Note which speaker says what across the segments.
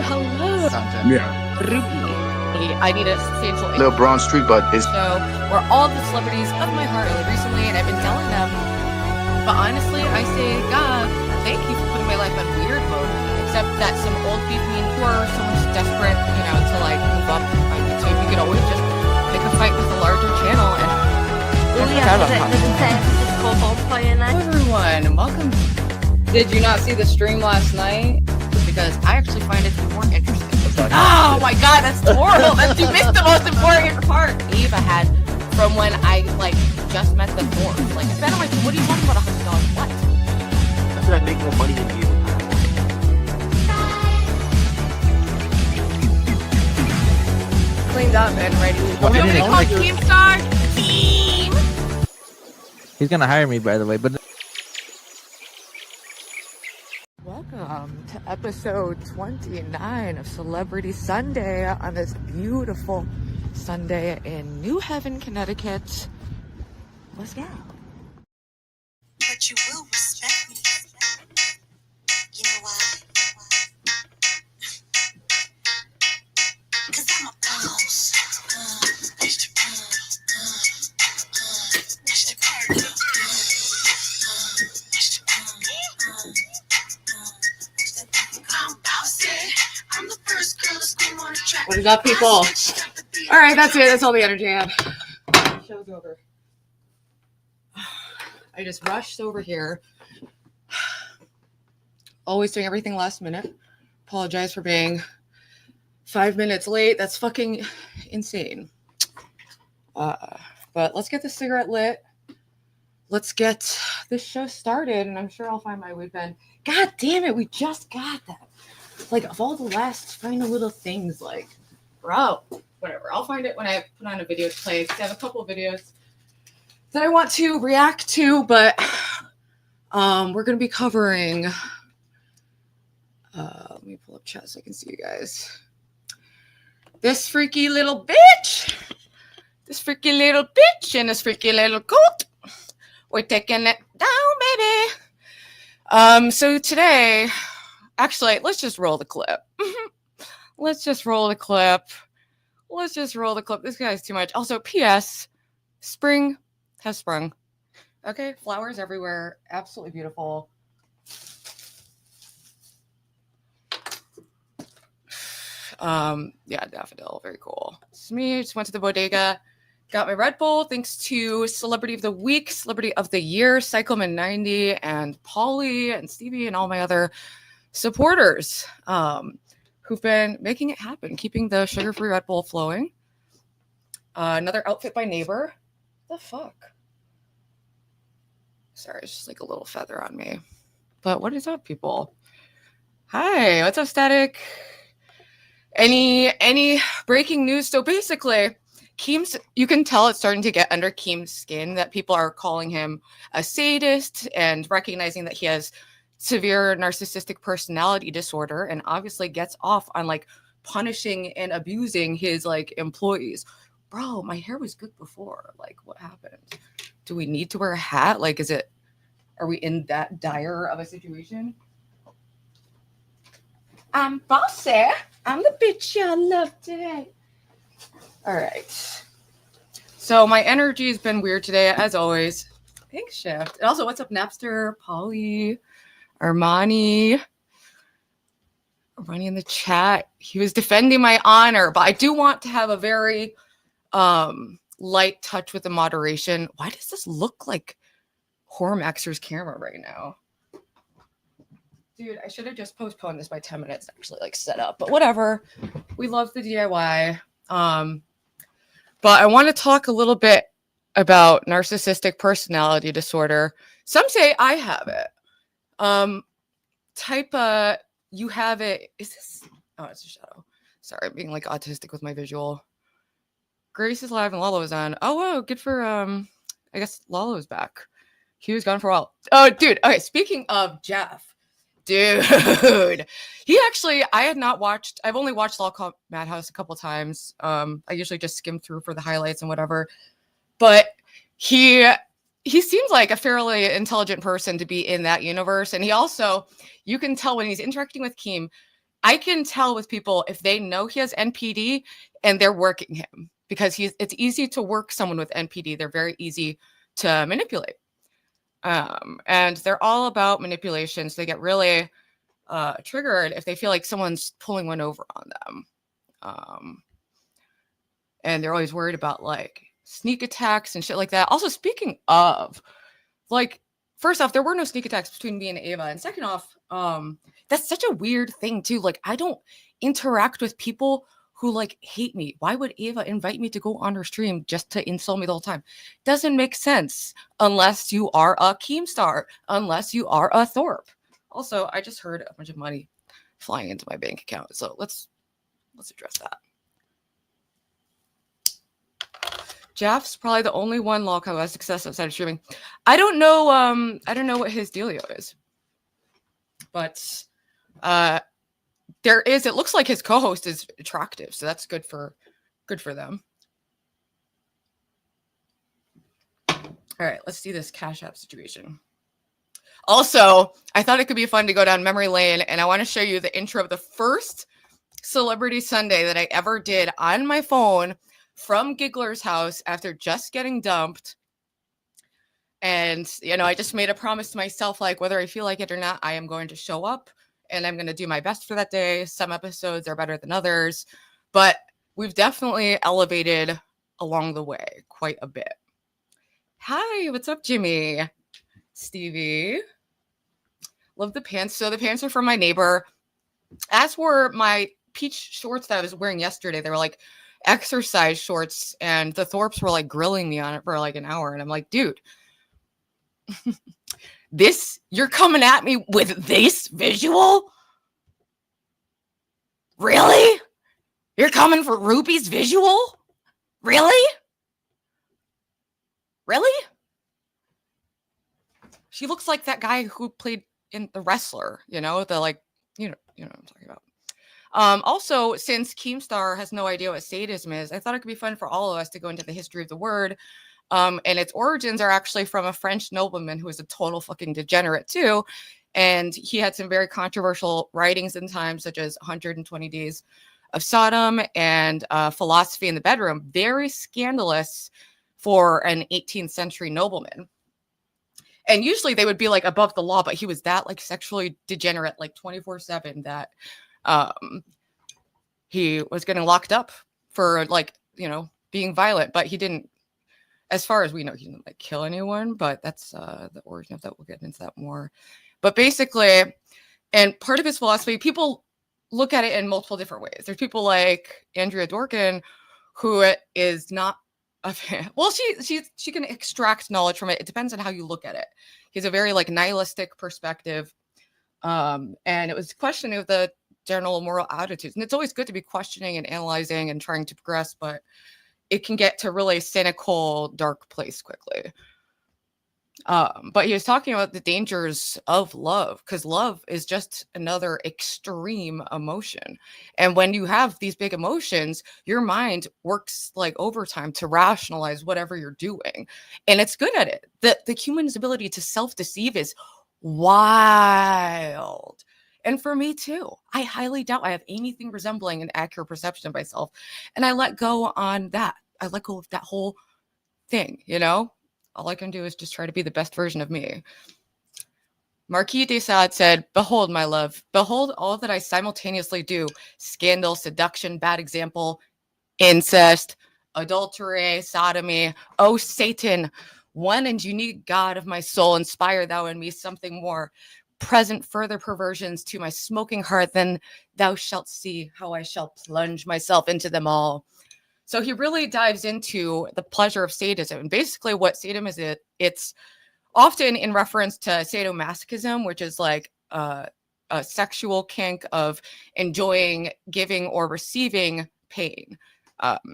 Speaker 1: Hello.
Speaker 2: Yeah.
Speaker 1: Ruby. I need a substantial
Speaker 3: Little brown street, but it's
Speaker 1: show where all the celebrities of my heart really recently, and I've been telling them. But honestly, I say, God, thank you for putting my life on weird mode. Except that some old beef mean who are so much desperate, to like move up on YouTube. You could always just pick a fight with a larger channel and. Hello everyone, welcome. Did you not see the stream last night? Because I actually find it to be more interesting. Oh my god, that's horrible. You missed the most important part. Eva had from when I just met the Thorp. Like, it's better. Like, what are you talking about? $100? What?
Speaker 3: I feel like I make more money than you.
Speaker 1: Cleaned up and ready. What do you call Keemstar? Keem.
Speaker 4: He's gonna hire me, by the way, but.
Speaker 1: Welcome to episode 29 of Celebrity Sunday on this beautiful Sunday in New Haven, Connecticut. Let's go.
Speaker 5: But you will respect me. You know why? Because I'm a boss.
Speaker 1: What is up, people? All right, that's it. That's all the energy I have. Show's over. I just rushed over here. Always doing everything last minute. Apologize for being 5 minutes late. That's fucking insane. But let's get the cigarette lit. Let's get this show started, and I'm sure I'll find my weed pen. God damn it, we just got that. Like, of all the last final little things, like, bro, whatever. I'll find it when I put on a video to play. I have a couple of videos that I want to react to, but we're going to be covering, let me pull up chat so I can see you guys. This freaky little bitch. This freaky little bitch and this freaky little goat. We're taking it down, baby. So today, actually, let's just roll the clip. Let's just roll the clip. This guy's too much. Also, P.S. Spring has sprung. Okay, flowers everywhere. Absolutely beautiful. Yeah, daffodil. Very cool. It's me. Just went to the bodega. Got my Red Bull thanks to Celebrity of the Week, Celebrity of the Year, Cycleman90, and Polly and Stevie and all my other supporters who've been making it happen, keeping the sugar-free Red Bull flowing. Another outfit by Neighbor. The fuck? Sorry, it's just like a little feather on me. But what is up, people? Hi, what's up, Static? Any breaking news? So basically, Keem's, you can tell it's starting to get under Keem's skin that people are calling him a sadist and recognizing that he has severe narcissistic personality disorder and obviously gets off on punishing and abusing his employees. Bro, my hair was good before. What happened? Do we need to wear a hat? Are we in that dire of a situation? I'm bossy. I'm the bitch y'all love today. All right. So my energy has been weird today, as always. Thanks, Shift. And also, what's up, Napster, Polly, Armani in the chat. He was defending my honor, but I do want to have a very light touch with the moderation. Why does this look like Hormaxer's camera right now? Dude, I should have just postponed this by 10 minutes, actually, set up. But whatever. We love the DIY. But I want to talk a little bit about narcissistic personality disorder. Some say I have it. You have it. Is this? Oh, it's a shadow. Sorry, I'm being autistic with my visual. Grace is live and Lalo is on. Oh, wow, good for I guess Lalo's back. He was gone for a while. Oh, dude. Okay, speaking of Jeff, dude, he actually, I've only watched Law Call Madhouse a couple times. I usually just skim through for the highlights and whatever, but he seems like a fairly intelligent person to be in that universe. And he also, you can tell when he's interacting with Keem, I can tell with people if they know he has NPD and they're working him, because it's easy to work someone with NPD. They're very easy to manipulate. And they're all about manipulation. So they get really triggered if they feel like someone's pulling one over on them. And they're always worried about like sneak attacks and shit like that. Also, speaking of, like, first off, there were no sneak attacks between me and Ava. And second off, that's such a weird thing too. Like, I don't interact with people who like hate me. Why would Ava invite me to go on her stream just to insult me the whole time? Doesn't make sense unless you are a Keemstar, unless you are a Thorp. Also, I just heard a bunch of money flying into my bank account. So let's address that. Jeff's probably the only one lol who has success outside of streaming. I don't know what his dealio is. But it looks like his co-host is attractive, so that's good for them. All right, let's do this Cash App situation. Also, I thought it could be fun to go down memory lane, and I want to show you the intro of the first Celebrity Sunday that I ever did on my phone from Giggler's house after just getting dumped. And, I just made a promise to myself, like, whether I feel like it or not, I am going to show up and I'm going to do my best for that day. Some episodes are better than others, but we've definitely elevated along the way quite a bit. Hi, what's up, Jimmy? Stevie. Love the pants. So the pants are from my neighbor. As were my peach shorts that I was wearing yesterday. They were like exercise shorts, and the Thorps were like grilling me on it for like an hour. And I'm like, dude, you're coming at me with this visual? Really? You're coming for Ruby's visual? Really? Really? She looks like that guy who played in The Wrestler, the like, you know what I'm talking about. Also, since Keemstar has no idea what sadism is, I thought it could be fun for all of us to go into the history of the word. And its origins are actually from a French nobleman who was a total fucking degenerate too. And he had some very controversial writings in time, such as 120 Days of Sodom and Philosophy in the Bedroom. Very scandalous for an 18th century nobleman. And usually they would be like above the law, but he was that like sexually degenerate, like 24/7, that he was getting locked up for like, being violent, but he didn't, as far as we know, he didn't like kill anyone, but that's the origin of that. We'll get into that more. But basically, and part of his philosophy, people look at it in multiple different ways. There's people like Andrea Dworkin, who is not a fan. Well, she can extract knowledge from it. It depends on how you look at it. He's a very like nihilistic perspective. And it was questioning of the general moral attitudes. And it's always good to be questioning and analyzing and trying to progress, but it can get to really cynical, dark place quickly. But he was talking about the dangers of love, because love is just another extreme emotion. And when you have these big emotions, your mind works like overtime to rationalize whatever you're doing. And it's good at it. The human's ability to self-deceive is wild. And for me too, I highly doubt I have anything resembling an accurate perception of myself. And I let go on that. I let go of that whole thing, All I can do is just try to be the best version of me. Marquis de Sade said, "Behold, my love, behold all that I simultaneously do. Scandal, seduction, bad example, incest, adultery, sodomy. O Satan, one and unique God of my soul, inspire thou in me something more. Present further perversions to my smoking heart, then thou shalt see how I shall plunge myself into them all." So he really dives into the pleasure of sadism. And basically what sadism is, it's often in reference to sadomasochism, which is like a sexual kink of enjoying giving or receiving pain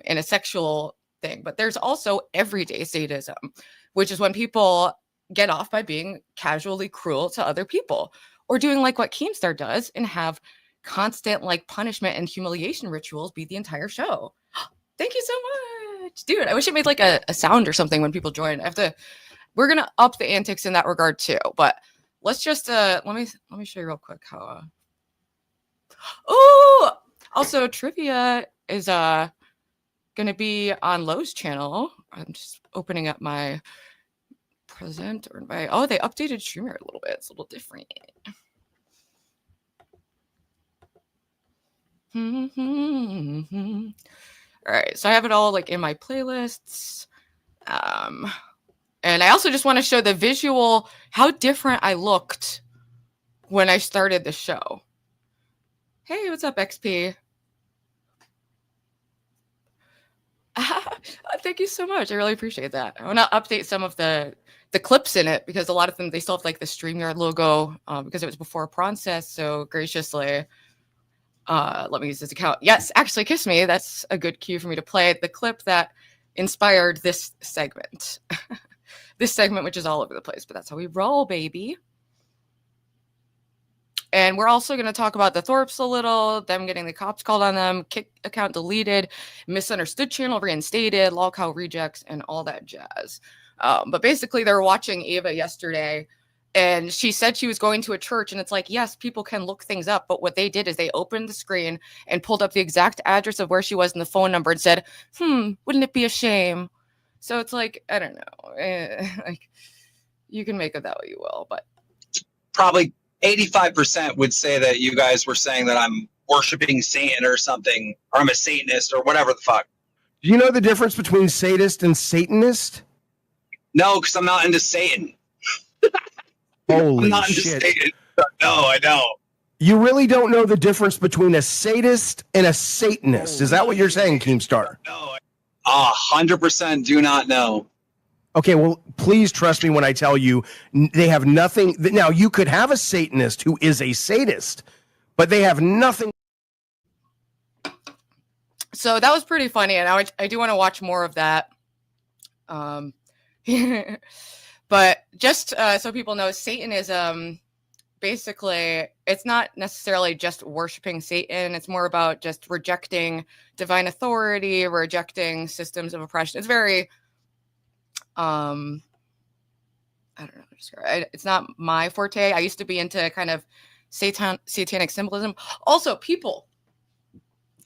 Speaker 1: in a sexual thing. But there's also everyday sadism, which is when people get off by being casually cruel to other people, or doing like what Keemstar does and have constant like punishment and humiliation rituals be the entire show. Thank you so much, dude. I wish it made like a sound or something when people join. We're gonna up the antics in that regard too, but let's just let me show you real quick how Also, trivia is going to be on Lowe's channel. I'm just opening up my present or my. Oh, they updated StreamYard a little bit. It's a little different. All right, so I have it all like in my playlists. And I also just want to show the visual, how different I looked when I started the show. Hey, what's up, XP? Thank you so much. I really appreciate that. I want to update some of the clips in it because a lot of them, they still have like the StreamYard logo because it was before Process. So graciously, let me use this account. Yes, actually, Kiss Me. That's a good cue for me to play the clip that inspired this segment. This segment, which is all over the place, but that's how we roll, baby. And we're also going to talk about the Thorps a little, them getting the cops called on them, kick account deleted, misunderstood channel reinstated, lol cow rejects, and all that jazz. But basically, they were watching Ava yesterday, and she said she was going to a church, and it's like, yes, people can look things up, but what they did is they opened the screen and pulled up the exact address of where she was and the phone number and said, wouldn't it be a shame? So it's like, I don't know. Like, you can make of that what you will, but
Speaker 2: probably 85% would say that you guys were saying that I'm worshiping Satan or something, or I'm a Satanist or whatever the fuck.
Speaker 6: Do you know the difference between sadist and Satanist?
Speaker 2: No, because I'm not into Satan.
Speaker 6: Holy
Speaker 2: I'm not into
Speaker 6: shit.
Speaker 2: Satan. No, I don't.
Speaker 6: You really don't know the difference between a sadist and a Satanist. Is that what you're saying, Keemstar?
Speaker 2: No, 100% do not know.
Speaker 6: Okay, well, please trust me when I tell you they have nothing. Now, you could have a Satanist who is a sadist, but they have nothing.
Speaker 1: So that was pretty funny, and I do want to watch more of that. But just so people know, Satanism, basically, it's not necessarily just worshiping Satan. It's more about just rejecting divine authority, rejecting systems of oppression. It's very, I don't know. It's not my forte. I used to be into kind of satanic symbolism. Also, people,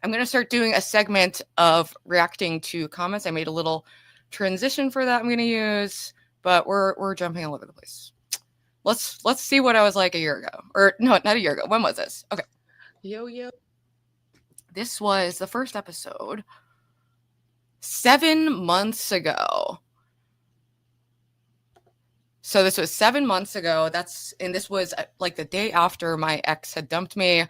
Speaker 1: I'm going to start doing a segment of reacting to comments. I made a little transition for that I'm going to use, but we're jumping all over the place. Let's see what I was like a year ago. Or no, not a year ago. When was this? Okay. Yo. This was the first episode 7 months ago. So this was 7 months ago. This was like the day after my ex had dumped me.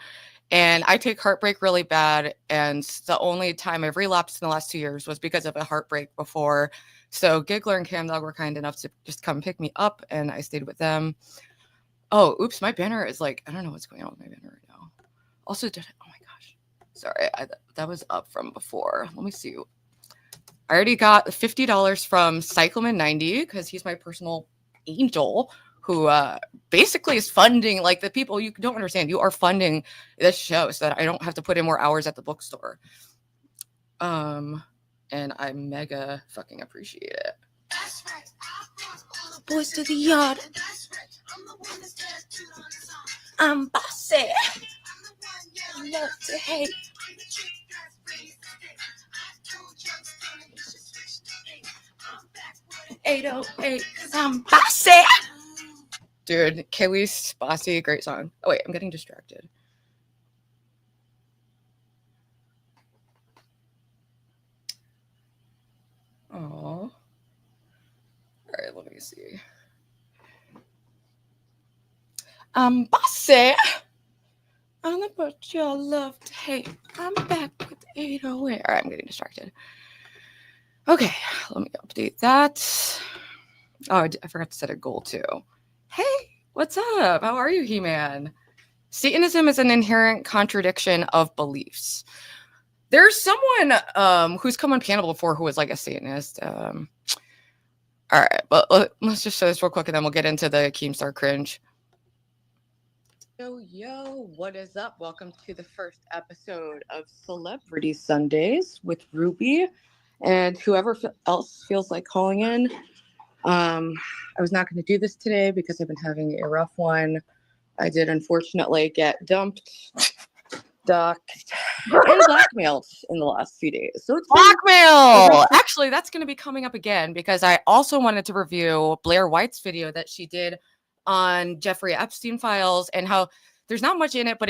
Speaker 1: And I take heartbreak really bad. And the only time I've relapsed in the last 2 years was because of a heartbreak before. So Giggler and Camdog were kind enough to just come pick me up, and I stayed with them. Oh, oops, my banner is like, I don't know what's going on with my banner right now. Also, oh my gosh. Sorry, that was up from before. Let me see. I already got $50 from Cycleman90 because he's my personal angel who basically is funding, like, the people you don't understand. You are funding this show so that I don't have to put in more hours at the bookstore. And I mega fucking appreciate it. That's right. Boys to the yard. I'm bossy. Love to hate. 808, 'cause I'm bossy. Dude, Kelly's Bossy, great song. Oh wait, I'm getting distracted. Oh. All right, let me see. I'm bossy. I'm gonna put your love to hate. I'm back with 808. All right, I'm getting distracted. Okay, let me update that. Oh, I forgot to set a goal too. Hey, what's up? How are you, He-Man? Satanism is an inherent contradiction of beliefs. There's someone who's come on panel before who was like a Satanist. All right, but let's just show this real quick and then we'll get into the Keemstar cringe. Yo, what is up? Welcome to the first episode of Celebrity Sundays with Ruby and whoever else feels like calling in. I was not going to do this today because I've been having a rough one. I did unfortunately get dumped, docked,
Speaker 7: and blackmailed in the last few days. So it's
Speaker 1: Blackmail! Actually, that's going to be coming up again because I also wanted to review Blaire White's video that she did on Jeffrey Epstein files and how there's not much in it, but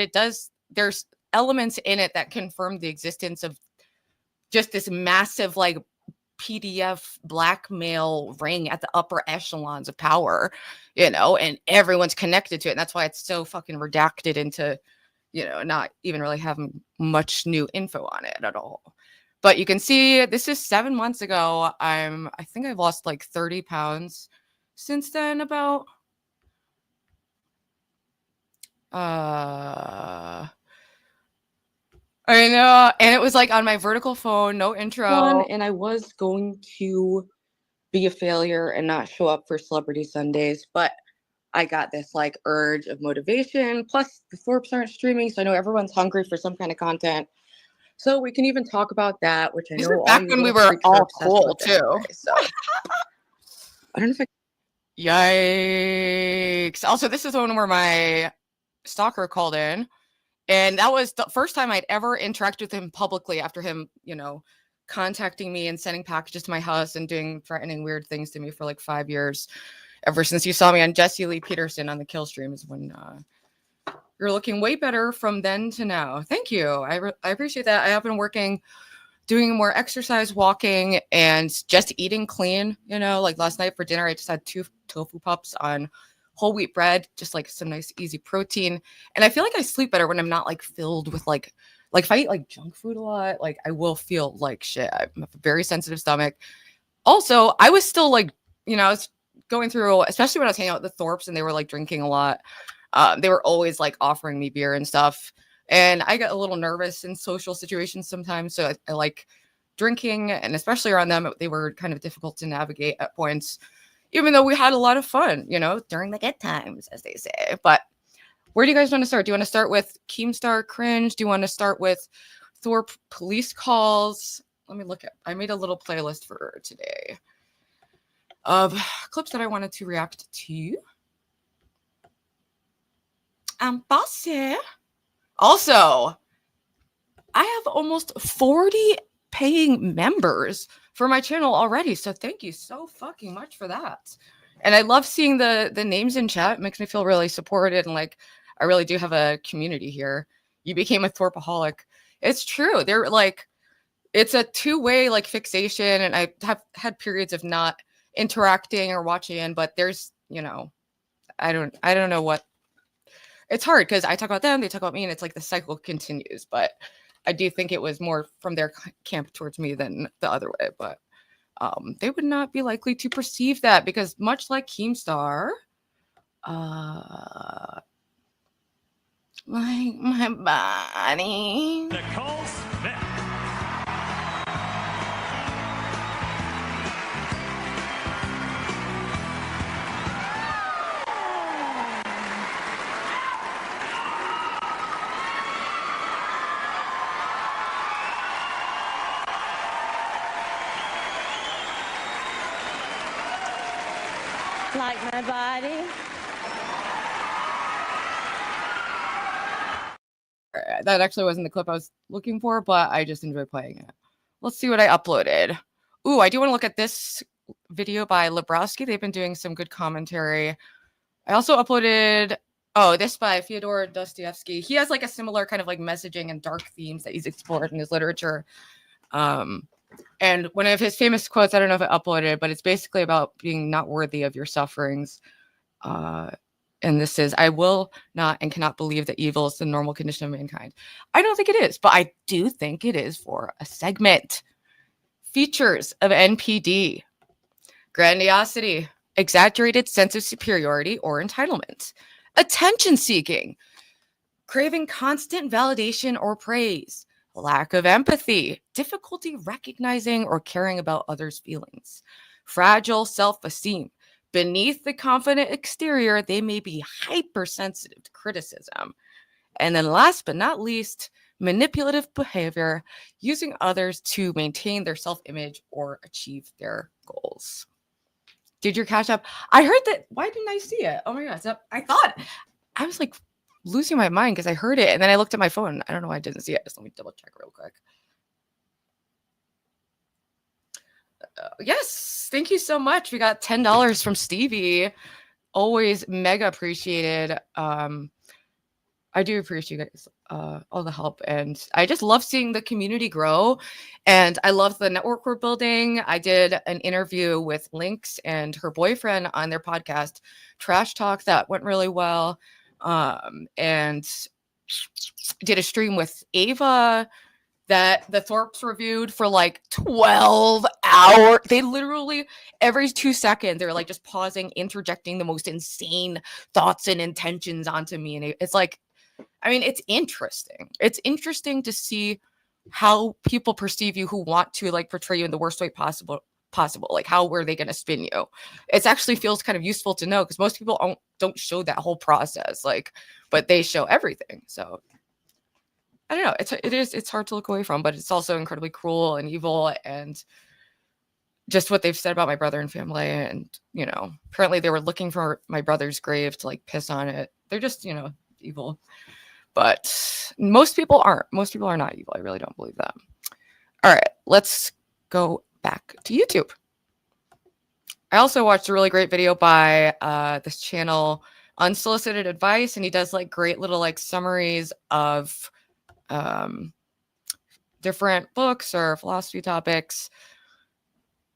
Speaker 1: there's elements in it that confirm the existence of just this massive like PDF blackmail ring at the upper echelons of power, you know, and everyone's connected to it. And that's why it's so fucking redacted into, you know, not even really having much new info on it at all. But you can see this is 7 months ago. I think I've lost like 30 pounds since then about. I know, and it was like on my vertical phone, no intro.
Speaker 7: and I was going to be a failure and not show up for Celebrity Sundays, but I got this like urge of motivation. Plus, the Thorps aren't streaming, so I know everyone's hungry for some kind of content. So we can even talk about that, which I
Speaker 1: This
Speaker 7: know
Speaker 1: is back
Speaker 7: all you
Speaker 1: when we
Speaker 7: little
Speaker 1: were
Speaker 7: freaks are
Speaker 1: all
Speaker 7: obsessed
Speaker 1: cool
Speaker 7: with
Speaker 1: too.
Speaker 7: anyway, so I don't know if I
Speaker 1: Yikes. Also, this is one where my stalker called in, and that was the first time I'd ever interacted with him publicly after him, you know, contacting me and sending packages to my house and doing threatening weird things to me for like 5 years. Ever since you saw me on Jesse Lee Peterson on the kill stream is when you're looking way better from then to now. Thank you. I appreciate that. I have been doing more exercise, walking, and just eating clean. You know, like last night for dinner, I just had 2 tofu pups on whole wheat bread, just like some nice easy protein. And I feel like I sleep better when I'm not like filled with like if I eat like junk food a lot, like I will feel like shit. I have a very sensitive stomach. Also, I was still like, you know, I was going through, especially when I was hanging out with the Thorps and they were like drinking a lot. They were always like offering me beer and stuff. And I get a little nervous in social situations sometimes. So I like drinking, and especially around them, they were kind of difficult to navigate at points, even though we had a lot of fun, you know, during the good times, as they say. But where do you guys want to start? Do you want to start with Keemstar cringe? Do you want to start with Thorp police calls? Let me look at, I made a little playlist for today of clips that I wanted to react to. Bossy. Also, I have almost 40 paying members for my channel already. So thank you so fucking much for that. And I love seeing the names in chat. It makes me feel really supported and like I really do have a community here. You became a Thorpaholic. It's true. They're like, it's a two-way like fixation, and I have had periods of not interacting or watching in, but there's, you know, I don't know what. It's hard because I talk about them, they talk about me, and it's like the cycle continues. But I do think it was more from their camp towards me than the other way. But they would not be likely to perceive that because much like Keemstar, like my body.
Speaker 8: Like my body.
Speaker 1: That actually wasn't the clip I was looking for, but I just enjoy playing it. Let's see what I uploaded. Ooh, I do want to look at this video by Lebrowski. They've been doing some good commentary. I also uploaded, this by Fyodor Dostoevsky. He has like a similar kind of like messaging and dark themes that he's explored in his literature. And one of his famous quotes, I don't know if I uploaded, but it's basically about being not worthy of your sufferings. And this is, I will not and cannot believe that evil is the normal condition of mankind. I don't think it is, but I do think it is for a segment. Features of NPD: grandiosity, exaggerated sense of superiority or entitlement, attention seeking, craving constant validation or praise, lack of empathy, difficulty recognizing or caring about others' feelings, fragile self-esteem. Beneath the confident exterior, they may be hypersensitive to criticism. And then last but not least, manipulative behavior, using others to maintain their self-image or achieve their goals. Did your cash up? I heard that. Why didn't I see it? Oh my God. So I was like losing my mind because I heard it and then I looked at my phone. I don't know why I didn't see it. Just let me double check real quick. Yes, thank you so much. We got $10 from Stevie. Always mega appreciated. I do appreciate you guys, all the help, and I just love seeing the community grow, and I love the network we're building. I did an interview with Lynx and her boyfriend on their podcast, Trash Talk, that went really well, and did a stream with Ava that the Thorps reviewed for like 12 hours. They literally every 2 seconds they're like just pausing, interjecting the most insane thoughts and intentions onto me, and it's like, I mean, it's interesting. It's interesting to see how people perceive you who want to like portray you in the worst way possible. Like, how were they going to spin you? It actually feels kind of useful to know because most people don't show that whole process, like, but they show everything. So I don't know. It's hard to look away from, but it's also incredibly cruel and evil, and just what they've said about my brother and family. And, you know, apparently they were looking for my brother's grave to like piss on it. They're just, you know, evil. But most people aren't. Most people are not evil. I really don't believe that. All right, let's go back to YouTube. I also watched a really great video by this channel, Unsolicited Advice, and he does like great little like summaries of different books or philosophy topics.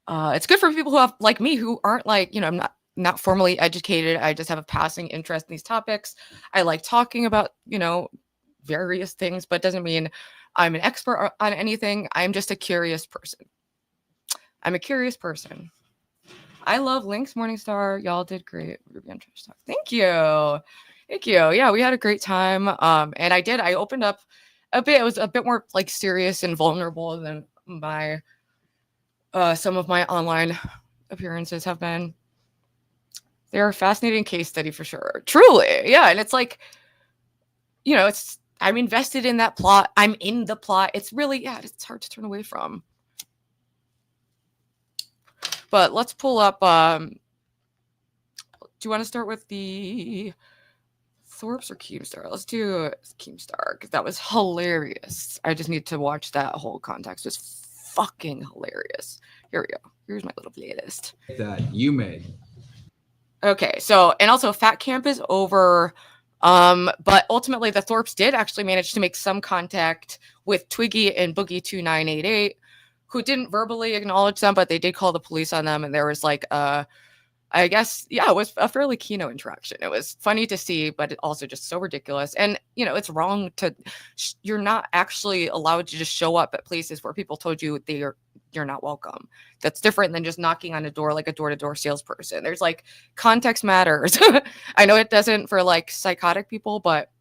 Speaker 1: It's good for people who have, like me, who aren't like, you know, I'm not formally educated. I just have a passing interest in these topics. I like talking about, you know, various things, but it doesn't mean I'm an expert on anything. I'm just a curious person. I'm a curious person. I love Lynx, Morningstar. Y'all did great. Thank you. Thank you. Yeah, we had a great time. And I opened up a bit. It was a bit more like serious and vulnerable than my some of my online appearances have been. They're a fascinating case study for sure. Truly. Yeah. And it's like, you know, I'm invested in that plot. I'm in the plot. It's really, yeah, it's hard to turn away from. But let's pull up, do you want to start with the Thorps or Keemstar? Let's do Keemstar, because that was hilarious. I just need to watch that whole context. It was fucking hilarious. Here we go. Here's my little playlist.
Speaker 9: That you made.
Speaker 1: Okay, so, and also Fat Camp is over, but ultimately the Thorps did actually manage to make some contact with Twiggy and Boogie 2988, who didn't verbally acknowledge them, but they did call the police on them, and there was like I guess, yeah, it was a fairly kino interaction. It was funny to see, but it also just so ridiculous. And, you know, it's wrong to, you're not actually allowed to just show up at places where people told you you're not welcome. That's different than just knocking on a door like a door-to-door salesperson. There's like, context matters. I know it doesn't for like psychotic people, but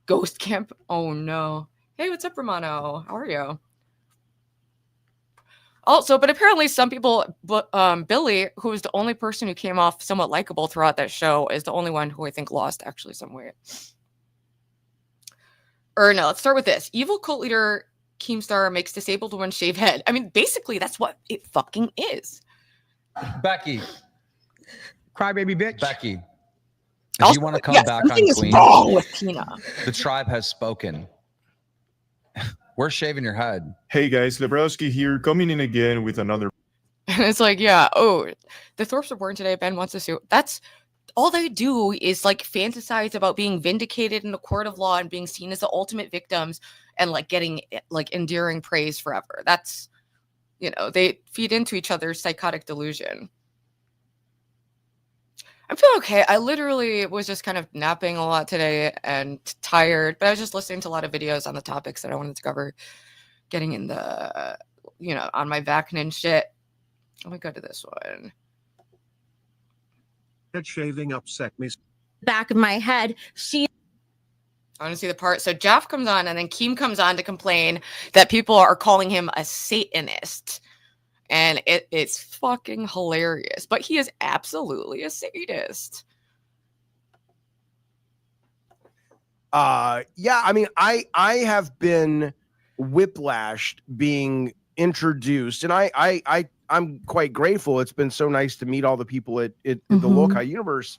Speaker 1: ghost camp, oh no. Hey, what's up, Romano? How are you? Also, but apparently some people, Billy, who was the only person who came off somewhat likable throughout that show, is the only one who I think lost actually some weight. Or no, let's start with this. Evil cult leader Keemstar makes disabled woman shave head. I mean, basically, that's what it fucking is.
Speaker 9: Becky.
Speaker 10: Crybaby bitch.
Speaker 9: Becky. If
Speaker 1: Also,
Speaker 9: you want to come
Speaker 1: yeah,
Speaker 9: back on
Speaker 1: something is
Speaker 9: Queen,
Speaker 1: wrong with Tina.
Speaker 9: the tribe has spoken. We're shaving your head.
Speaker 11: Hey guys, Lebrowski here, coming in again with another.
Speaker 1: And it's like, yeah, oh, the Thorps were born today. Ben wants to sue. That's all they do is like fantasize about being vindicated in the court of law and being seen as the ultimate victims and like getting like enduring praise forever. That's, you know, they feed into each other's psychotic delusion. I'm feeling okay. I literally was just kind of napping a lot today and tired, but I was just listening to a lot of videos on the topics that I wanted to cover, getting in the, you know, on my Vacnin and shit. Let me go to this one.
Speaker 12: Head shaving upset me.
Speaker 8: Back of my head,
Speaker 1: I want to see the part. So Jeff comes on and then Keem comes on to complain that people are calling him a Satanist. And it's fucking hilarious. But he is absolutely a sadist.
Speaker 6: Yeah, I mean, I have been whiplashed being introduced, and I'm quite grateful. It's been so nice to meet all the people at the Lokai universe.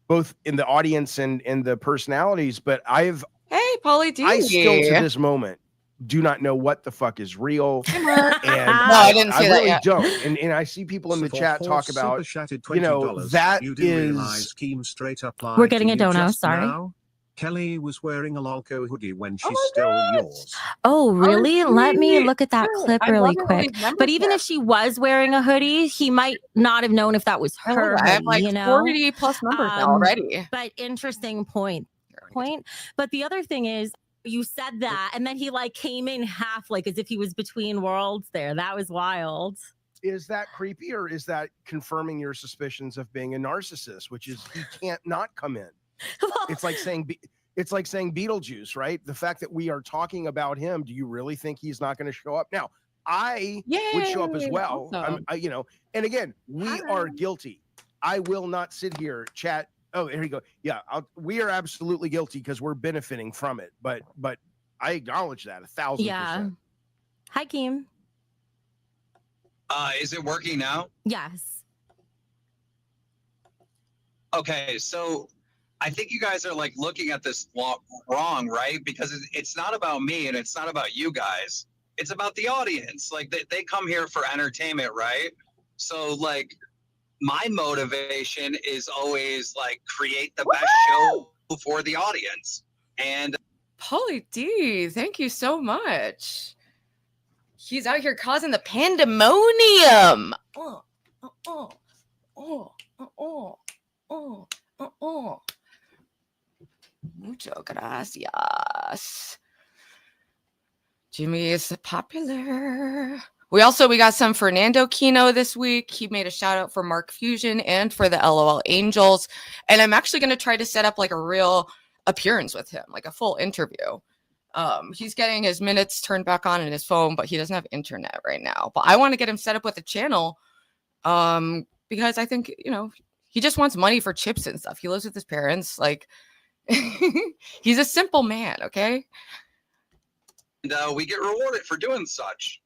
Speaker 6: both in the audience and in the personalities. But
Speaker 1: Hey, Polly D.
Speaker 6: I still to this moment do not know what the fuck is real. And
Speaker 1: No, I didn't say that
Speaker 6: really
Speaker 1: yet.
Speaker 6: don't. And I see people in the chat talk about, you know, that is.
Speaker 12: We're getting a dono, sorry. Kelly was wearing a Lolco hoodie when she stole yours.
Speaker 13: Oh, really? Let me
Speaker 1: sweet.
Speaker 13: look at that
Speaker 1: Yeah,
Speaker 13: clip
Speaker 1: I
Speaker 13: really
Speaker 1: love it when
Speaker 13: quick.
Speaker 1: these members
Speaker 13: But even
Speaker 1: wear
Speaker 13: if she was wearing a hoodie, he might not have known if that was
Speaker 1: I love
Speaker 13: her
Speaker 1: it. I have
Speaker 13: hoodie,
Speaker 1: like
Speaker 13: you know?
Speaker 1: 40 plus members now already.
Speaker 13: But interesting point. But the other thing is, you said that, and then he like came in half, like as if he was between worlds there. That was wild.
Speaker 6: Is that creepy, or is that confirming your suspicions of being a narcissist, which is he can't not come in? It's like saying Beetlejuice, right? The fact that we are talking about him, do you really think he's not going to show up? Now, I would show up as well.
Speaker 1: Awesome.
Speaker 6: You know, and again, we are guilty. I will not sit here, chat. Oh, here you go. Yeah, we are absolutely guilty because we're benefiting from it. But I acknowledge that 1,000%.
Speaker 13: Yeah. Hi, Keem.
Speaker 2: Is it working now?
Speaker 13: Yes.
Speaker 2: Okay, so I think you guys are like looking at this wrong, right? Because it's not about me and it's not about you guys. It's about the audience. Like they come here for entertainment, right? So like my motivation is always like create the best show for the audience. And
Speaker 1: Polly D, thank you so much. He's out here causing the pandemonium. Mucho gracias. Jimmy is popular. We got some Fernando Kino this week. He made a shout out for Mark Fusion and for the LOL Angels. And I'm actually going to try to set up like a real appearance with him, like a full interview. He's getting his minutes turned back on in his phone, but he doesn't have internet right now. But I want to get him set up with a channel because I think, you know, he just wants money for chips and stuff. He lives with his parents. Like, he's a simple man, okay?
Speaker 2: And we get rewarded for doing such.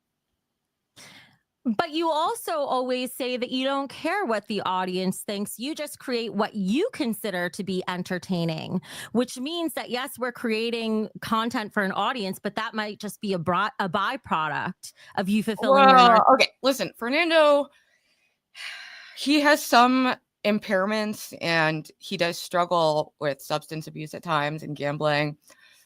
Speaker 13: But you also always say that you don't care what the audience thinks. You just create what you consider to be entertaining, which means that, yes, we're creating content for an audience, but that might just be a byproduct of you fulfilling your...
Speaker 1: Okay, listen, Fernando, he has some impairments and he does struggle with substance abuse at times and gambling.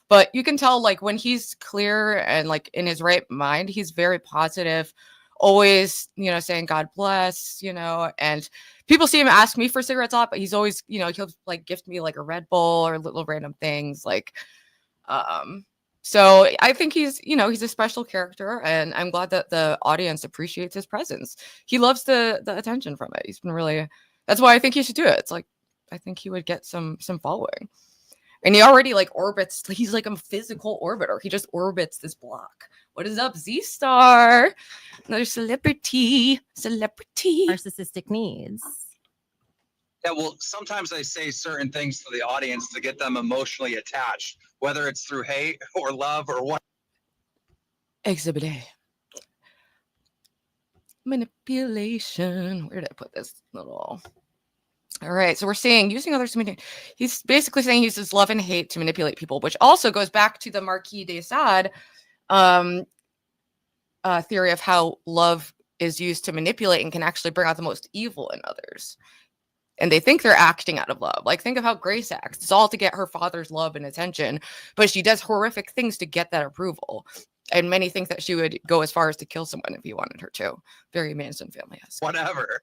Speaker 1: But you can tell, like, when he's clear and, like, in his right mind, he's very positive, always, you know, saying God bless, you know, and people see him ask me for cigarettes a lot, but he's always, you know, he'll like gift me like a Red Bull or little random things like, so I think he's, you know, he's a special character and I'm glad that the audience appreciates his presence. He loves the attention from it. He's been really, that's why I think he should do it. It's like, I think he would get some following. And he already like orbits, he's like a physical orbiter. He just orbits this block. What is up, Z-Star? Another celebrity.
Speaker 13: Narcissistic needs.
Speaker 2: Yeah, well, sometimes I say certain things to the audience to get them emotionally attached, whether it's through hate or love or what. Exhibit A.
Speaker 1: Manipulation. Where did I put this little... All right, so we're saying using others to manipulate. He's basically saying he uses love and hate to manipulate people, which also goes back to the Marquis de Sade theory of how love is used to manipulate and can actually bring out the most evil in others. And they think they're acting out of love. Like, think of how Grace acts. It's all to get her father's love and attention, but she does horrific things to get that approval. And many think that she would go as far as to kill someone if he wanted her to. Very Manson family-esque.
Speaker 2: Whatever.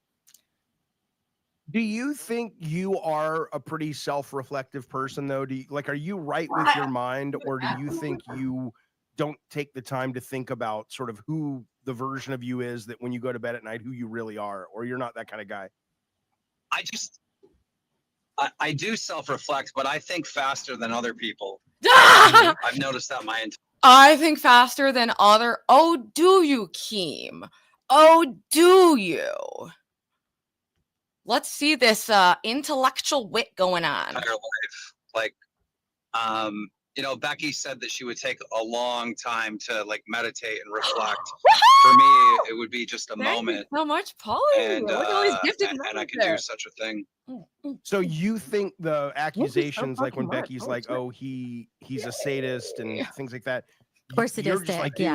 Speaker 6: Do you think you are a pretty self-reflective person, though? Do you, like, are you right with your mind, or do you think you don't take the time to think about sort of who the version of you is that when you go to bed at night, who you really are, or you're not that kind of guy?
Speaker 2: I do self-reflect, but I think faster than other people. I've noticed that my entire...
Speaker 1: I think faster than other... Oh, do you, Keem? Oh, do you? Let's see this intellectual wit going on.
Speaker 2: Entire life. Like, You know, Becky said that she would take a long time to like meditate and reflect. For me, it would be just a moment.
Speaker 1: So much, Polly.
Speaker 2: And,
Speaker 1: Look at all these gifted
Speaker 2: and I
Speaker 1: men
Speaker 2: could
Speaker 1: there.
Speaker 2: do such a thing.
Speaker 6: So you think the accusations, like when
Speaker 1: fucking
Speaker 6: Becky's
Speaker 1: much.
Speaker 6: like, "Oh, he's a sadist" and things like that,
Speaker 13: Or
Speaker 6: you're
Speaker 13: sadistic,
Speaker 6: just like, dude,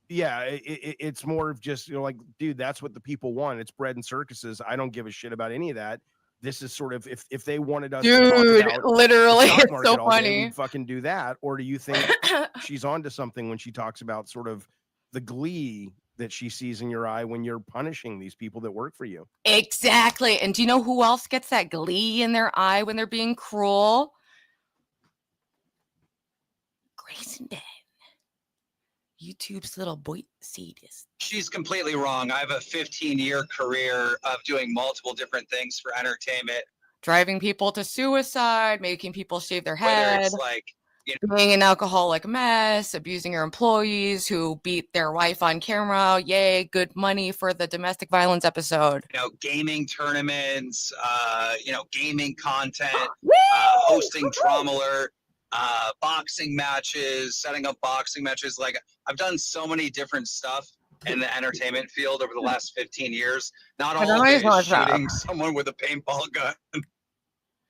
Speaker 13: yeah.
Speaker 6: it's more of just, you know, like, dude, that's what the people want. It's bread and circuses. I don't give a shit about any of that. This is sort of if they wanted us to
Speaker 1: Dude,
Speaker 6: talk about
Speaker 1: literally,
Speaker 6: the stock
Speaker 1: it's
Speaker 6: market
Speaker 1: so
Speaker 6: all day,
Speaker 1: funny.
Speaker 6: we'd fucking do that. Or do you think she's onto something when she talks about sort of the glee that she sees in your eye when you're punishing these people that work for you?
Speaker 1: Exactly. And do you know who else gets that glee in their eye when they're being cruel? Grayson Den, YouTube's little boy sadist.
Speaker 2: She's completely wrong. I have a 15-year career of doing multiple different things for entertainment.
Speaker 1: Driving people to suicide, making people shave their
Speaker 2: Whether
Speaker 1: head,
Speaker 2: it's like, you know,
Speaker 1: being an alcoholic mess, abusing your employees who beat their wife on camera. Yay, good money for the domestic violence episode.
Speaker 2: you know, gaming tournaments, you know, gaming content, hosting Trauma Alert, boxing matches, setting up boxing matches. Like, I've done so many different stuff in the entertainment field over the last 15 years. Not all of it is shooting someone with a paintball gun.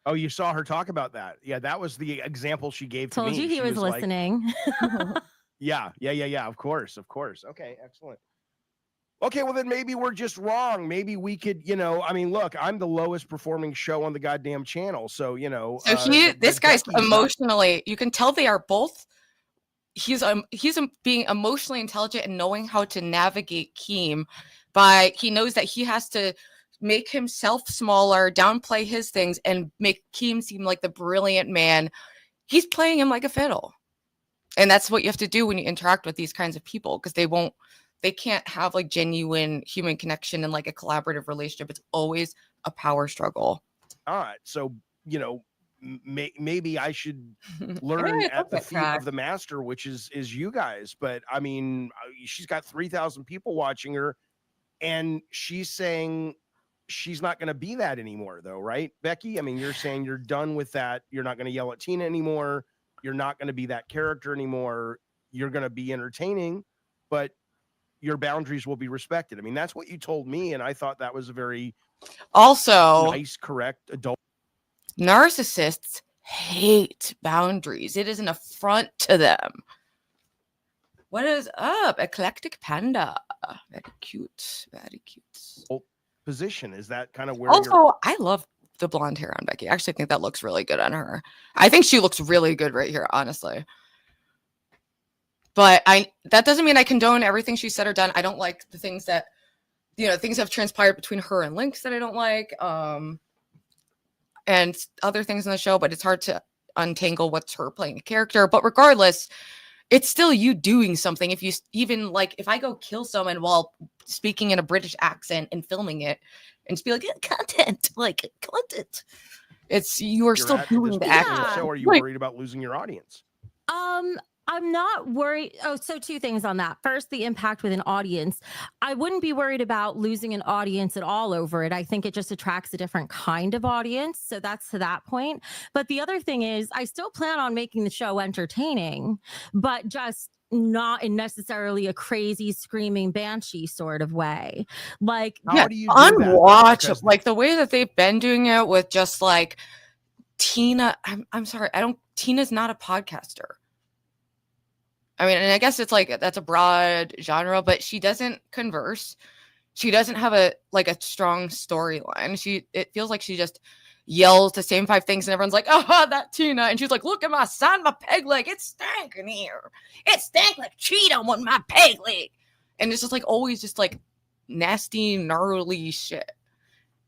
Speaker 6: Oh, you saw her talk about that. Yeah, that was the example she gave to me.
Speaker 13: Told you he
Speaker 6: She
Speaker 13: was
Speaker 6: like,
Speaker 13: listening.
Speaker 6: yeah. Of course. Okay, excellent. Okay, well then maybe we're just wrong. Maybe we could, you know, I mean, look, I'm the lowest performing show on the goddamn channel. So, you know,
Speaker 1: So this guy's emotionally, you can tell they are both, he's being emotionally intelligent and knowing how to navigate Keem by, he knows that he has to make himself smaller, downplay his things, and make Keem seem like the brilliant man. He's playing him like a fiddle. And that's what you have to do when you interact with these kinds of people, because they can't have like genuine human connection and like a collaborative relationship. It's always a power struggle.
Speaker 6: All right. So, you know, maybe I should learn at the feet of the master, which is you guys. But I mean, she's got 3,000 people watching her, and she's saying she's not going to be that anymore, though, right, Becky? I mean, you're saying you're done with that. You're not going to yell at Tina anymore. You're not going to be that character anymore. You're going to be entertaining, but your boundaries will be respected. I mean, that's what you told me, and I thought that was a very nice, correct adult.
Speaker 1: Narcissists hate boundaries. It is an affront to them. What is up, Eclectic Panda? Very cute, very cute.
Speaker 6: Position, is that kind of where
Speaker 1: also I love the blonde hair on Becky. I actually think that looks really good on her. I think she looks really good right here, honestly. But that doesn't mean I condone everything she said or done. I don't like the things that, you know, things have transpired between her and Lynx that I don't like, and other things in the show, but it's hard to untangle what's her playing a character. But regardless, it's still you doing something. If you even like, if I go kill someone while speaking in a British accent and filming it and just be like, content, it's, you are still doing the acting.
Speaker 6: So are you worried about losing your audience?
Speaker 13: I'm not worried. Oh, so two things on that. First, the impact with an audience. I wouldn't be worried about losing an audience at all over it. I think it just attracts a different kind of audience. So that's to that point. But the other thing is, I still plan on making the show entertaining, but just not in necessarily a crazy screaming banshee sort of way. Like,
Speaker 1: yeah, unwatchable. Like the way that they've been doing it with just like Tina. I'm sorry. Tina's not a podcaster. I mean, and I guess it's like, that's a broad genre, but she doesn't converse. She doesn't have a strong storyline. It feels like she just yells the same 5 things and everyone's like, oh, that Tina. And she's like, look at my sign, my peg leg. It stank in here. It stank like Cheeto on my peg leg. And it's just like always just like nasty, gnarly shit.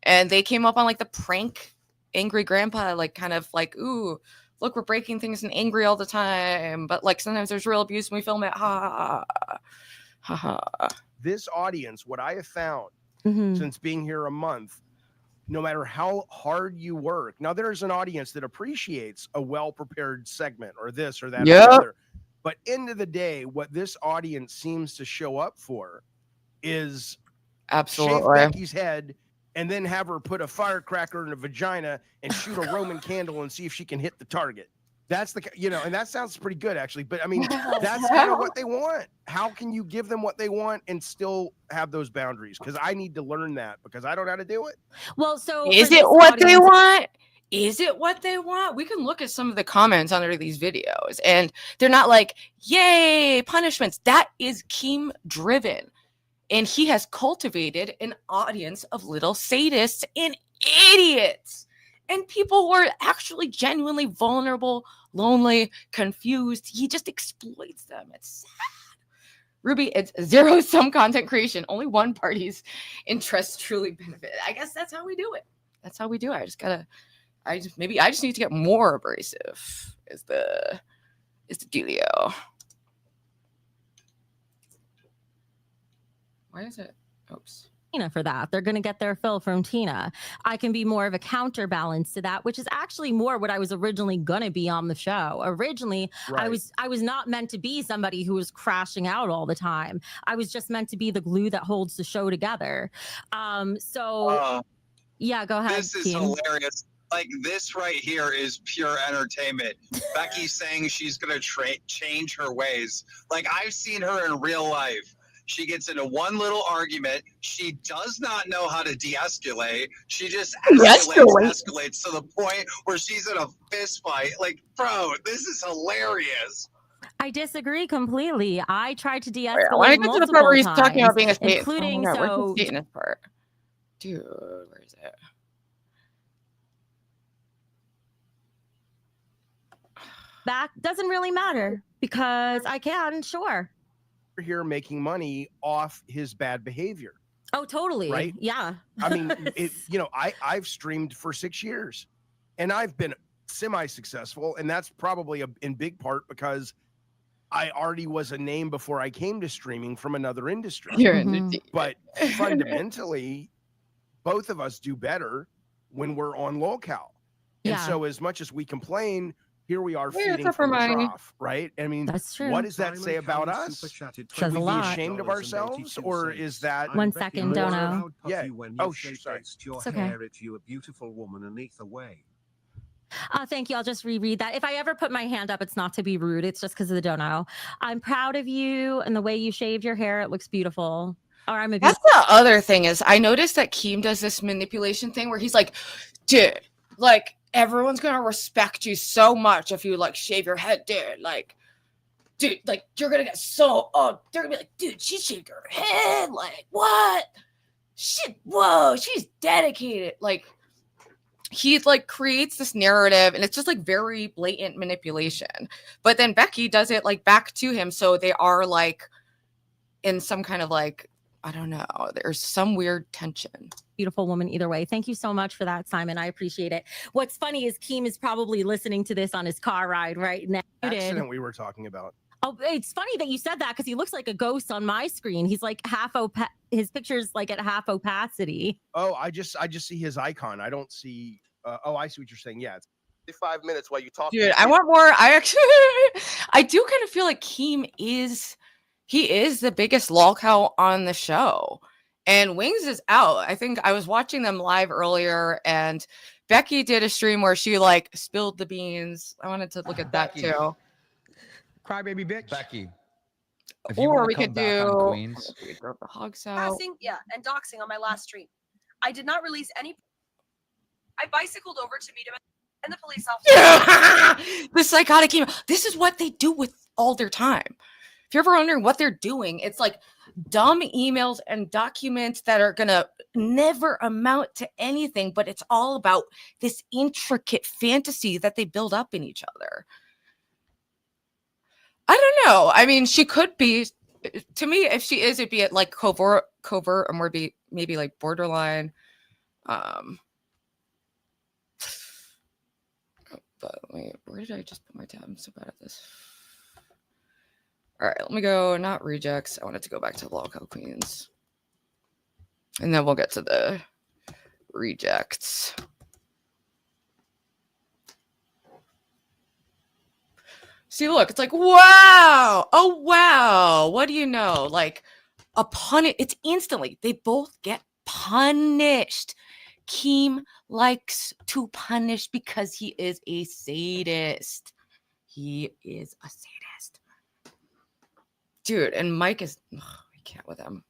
Speaker 1: And they came up on like the prank angry grandpa, like kind of like, ooh, look, we're breaking things and angry all the time, but like sometimes there's real abuse when we film it. Ha ha ha.
Speaker 6: This audience, what I have found since being here a month, no matter how hard you work, now there's an audience that appreciates a well-prepared segment or this or that or the other. But end of the day, what this audience seems to show up for is shave Becky's head and then have her put a firecracker in a vagina and shoot a Roman candle and see if she can hit the target. That's and that sounds pretty good actually. But I mean, that's kind of what they want. How can you give them what they want and still have those boundaries? Because I need to learn that because I don't know how to do it.
Speaker 13: Well, so
Speaker 1: is it what they want? Is it what they want? We can look at some of the comments under these videos, and they're not like, yay, punishments. That is Keem driven. And he has cultivated an audience of little sadists and idiots. And people who are actually genuinely vulnerable, lonely, confused. He just exploits them. It's sad. Ruby, it's zero-sum content creation. Only one party's interests truly benefit. I guess that's how we do it. That's how we do it. I just need to get more abrasive is the dealio. Why is it? Oops.
Speaker 13: Tina for that. They're going to get their fill from Tina. I can be more of a counterbalance to that, which is actually more what I was originally going to be on the show. Originally, right. I was not meant to be somebody who was crashing out all the time. I was just meant to be the glue that holds the show together. Yeah, go ahead.
Speaker 2: This is hilarious. Like this right here is pure entertainment. Becky's saying she's going to change her ways. Like I've seen her in real life. She gets into one little argument. She does not know how to de-escalate. She just escalates to the point where she's in a fist fight. Like, bro, this is hilarious.
Speaker 13: I disagree completely. I tried to de-escalate
Speaker 1: I want to get to the part where he's talking about being a Satan.
Speaker 13: Including
Speaker 1: where's the Satanist part? Dude, where is it?
Speaker 13: That doesn't really matter because I can, sure.
Speaker 6: Here making money off his bad behavior.
Speaker 13: Oh, totally.
Speaker 6: Right?
Speaker 13: Yeah.
Speaker 6: I mean, I've streamed for 6 years and I've been semi-successful. And that's probably in big part because I already was a name before I came to streaming from another industry. But fundamentally, both of us do better when we're on locale. And so as much as we complain, here we are feeding from the trough, right? I mean,
Speaker 13: that's true.
Speaker 6: What does that say about us? Should we be ashamed of ourselves, or is that
Speaker 13: 1 second? Don't know.
Speaker 6: Yeah. Oh, sorry.
Speaker 13: It's okay.
Speaker 12: You a beautiful woman and either way.
Speaker 13: Thank you. I'll just reread that. If I ever put my hand up, it's not to be rude. It's just because of the don't know. I'm proud of you and the way you shaved your hair. It looks beautiful. Or
Speaker 1: that's the other thing is I noticed that Keem does this manipulation thing where he's like, dude, like, everyone's gonna respect you so much if you like shave your head, dude. Like, dude, like you're gonna get they're gonna be like, dude, she shaved her head. Like, what? Shit, whoa, she's dedicated. Like, he like creates this narrative, and it's just like very blatant manipulation. But then Becky does it like back to him, so they are like in some kind of like, I don't know. There's some weird tension.
Speaker 13: Beautiful woman either way. Thank you so much for that, Simon. I appreciate it. What's funny is Keem is probably listening to this on his car ride right now.
Speaker 6: Accident we were talking about.
Speaker 13: Oh, it's funny that you said that because he looks like a ghost on my screen. He's like his picture's like at half opacity.
Speaker 6: Oh, I just see his icon. I don't see. I see what you're saying. Yeah, it's 5 minutes while you talk.
Speaker 1: Dude, I want more. I do kind of feel like Keem is the biggest lolcow on the show. And Wings is out. I think I was watching them live earlier, and Becky did a stream where she like spilled the beans. I wanted to look at that too.
Speaker 10: Crybaby bitch.
Speaker 9: Becky.
Speaker 1: Or we could do the hogs out.
Speaker 14: Passing, yeah, and doxing on my last stream. I did not release any. I bicycled over to meet him and the police officer.
Speaker 1: The psychotic email. This is what they do with all their time. If you're ever wondering what they're doing, it's like dumb emails and documents that are going to never amount to anything, but it's all about this intricate fantasy that they build up in each other. I don't know. I mean, she could be, to me, if she is, it'd be at like covert or more maybe like borderline. But wait, where did I just put my tab? I'm so bad at this. All right, let me go. Not rejects. I wanted to go back to Lolcow Queens. And then we'll get to the rejects. See, look, it's like, wow. Oh, wow. What do you know? Like a punish. It's instantly. They both get punished. Keem likes to punish because he is a sadist. He is a sadist. Dude, and Mike is, I can't with him.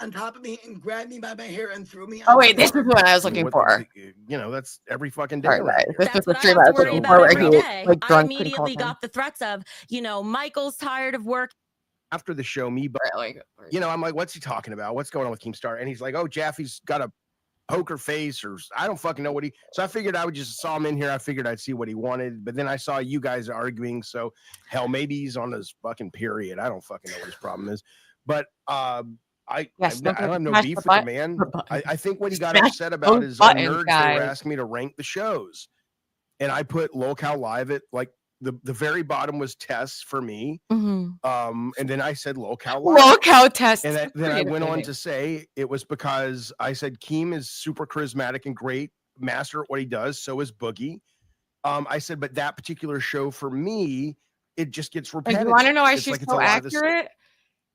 Speaker 15: On top of me and grabbed me by my hair and threw me.
Speaker 1: Oh, wait, this is what I was looking for.
Speaker 6: That's every fucking day.
Speaker 1: Sorry,
Speaker 6: around
Speaker 1: guys.
Speaker 6: here.
Speaker 1: This
Speaker 13: That's
Speaker 1: is the
Speaker 13: what I
Speaker 1: stream
Speaker 13: have
Speaker 1: I
Speaker 13: to
Speaker 1: was
Speaker 13: worry
Speaker 1: looking
Speaker 13: about
Speaker 1: for where
Speaker 13: every
Speaker 1: he
Speaker 13: day.
Speaker 1: like
Speaker 13: I
Speaker 1: drunk and
Speaker 13: immediately
Speaker 1: called him.
Speaker 13: got the threats of, Michael's tired of work.
Speaker 6: After the show, I'm like, what's he talking about? What's going on with Keemstar? And he's like, oh, Jaffe's got a poker face, or I don't fucking know what he. So I figured I would just saw him in here. I figured I'd see what he wanted, but then I saw you guys arguing. So hell, maybe he's on his fucking period. I don't fucking know what his problem is, but I don't have no beef with the man. I think what he got upset about is nerds that were asking me to rank the shows, and I put locale live at like the very bottom was tests for me. And then I said locale live.
Speaker 1: Locale tests.
Speaker 6: And then I went on to say it was because I said Keem is super charismatic and great, master at what he does. So is Boogie. I said, but that particular show for me, it just gets repetitive.
Speaker 1: And you want to know why
Speaker 6: It's
Speaker 1: she's
Speaker 6: like it's
Speaker 1: so
Speaker 6: a lot of the
Speaker 1: accurate?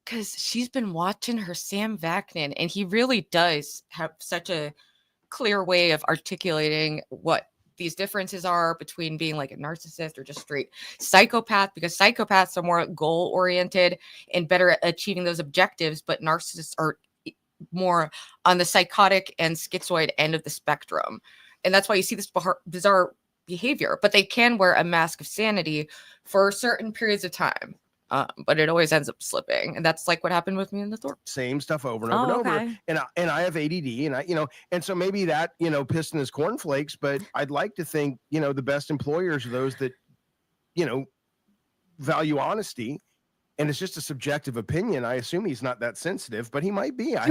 Speaker 1: Because she's been watching her Sam Vaknin, and he really does have such a clear way of articulating what these differences are between being like a narcissist or just straight psychopath, because psychopaths are more goal oriented and better at achieving those objectives, but narcissists are more on the psychotic and schizoid end of the spectrum. And that's why you see this bizarre behavior, but they can wear a mask of sanity for certain periods of time. But it always ends up slipping, and that's like what happened with me in the Thorp.
Speaker 6: Same stuff over and over and over. And I have ADD, and and so maybe that pissed in his cornflakes. But I'd like to think the best employers are those that value honesty. And it's just a subjective opinion. I assume he's not that sensitive, but he might be. I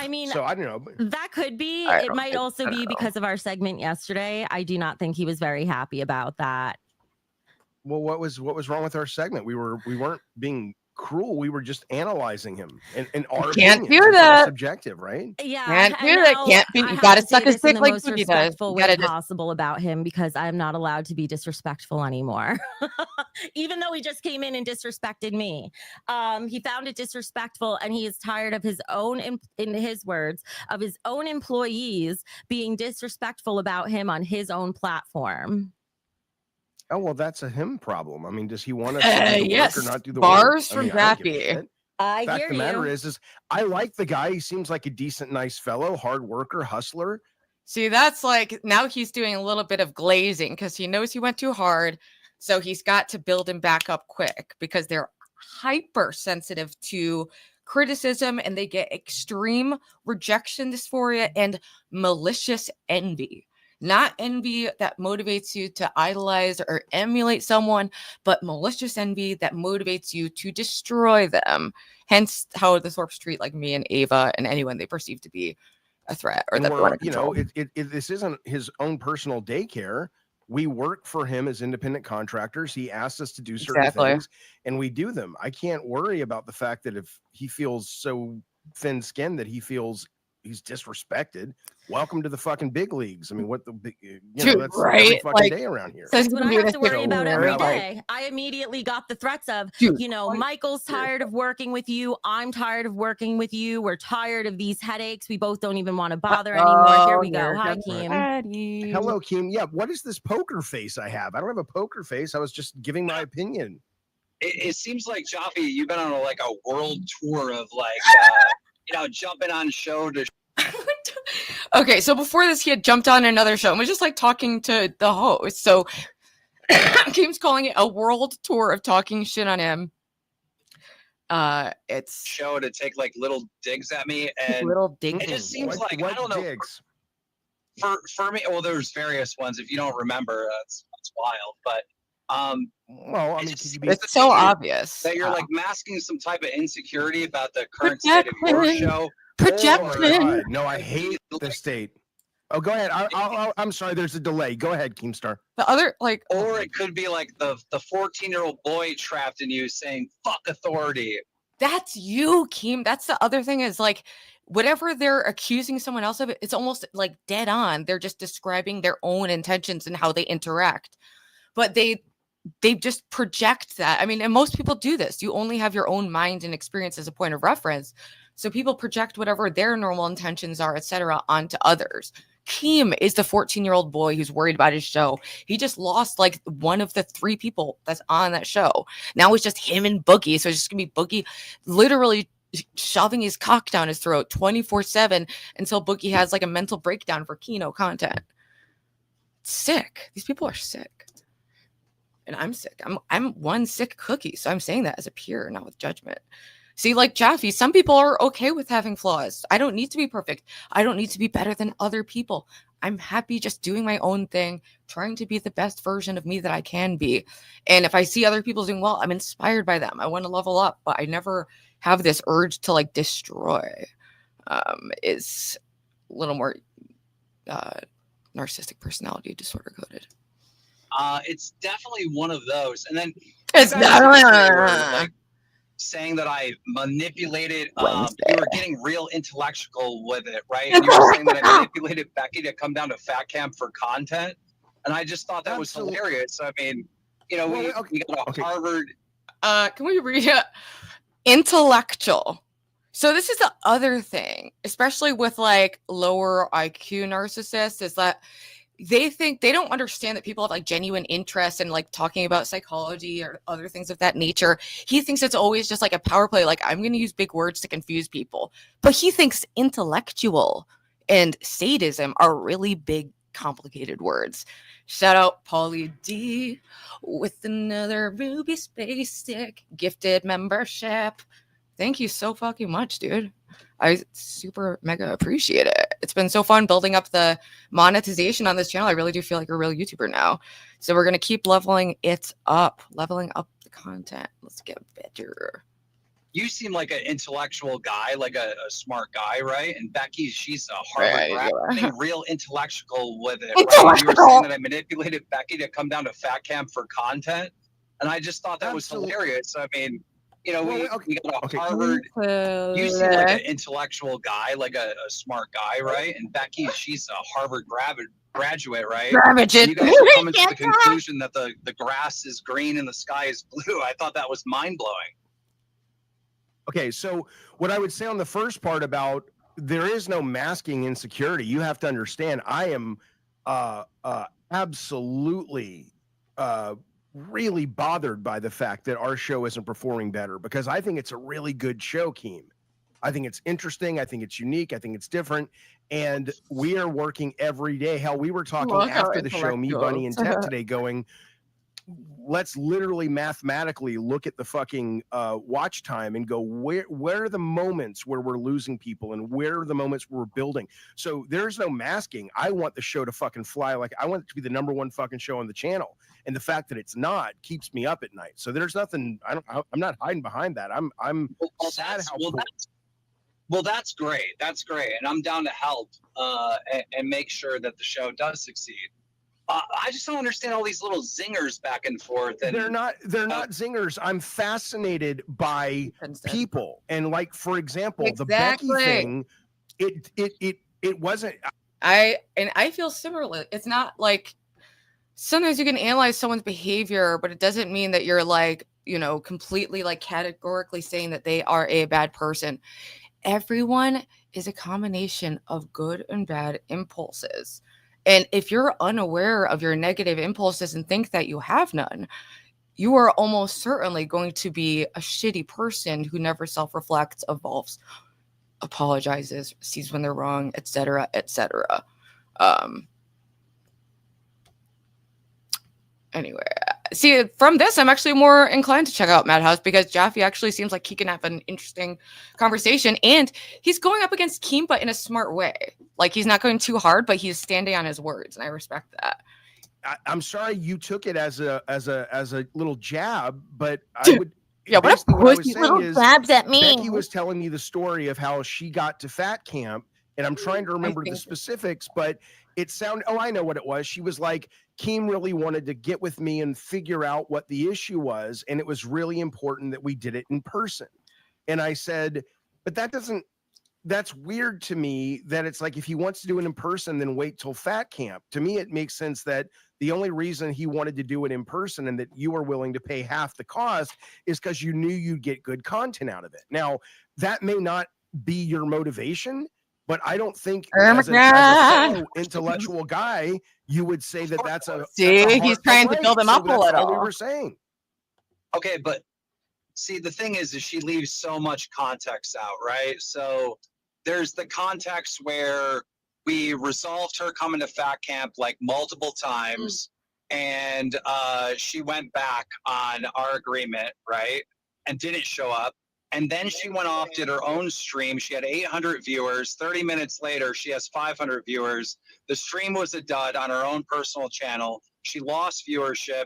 Speaker 6: mean, so I don't know.
Speaker 13: That could be. It might also be because of our segment yesterday. I do not think he was very happy about that.
Speaker 6: Well, what was wrong with our segment? We weren't being cruel. We were just analyzing him and our
Speaker 1: can't
Speaker 6: opinions.
Speaker 1: do that.
Speaker 6: Subjective, right?
Speaker 13: Yeah,
Speaker 1: can't do that. Can't be. You got to suck his dick like Boogie does.
Speaker 13: You got to possible about him, because I'm not allowed to be disrespectful anymore. Even though he just came in and disrespected me, he found it disrespectful, and he is tired of his own, in his words, of his own employees being disrespectful about him on his own platform.
Speaker 6: Oh, well, that's a him problem. I mean, does he want us to do the
Speaker 1: yes.
Speaker 6: work or not do the
Speaker 1: Bars
Speaker 6: work?
Speaker 1: from Zappy.
Speaker 13: I
Speaker 6: Fact
Speaker 13: hear
Speaker 6: of the matter
Speaker 13: you.
Speaker 6: is I like the guy. He seems like a decent, nice fellow, hard worker, hustler.
Speaker 1: See, that's like now he's doing a little bit of glazing because he knows he went too hard. So he's got to build him back up quick because they're hypersensitive to criticism, and they get extreme rejection dysphoria and malicious envy. Not envy that motivates you to idolize or emulate someone, but malicious envy that motivates you to destroy them. Hence how the Thorps treat like me and Ava and anyone they perceive to be a threat or that they want to control.
Speaker 6: This isn't his own personal daycare. We work for him as independent contractors. He asks us to do certain things, and we do them. I can't worry about the fact that if he feels so thin-skinned that he feels he's disrespected. Welcome to the fucking big leagues. I mean, what the big,
Speaker 1: Dude,
Speaker 6: that's
Speaker 1: right?
Speaker 6: every fucking day around here.
Speaker 13: That's what I have to worry about every day. I immediately got the threats of, Michael's tired of working with you. I'm tired of working with you. We're tired of these headaches. We both don't even want to bother anymore. Here we go. Hi, Keem.
Speaker 6: Hello, Keem. Yeah, what is this poker face I have? I don't have a poker face. I was just giving my opinion.
Speaker 2: It seems like, Jaffe, you've been on a world tour of jumping on show to.
Speaker 1: Okay, so before this, he had jumped on another show and was just like talking to the host. So Keem's calling it a world tour of talking shit on him. It's
Speaker 2: show to take like little digs at me, and
Speaker 1: little digs.
Speaker 2: It just seems like I don't know.
Speaker 6: Digs?
Speaker 2: For me, well, there's various ones. If you don't remember, that's wild. But
Speaker 6: well, I mean,
Speaker 1: it's so obvious
Speaker 2: that you're like masking some type of insecurity about the current state of your show.
Speaker 1: Projection.
Speaker 6: No, I hate the state. Oh, go ahead. I'm sorry. There's a delay. Go ahead, Keemstar.
Speaker 1: The other,
Speaker 2: or it could be like the 14-year-old boy trapped in you saying "fuck authority."
Speaker 1: That's you, Keem. That's the other thing is like whatever they're accusing someone else of, it's almost like dead on. They're just describing their own intentions and how they interact, but they just project that. I mean, and most people do this. You only have your own mind and experience as a point of reference. So people project whatever their normal intentions are, etc., onto others. Keem is the 14-year-old boy who's worried about his show. He just lost like one of the 3 people that's on that show. Now it's just him and Boogie. So it's just gonna be Boogie literally shoving his cock down his throat 24/7 until Boogie has like a mental breakdown for kino content. Sick. These people are sick. And I'm sick. I'm one sick cookie. So I'm saying that as a peer, not with judgment. See, like Jaffe, some people are okay with having flaws. I don't need to be perfect. I don't need to be better than other people. I'm happy just doing my own thing, trying to be the best version of me that I can be. And if I see other people doing well, I'm inspired by them. I want to level up, but I never have this urge to like destroy. Is a little more narcissistic personality disorder coded.
Speaker 2: It's definitely one of those. And then
Speaker 1: it's not
Speaker 2: like saying that I manipulated, you were getting real intellectual with it, right? And you were saying that I manipulated Becky to come down to fat camp for content. And I just thought that was hilarious. I mean, you know, we got a Harvard.
Speaker 1: Can we read it? Intellectual. So this is the other thing, especially with like lower IQ narcissists, is that they think they don't understand that people have like genuine interest in like talking about psychology or other things of that nature. He thinks it's always just like a power play. Like, I'm going to use big words to confuse people, but he thinks intellectual and sadism are really big, complicated words. Shout out Pauly D with another Ruby Space Stick gifted membership. Thank you so fucking much, dude. I super mega appreciate it. It's been so fun building up the monetization on this channel. I really do feel like a real YouTuber now. So we're going to keep leveling it up, leveling up the content. Let's get better.
Speaker 2: You seem like an intellectual guy, like a smart guy, right? And Becky, she's a Harvard grad, getting real intellectual with it. Right? You were saying that I manipulated Becky to come down to fat camp for content. And I just thought that was hilarious. I mean, you know, we got a Harvard. You seem like an intellectual guy, like a smart guy, right? And Becky, she's a Harvard graduate, right? And you guys are coming to the conclusion that the grass is green and the sky is blue. I thought that was mind-blowing.
Speaker 6: Okay, so what I would say on the first part about there is no masking insecurity. You have to understand, I am absolutely really bothered by the fact that our show isn't performing better, because I think it's a really good show, Keem. I think it's interesting. I think it's unique. I think it's different. And we are working every day. Hell, we were talking after the show, me, Bunny, and Ted today, going, let's literally mathematically look at the fucking watch time and go, where are the moments where we're losing people and where are the moments where we're building? So there's no masking. I want the show to fucking fly. Like, I want it to be the #1 fucking show on the channel. And the fact that it's not keeps me up at night. So there's nothing, I'm not hiding behind that. I'm sad how
Speaker 2: well, that's great. That's great. And I'm down to help and make sure that the show does succeed. I just don't understand all these little zingers back and forth. And
Speaker 6: they're not zingers. I'm fascinated by people. And like, for example, the Becky thing, it wasn't.
Speaker 1: I feel similarly. It's not like, sometimes you can analyze someone's behavior, but it doesn't mean that you're like, you know, completely like categorically saying that they are a bad person. Everyone is a combination of good and bad impulses. And if you're unaware of your negative impulses and think that you have none, you are almost certainly going to be a shitty person who never self-reflects, evolves, apologizes, sees when they're wrong, etc., etc. Anyway, see, from this, I'm actually more inclined to check out Madhouse, because Jaffe actually seems like he can have an interesting conversation, and he's going up against Keem, but in a smart way. Like, he's not going too hard, but he's standing on his words, and I respect that.
Speaker 6: I'm sorry you took it as a little jab, but I would.
Speaker 13: Yeah, what a pussy little jabs at me.
Speaker 6: Becky was telling me the story of how she got to fat camp, and I'm trying to remember the specifics, but it sounded, oh, I know what it was. She was like, Keem really wanted to get with me and figure out what the issue was, and it was really important that we did it in person. And I said, but that's weird to me, that it's like, if he wants to do it in person, then wait till fat camp. To me, it makes sense that the only reason he wanted to do it in person and that you were willing to pay half the cost is because you knew you'd get good content out of it. Now, that may not be your motivation, but I don't think
Speaker 1: Oh my
Speaker 6: as a
Speaker 1: God.
Speaker 6: fellow intellectual guy, you would say that that's a
Speaker 1: See,
Speaker 6: that's a
Speaker 1: he's
Speaker 6: hard
Speaker 1: trying to
Speaker 6: break.
Speaker 1: build him
Speaker 6: So
Speaker 1: up a
Speaker 6: that's all we
Speaker 1: little.
Speaker 6: were saying.
Speaker 2: Okay, but see, the thing is she leaves so much context out, right? So there's the context where we resolved her coming to fat camp like multiple times, and she went back on our agreement, right? And didn't show up. And then she went off, did her own stream. She had 800 viewers. 30 minutes later, she has 500 viewers. The stream was a dud on her own personal channel. She lost viewership.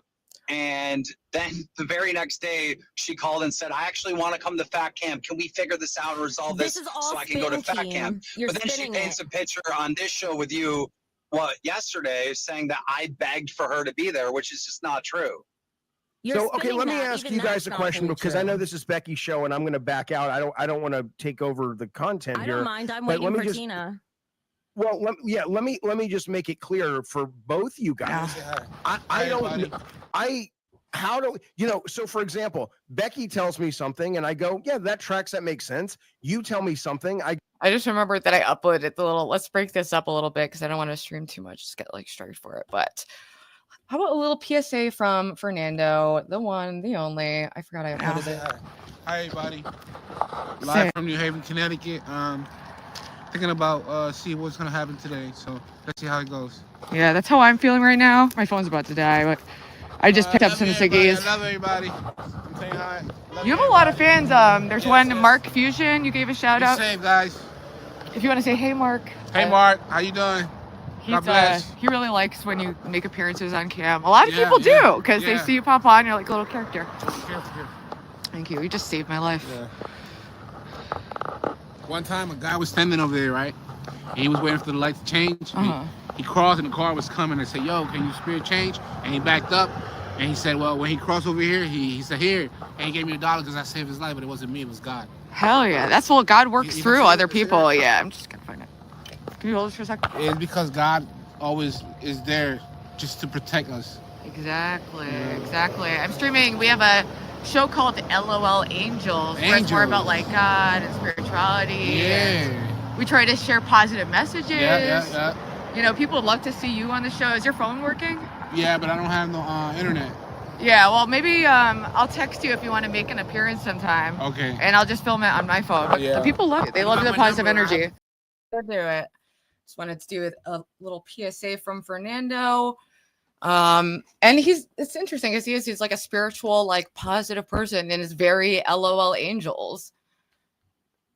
Speaker 2: And then the very next day, she called and said, I actually want to come to fat camp. Can we figure this out and resolve this so I can go to fat camp? But then she paints a picture on this show with you, yesterday, saying that I begged for her to be there, which is just not true.
Speaker 6: So, okay, let me ask you guys a question because I know this is Becky's show and I'm going to back out. I don't want to take over the content
Speaker 13: I
Speaker 6: here.
Speaker 13: don't mind. I'm
Speaker 6: but
Speaker 13: waiting for
Speaker 6: just,
Speaker 13: Tina.
Speaker 6: Well, let me just make it clear for both you guys. I don't. How do you know? So, for example, Becky tells me something, and I go, "Yeah, that tracks. That makes sense." You tell me something, I
Speaker 1: just remembered that I uploaded the little. Let's break this up a little bit because I don't want to stream too much. Just get like straight for it. But how about a little PSA from Fernando, the one, the only? I forgot I uploaded it.
Speaker 16: Hi, everybody. Live from New Haven, Connecticut. Thinking about see what's gonna happen today. So let's see how it goes.
Speaker 1: Yeah, that's how I'm feeling right now. My phone's about to die, but I just picked up some ciggies.
Speaker 16: I love everybody. I'm saying hi.
Speaker 1: You have a lot of fans. There's one, Mark Fusion. You gave a shout out.
Speaker 16: Be safe, guys.
Speaker 1: If you want to say, hey, Mark.
Speaker 16: Hey, Mark. How you doing? God bless.
Speaker 1: He really likes when you make appearances on cam. A lot of people do because they see you pop on. You're like a little character. Thank you. You just saved my life.
Speaker 16: Yeah. One time, a guy was standing over there, right? And he was waiting for the light to change. He crossed, and the car was coming. I said, "Yo, can you spirit change?" And he backed up, and he said, "Well, when he crossed over here, he said here," and he gave me $1 because I saved his life, but it wasn't me, it was God.
Speaker 1: Hell yeah, that's what God works through other people. Yeah, I'm just gonna find it. Can you hold this for a second?
Speaker 16: It's because God always is there just to protect us.
Speaker 1: Exactly. I'm streaming. We have a show called LOL Angels, where it's more about like God and spirituality.
Speaker 16: Yeah.
Speaker 1: We try to share positive messages.
Speaker 16: Yeah.
Speaker 1: You know, people would love to see you on the show. Is your phone working?
Speaker 16: Yeah, but I don't have no internet.
Speaker 1: Yeah, well, maybe I'll text you if you want to make an appearance sometime.
Speaker 16: Okay.
Speaker 1: And I'll just film it on my phone. But people love it. They love the positive energy. I'll do it. Just wanted to do with a little PSA from Fernando. And it's interesting because he's like a spiritual, like positive person and is very LOL Angels.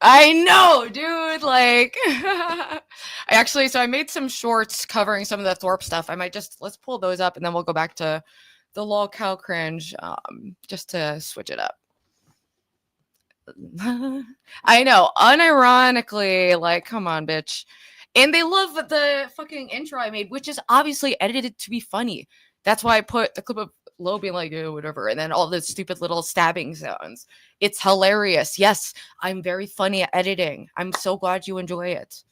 Speaker 1: I know, dude. Like, I made some shorts covering some of the Thorp stuff. Let's pull those up and then we'll go back to the lol cow cringe, just to switch it up. I know, unironically, like, come on, bitch. And they love the fucking intro I made, which is obviously edited to be funny. That's why I put the clip of Lo being like, oh, whatever, and then all the stupid little stabbing sounds. It's hilarious. Yes, I'm very funny at editing. I'm so glad you enjoy it.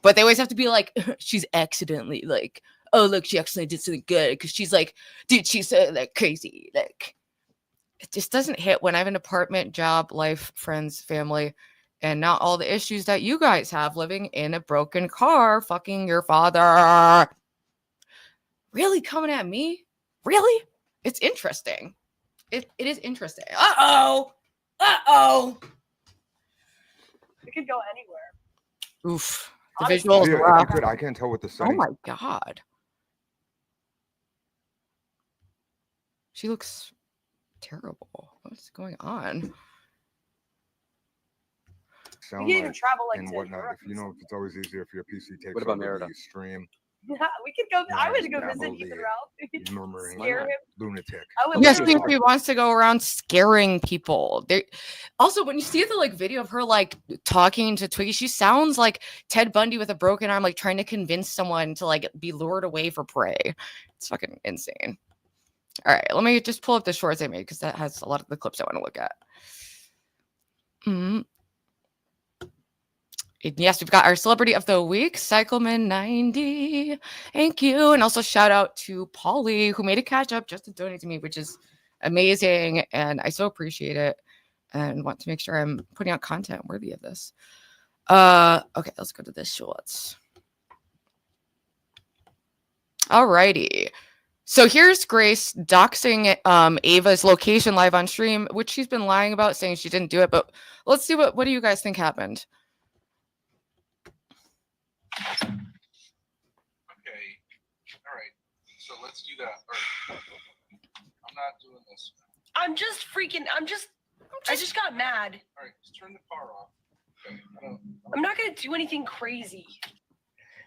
Speaker 1: But they always have to be like, she's accidentally like, oh, look, she actually did something good. Because she's like, dude, she's like crazy. Like, it just doesn't hit when I have an apartment, job, life, friends, family, and not all the issues that you guys have living in a broken car, fucking your father. Really coming at me? Really? It's interesting. It is interesting. Uh-oh.
Speaker 14: It could go anywhere.
Speaker 1: Oof. The visuals.
Speaker 3: Yeah, if you could, I can't tell what the setting.
Speaker 1: Oh my God. She looks terrible. What's going on?
Speaker 3: Sound
Speaker 14: We can even travel like
Speaker 3: and
Speaker 14: to
Speaker 3: whatnot.
Speaker 14: Europe
Speaker 3: If you know, if it's always easier if your PC takes
Speaker 17: What about
Speaker 3: over
Speaker 17: Merida?
Speaker 3: the stream.
Speaker 14: Yeah, we could go. I would go
Speaker 3: dabble
Speaker 14: visit
Speaker 3: the
Speaker 14: Ethan Ralph.
Speaker 3: murmuring
Speaker 14: Scare him.
Speaker 3: lunatic.
Speaker 14: I would
Speaker 1: Yes,
Speaker 14: literally-
Speaker 1: she wants to go around scaring people. Also, when you see the like video of her like talking to Twiggy, she sounds like Ted Bundy with a broken arm, like trying to convince someone to like be lured away for prey. It's fucking insane. All right, let me just pull up the shorts I made because that has a lot of the clips I want to look at. Yes, we've got our celebrity of the week, Cycleman90. Thank you. And also shout out to Polly, who made a catch up just to donate to me, which is amazing. And I so appreciate it and want to make sure I'm putting out content worthy of this. Okay, let's go to this shorts. Alrighty. So here's Grace doxing Ava's location live on stream, which she's been lying about, saying she didn't do it. But let's see what do you guys think happened?
Speaker 16: Okay. All right. So let's do that. All right. I'm not doing this.
Speaker 14: I'm just freaking. I just got mad.
Speaker 16: All right. Just turn the car off. Okay.
Speaker 14: I'm not gonna do anything crazy.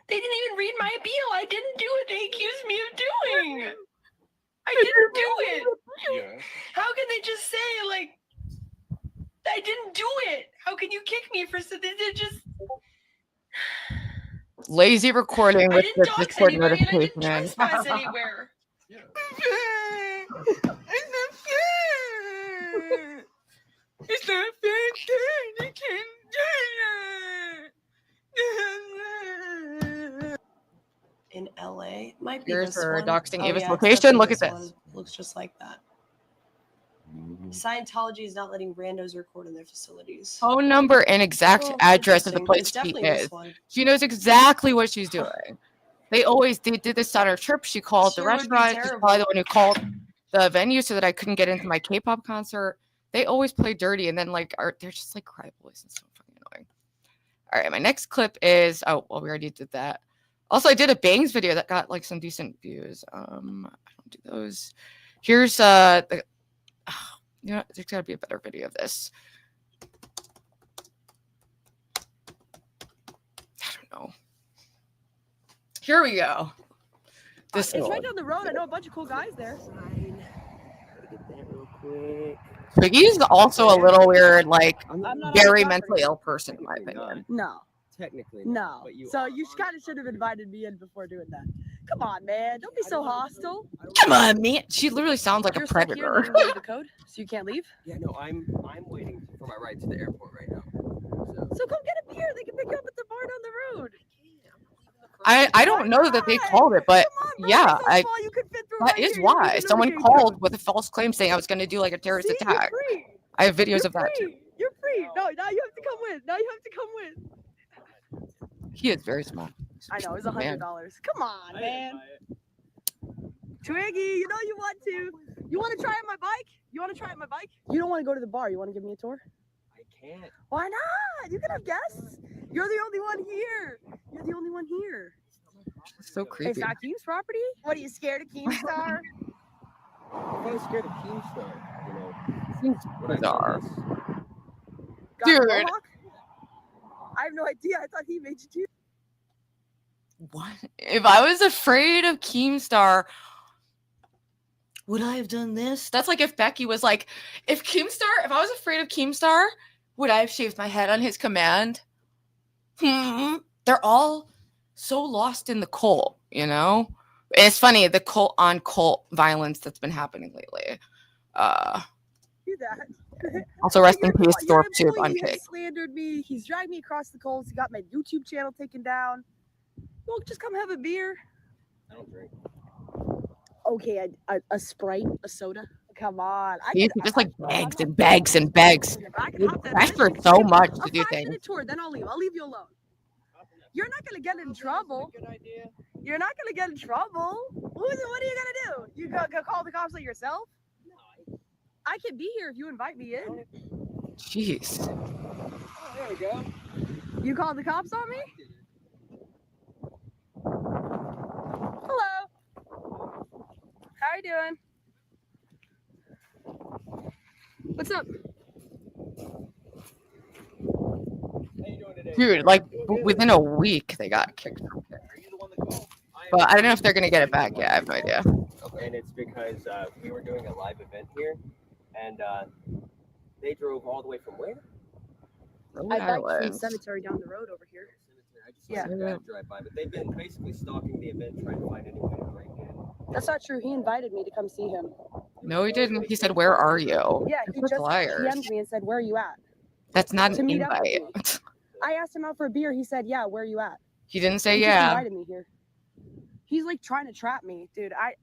Speaker 14: They didn't even read my appeal. I didn't do what they accused me of doing. I didn't do it.
Speaker 16: Yeah.
Speaker 14: How can they just say like I didn't do it? How can you kick me for something that just
Speaker 1: Lazy recording with the Discord notification.
Speaker 14: I didn't trespass anywhere.
Speaker 16: Yeah.
Speaker 1: It's not fair. You can't do it.
Speaker 14: In LA, might be
Speaker 1: Here's
Speaker 14: this
Speaker 1: her
Speaker 14: one.
Speaker 1: doxing
Speaker 14: Oh,
Speaker 1: Ava's
Speaker 14: yeah,
Speaker 1: location. Look at
Speaker 14: this
Speaker 1: this.
Speaker 14: one. Looks just like that. Scientology is not letting randos record in their facilities.
Speaker 1: Phone number and exact
Speaker 14: Oh,
Speaker 1: address of the
Speaker 14: interesting.
Speaker 1: place
Speaker 14: It's
Speaker 1: she
Speaker 14: definitely this
Speaker 1: is.
Speaker 14: one.
Speaker 1: She knows exactly what she's doing. They did this on her trip. She called the
Speaker 14: Sure would be
Speaker 1: restaurant. She's
Speaker 14: terrible.
Speaker 1: probably the one who called the venue so that I couldn't get into my K-pop concert. They always play dirty, and then they're just like cry boys and so fucking annoying. All right, my next clip is we already did that. Also, I did a bangs video that got like some decent views. I don't do those. Here's there's gotta be a better video of this. I don't know. Here we go. This
Speaker 17: It's right down the road. I know a bunch of cool guys there.
Speaker 18: Get that real quick.
Speaker 1: Twiggy's also a little weird, like
Speaker 17: I'm not
Speaker 1: very
Speaker 17: on the
Speaker 1: mentally
Speaker 17: property.
Speaker 1: ill person in my opinion.
Speaker 17: No.
Speaker 18: Technically,
Speaker 17: No.
Speaker 18: but you
Speaker 17: So you kind of should have invited me in before doing that. Come on, man. Don't be so hostile.
Speaker 1: Come on, man. She literally sounds like
Speaker 17: You're
Speaker 1: a
Speaker 17: stuck here
Speaker 1: predator.
Speaker 17: and you know the code, so you can't leave.
Speaker 18: Yeah, no, I'm waiting for my ride to the airport right now.
Speaker 17: So come get a beer. They can pick you up at the bar down the road.
Speaker 1: I don't know that they called it, but yeah, that is why someone called with a false claim saying I was going to do like a terrorist attack. I have videos of that too.
Speaker 17: You're free. No, now you have to come with. Now you have to come with.
Speaker 1: He is very small.
Speaker 17: I know, it's
Speaker 1: Man.
Speaker 17: $100. Come on, man. Twiggy, you know you want to. You want to try out my bike? You want to try out my bike? You don't want to go to the bar. You want to give me a tour?
Speaker 18: I can't.
Speaker 17: Why not? You can have guests. You're the only one here. You're the only one here.
Speaker 1: So creepy.
Speaker 17: It's not Keem's property? What, are you scared of Keemstar?
Speaker 18: If I was scared of Keemstar, you know.
Speaker 1: Seems bizarre.
Speaker 17: Got a
Speaker 1: Dude.
Speaker 17: mohawk? I have no idea. I thought he made you do.
Speaker 1: What? If I was afraid of Keemstar, would I have done this? That's like if Becky was like, if I was afraid of Keemstar, would I have shaved my head on his command? They're all so lost in the cult, you know? And it's funny, the cult on cult violence that's been happening lately.
Speaker 17: Do that.
Speaker 1: Also, rest in peace,
Speaker 17: Your
Speaker 1: Thorp tube
Speaker 17: employee
Speaker 1: on
Speaker 17: has
Speaker 1: cake.
Speaker 17: slandered me. He's dragged me across the coals. He got my YouTube channel taken down. Well, just come have a beer.
Speaker 18: I don't drink.
Speaker 17: Okay, a Sprite, a soda. Come on.
Speaker 1: He's just like bags and bags and bags. You ask for so much to do
Speaker 17: A
Speaker 1: things.
Speaker 17: 5-minute tour, then I'll leave. I'll leave you alone. You're not gonna get in trouble. You're not gonna get in trouble. What are you gonna do? You go call the cops on yourself? No. I can be here if you invite me in.
Speaker 1: Jeez.
Speaker 18: Oh, there we go.
Speaker 17: You called the cops on me? Hello. How are you doing? What's up?
Speaker 1: Dude, like within a week they got kicked from it. But I don't know if they're gonna get it back yet. I have no idea.
Speaker 18: And it's because we were doing a live event here, and they drove all the way from where?
Speaker 17: I biked from the cemetery down the road over here.
Speaker 18: Yeah. Drive by, but they've been basically stalking the event, trying to find anyone to break in.
Speaker 17: That's not true. He invited me to come see him.
Speaker 1: No, he didn't. He said, "Where are you?"
Speaker 17: Yeah, he just
Speaker 1: liars.
Speaker 17: DM'd me and said, "Where are you at?"
Speaker 1: That's not
Speaker 17: To
Speaker 1: an
Speaker 17: meet up with
Speaker 1: invite.
Speaker 17: me. I asked him out for a beer. He said, "Yeah, where are you at?"
Speaker 1: He didn't say
Speaker 17: He just
Speaker 1: yeah.
Speaker 17: invited me here. He's like trying to trap me, dude. I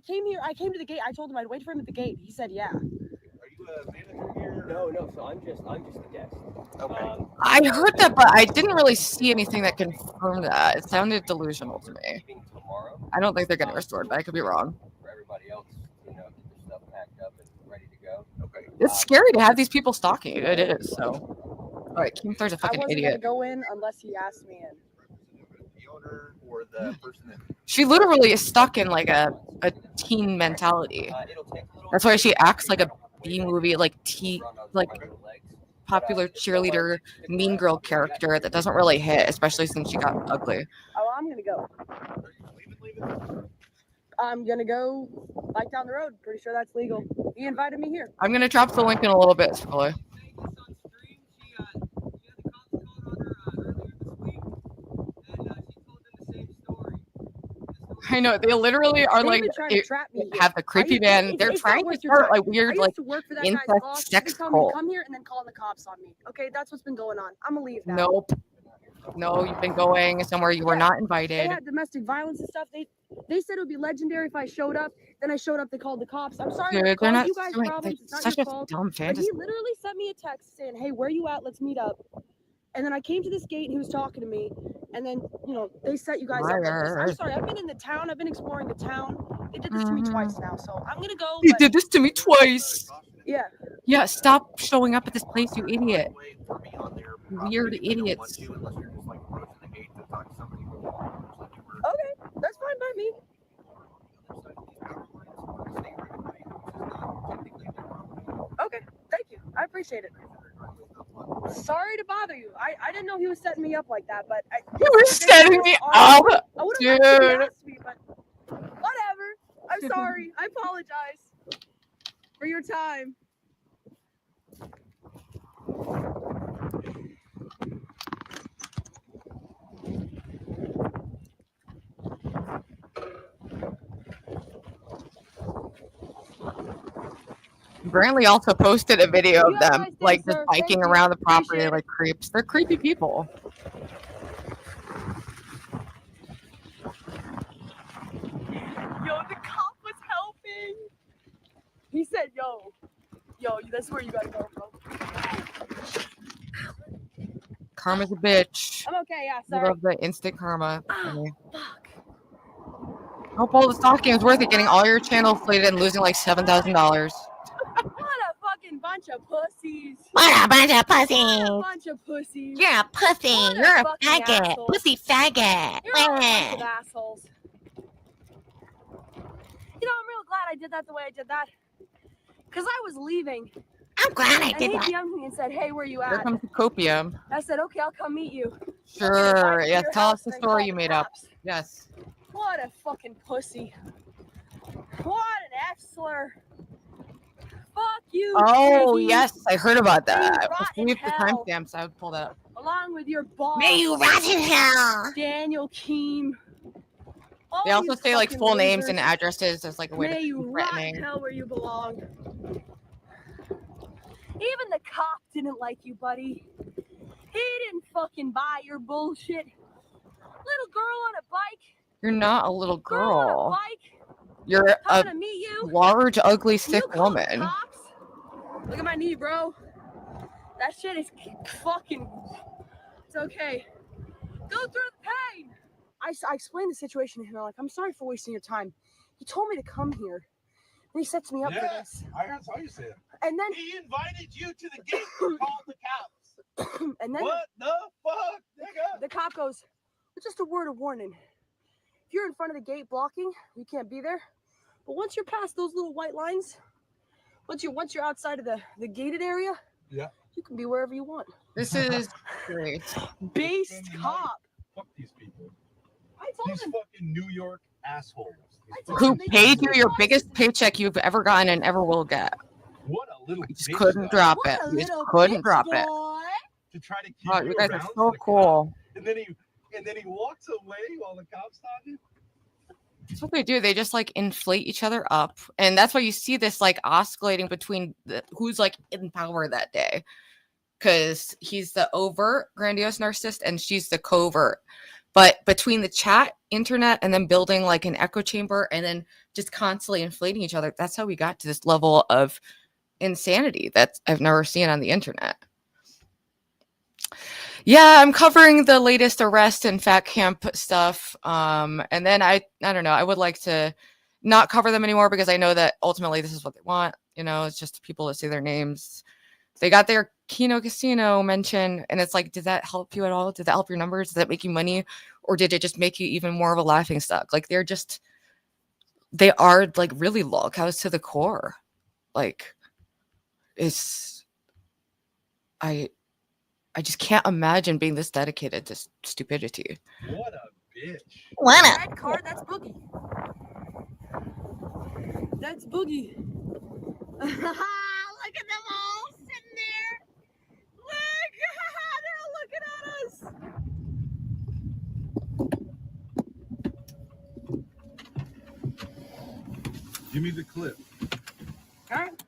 Speaker 17: came here. I came to the gate. I told him I'd wait for him at the gate. He said, "Yeah."
Speaker 18: No. So I'm just a guest. Okay.
Speaker 1: I heard that, but I didn't really see anything that confirmed that. It sounded delusional to me. I don't think they're getting restored, but I could be wrong.
Speaker 18: For everybody else, get their stuff packed up and ready to go. Okay.
Speaker 1: It's scary to have these people stalking you. It is. So, all right, Keemstar's a fucking
Speaker 17: I wasn't
Speaker 1: idiot.
Speaker 17: gonna go in unless he asked me in.
Speaker 18: The owner or the person that.
Speaker 1: She literally is stuck in like a teen mentality. That's why she acts like a B movie, like popular cheerleader, mean girl character that doesn't really hit, especially since she got ugly.
Speaker 17: Oh, I'm gonna go. I'm gonna go bike down the road. Pretty sure that's legal. He invited me here.
Speaker 1: I'm gonna drop the link in a little bit, Scully. I know they literally are like have the creepy van. They're trying to start like weird like incest sex cult.
Speaker 17: Come here and then calling the cops on me. Okay, that's what's been going on. I'm gonna leave now.
Speaker 1: Nope. No, you've been going somewhere you were not invited.
Speaker 17: They had domestic violence and stuff. They said it would be legendary if I showed up. Then I showed up. They called the cops. I'm sorry.
Speaker 1: Dude, they're not
Speaker 17: you guys
Speaker 1: doing
Speaker 17: problems. It's not
Speaker 1: such
Speaker 17: your
Speaker 1: a
Speaker 17: fault.
Speaker 1: dumb
Speaker 17: But
Speaker 1: fantasy.
Speaker 17: he literally sent me a text saying, "Hey, where you at? Let's meet up." And then I came to this gate and he was talking to me. And then, they set you guys up like this. I'm sorry. I've been in the town. I've been exploring the town. They did this to me twice now. So I'm going to go.
Speaker 1: You did this to me twice.
Speaker 17: Yeah.
Speaker 1: Yeah, stop showing up at this place, you idiot. Weird idiots.
Speaker 17: Okay. That's fine by me. Okay. Thank you. I appreciate it. Sorry to bother you. I didn't know he was setting me up like that, but
Speaker 1: you were setting me up,
Speaker 17: dude. Asked me, but whatever. I'm sorry. I apologize for your time.
Speaker 1: Brantley also posted a video of them like just biking around the property like creeps. They're creepy people.
Speaker 17: Yo, the cop was helping. He said, yo, that's where you gotta go, bro.
Speaker 1: Karma's a bitch.
Speaker 17: I'm okay, yeah,
Speaker 1: I
Speaker 17: sorry.
Speaker 1: love the instant karma. Hope all the stalking is worth it. Getting all your channels slated and losing like $7,000.
Speaker 17: What a fucking bunch of pussies.
Speaker 13: What a bunch of pussies.
Speaker 17: What a bunch of pussies.
Speaker 13: You're a pussy. You're a faggot.
Speaker 17: Asshole.
Speaker 13: Pussy faggot.
Speaker 17: You're all a bunch of assholes. I'm real glad I did that the way I did that. Because I was leaving.
Speaker 13: I'm glad I did
Speaker 17: and
Speaker 13: that.
Speaker 17: he DM'd me and said, hey, where you
Speaker 1: Here
Speaker 17: at?
Speaker 1: comes the copium.
Speaker 17: I said, okay, I'll come meet you.
Speaker 1: Sure. Yes. Tell us the story you made up. Yes.
Speaker 17: What a fucking pussy. What an F-slur. Fuck you.
Speaker 1: Oh,
Speaker 17: Twiggy.
Speaker 1: yes. I heard about
Speaker 17: May you
Speaker 1: that.
Speaker 17: rot
Speaker 1: If we
Speaker 17: in
Speaker 1: have the
Speaker 17: hell.
Speaker 1: timestamps, I would pull that up.
Speaker 17: Along with your boss.
Speaker 13: May you rot in hell.
Speaker 17: Daniel Keem.
Speaker 1: They also say like full names and
Speaker 17: losers.
Speaker 1: addresses as like a way
Speaker 17: May
Speaker 1: to
Speaker 17: you
Speaker 1: be
Speaker 17: rot in
Speaker 1: threatening.
Speaker 17: hell where you belong. Even the cop didn't like you, buddy. He didn't fucking buy your bullshit. Little girl on a bike.
Speaker 1: You're not a little
Speaker 17: Girl on a
Speaker 1: girl.
Speaker 17: bike.
Speaker 1: You're a
Speaker 17: Coming to meet you.
Speaker 1: large, ugly,
Speaker 17: You
Speaker 1: sick
Speaker 17: call the
Speaker 1: woman.
Speaker 17: cops? Look at my knee, bro. That shit is fucking. It's okay. Go through the pain. I explained the situation to him. I'm like, I'm sorry for wasting your time. He told me to come here. And he sets me up for this.
Speaker 19: I saw you say it.
Speaker 17: And then
Speaker 19: he invited you to the gate and called the cops.
Speaker 17: and then
Speaker 19: What the fuck, nigga?
Speaker 17: the cop goes, just a word of warning. If you're in front of the gate blocking, you can't be there. But once you're past those little white lines, once you're outside of the gated area,
Speaker 19: yeah,
Speaker 17: you can be wherever you want.
Speaker 1: This is great.
Speaker 17: Based cop.
Speaker 19: Fuck these people.
Speaker 17: I told
Speaker 19: These
Speaker 17: him.
Speaker 19: fucking New York assholes.
Speaker 1: Who paid you your biggest paycheck you've ever gotten and ever will get?
Speaker 19: What a little
Speaker 1: You just
Speaker 19: bitch,
Speaker 1: couldn't
Speaker 19: though.
Speaker 1: drop
Speaker 17: What
Speaker 1: it.
Speaker 17: a
Speaker 1: You just
Speaker 17: little
Speaker 1: couldn't
Speaker 17: bitch,
Speaker 1: drop it.
Speaker 17: boy.
Speaker 19: To try to keep
Speaker 1: Oh, you guys are
Speaker 19: around
Speaker 1: so
Speaker 19: the
Speaker 1: cool.
Speaker 19: cop. And then he walks away while the cops talking.
Speaker 1: That's what they do. They just like inflate each other up. And that's why you see this like oscillating between who's like in power that day. Because he's the overt, grandiose narcissist, and she's the covert. But between the chat, internet, and then building like an echo chamber and then just constantly inflating each other, that's how we got to this level of insanity that I've never seen on the internet. Yeah, I'm covering the latest arrest and fat camp stuff. And then I don't know, I would like to not cover them anymore because I know that ultimately this is what they want. You know, it's just people to say their names. They got their Kino Casino mention, and it's like, did that help you at all? Did that help your numbers? Did that make you money? Or did it just make you even more of a laughing stock? Like, they are like really lolcows to the core. Like, I just can't imagine being this dedicated to stupidity.
Speaker 19: What a bitch.
Speaker 1: What a
Speaker 17: Red card, that's Boogie. That's Boogie. Look at them all sitting there. Look, they're all looking at us.
Speaker 19: Give me the clip.
Speaker 17: All right.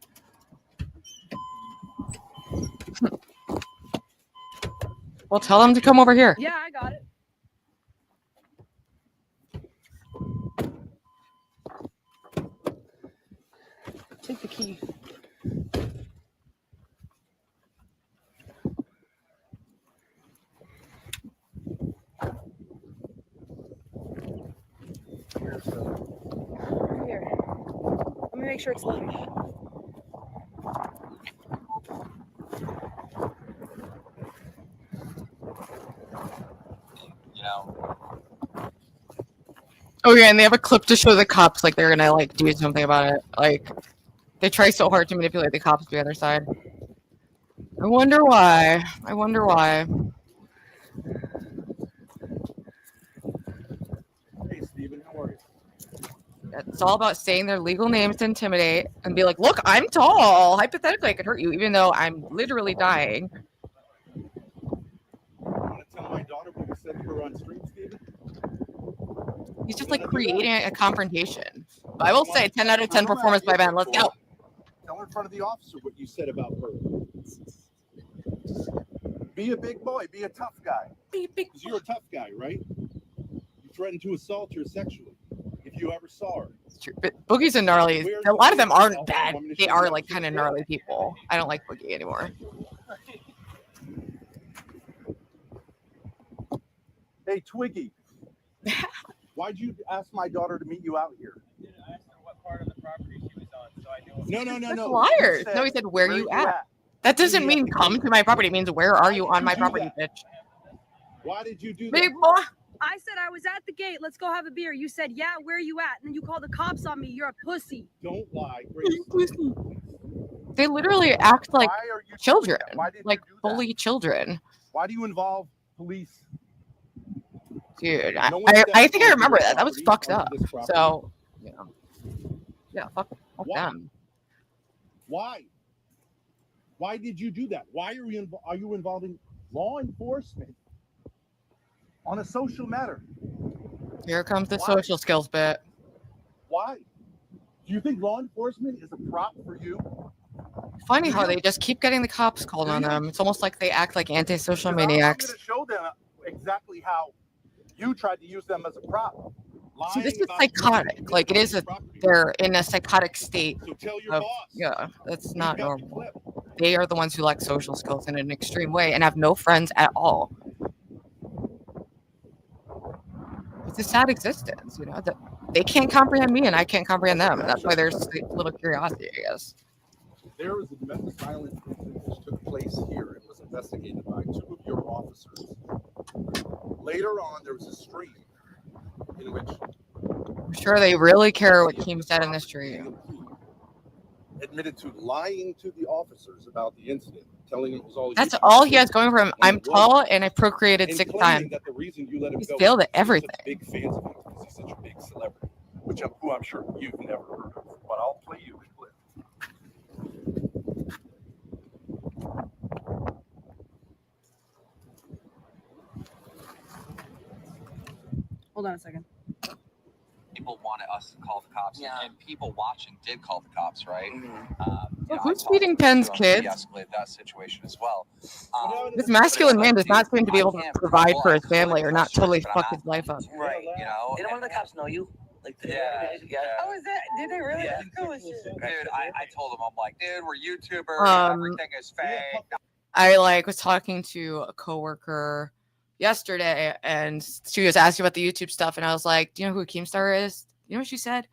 Speaker 1: Well, tell them to come over here.
Speaker 17: Yeah, I got it. Take the key. Here. Let me make sure it's loaded.
Speaker 2: You know,
Speaker 1: Oh yeah, and they have a clip to show the cops like they're gonna like do something about it. Like, they try so hard to manipulate the cops to the other side. I wonder why. I wonder why.
Speaker 19: Hey, Steven, how are you?
Speaker 1: It's all about saying their legal names to intimidate and be like, look, I'm tall. Hypothetically, I could hurt you, even though I'm literally dying.
Speaker 19: You want to tell my daughter what we said to her on stream, Steven?
Speaker 1: He's just like creating a confrontation. But I will say 10 out of 10 performance by Ben. Let's go.
Speaker 19: Tell her in front of the officer what you said about her. Be a big boy. Be a tough guy.
Speaker 1: Be big.
Speaker 19: Because you're a tough guy, right? You threatened to assault her sexually if you ever saw her.
Speaker 1: It's true. But Boogie's and gnarly. A lot of them aren't bad. They are like kind of gnarly people. I don't like Boogie anymore.
Speaker 19: Hey, Twiggy. Why'd you ask my daughter to meet you out here?
Speaker 18: I asked her what part of the property she was on, so I knew.
Speaker 19: No.
Speaker 1: That's liars. No, he said, where you at? That doesn't mean come to my property. It means where are you on my property, bitch?
Speaker 19: Why did you do
Speaker 1: Big
Speaker 19: that?
Speaker 1: boy.
Speaker 17: I said I was at the gate. Let's go have a beer. You said, yeah, where are you at? And then you called the cops on me. You're a pussy.
Speaker 19: Don't lie, Grace.
Speaker 1: They literally act like
Speaker 19: Why are you
Speaker 1: children,
Speaker 19: doing that? Why did you
Speaker 1: like
Speaker 19: do that?
Speaker 1: bully children.
Speaker 19: Why do you involve police?
Speaker 1: Dude,
Speaker 19: No one
Speaker 1: I
Speaker 19: steps
Speaker 1: think I
Speaker 19: onto
Speaker 1: remember
Speaker 19: this
Speaker 1: that. That was
Speaker 19: property,
Speaker 1: fucked up.
Speaker 19: onto this property.
Speaker 1: So, you know, yeah, fuck
Speaker 19: Why?
Speaker 1: them.
Speaker 19: Why? Why did you do that? Why are you involving law enforcement on a social matter?
Speaker 1: Here comes the
Speaker 19: Why?
Speaker 1: social skills bit.
Speaker 19: Why? Do you think law enforcement is a prop for you?
Speaker 1: Funny how they just keep getting the cops called on them. It's almost like they act like antisocial
Speaker 19: Because I'm
Speaker 1: maniacs.
Speaker 19: going to show them exactly how you tried to use them as a prop.
Speaker 1: See, this
Speaker 19: Lying
Speaker 1: is
Speaker 19: about
Speaker 1: psychotic. Like, it is they're in a psychotic state.
Speaker 19: So tell your
Speaker 1: Of,
Speaker 19: boss.
Speaker 1: yeah, that's
Speaker 19: We've
Speaker 1: not
Speaker 19: got the
Speaker 1: normal.
Speaker 19: clip.
Speaker 1: They are the ones who lack social skills in an extreme way and have no friends at all. It's a sad existence, you know, that they can't comprehend me and I can't comprehend them. And that's why there's a little curiosity, I guess.
Speaker 19: There was a domestic violence incident which took place here and was investigated by 2 of your officers. Later on, there was a stream in which
Speaker 1: I'm sure they really care what Keem said in this stream.
Speaker 19: admitted to lying to the officers about the incident, telling them it was all.
Speaker 1: That's
Speaker 19: you.
Speaker 1: all he has going for him. I'm tall and I procreated
Speaker 19: And
Speaker 1: 6
Speaker 19: claiming
Speaker 1: times.
Speaker 19: that the reason you let him
Speaker 1: He's
Speaker 19: go
Speaker 1: failed
Speaker 19: is
Speaker 1: at
Speaker 19: because you're
Speaker 1: everything.
Speaker 19: such big fans of him because he's such a big celebrity, who I'm sure you've never heard of. But I'll play you a clip.
Speaker 17: Hold on a second.
Speaker 2: people wanted us to call the cops, and people watching did call the cops, right?
Speaker 1: Well, who's feeding Penn's kids?
Speaker 2: De-escalate that situation as well.
Speaker 1: This masculine man does not seem to be able to provide for his family or not totally fuck his life up.
Speaker 2: Right, you know.
Speaker 18: Didn't one of the cops know you?
Speaker 20: Like, yeah.
Speaker 17: How was that? Did they really?
Speaker 20: Yeah.
Speaker 17: That's cool as shit.
Speaker 20: Dude, I told him, I'm like, dude, we're YouTubers. Everything is fake.
Speaker 1: I like was talking to a coworker yesterday, and she was asking about the YouTube stuff, and I was like, "Do you know who a Keemstar is?" You know what she said?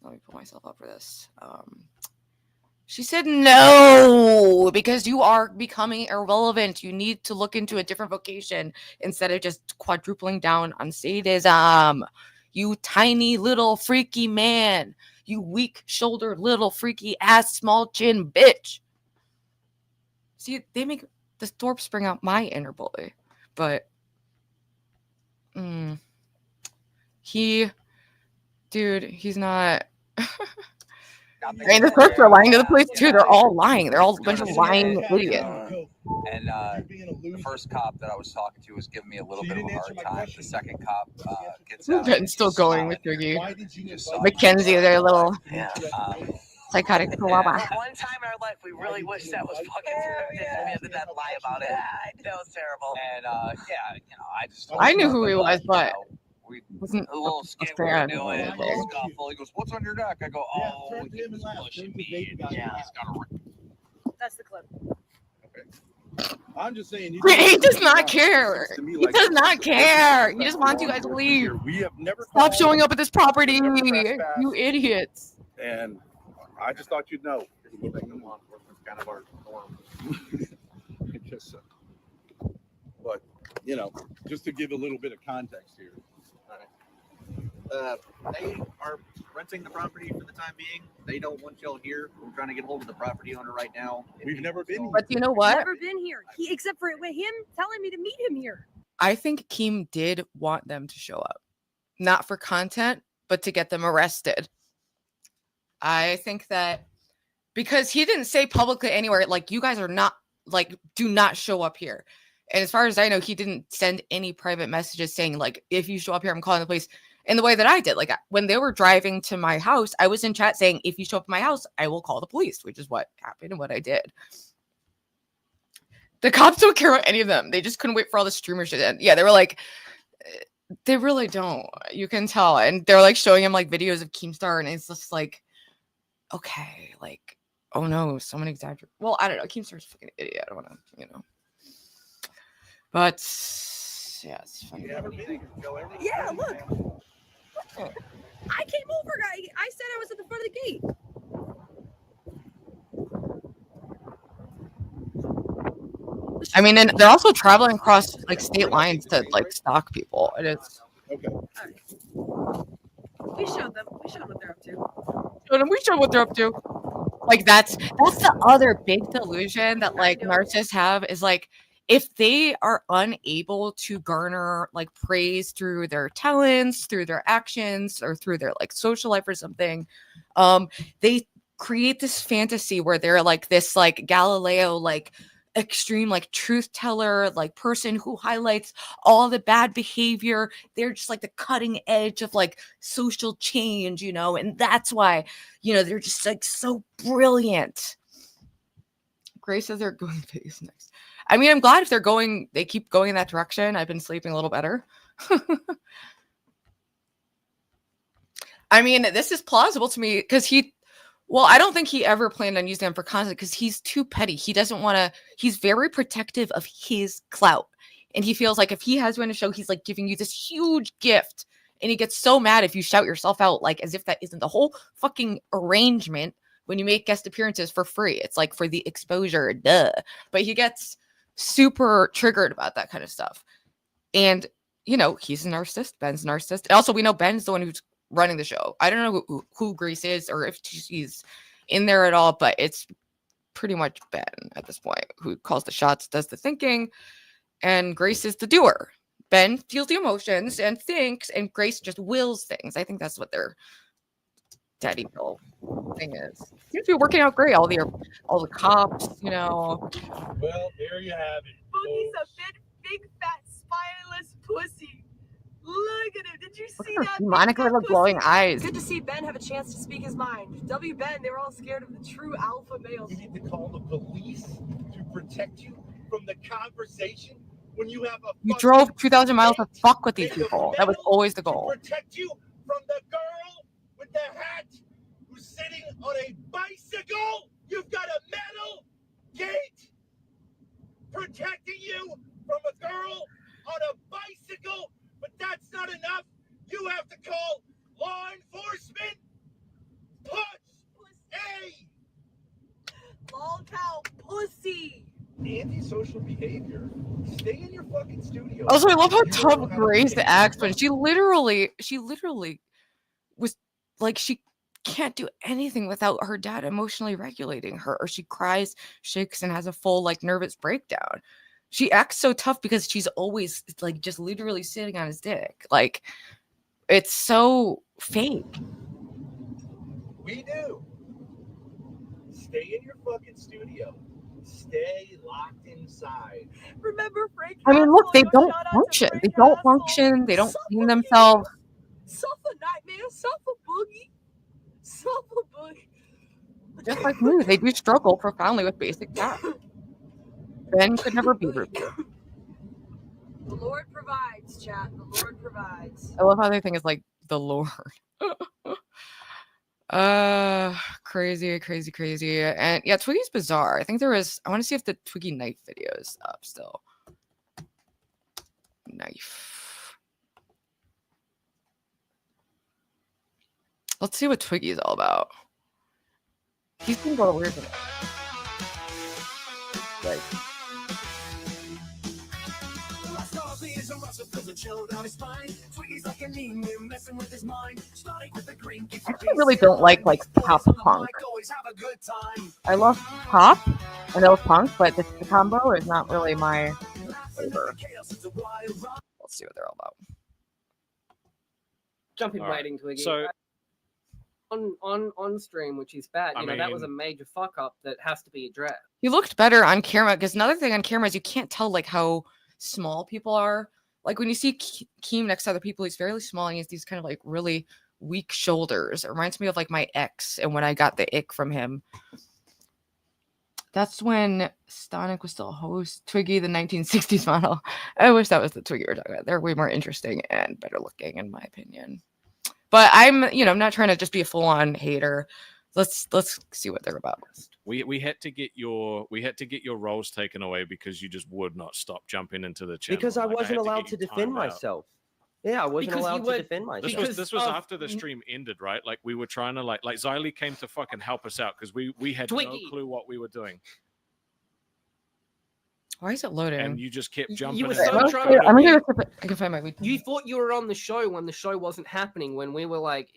Speaker 1: Let me pull myself up for this. She said no, because you are becoming irrelevant. You need to look into a different vocation instead of just quadrupling down on sadism. You tiny little freaky man. You weak-shouldered little freaky ass small chin bitch. See, they make the Thorps bring out my inner bully, but dude, he's not. I mean, the Thorps are lying to the police too. They're all lying. They're all a bunch of lying idiots.
Speaker 20: And the first cop that I was talking to was giving me a little bit of a hard time. The second cop gets out.
Speaker 1: Ben's still going with Twiggy. Mackenzie, their little psychotic chihuahua.
Speaker 20: One time in our life, we really wish that was fucking true. We had to lie about it. That was terrible. And yeah, you know, I just.
Speaker 1: I knew who he was, but
Speaker 20: we
Speaker 1: wasn't
Speaker 20: a little skit we were doing, a little scuffle. He goes, "What's on your neck?" I go, "Oh, he was pushing me." Yeah, he's got a.
Speaker 17: That's the clip.
Speaker 19: I'm just saying.
Speaker 1: He does not care. He does not care. He just wants you guys to leave.
Speaker 19: We have never
Speaker 1: Stop showing up at this property, you idiots.
Speaker 19: And I just thought you'd know. Anything law enforcement's kind of our norm. Just, but you know, just to give a little bit of context here.
Speaker 21: They are renting the property for the time being. They don't want y'all here. We're trying to get hold of the property owner right now.
Speaker 19: We've never been here.
Speaker 1: But you know what?
Speaker 17: Never been here. Except for him telling me to meet him here.
Speaker 1: I think Keem did want them to show up. Not for content, but to get them arrested. I think that because he didn't say publicly anywhere, like, you guys are not, like, do not show up here. And as far as I know, he didn't send any private messages saying, like, if you show up here, I'm calling the police. In the way that I did, like, when they were driving to my house, I was in chat saying, if you show up at my house, I will call the police, which is what happened and what I did. The cops don't care about any of them. They just couldn't wait for all the streamer shit. And yeah, they were like, they really don't. You can tell. And they're like showing him like videos of Keemstar, and it's just like, okay, like, oh no, someone exaggerated. Well, I don't know. Keemstar's a fucking idiot. I don't want to, you know. But yeah, it's funny.
Speaker 17: Yeah, look. I came over, guy. I said I was at the front of the gate.
Speaker 1: I mean, and they're also traveling across like state lines to like stalk people. And it's
Speaker 19: okay.
Speaker 17: We showed them. We showed what they're up to.
Speaker 1: We showed what they're up to. Like that's the other big delusion that like narcissists have is like, if they are unable to garner like praise through their talents, through their actions, or through their like social life or something, they create this fantasy where they're like this like Galileo like extreme like truth teller like person who highlights all the bad behavior. They're just like the cutting edge of like social change, you know, and that's why, you know, they're just like so brilliant. Grace says they're going face next. I mean, I'm glad if they keep going in that direction. I've been sleeping a little better. I mean, this is plausible to me because I don't think he ever planned on using them for content because he's too petty. He doesn't want to, he's very protective of his clout. And he feels like if he has you on a show, he's like giving you this huge gift. And he gets so mad if you shout yourself out, like as if that isn't the whole fucking arrangement when you make guest appearances for free. It's like for the exposure, duh. But he gets super triggered about that kind of stuff. And, you know, he's a narcissist. Ben's a narcissist. And also, we know Ben's the one who's running the show. I don't know who Grace is or if she's in there at all, but it's pretty much Ben at this point who calls the shots, does the thinking, and Grace is the doer. Ben feels the emotions and thinks, and Grace just wills things. I think that's what their daddy bill thing is. Seems to be working out great. All the cops, you know.
Speaker 19: Well, there you have it.
Speaker 17: Boogie's a big fat spineless pussy. Look at him. Did you see that?
Speaker 1: Monica with glowing eyes.
Speaker 14: Good to see Ben have a chance to speak his mind. W. Ben, they were all scared of the true alpha males.
Speaker 19: You need to call the police to protect you from the conversation when you have a
Speaker 1: You drove 2,000 miles to fuck with these people. That was always the goal.
Speaker 19: protect you from the girl with the hat who's sitting on a bicycle. You've got a metal gate protecting you from a girl on a bicycle, but that's not enough. You have to call law enforcement. Push A.
Speaker 17: Lol cow pussy.
Speaker 19: Antisocial behavior. Stay in your fucking studio.
Speaker 1: Also, I love how
Speaker 19: You don't know
Speaker 1: tough
Speaker 19: how to
Speaker 1: Grace
Speaker 19: behave.
Speaker 1: acts when she literally was like, she can't do anything without her dad emotionally regulating her, or she cries, shakes, and has a full like nervous breakdown. She acts so tough because she's always like just literally sitting on his dick. Like, it's so fake.
Speaker 19: We do. Stay in your fucking studio. Stay locked inside.
Speaker 17: Remember Frank?
Speaker 1: I mean, look, they
Speaker 17: Castle?
Speaker 1: don't
Speaker 17: Shout out to
Speaker 1: function.
Speaker 17: Frank
Speaker 1: They don't
Speaker 17: Castle.
Speaker 1: function. They don't
Speaker 17: Suffer
Speaker 1: clean themselves.
Speaker 17: Suffer nightmare, suffer boogie, suffer boogie.
Speaker 1: Just like me, they do struggle profoundly with basic tasks. Ben could never be rude.
Speaker 17: The Lord provides, chat. The Lord provides.
Speaker 1: I love how they think it's like the Lord. Crazy. And yeah, Twiggy's bizarre. I think there was, I want to see if the Twiggy knife video is up still. Knife. Let's see what Twiggy's all about. He's been going weird with it. Like, I actually really don't like pop punk. I love pop. I know punk, but the combo is not really my flavor. Let's see what they're all about.
Speaker 4: Jumping
Speaker 22: All right.
Speaker 4: waiting, Twiggy.
Speaker 22: So-
Speaker 4: on stream, which is bad.
Speaker 22: I
Speaker 4: You know, that was a
Speaker 22: mean-
Speaker 4: major fuck up that has to be addressed.
Speaker 1: He looked better on camera because another thing on camera is you can't tell like how small people are. Like when you see Keem next to other people, he's fairly small and he has these kind of like really weak shoulders. It reminds me of like my ex and when I got the ick from him. That's when Stonic was still a host. Twiggy, the 1960s model. I wish that was the Twiggy we're talking about. They're way more interesting and better looking in my opinion. But I'm not trying to just be a full-on hater. Let's see what they're about.
Speaker 22: We had to get your roles taken away because you just would not stop jumping into the channel.
Speaker 18: Because I
Speaker 22: Like,
Speaker 18: wasn't
Speaker 22: had to
Speaker 18: allowed
Speaker 22: get
Speaker 18: to
Speaker 22: you
Speaker 18: defend
Speaker 22: timed out.
Speaker 18: myself. Yeah, I wasn't
Speaker 4: Because you
Speaker 18: allowed
Speaker 4: were-
Speaker 18: to defend myself.
Speaker 22: This was after the stream ended, right? Like we were trying to like Xylee came to fucking help us out because we had
Speaker 4: Twiggy.
Speaker 22: no clue what we were doing,
Speaker 1: Why is it loading?
Speaker 22: and you just kept
Speaker 4: You
Speaker 22: jumping.
Speaker 4: were
Speaker 22: in.
Speaker 4: so
Speaker 1: I'm
Speaker 4: trying
Speaker 1: gonna
Speaker 4: to.
Speaker 1: go I can find my weed.
Speaker 4: You thought you were on the show when the show wasn't happening. When we were like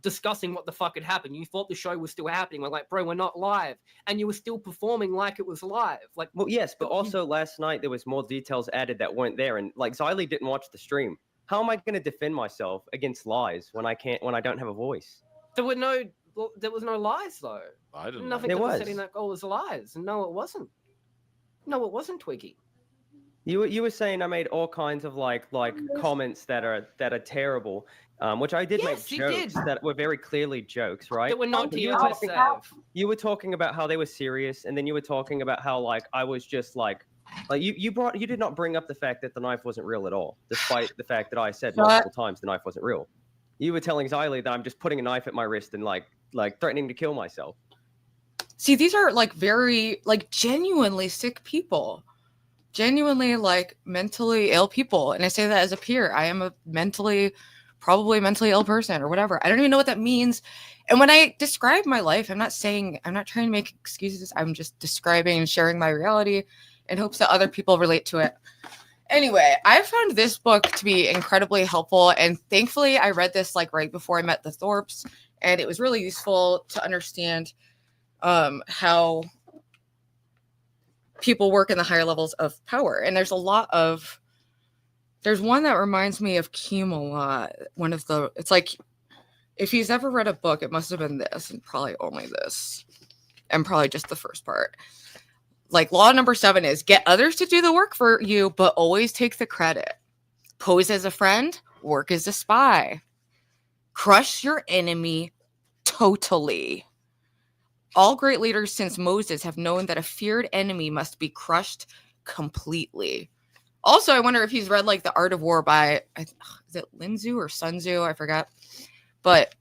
Speaker 4: discussing what the fuck had happened, you thought the show was still happening. We're like, bro, we're not live, and you were still performing like it was live. Like,
Speaker 18: Well, yes, but also last night there was more details added that weren't there, and like Xylee didn't watch the stream. How am I going to defend myself against lies when I don't have a voice?
Speaker 4: there was no lies though.
Speaker 22: I didn't.
Speaker 4: Nothing
Speaker 18: There
Speaker 4: that was
Speaker 18: was.
Speaker 4: said in that goal was lies. No, it wasn't. No, it wasn't, Twiggy.
Speaker 18: You were saying I made all kinds of like comments that are terrible, which I did
Speaker 4: Yes,
Speaker 18: make
Speaker 4: you
Speaker 18: jokes
Speaker 4: did.
Speaker 18: that were very clearly jokes, right?
Speaker 4: That were not
Speaker 18: But
Speaker 4: to
Speaker 18: you
Speaker 4: your
Speaker 18: were
Speaker 4: best
Speaker 18: talking-
Speaker 4: self.
Speaker 18: You were talking about how they were serious, and then you were talking about how like I was just like you did not bring up the fact that the knife wasn't real at all, despite the fact that I said
Speaker 1: Shut-
Speaker 18: multiple times the knife wasn't real. You were telling Xylee that I'm just putting a knife at my wrist and like threatening to kill myself.
Speaker 1: See, these are like very like genuinely sick people. Genuinely like mentally ill people. And I say that as a peer. I am a probably mentally ill person or whatever. I don't even know what that means. And when I describe my life, I'm not trying to make excuses. I'm just describing and sharing my reality in hopes that other people relate to it. Anyway, I found this book to be incredibly helpful. And thankfully I read this like right before I met the Thorps. And it was really useful to understand how people work in the higher levels of power. And there's one that reminds me of Keem a lot. It's like, if he's ever read a book, it must have been this and probably only this and probably just the first part. Like law number 7 is get others to do the work for you, but always take the credit. Pose as a friend, work as a spy. Crush your enemy totally. All great leaders since Moses have known that a feared enemy must be crushed completely. Also, I wonder if he's read like The Art of War by, is it Lin Tzu or Sun Tzu? I forgot. But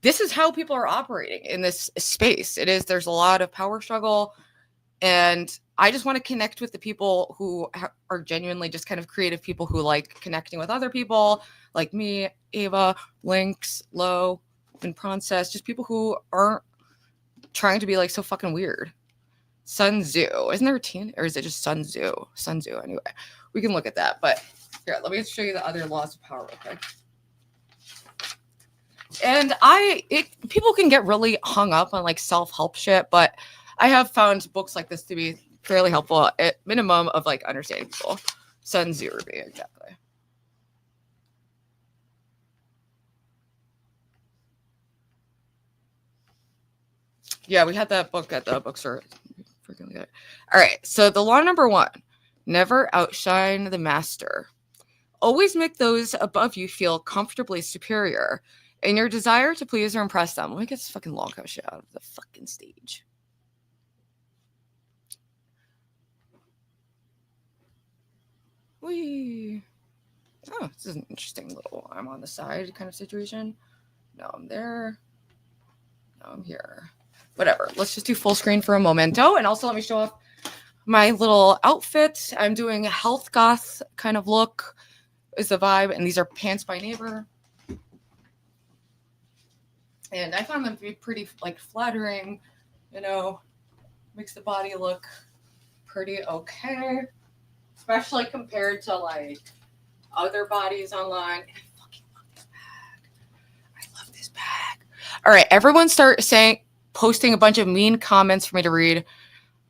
Speaker 1: this is how people are operating in this space. There's a lot of power struggle. And I just want to connect with the people who are genuinely just kind of creative people who like connecting with other people, like me, Ava, Lynx, Lo, and Princess, just people who aren't trying to be like so fucking weird. Sun Tzu. Isn't there a teen? Or is it just Sun Tzu? Sun Tzu, anyway. We can look at that. But here, let me show you the other laws of power real quick. And people can get really hung up on like self-help shit, but I have found books like this to be fairly helpful at minimum of like understanding people. Sun Tzu, exactly. Yeah, we had that book at the bookstore. Freaking good. All right, so the law number 1, never outshine the master. Always make those above you feel comfortably superior in your desire to please or impress them. Let me get this fucking lolcow shit out of the fucking stage. Whee. Oh, this is an interesting little I'm on the side kind of situation. No, I'm there. No, I'm here. Whatever. Let's just do full screen for a momento. And also let me show off my little outfit. I'm doing a health goth kind of look is the vibe. And these are pants by Neighbor. And I found them to be pretty like flattering, you know, makes the body look pretty okay. Especially compared to like other bodies online. And I fucking love this bag. I love this bag. All right, everyone start posting a bunch of mean comments for me to read.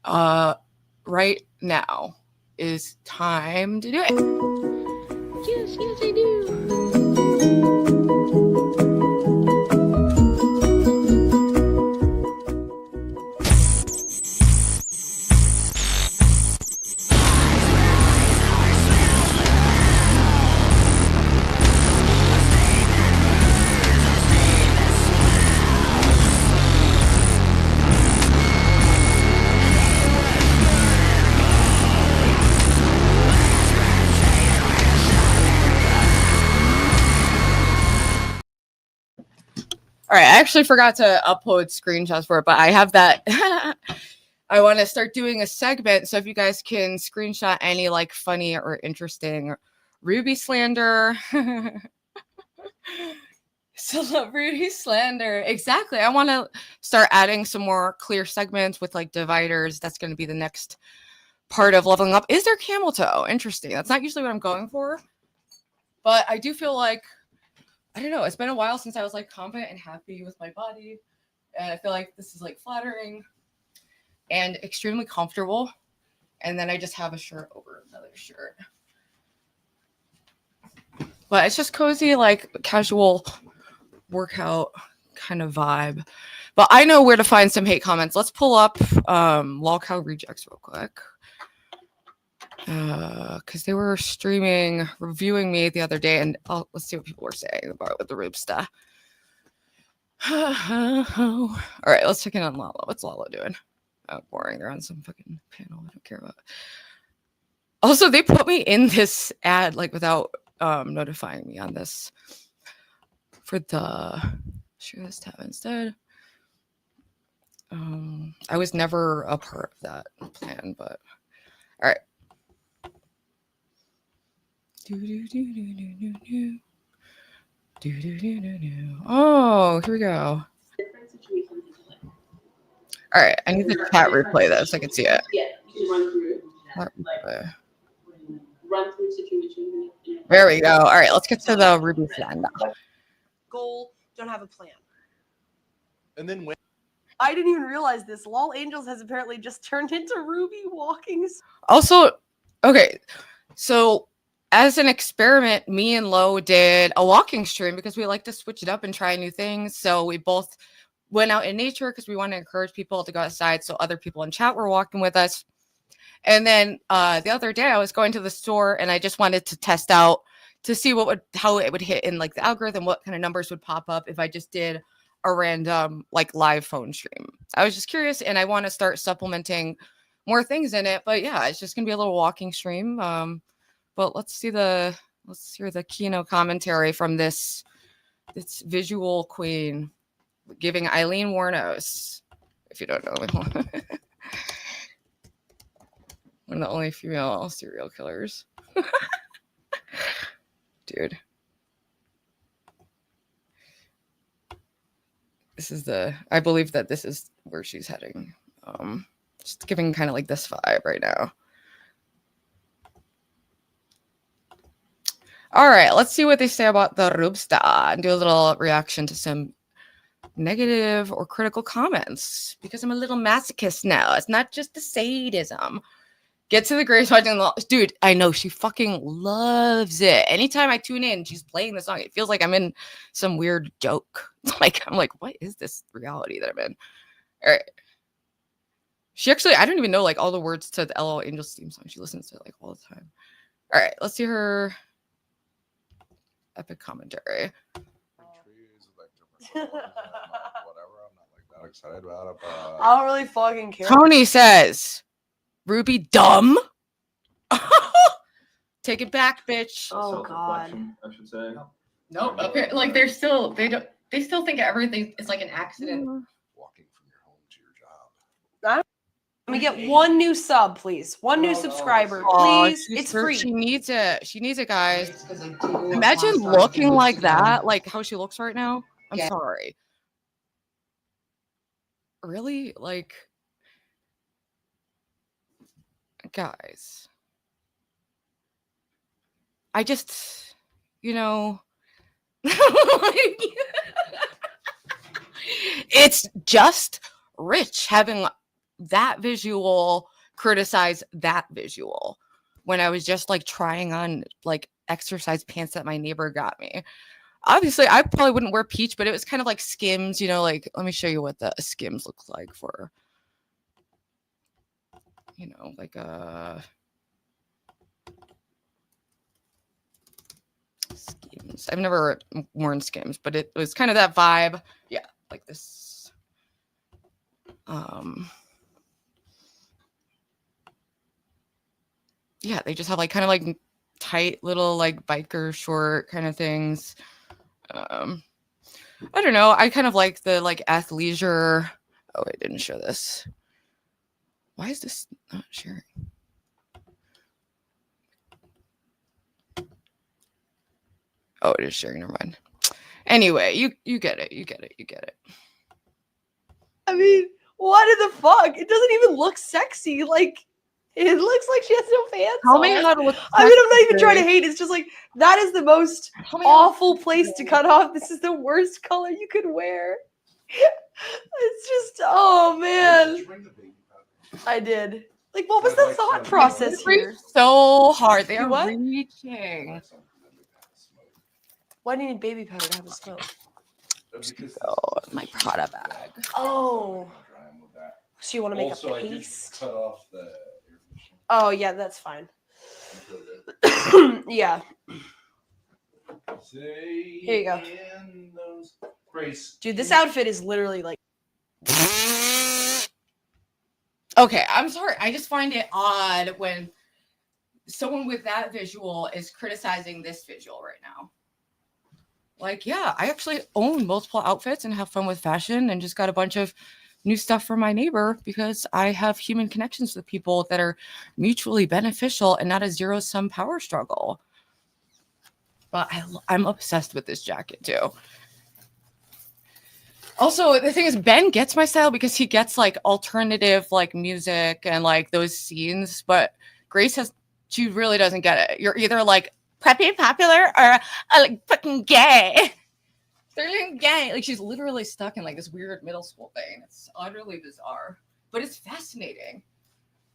Speaker 1: Right now is time to do it.
Speaker 8: Yes, I do.
Speaker 1: All right, I actually forgot to upload screenshots for it, but I have that. I want to start doing a segment. So if you guys can screenshot any like funny or interesting Ruby slander, celebrity slander. Exactly. I want to start adding some more clear segments with like dividers. That's going to be the next part of leveling up. Is there camel toe? Interesting. That's not usually what I'm going for, but I do feel like, I don't know. It's been a while since I was like confident and happy with my body. And I feel like this is like flattering and extremely comfortable. And then I just have a shirt over another shirt. But it's just cozy, like casual workout kind of vibe. But I know where to find some hate comments. Let's pull up Lolcow Rejects real quick. Because they were reviewing me the other day, and let's see what people were saying about it with the Rube stuff. All right, let's check in on Lala. What's Lala doing? Oh, boring. They're on some fucking panel I don't care about. Also, they put me in this ad like without notifying me on this for the share this tab instead. I was never a part of that plan, but all right. Oh, here we go. All right, I need the chat replay this. I can see it.
Speaker 5: Yeah, you can run through
Speaker 1: Replay.
Speaker 5: run through situations.
Speaker 1: There we go. All right, let's get to the Ruby plan now.
Speaker 14: Goal, don't have a plan.
Speaker 6: And then when
Speaker 14: I didn't even realize this. LOL Angels has apparently just turned into Ruby walking.
Speaker 1: Also, okay, so as an experiment, me and Lo did a walking stream because we like to switch it up and try new things. So we both went out in nature because we want to encourage people to go outside. So other people in chat were walking with us. And then the other day I was going to the store and I just wanted to test out to see how it would hit in like the algorithm, what kind of numbers would pop up if I just did a random like live phone stream. I was just curious and I want to start supplementing more things in it. But yeah, it's just gonna be a little walking stream. But let's hear the kino commentary from this visual queen giving Eileen Wuornos. If you don't know, one of the only female serial killers. Dude. I believe that this is where she's heading. Just giving kind of like this vibe right now. All right, let's see what they say about the Rubsta and do a little reaction to some negative or critical comments because I'm a little masochist now. It's not just the sadism. Get to the Grace watching the dude. I know she fucking loves it. Anytime I tune in, she's playing the song. It feels like I'm in some weird joke. I'm like, what is this reality that I'm in? All right. She actually, I don't even know like all the words to the LOL Angels theme song. She listens to it like all the time. All right, let's see her epic commentary.
Speaker 7: Excited about it, but
Speaker 14: I don't really fucking care.
Speaker 1: Tony says, Ruby dumb. Take it back, bitch.
Speaker 14: Oh god.
Speaker 21: I should say.
Speaker 1: Nope. Okay, like they still think everything is like an accident.
Speaker 7: Walking from your home to your job.
Speaker 14: Let me get one new sub, please. One new subscriber, please. It's free.
Speaker 1: She needs it. She needs it, guys. Imagine looking like that, like how she looks right now. I'm sorry. Really? Like, guys. I just, it's just rich having that visual criticize that visual when I was just like trying on like exercise pants that my neighbor got me. Obviously, I probably wouldn't wear peach, but it was kind of like Skims, like, let me show you what the Skims looks like for, like Skims. I've never worn Skims, but it was kind of that vibe. Yeah, like this. Yeah, they just have like kind of like tight little like biker short kind of things. I don't know. I kind of like the like athleisure. Oh, I didn't show this. Why is this not sharing? Oh, it is sharing. Never mind. Anyway, you get it. You get it. You get it.
Speaker 14: I mean, what in the fuck? It doesn't even look sexy. Like, it looks like she has no pants.
Speaker 1: Tell me how to look.
Speaker 14: I mean, I'm not even trying to hate. It's just like, that is the most awful place to cut off. This is the worst color you could wear. It's just, oh man. I did. Like, what was the thought process here?
Speaker 1: So hard. They are
Speaker 14: what?
Speaker 1: reaching.
Speaker 14: Why do you need baby powder to have a smoke?
Speaker 1: Oh, my Prada bag.
Speaker 14: Oh. So you want to make
Speaker 7: Also,
Speaker 14: a
Speaker 7: I did
Speaker 14: paste?
Speaker 7: cut off the.
Speaker 14: Oh yeah, that's fine. Yeah. Here you go. Dude, this outfit is literally like.
Speaker 1: Okay, I'm sorry. I just find it odd when someone with that visual is criticizing this visual right now. Like, yeah, I actually own multiple outfits and have fun with fashion and just got a bunch of new stuff from my neighbor because I have human connections with people that are mutually beneficial and not a zero-sum power struggle. But I'm obsessed with this jacket too. Also, the thing is, Ben gets my style because he gets like alternative like music and like those scenes, but Grace she really doesn't get it. You're either like preppy popular or like fucking gay. They're gay. Like she's literally stuck in like this weird middle school thing. It's utterly bizarre, but it's fascinating.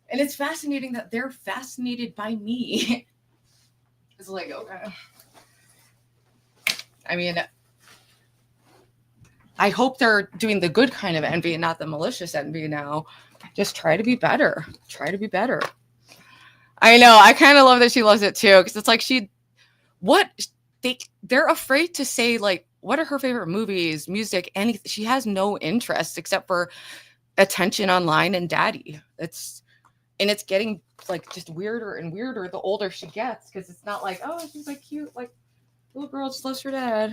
Speaker 1: And it's fascinating that they're fascinated by me. It's like, okay. I mean, I hope they're doing the good kind of envy and not the malicious envy now. Just try to be better. Try to be better. I know. I kind of love that she loves it too. Because it's like they're afraid to say like, what are her favorite movies, music, anything. She has no interest except for attention online and daddy. It's And it's getting like just weirder and weirder the older she gets, because it's not like, oh, she's like cute, like little girl just loves her dad.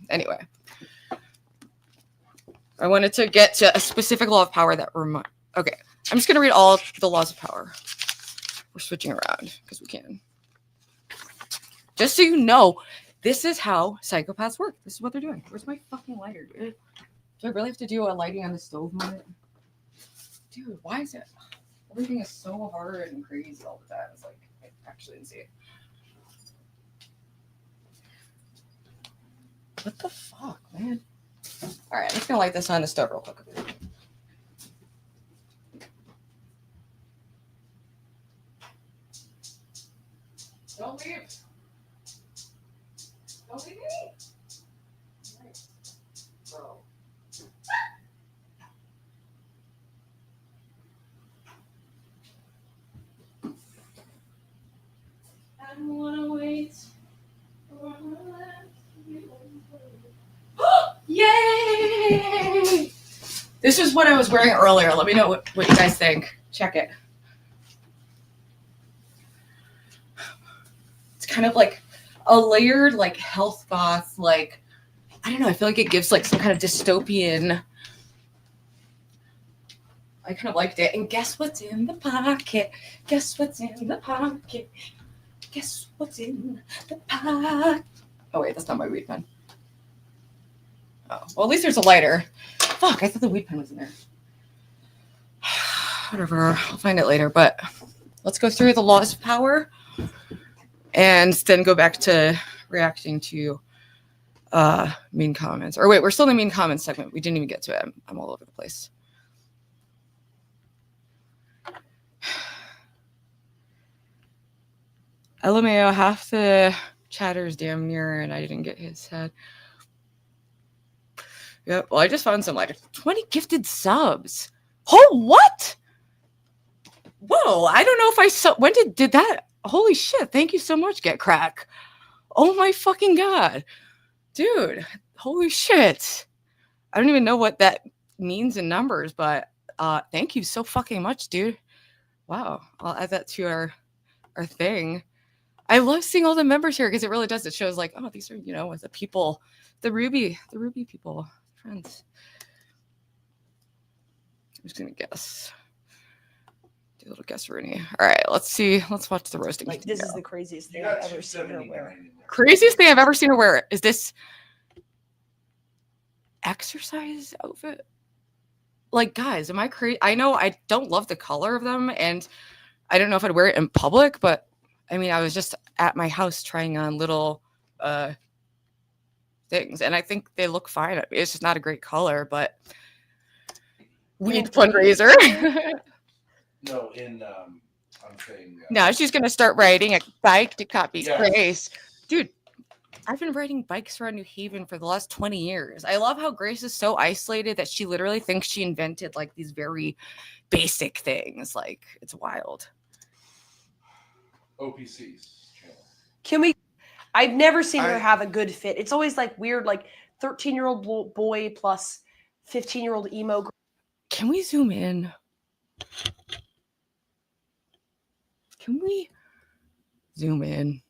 Speaker 1: Anyway, I wanted to get to a specific law of power that okay, I'm just gonna read all the laws of power. We're switching around because we can. Just so you know, this is how psychopaths work. This is what they're doing. Where's my fucking lighter, dude? Do I really have to do a lighting on the stove moment? Dude, why is it? Everything is so hard and crazy all the time. It's like actually insane. What the fuck, man? All right, I'm just gonna light this on the stove real quick. Don't leave. Don't leave me. Bro. I don't wanna wait. Yay! This is what I was wearing earlier. Let me know what you guys think. Check it. It's kind of like a layered, like health goth, like, I don't know. I feel like it gives like some kind of dystopian. I kind of liked it. And guess what's in the pocket? Guess what's in the pocket? Guess what's in the pocket? Oh wait, that's not my weed pen. Oh, well, at least there's a lighter. Fuck, I thought the weed pen was in there. Whatever, I'll find it later. But let's go through the laws of power and then go back to reacting to mean comments. Or wait, we're still in the mean comments segment. We didn't even get to it. I'm all over the place. LMAO, half the chatter's damn near, and I didn't get his head. Yep. Well, I just found some like 20 gifted subs. Oh, what? Whoa! I don't know if I saw. When did that? Holy shit! Thank you so much, Get Crack. Oh my fucking god, dude! Holy shit! I don't even know what that means in numbers, but thank you so fucking much, dude. Wow, I'll add that to our thing. I love seeing all the members here because it really does. It shows like, oh, these are, you know, the people, the Ruby people, friends. I'm just gonna guess. Do a little guess, Rooney. All right, let's see. Let's watch the roasting.
Speaker 14: Like, this is the craziest thing I've ever seen her wear.
Speaker 1: Craziest thing I've ever seen her wear. Is this exercise outfit? Like, guys, am I crazy? I know I don't love the color of them, and I don't know if I'd wear it in public, but I mean, I was just at my house trying on little things, and I think they look fine. It's just not a great color, but weed fundraiser.
Speaker 7: No, I'm saying.
Speaker 1: Now she's gonna start riding a bike to copy Grace. Dude, I've been riding bikes around New Haven for the last 20 years. I love how Grace is so isolated that she literally thinks she invented like these very basic things. Like, it's wild.
Speaker 7: OPC's channel.
Speaker 14: Can we? I've never seen her have a good fit. It's always like weird, like 13-year-old boy plus 15-year-old emo girl.
Speaker 1: Can we zoom in? Can we zoom in?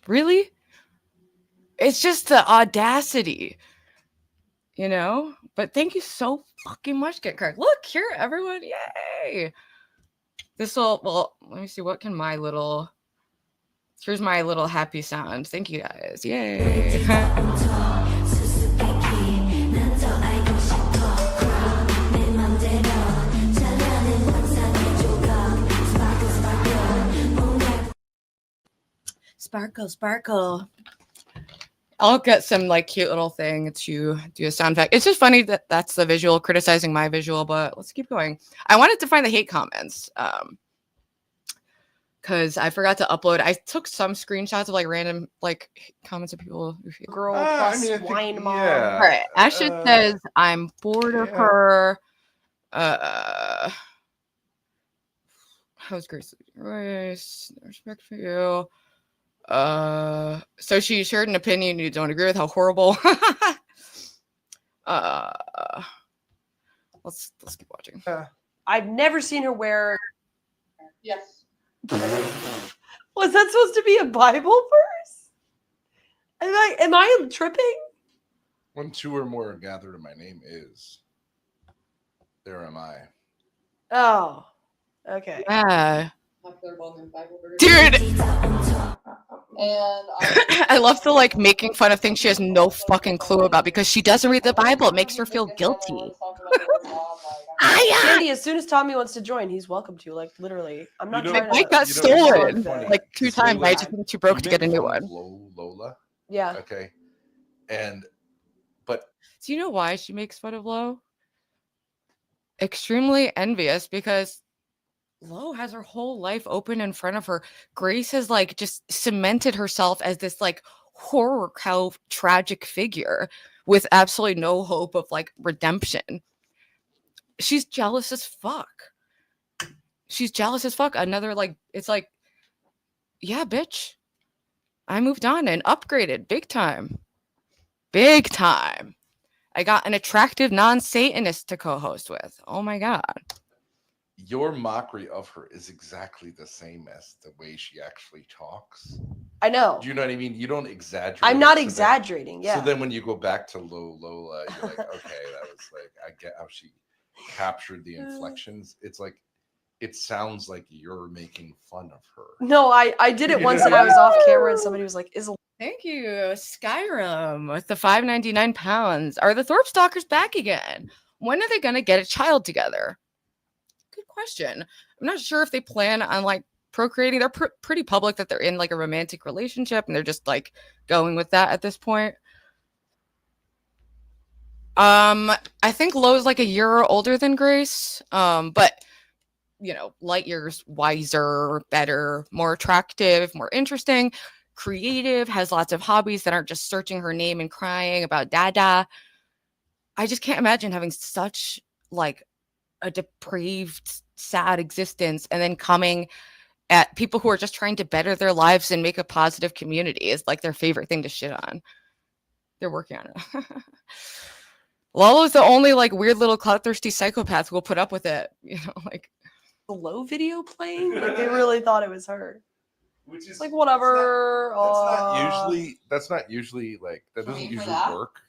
Speaker 1: Really? It's just the audacity, you know? But thank you so fucking much, Get Cracked. Look here, everyone. Yay. This will, well, let me see. What can my little, here's my little happy sound. Thank you guys. Yay. Sparkle, sparkle. I'll get some like cute little thing to do a sound effect. It's just funny that that's the visual criticizing my visual, but let's keep going. I wanted to find the hate comments because I forgot to upload. I took some screenshots of like random like comments of people.
Speaker 14: Girl plus wine mom.
Speaker 3: Yeah.
Speaker 1: All right. Asha says I'm bored of her. How's Grace? Royce, no respect for you. So she shared an opinion you don't agree with. How horrible. Let's keep watching.
Speaker 14: I've never seen her wear.
Speaker 5: Yes.
Speaker 14: Was that supposed to be a Bible verse? Am I tripping?
Speaker 7: When two or more are gathered in my name is, there am I.
Speaker 14: Oh, okay.
Speaker 1: Yeah.
Speaker 5: Popular well-known Bible verse.
Speaker 1: Dude.
Speaker 5: And
Speaker 1: I love the like making fun of things she has no fucking clue about because she doesn't read the Bible. It makes her feel guilty.
Speaker 14: Candy, as soon as Tommy wants to join, he's welcome to. Like literally, I'm not trying
Speaker 1: My
Speaker 14: to.
Speaker 1: bike got stolen like 2 times. I just think too broke to get a new one.
Speaker 7: Lola.
Speaker 14: Yeah.
Speaker 7: Okay.
Speaker 1: Do you know why she makes fun of Lo? Extremely envious because Lo has her whole life open in front of her. Grace has like just cemented herself as this like horror cow tragic figure with absolutely no hope of like redemption. She's jealous as fuck. She's jealous as fuck. Another like, it's like, yeah, bitch. I moved on and upgraded big time. Big time. I got an attractive non-Satanist to co-host with. Oh my God.
Speaker 7: Your mockery of her is exactly the same as the way she actually talks.
Speaker 14: I know.
Speaker 7: Do you know what I mean? You don't exaggerate.
Speaker 14: I'm not
Speaker 7: it, so
Speaker 14: exaggerating.
Speaker 7: then,
Speaker 14: Yeah.
Speaker 7: So then when you go back to Lola, you're like, okay, that was like, I get how she captured the inflections. It's like, it sounds like you're making fun of her.
Speaker 14: No, I did it once and I was off camera and somebody was like, "Is
Speaker 1: Thank you, Skyrim, with the 5.99 pounds. Are the Thorp stalkers back again? When are they gonna get a child together? Good question. I'm not sure if they plan on like procreating. They're pretty public that they're in like a romantic relationship and they're just like going with that at this point. I think Lo's like a year older than Grace. But you know, light years wiser, better, more attractive, more interesting, creative, has lots of hobbies that aren't just searching her name and crying about dada. I just can't imagine having such like a depraved, sad existence and then coming at people who are just trying to better their lives and make a positive community is like their favorite thing to shit on. They're working on it. Lalo's the only like weird little clout-thirsty psychopath who will put up with it. You know, like
Speaker 14: the Low video playing? Like they really thought it was her.
Speaker 7: Which is
Speaker 14: like whatever.
Speaker 7: That's not usually like that doesn't usually work.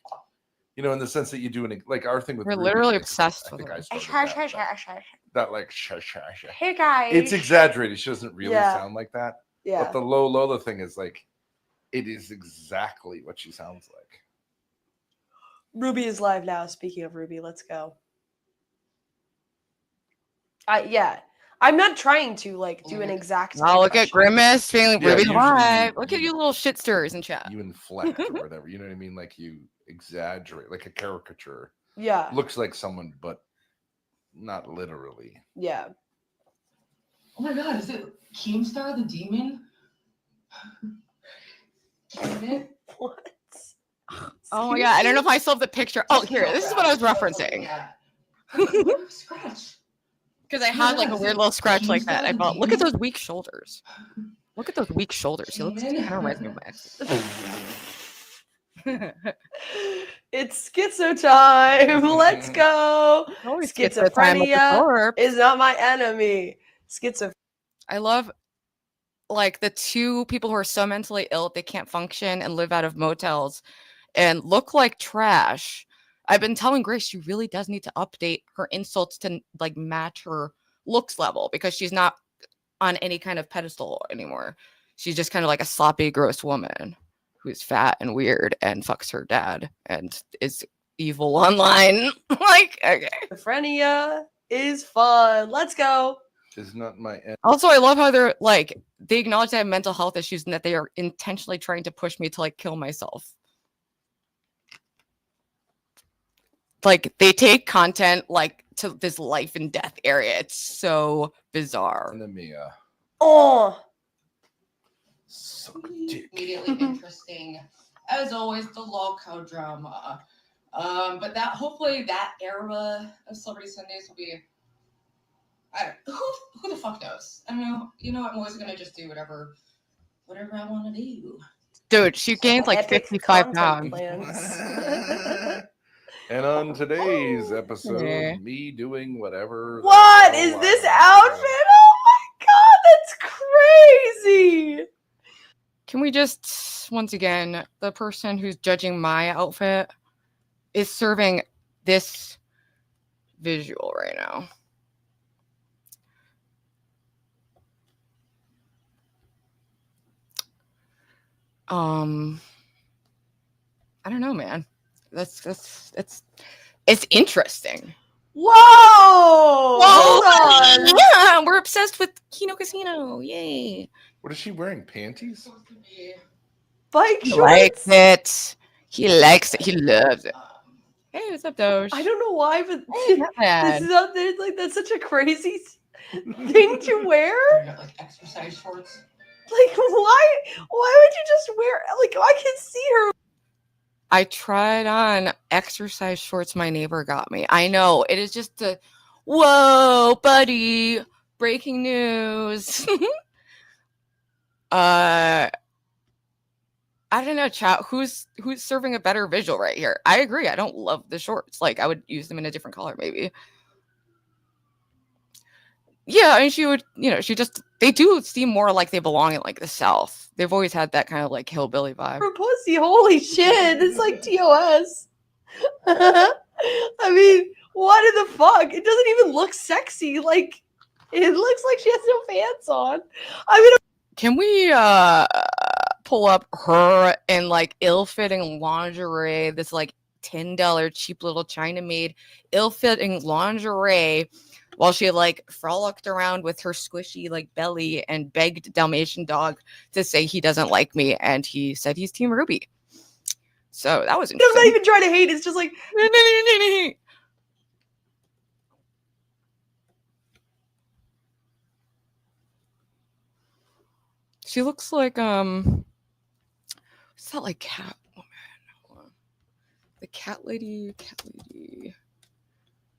Speaker 7: You know, in the sense that you do like our thing with
Speaker 1: we're
Speaker 7: Ruby,
Speaker 1: literally
Speaker 7: it's-
Speaker 1: obsessed
Speaker 7: I
Speaker 1: with
Speaker 7: think I
Speaker 1: her.
Speaker 7: started that like
Speaker 14: Hey guys.
Speaker 7: it's exaggerated. She doesn't really
Speaker 14: Yeah.
Speaker 7: sound like that.
Speaker 14: Yeah.
Speaker 7: But the Lola thing is like, it is exactly what she sounds like.
Speaker 14: Ruby is live now. Speaking of Ruby, let's go. Yeah. I'm not trying to like do an exact.
Speaker 1: Oh, look at Grimace feeling
Speaker 7: Yeah,
Speaker 1: Ruby
Speaker 7: usually
Speaker 1: live. Look at you little shit stirrers in chat.
Speaker 7: You inflect or whatever. You know what I mean? Like you exaggerate, like a caricature.
Speaker 14: Yeah.
Speaker 7: Looks like someone, but not literally.
Speaker 14: Yeah.
Speaker 11: Oh my God, is it Keemstar the demon?
Speaker 14: What?
Speaker 1: Oh my God, I don't know if I still have the picture. Oh, here, this is what I was referencing.
Speaker 11: Scratch.
Speaker 1: Because I had like a weird little scratch like that. I felt, look at those weak shoulders. Look at those weak shoulders. He looks kind of reminds me of Max.
Speaker 14: It's schizo time. Let's go.
Speaker 1: Always schizo time at the
Speaker 14: Schizophrenia
Speaker 1: Thorp.
Speaker 14: is not my enemy. Schizo.
Speaker 1: I love like the two people who are so mentally ill they can't function and live out of motels and look like trash. I've been telling Grace she really does need to update her insults to like match her looks level because she's not on any kind of pedestal anymore. She's just kind of like a sloppy, gross woman who's fat and weird and fucks her dad and is evil online. Like, okay.
Speaker 14: Schizophrenia is fun. Let's go.
Speaker 7: Is not my end.
Speaker 1: Also, I love how they're like, they acknowledge I have mental health issues and that they are intentionally trying to push me to like kill myself. Like they take content like to this life and death area. It's so bizarre.
Speaker 7: And then Mia.
Speaker 14: Oh.
Speaker 11: Immediately interesting. As always, the lolcow drama. But that hopefully that era of Celebrity Sundays will be. Who the fuck knows? I don't know. You know, I'm always gonna just do whatever I want to do.
Speaker 1: Dude, she gained like
Speaker 14: Epic
Speaker 1: 55
Speaker 14: content
Speaker 1: pounds.
Speaker 14: plans.
Speaker 7: And on today's episode,
Speaker 1: Okay.
Speaker 7: me doing whatever.
Speaker 14: What is this outfit? Oh my god, that's crazy.
Speaker 1: Can we just, once again, the person who's judging my outfit is serving this visual right now. I don't know, man. It's interesting.
Speaker 14: Whoa!
Speaker 1: Whoa!
Speaker 14: Hold on.
Speaker 1: Yeah, we're obsessed with Kino Casino. Yay!
Speaker 7: What is she wearing? Panties?
Speaker 14: Bike
Speaker 1: He
Speaker 14: shorts.
Speaker 1: likes it. He likes it. He loves it. Hey, what's up, Doge?
Speaker 14: I don't know why, but
Speaker 1: man.
Speaker 14: this is out there. Like that's such a crazy thing to wear.
Speaker 11: Like exercise shorts.
Speaker 14: Like why would you just wear? Like I can see her.
Speaker 1: I tried on exercise shorts my neighbor got me. I know. It is just a whoa, buddy. Breaking news. I don't know, chat. Who's serving a better visual right here? I agree. I don't love the shorts. Like I would use them in a different color, maybe. Yeah, and she would, they do seem more like they belong in like the South. They've always had that kind of like hillbilly vibe.
Speaker 14: Her pussy, holy shit! It's like TOS. I mean, what in the fuck? It doesn't even look sexy. Like, it looks like she has no pants on. I mean,
Speaker 1: can we pull up her in like ill-fitting lingerie? This like $10 cheap little China-made ill-fitting lingerie. While she like frolicked around with her squishy like belly and begged Dalmatian dog to say he doesn't like me, and he said he's Team Ruby. So that was interesting.
Speaker 14: I'm not even trying to hate. It's just like
Speaker 1: she looks like what's that like Catwoman? The cat lady.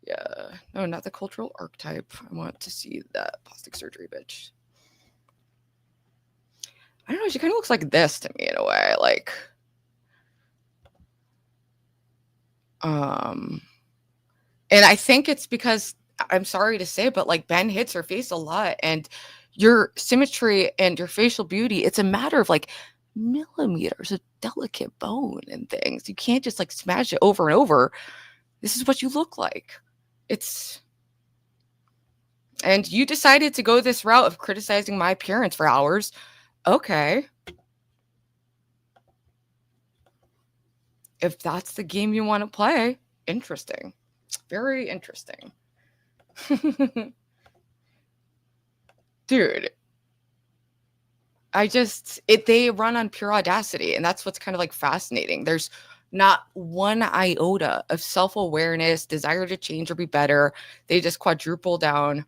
Speaker 1: Yeah, no, not the cultural archetype. I want to see that plastic surgery bitch. I don't know. She kind of looks like this to me in a way. Like, and I think it's because I'm sorry to say, but like Ben hits her face a lot, and your symmetry and your facial beauty. It's a matter of like millimeters of delicate bone and things. You can't just like smash it over and over. This is what you look like. And you decided to go this route of criticizing my appearance for hours. Okay. If that's the game you want to play, interesting. Very interesting. Dude. They run on pure audacity, and that's what's kind of like fascinating. There's not one iota of self-awareness, desire to change or be better. They just quadruple down.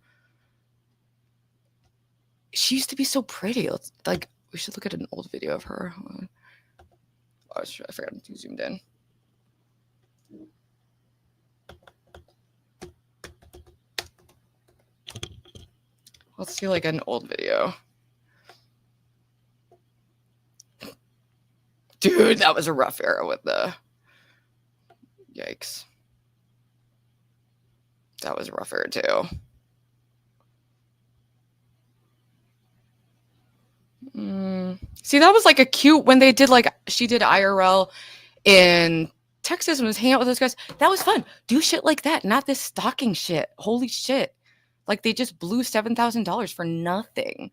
Speaker 1: She used to be so pretty. We should look at an old video of her. Oh, I forgot to zoomed in. Let's see like an old video. Dude, that was a rough era with the... Yikes. That was a rough era, too. See, that was like a cute... When they did, like... She did IRL in Texas and was hanging out with those guys. That was fun. Do shit like that. Not this stalking shit. Holy shit. Like, they just blew $7,000 for nothing.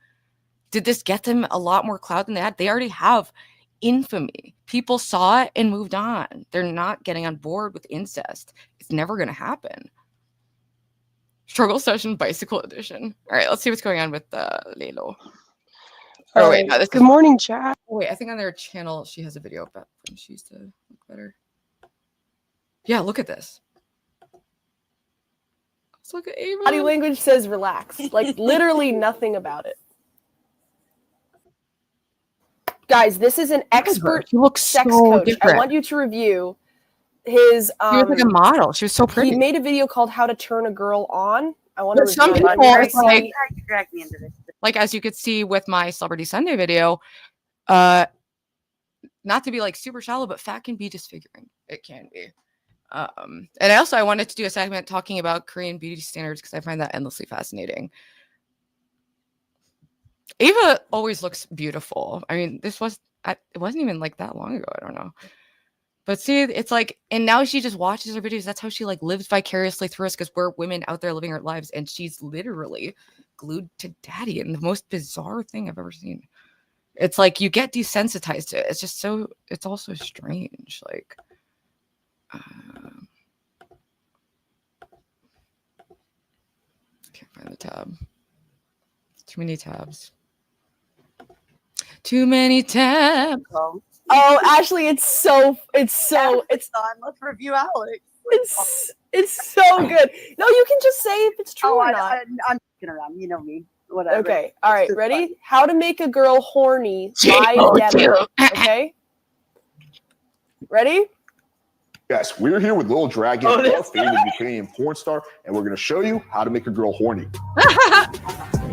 Speaker 1: Did this get them a lot more clout than they had? They already have... infamy. People saw it and moved on. They're not getting on board with incest. It's never going to happen. Struggle Session Bicycle Edition. All right, let's see what's going on with Lalo. Oh, wait, no, this
Speaker 10: Good morning, chat.
Speaker 1: Oh, wait, I think on their channel she has a video about when she used to look better. Yeah, look at this. Let's look at Ava.
Speaker 10: Body language says relax. Like literally nothing about it. Guys, this is an expert
Speaker 1: She looks
Speaker 10: sex
Speaker 1: so
Speaker 10: coach.
Speaker 1: different.
Speaker 10: I want you to review his.
Speaker 1: She was like a model. She was so pretty.
Speaker 10: He made a video called "How to Turn a Girl On." I want to.
Speaker 1: But some
Speaker 10: review it.
Speaker 1: people, it's like,
Speaker 10: drag me into this.
Speaker 1: like as you could see with my Celebrity Sunday video, not to be like super shallow, but fat can be disfiguring. It can be. And I wanted to do a segment talking about Korean beauty standards because I find that endlessly fascinating. Ava always looks beautiful. I mean, it wasn't even like that long ago. I don't know. But see, it's like, and now she just watches her videos. That's how she like lives vicariously through us because we're women out there living our lives. And she's literally glued to daddy and the most bizarre thing I've ever seen. It's like you get desensitized to it. It's just so, it's also strange. Like, can't find the tab. Too many tabs. Too many tabs.
Speaker 14: Oh, Ashley, it's
Speaker 17: on. Let's review Alex.
Speaker 14: It's so good. No, you can just say if it's true or not.
Speaker 17: I'm kidding around. You know me. Whatever.
Speaker 14: Okay. All right. Ready? How to make a girl horny by Demi. Okay. Ready?
Speaker 9: Yes, we're here with Little Dragon, our favorite Ukrainian porn star, and we're going to show you how to make a girl horny.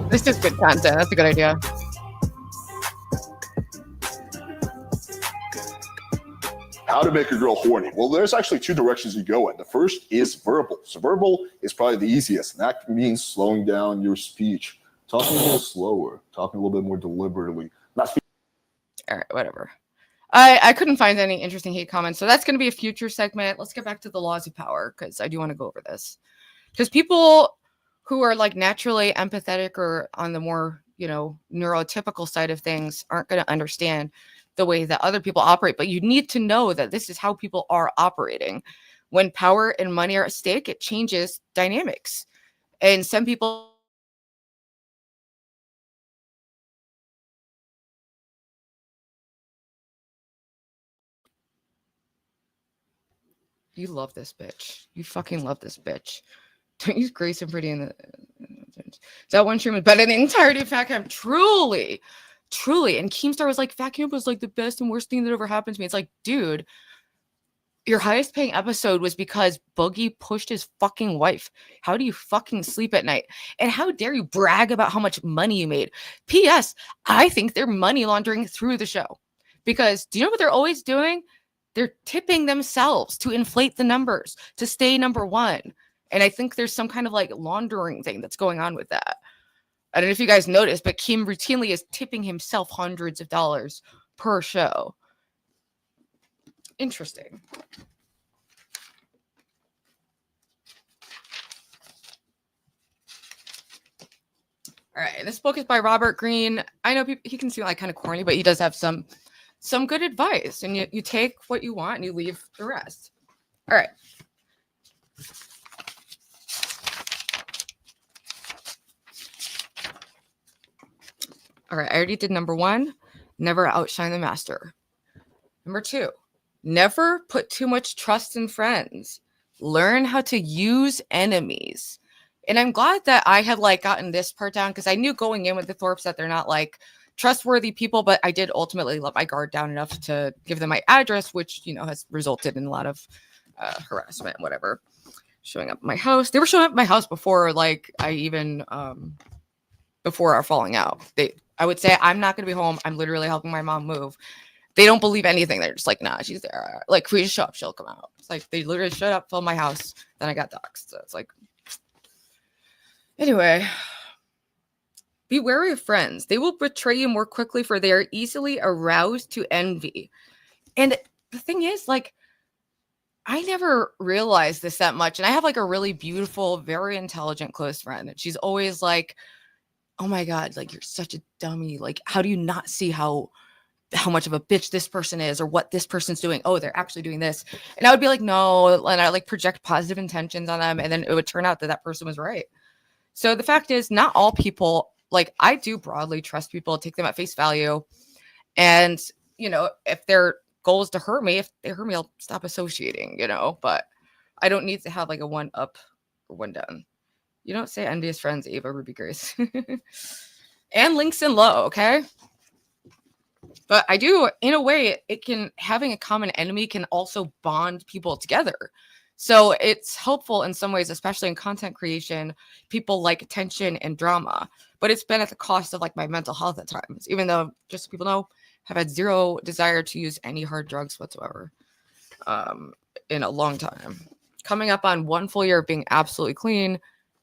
Speaker 1: This is good content. That's a good idea.
Speaker 9: How to make a girl horny. Well, there's actually two directions you go in. The first is verbal. So verbal is probably the easiest, and that means slowing down your speech, talking a little slower, talking a little bit more deliberately. All
Speaker 1: right, whatever. I couldn't find any interesting hate comments, so that's going to be a future segment. Let's get back to the laws of power because I do want to go over this. Because people who are like naturally empathetic or on the more, neurotypical side of things aren't going to understand the way that other people operate. But you need to know that this is how people are operating. When power and money are at stake, it changes dynamics. And some people... You love this bitch. You fucking love this bitch. Don't use Grace and Pretty in the... That one stream is better than the entirety of Fat Camp. Truly. And Keemstar was like, Fat Camp was like the best and worst thing that ever happened to me. It's like, dude, your highest paying episode was because Boogie pushed his fucking wife. How do you fucking sleep at night? And how dare you brag about how much money you made? P.S. I think they're money laundering through the show. Because do you know what they're always doing? They're tipping themselves to inflate the numbers, to stay number one. And I think there's some kind of like laundering thing that's going on with that. I don't know if you guys noticed, but Keem routinely is tipping himself hundreds of dollars per show. Interesting. All right, and this book is by Robert Greene. I know he can seem like kind of corny, but he does have some good advice, and you take what you want and you leave the rest. All right. All right, I already did number 1, never outshine the master. Number 2, never put too much trust in friends. Learn how to use enemies. And I'm glad that I had like gotten this part down because I knew going in with the Thorps that they're not like trustworthy people, but I did ultimately let my guard down enough to give them my address, which, has resulted in a lot of harassment, whatever, showing up at my house. They were showing up at my house before, like, I even, before our falling out. I would say, I'm not going to be home. I'm literally helping my mom move. They don't believe anything. They're just like, nah, she's there. Like, if we just show up, she'll come out. It's like, they literally showed up, filmed my house, then I got doxxed. So it's like, anyway. Be wary of friends. They will betray you more quickly, for they are easily aroused to envy. And the thing is, like, I never realized this that much. And I have like a really beautiful, very intelligent close friend. And she's always like, oh my God, like, you're such a dummy. Like, how do you not see how much of a bitch this person is or what this person's doing? Oh, they're actually doing this. And I would be like, no. And I like project positive intentions on them. And then it would turn out that that person was right. So the fact is, not all people, like, I do broadly trust people, take them at face value. And, if their goal is to hurt me, if they hurt me, I'll stop associating, but I don't need to have like a one up or one down. You don't say envious friends, Ava, Ruby Grace. And links in low, okay? But I do, in a way, having a common enemy can also bond people together. So it's helpful in some ways, especially in content creation. People like attention and drama, but it's been at the cost of like my mental health at times, even though, just so people know, have had zero desire to use any hard drugs whatsoever. in a long time. Coming up on 1 full year of being absolutely clean.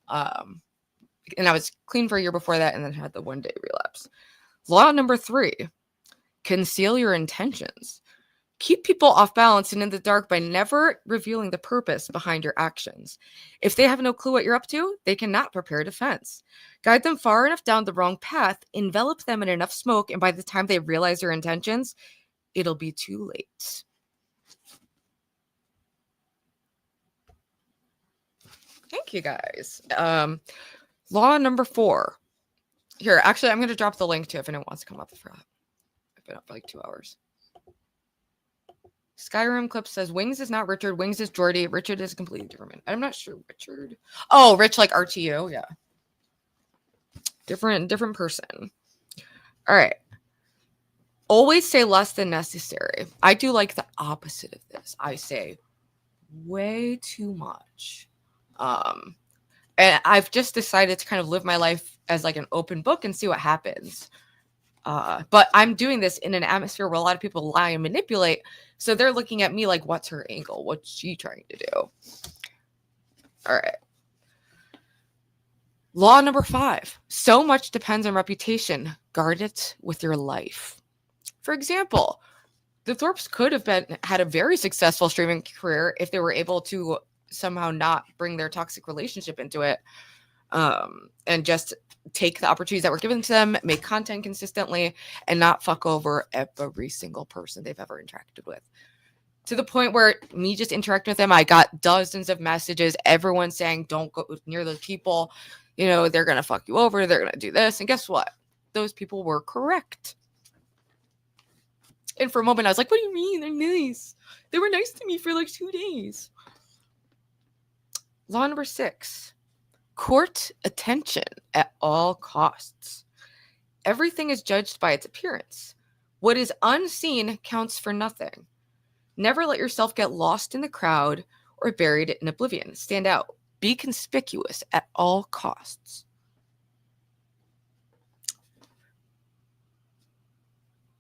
Speaker 1: And I was clean for a year before that and then had the 1 day relapse. Law number 3, conceal your intentions. Keep people off balance and in the dark by never revealing the purpose behind your actions. If they have no clue what you're up to, they cannot prepare a defense. Guide them far enough down the wrong path, envelop them in enough smoke, and by the time they realize your intentions, it'll be too late. Thank you, guys. Law number 4. Here, actually, I'm going to drop the link to it if anyone wants to come up for that. I've been up for like 2 hours. Skyrim Clip says, Wings is not Richard. Wings is Jordy. Richard is a completely different. I'm not sure. Richard. Oh, Rich like RTU. Yeah. Different person. All right. Always say less than necessary. I do like the opposite of this. I say way too much. And I've just decided to kind of live my life as like an open book and see what happens. But I'm doing this in an atmosphere where a lot of people lie and manipulate. So they're looking at me like, what's her angle? What's she trying to do? All right. Law number 5. So much depends on reputation. Guard it with your life. For example, the Thorps could have had a very successful streaming career if they were able to somehow not bring their toxic relationship into it. And just take the opportunities that were given to them, make content consistently, and not fuck over every single person they've ever interacted with. To the point where me just interacting with them, I got dozens of messages, everyone saying, don't go near those people. You know, they're going to fuck you over. They're going to do this. And guess what? Those people were correct. And for a moment, I was like, what do you mean? They're nice. They were nice to me for like 2 days. Law number 6. Court attention at all costs. Everything is judged by its appearance. What is unseen counts for nothing. Never let yourself get lost in the crowd or buried in oblivion. Stand out. Be conspicuous at all costs.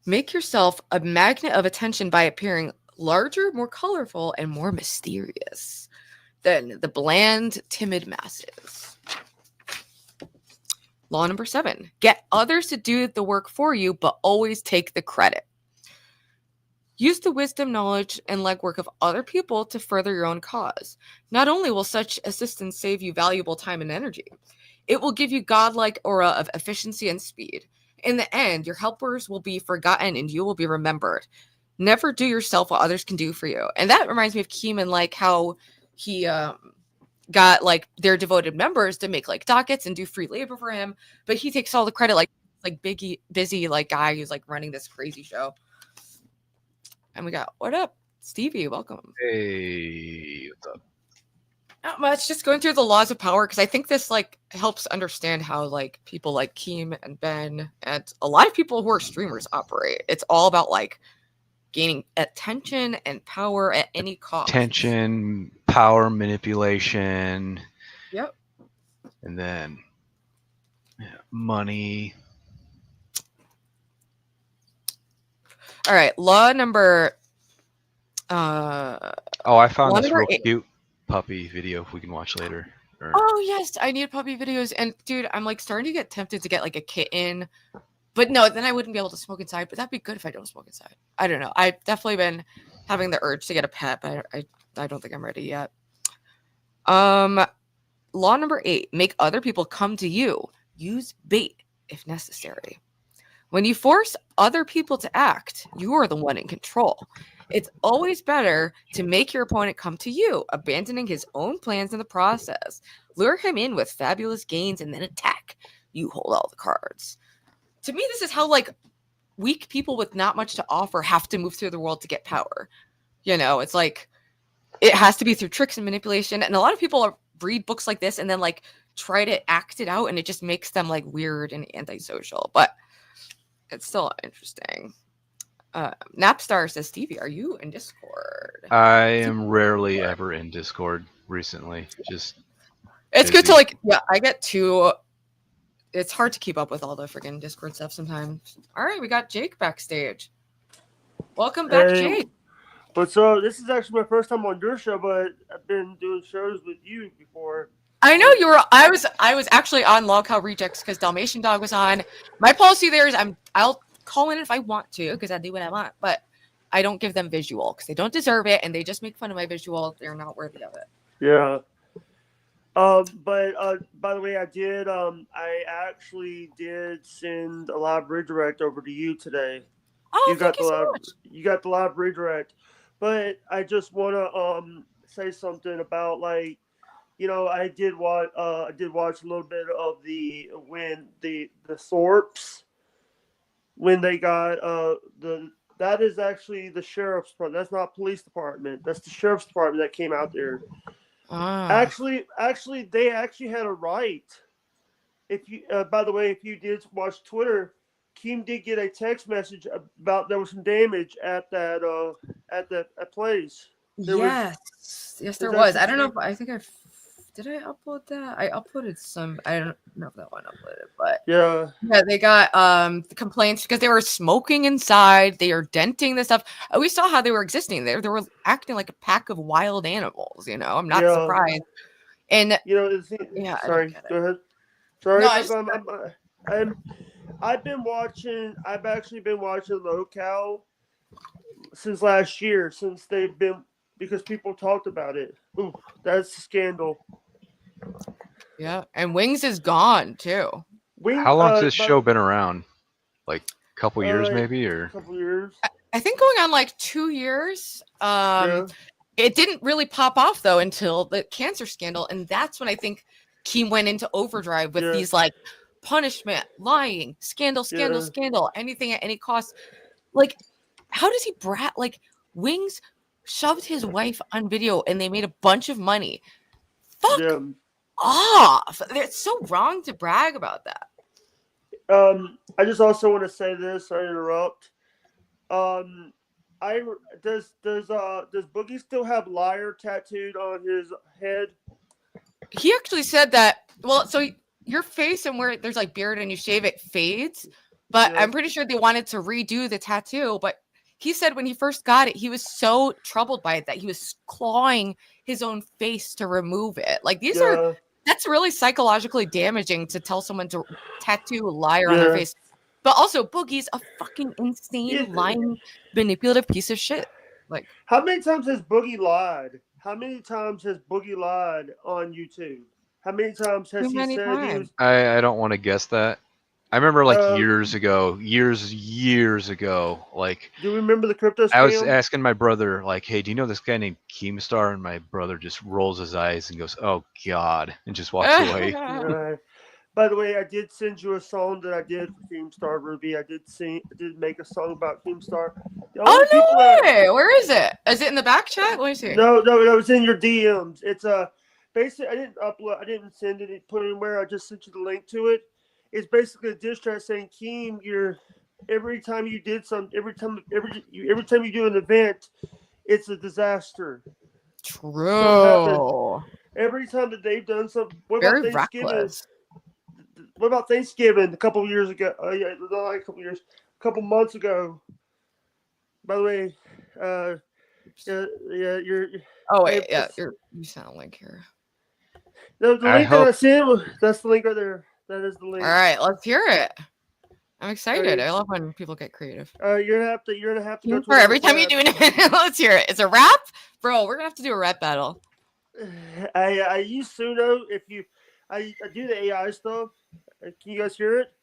Speaker 1: Make yourself a magnet of attention by appearing larger, more colorful, and more mysterious than the bland, timid masses. Law number 7. Get others to do the work for you, but always take the credit. Use the wisdom, knowledge, and legwork of other people to further your own cause. Not only will such assistance save you valuable time and energy, it will give you godlike aura of efficiency and speed. In the end, your helpers will be forgotten and you will be remembered. Never do yourself what others can do for you. And that reminds me of Keem and like how he got like their devoted members to make like dockets and do free labor for him, but he takes all the credit like busy like guy who's like running this crazy show. And we got, what up, Stevie? Welcome.
Speaker 12: Hey, what's up?
Speaker 1: Not much, just going through the laws of power because I think this like helps understand how like people like Keem and Ben and a lot of people who are streamers operate. It's all about like gaining attention and power at any cost.
Speaker 12: Attention, power, manipulation.
Speaker 1: Yep.
Speaker 12: And then money.
Speaker 1: All right, law number.
Speaker 12: Oh, I found this real
Speaker 1: 8.
Speaker 12: cute puppy video if we can watch later. Or...
Speaker 1: Oh yes, I need puppy videos, and dude, I'm like starting to get tempted to get like a kitten, but no, then I wouldn't be able to smoke inside. But that'd be good if I don't smoke inside. I don't know. I've definitely been having the urge to get a pet, but I don't think I'm ready yet. Law number 8: make other people come to you. Use bait if necessary. When you force other people to act, you are the one in control. It's always better to make your opponent come to you, abandoning his own plans in the process. Lure him in with fabulous gains and then attack. You hold all the cards. To me, this is how like weak people with not much to offer have to move through the world to get power. You know, it's like it has to be through tricks and manipulation. And a lot of people read books like this and then like try to act it out, and it just makes them like weird and antisocial. But it's still interesting. Napstar says, Stevie, are you in Discord?
Speaker 12: I am rarely ever in Discord recently. Just
Speaker 1: it's good to like, yeah, I get too. It's hard to keep up with all the freaking Discord stuff sometimes. All right, we got Jake backstage. Welcome back,
Speaker 6: Hey.
Speaker 1: Jake.
Speaker 15: But so this is actually my first time on your show, but I've been doing shows with you before.
Speaker 1: I know you were. I was actually on Logcow Rejects because Dalmatian Dog was on. My policy there is I'll call in if I want to because I do what I want, but I don't give them visual because they don't deserve it and they just make fun of my visual. They're not worthy of it.
Speaker 15: Yeah. But by the way, I actually did send a live redirect over to you today.
Speaker 1: Oh,
Speaker 15: you got the live redirect. But I just want to say something about, like, you know, I did watch a little bit of the Thorps when they got that is actually the sheriff's department. That's not police department. That's the sheriff's department that came out there. Actually, they actually had a right. If you, by the way, if you did watch Twitter, Keem did get a text message about there was some damage at that place.
Speaker 1: Yes, there was. I don't know if I did I upload that? I uploaded some. I don't know if that one uploaded, but
Speaker 15: yeah,
Speaker 1: they got complaints because they were smoking inside. They are denting the stuff. We saw how they were existing there. They were acting like a pack of wild animals. You know, I'm not surprised. And
Speaker 15: you know, sorry, go ahead. Sorry, no, I've actually been watching Locale since last year, since they've been, because people talked about it. Ooh, that's a scandal.
Speaker 1: Yeah, and Wings is gone too.
Speaker 12: How long has this show been around? Like a couple years, maybe, or
Speaker 15: a couple years?
Speaker 1: I think going on like 2 years. It didn't really pop off though until the cancer scandal, and that's when I think Keem went into overdrive with these like punishment, lying, scandal, anything at any cost. Like, how does he brat? Like, Wings shoved his wife on video, and they made a bunch of money. Fuck off! It's so wrong to brag about that.
Speaker 15: I just also want to say this. Sorry to interrupt. Does Boogie still have liar tattooed on his head?
Speaker 1: He actually said that. Well, so your face and where there's like beard and you shave it fades, but I'm pretty sure they wanted to redo the tattoo. But he said when he first got it, he was so troubled by it that he was clawing his own face to remove it. Like that's really psychologically damaging to tell someone to tattoo liar on their face. But also, Boogie's a fucking insane, lying, manipulative piece of shit. Like,
Speaker 15: how many times has Boogie lied? How many times has Boogie lied on YouTube? How many times has he said he was?
Speaker 12: I don't want to guess that. I remember like years ago, like.
Speaker 15: Do you remember the crypto scam?
Speaker 12: I was asking my brother, like, "Hey, do you know this guy named Keemstar?" And my brother just rolls his eyes and goes, "Oh God," and just walks away.
Speaker 15: By the way, I did send you a song that I did for Keemstar, Ruby. I did make a song about Keemstar.
Speaker 1: Oh no way! Where is it? Is it in the back chat? Let me see.
Speaker 15: No, it was in your DMs. It's basically I didn't send it, put it anywhere. I just sent you the link to it. It's basically a diss track saying, Keem, every time you do an event, it's a disaster.
Speaker 1: True.
Speaker 15: Every time that they've done something.
Speaker 1: Very reckless.
Speaker 15: What about Thanksgiving a couple years ago? Not a couple months ago. By the way, you're.
Speaker 1: Oh wait, you sent a link here.
Speaker 15: No, the link that I sent, that's the link right there. That is the link.
Speaker 1: All right, let's hear it. I'm excited. I love when people get creative.
Speaker 15: You're gonna have to go
Speaker 1: for every time you do it. Let's hear it. It's a rap, bro. We're gonna have to do a rap battle.
Speaker 15: I use Suno. I do the AI stuff. Can you guys hear it?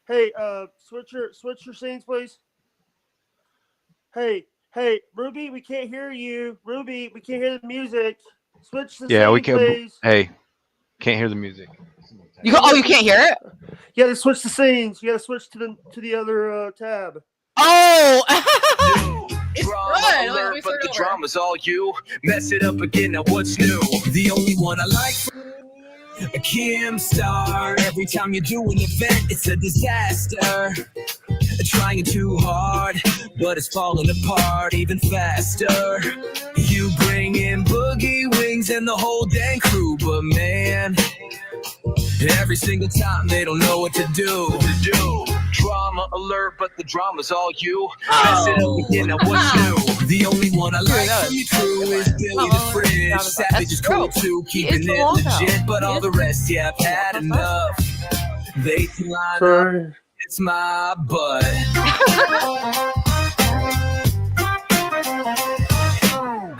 Speaker 15: Hey, switch your scenes, please. Hey, Ruby, we can't hear you. Ruby, we can't hear the music. Switch the scene,
Speaker 12: we can.
Speaker 15: Please.
Speaker 12: Hey, can't hear the music.
Speaker 1: You can't hear it?
Speaker 15: You gotta switch the scenes. You gotta switch to the other tab.
Speaker 1: Oh. It's
Speaker 16: drama alert, but the drama's all you. Mess it up again, now what's new? The only one I like a Keemstar. Every time you do an event, it's a disaster. Trying too hard, but it's falling apart even faster. You bring in Boogie, Wings, and the whole dang crew, but man, every single time they don't know what to do. drama alert, but the drama's all you. Mess it up again, now what's new? The only one I like from your crew is Billy the Fridge. Savage is cool too, keeping it legit, but all the rest, yeah, I've had enough. They can line up, it's my butt.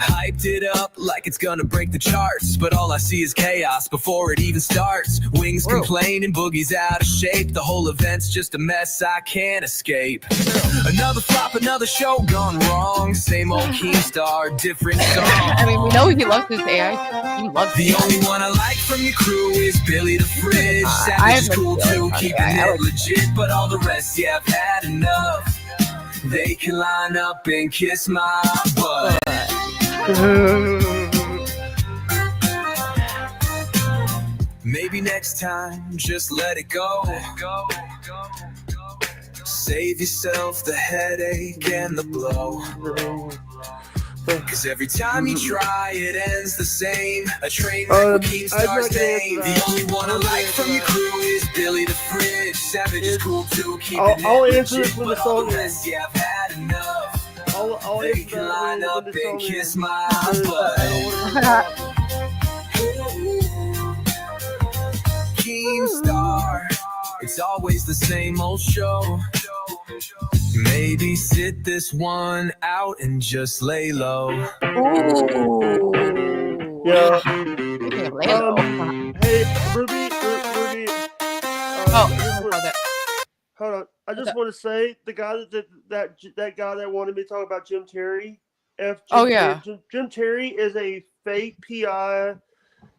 Speaker 16: Hyped it up like it's gonna break the charts, but all I see is chaos before it even starts. Wings complaining, boogie's out of shape. The whole event's just a mess I can't escape. Another flop, another show gone wrong. Same old Keemstar, different song.
Speaker 1: I mean, we know he loves his AI. He loves
Speaker 16: the only one I like from your crew is Billy the Fridge. Savage is cool too, keeping it legit, but all the rest, yeah, I've had enough. They can line up and kiss my butt. Maybe next time, just let it go. Save yourself the headache and the blow. Cause every time you try, it ends the same. A train wreck with Keemstar's name. The only one I like from your crew is Billy the Fridge. Savage is cool too, keeping it legit, but all the rest, yeah, I've had enough. They can line up and kiss my butt. Keemstar, it's always the same old show. Maybe sit this one out and just lay low.
Speaker 15: Yeah. Hey, Ruby. Hold on. I just want to say the guy that guy that wanted me to talk about Jim Terry. Jim Terry is a fake PI.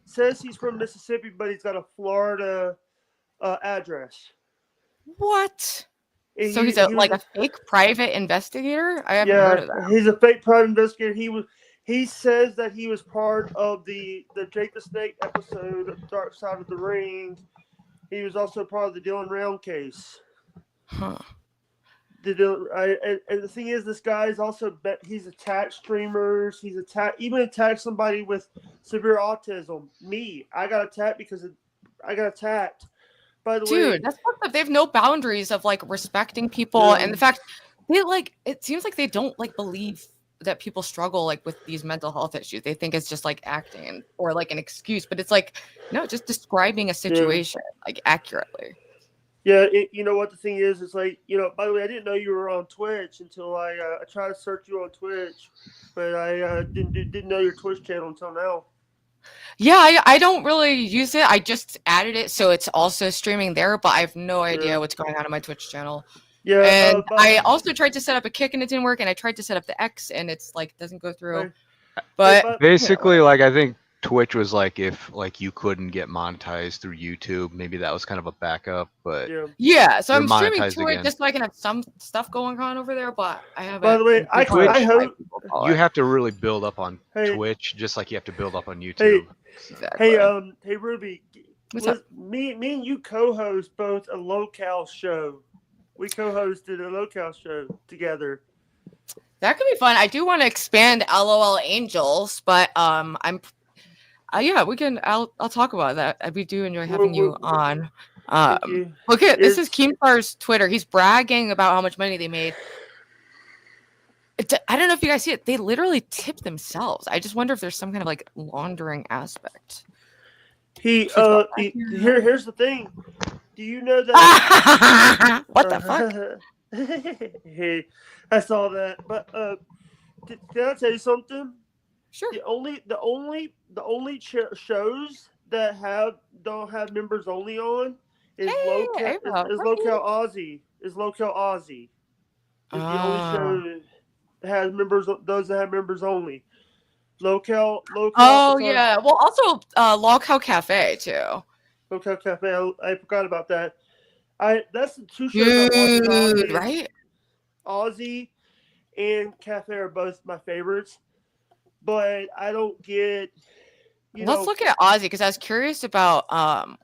Speaker 15: Says he's from Mississippi, but he's got a Florida address.
Speaker 1: What? So he's a fake private investigator? I haven't heard of that.
Speaker 15: He's a fake private investigator. He says that he was part of the Jake the Snake episode of Dark Side of the Ring. He was also part of the Dylan Round case.
Speaker 1: Huh.
Speaker 15: And the thing is, this guy is also he's attacked streamers. He's even attacked somebody with severe autism. Me, I got attacked because I got attacked. By the way,
Speaker 1: dude, that's fucked up. They have no boundaries of like respecting people, and the fact they it seems like they don't believe that people struggle with these mental health issues. They think it's just acting or an excuse, but it's no, just describing a situation accurately.
Speaker 15: Yeah, you know what the thing is? It's by the way, I didn't know you were on Twitch until I tried to search you on Twitch, but I didn't know your Twitch channel until now.
Speaker 1: Yeah, I don't really use it. I just added it so it's also streaming there, but I have no idea what's going on my Twitch channel.
Speaker 15: Yeah,
Speaker 1: and I also tried to set up a Kick and it didn't work, and I tried to set up the X and it's doesn't go through. But
Speaker 12: basically, I think Twitch was if you couldn't get monetized through YouTube, maybe that was kind of a backup, but
Speaker 1: yeah, so I'm streaming to
Speaker 12: again.
Speaker 1: it just so I can have some stuff going on over there, but I haven't.
Speaker 15: By the way, I hope
Speaker 12: you have to really build up on Twitch, just like you have to build up on YouTube.
Speaker 15: Hey, Ruby, what's up? Me and you co-host both a locale show. We co-hosted a locale show together.
Speaker 1: That could be fun. I do want to expand LOL Angels, but yeah, we can. I'll talk about that. We do enjoy having you on. Look at this is Keemstar's Twitter. He's bragging about how much money they made. I don't know if you guys see it. They literally tip themselves. I just wonder if there's some kind of laundering aspect.
Speaker 15: Here's the thing. Do you know that?
Speaker 1: What the fuck?
Speaker 15: Hey, I saw that. But did I tell you something?
Speaker 1: Sure.
Speaker 15: The only shows that don't have members only on is Locale Aussie. Is Locale Aussie? Is the only show that has members. Those that have members only. Locale.
Speaker 1: Oh yeah. Well, also Locale Cafe too.
Speaker 15: Locale Cafe. I forgot about that. That's the two shows I watch.
Speaker 1: Dude, right?
Speaker 15: Aussie and Cafe are both my favorites, but I don't get.
Speaker 1: Let's look at Ozzy because I was curious about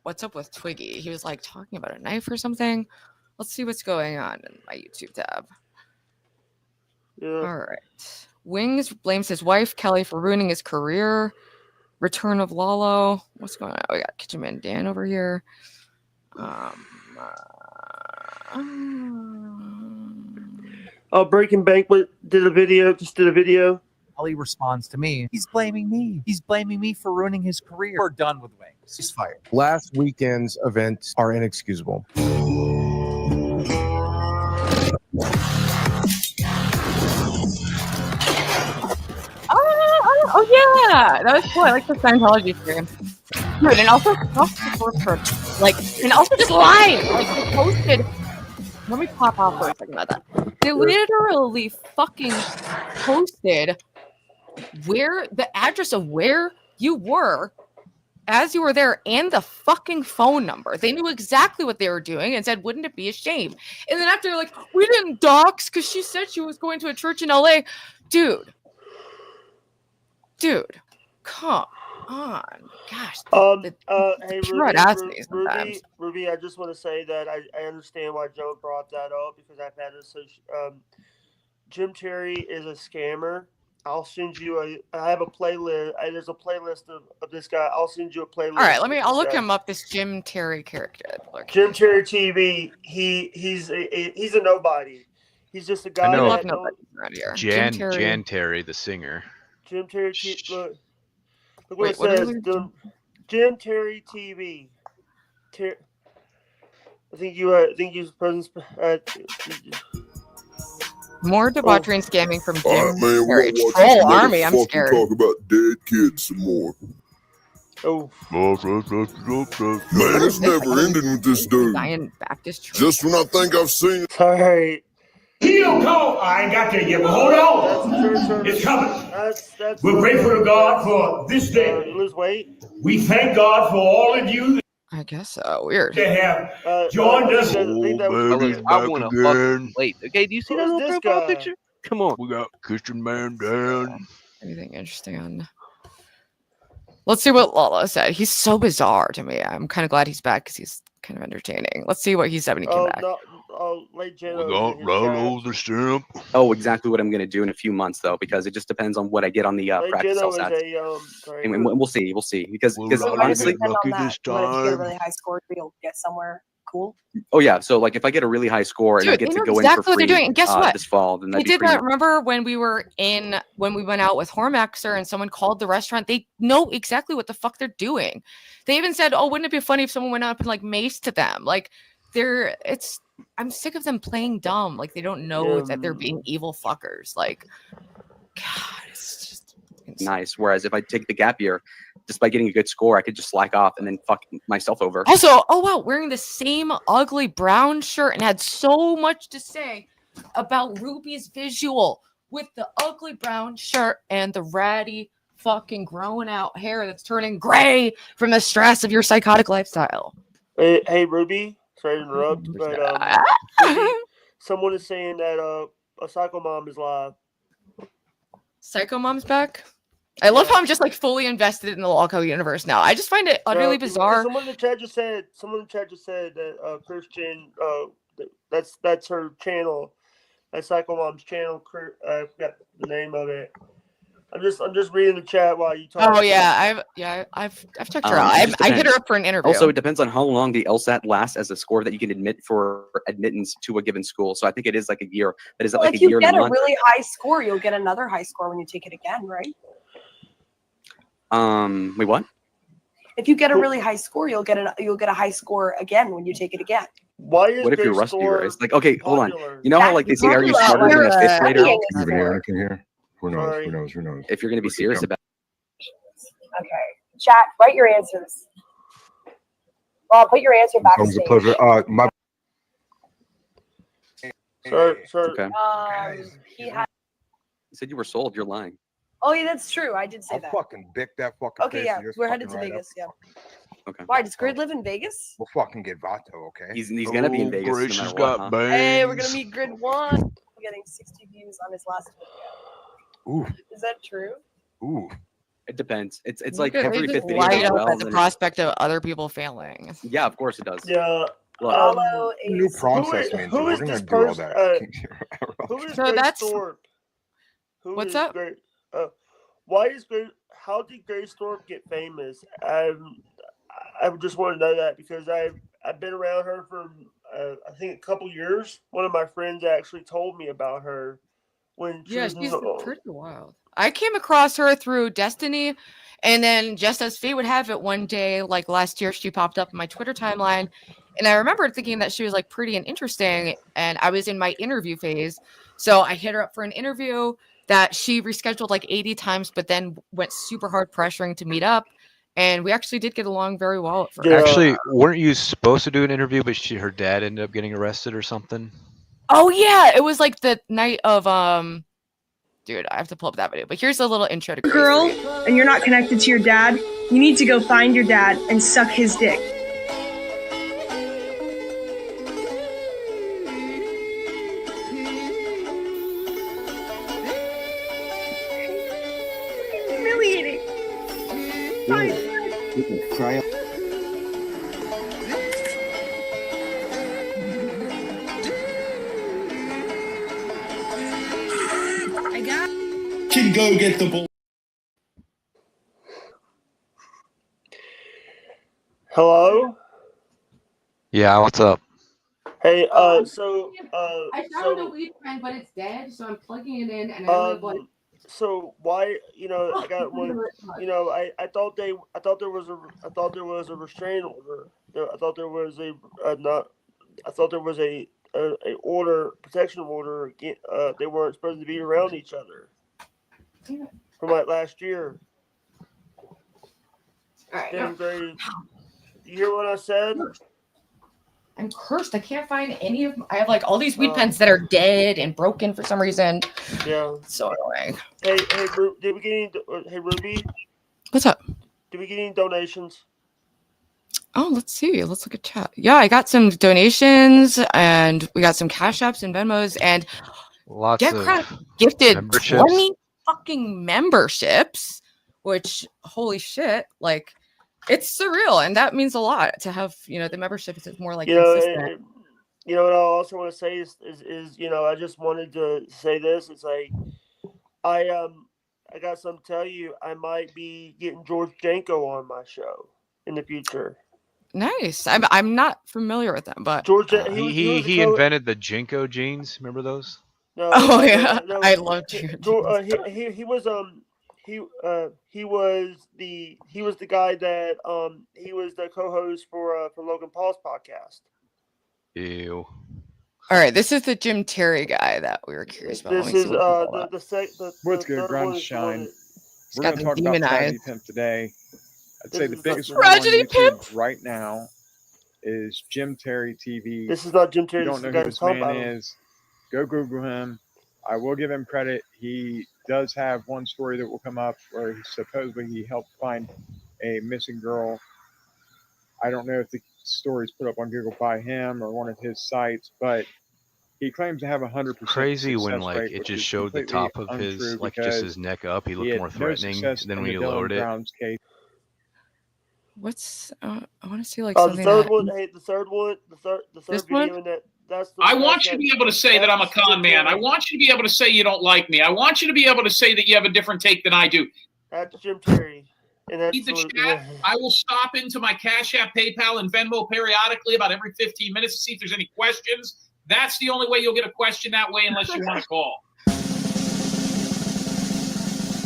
Speaker 1: what's up with Twiggy. He was talking about a knife or something. Let's see what's going on in my YouTube tab.
Speaker 15: Yeah.
Speaker 1: All right. Wings blames his wife Kelly for ruining his career. Return of Lalo. What's going on? We got Kitchen Man Dan over here.
Speaker 15: Breaking Banquet did a video.
Speaker 21: Ollie responds to me. He's blaming me. He's blaming me for ruining his career. We're done with Wings. He's fired.
Speaker 6: Last weekend's events are inexcusable.
Speaker 1: Oh yeah, that was cool. I like the Scientology stream. Dude, and also and also just live. Like they posted. Let me pop off for a second about that. They literally fucking posted where the address of where you were as you were there and the fucking phone number. They knew exactly what they were doing and said, wouldn't it be a shame? And then after, like, we didn't dox because she said she was going to a church in LA. Dude, come on. Gosh.
Speaker 15: Hey,
Speaker 1: Ruby,
Speaker 15: Ruby, I just want to say that I understand why Joe brought that up because I've had Jim Terry is a scammer. I'll send you I have a playlist. There's a playlist of this guy. I'll send you a playlist.
Speaker 1: All right, I'll look him up. This Jim Terry character.
Speaker 15: Jim Terry TV. He's a nobody. He's just a guy.
Speaker 12: I know.
Speaker 1: Love nobody around here.
Speaker 12: Jan Terry, the singer.
Speaker 15: Jim Terry TV. Look what it says. Jim Terry TV. I think you present.
Speaker 1: More debauchery and scamming from Jim
Speaker 2: Man,
Speaker 1: Terry.
Speaker 2: we'll watch
Speaker 1: Troll
Speaker 2: this
Speaker 1: army. I'm
Speaker 2: motherfucker
Speaker 1: scared.
Speaker 2: Talk about dead kids some more.
Speaker 15: Oh.
Speaker 2: Man, it's never ending with this dude.
Speaker 1: Zion Baptist Church.
Speaker 2: Just when I think I've seen it.
Speaker 15: Sorry.
Speaker 19: He'll come. I ain't got there yet, but hold on. It's coming. We're grateful to God for this day.
Speaker 15: Lose weight.
Speaker 19: We thank God for all of you
Speaker 1: I guess so. Weird.
Speaker 19: that have joined us.
Speaker 13: I want to fucking wait. Okay, do you see that little profile picture? Come on.
Speaker 12: We got Christian Man Dan.
Speaker 1: Anything interesting on? Let's see what Lala said. He's so bizarre to me. I'm kind of glad he's back because he's kind of entertaining. Let's see what he said when he came back.
Speaker 13: We got Rolo the Simp. Oh, exactly what I'm going to do in a few months, though, because it just depends on what I get on the practice cell stats. And we'll see. We'll see. Because honestly,
Speaker 10: lucky this time. If you get a really high score, you'll get somewhere cool.
Speaker 13: Oh yeah, so like if I get a really high score and I get to go in for free
Speaker 1: what they're doing. And guess what?
Speaker 13: This fall, then
Speaker 1: They did that. Remember when we went out with Hormaxer and someone called the restaurant? They know exactly what the fuck they're doing. They even said, "Oh, wouldn't it be funny if someone went up and like maced to them?" Like I'm sick of them playing dumb. Like they don't know that they're being evil fuckers. Like, God, it's just insane.
Speaker 13: Nice. Whereas if I take the gap year, just by getting a good score, I could just slack off and then fuck myself over.
Speaker 1: Also, oh wow, wearing the same ugly brown shirt and had so much to say about Ruby's visual with the ugly brown shirt and the ratty fucking growing out hair that's turning gray from the stress of your psychotic lifestyle.
Speaker 15: Hey Ruby, sorry to interrupt, but Ruby, someone is saying that a Psycho Mom is live.
Speaker 1: Psycho Mom's back? I love how I'm just like fully invested in the Lolco universe now. I just find it utterly bizarre.
Speaker 15: Someone in the chat just said that Christian, that's her channel, that's Psycho Mom's channel. I forgot the name of it. I'm just reading the chat while you talk.
Speaker 1: Oh yeah, I've checked her out. I hit her up for an interview.
Speaker 13: Also, it depends on how long the LSAT lasts as a score that you can admit for admittance to a given school. So I think it is like a year. But is it like a year?
Speaker 10: If you get a really high score, you'll get another high score when you take it again, right?
Speaker 13: Wait, what?
Speaker 10: If you get a really high score, you'll get a high score again when you take it again.
Speaker 15: Why is
Speaker 13: what if you're rustier? It's like, okay, hold on. You know how like they say, are you smarter than a fifth grader?
Speaker 3: Even Anakin here. Who knows?
Speaker 13: If you're going to be serious about
Speaker 10: it. Okay. Chat, write your answers. Well, put your answer back.
Speaker 3: It was a pleasure.
Speaker 15: Sir.
Speaker 13: Okay.
Speaker 10: He had.
Speaker 13: You said you were sold. You're lying.
Speaker 10: Oh, yeah, that's true. I did say
Speaker 3: I'll
Speaker 10: that.
Speaker 3: fucking bick that fucking
Speaker 10: Okay,
Speaker 3: face
Speaker 10: yeah,
Speaker 3: and just
Speaker 10: we're headed to
Speaker 3: fucking
Speaker 10: Vegas.
Speaker 3: right
Speaker 10: Yeah.
Speaker 13: Okay.
Speaker 10: Why does Grid live in Vegas?
Speaker 3: We'll fucking get Vato, okay?
Speaker 13: He's gonna be in Vegas.
Speaker 12: Gracious
Speaker 13: No matter
Speaker 12: got
Speaker 13: what,
Speaker 12: bangs.
Speaker 10: Hey, we're gonna meet Grid 1. I'm getting 60 views on his last video.
Speaker 3: Ooh.
Speaker 10: Is that true?
Speaker 3: Ooh.
Speaker 13: It depends. It's like
Speaker 1: They
Speaker 13: every
Speaker 1: just
Speaker 13: fifth video
Speaker 1: light
Speaker 13: as
Speaker 1: up
Speaker 13: well.
Speaker 1: at the prospect of other people failing.
Speaker 13: Yeah, of course it does.
Speaker 15: Yeah.
Speaker 10: Follow
Speaker 3: New process means
Speaker 15: who
Speaker 3: we're
Speaker 15: is
Speaker 3: gonna
Speaker 15: this
Speaker 3: do all
Speaker 15: person?
Speaker 3: that.
Speaker 15: Who is
Speaker 1: So
Speaker 15: Grace
Speaker 1: that's-
Speaker 15: Thorp?
Speaker 1: What's up?
Speaker 15: Why is Grace? How did Grace Thorp get famous? I just want to know that because I've been around her for I think a couple years. One of my friends actually told me about her when she was
Speaker 1: she's pretty wild. I came across her through Destiny, and then just as fate would have it, one day, like last year, she popped up in my Twitter timeline, and I remember thinking that she was like pretty and interesting, and I was in my interview phase, so I hit her up for an interview that she rescheduled like 80 times, but then went super hard pressuring to meet up, and we actually did get along very well at first.
Speaker 12: Actually, weren't you supposed to do an interview, but her dad ended up getting arrested or something?
Speaker 1: Oh yeah, it was like the night of dude, I have to pull up that video, but here's a little intro to
Speaker 17: Girl, and you're not connected to your dad, you need to go find your dad and suck his dick. Humiliating.
Speaker 20: Try
Speaker 17: I got.
Speaker 20: Can go get the ball.
Speaker 15: Hello.
Speaker 12: Yeah, what's up?
Speaker 15: Hey,
Speaker 1: I found a weed pen, but it's dead, so I'm plugging it in, and I don't know what.
Speaker 15: So why, I got one. I thought there was a restraining order. I thought there was a order, protection order. They weren't supposed to be around each other from like last year.
Speaker 1: All right.
Speaker 15: You hear what I said?
Speaker 1: I'm cursed. I can't find any of. I have like all these weed pens that are dead and broken for some reason.
Speaker 15: Yeah.
Speaker 1: So annoying.
Speaker 15: Hey, did we get any? Hey, Ruby.
Speaker 1: What's up?
Speaker 15: Did we get any donations?
Speaker 1: Oh, let's see. Let's look at chat. Yeah, I got some donations, and we got some Cash Apps and Venmos, and
Speaker 12: Lots
Speaker 1: GetCraft
Speaker 12: of
Speaker 1: gifted
Speaker 12: memberships.
Speaker 1: 20 fucking memberships. Which, holy shit, like. It's surreal, and that means a lot to have, the membership is more like consistent.
Speaker 15: What I also want to say is I just wanted to say this. It's like I got something to tell you. I might be getting George Janko on my show in the future.
Speaker 1: Nice. I'm not familiar with them, but
Speaker 15: George
Speaker 12: He invented the Jinko jeans. Remember those?
Speaker 15: No,
Speaker 1: oh yeah, I love jeans.
Speaker 15: He was he was the guy that he was the co-host for Logan Paul's podcast.
Speaker 12: Ew.
Speaker 1: All right, this is the Jim Terry guy that we were curious about.
Speaker 15: This is
Speaker 22: What's good, Grind Shine? We're going to talk about
Speaker 1: demon eyes.
Speaker 22: Tragedy Pimp today. I'd say the biggest one on
Speaker 1: Tragedy
Speaker 22: YouTube
Speaker 1: Pimp
Speaker 22: right now is Jim Terry TV.
Speaker 15: This is not Jim Terry.
Speaker 22: If you don't know who this man is, go Google him. I will give him credit. He does have one story that will come up where supposedly he helped find a missing girl. I don't know if the story is put up on Google by him or one of his sites, but he claims to have 100%
Speaker 12: Crazy when
Speaker 22: success
Speaker 12: like
Speaker 22: rate,
Speaker 12: it
Speaker 22: which
Speaker 12: just
Speaker 22: is
Speaker 12: showed the
Speaker 22: completely
Speaker 12: top of his,
Speaker 22: untrue
Speaker 12: like just
Speaker 22: because
Speaker 12: his neck up. He
Speaker 22: he
Speaker 12: looked
Speaker 22: had
Speaker 12: more
Speaker 22: no
Speaker 12: threatening.
Speaker 22: success
Speaker 12: Then
Speaker 22: in
Speaker 12: when
Speaker 22: the
Speaker 12: you
Speaker 22: Dylan
Speaker 12: lowered it,
Speaker 22: Brown's case.
Speaker 1: What's I want to see like
Speaker 15: the
Speaker 1: something.
Speaker 15: third
Speaker 1: that...
Speaker 15: one. Hey, the third
Speaker 1: This
Speaker 15: video
Speaker 1: one?
Speaker 15: in that's the.
Speaker 23: I want you to be able to say that I'm a con man. I want you to be able to say you don't like me. I want you to be able to say that you have a different take than I do.
Speaker 15: That's Jim Terry. And that's
Speaker 23: Read the chat. I will stop into my Cash App, PayPal, and Venmo periodically about every 15 minutes to see if there's any questions. That's the only way you'll get a question that way unless you want to call.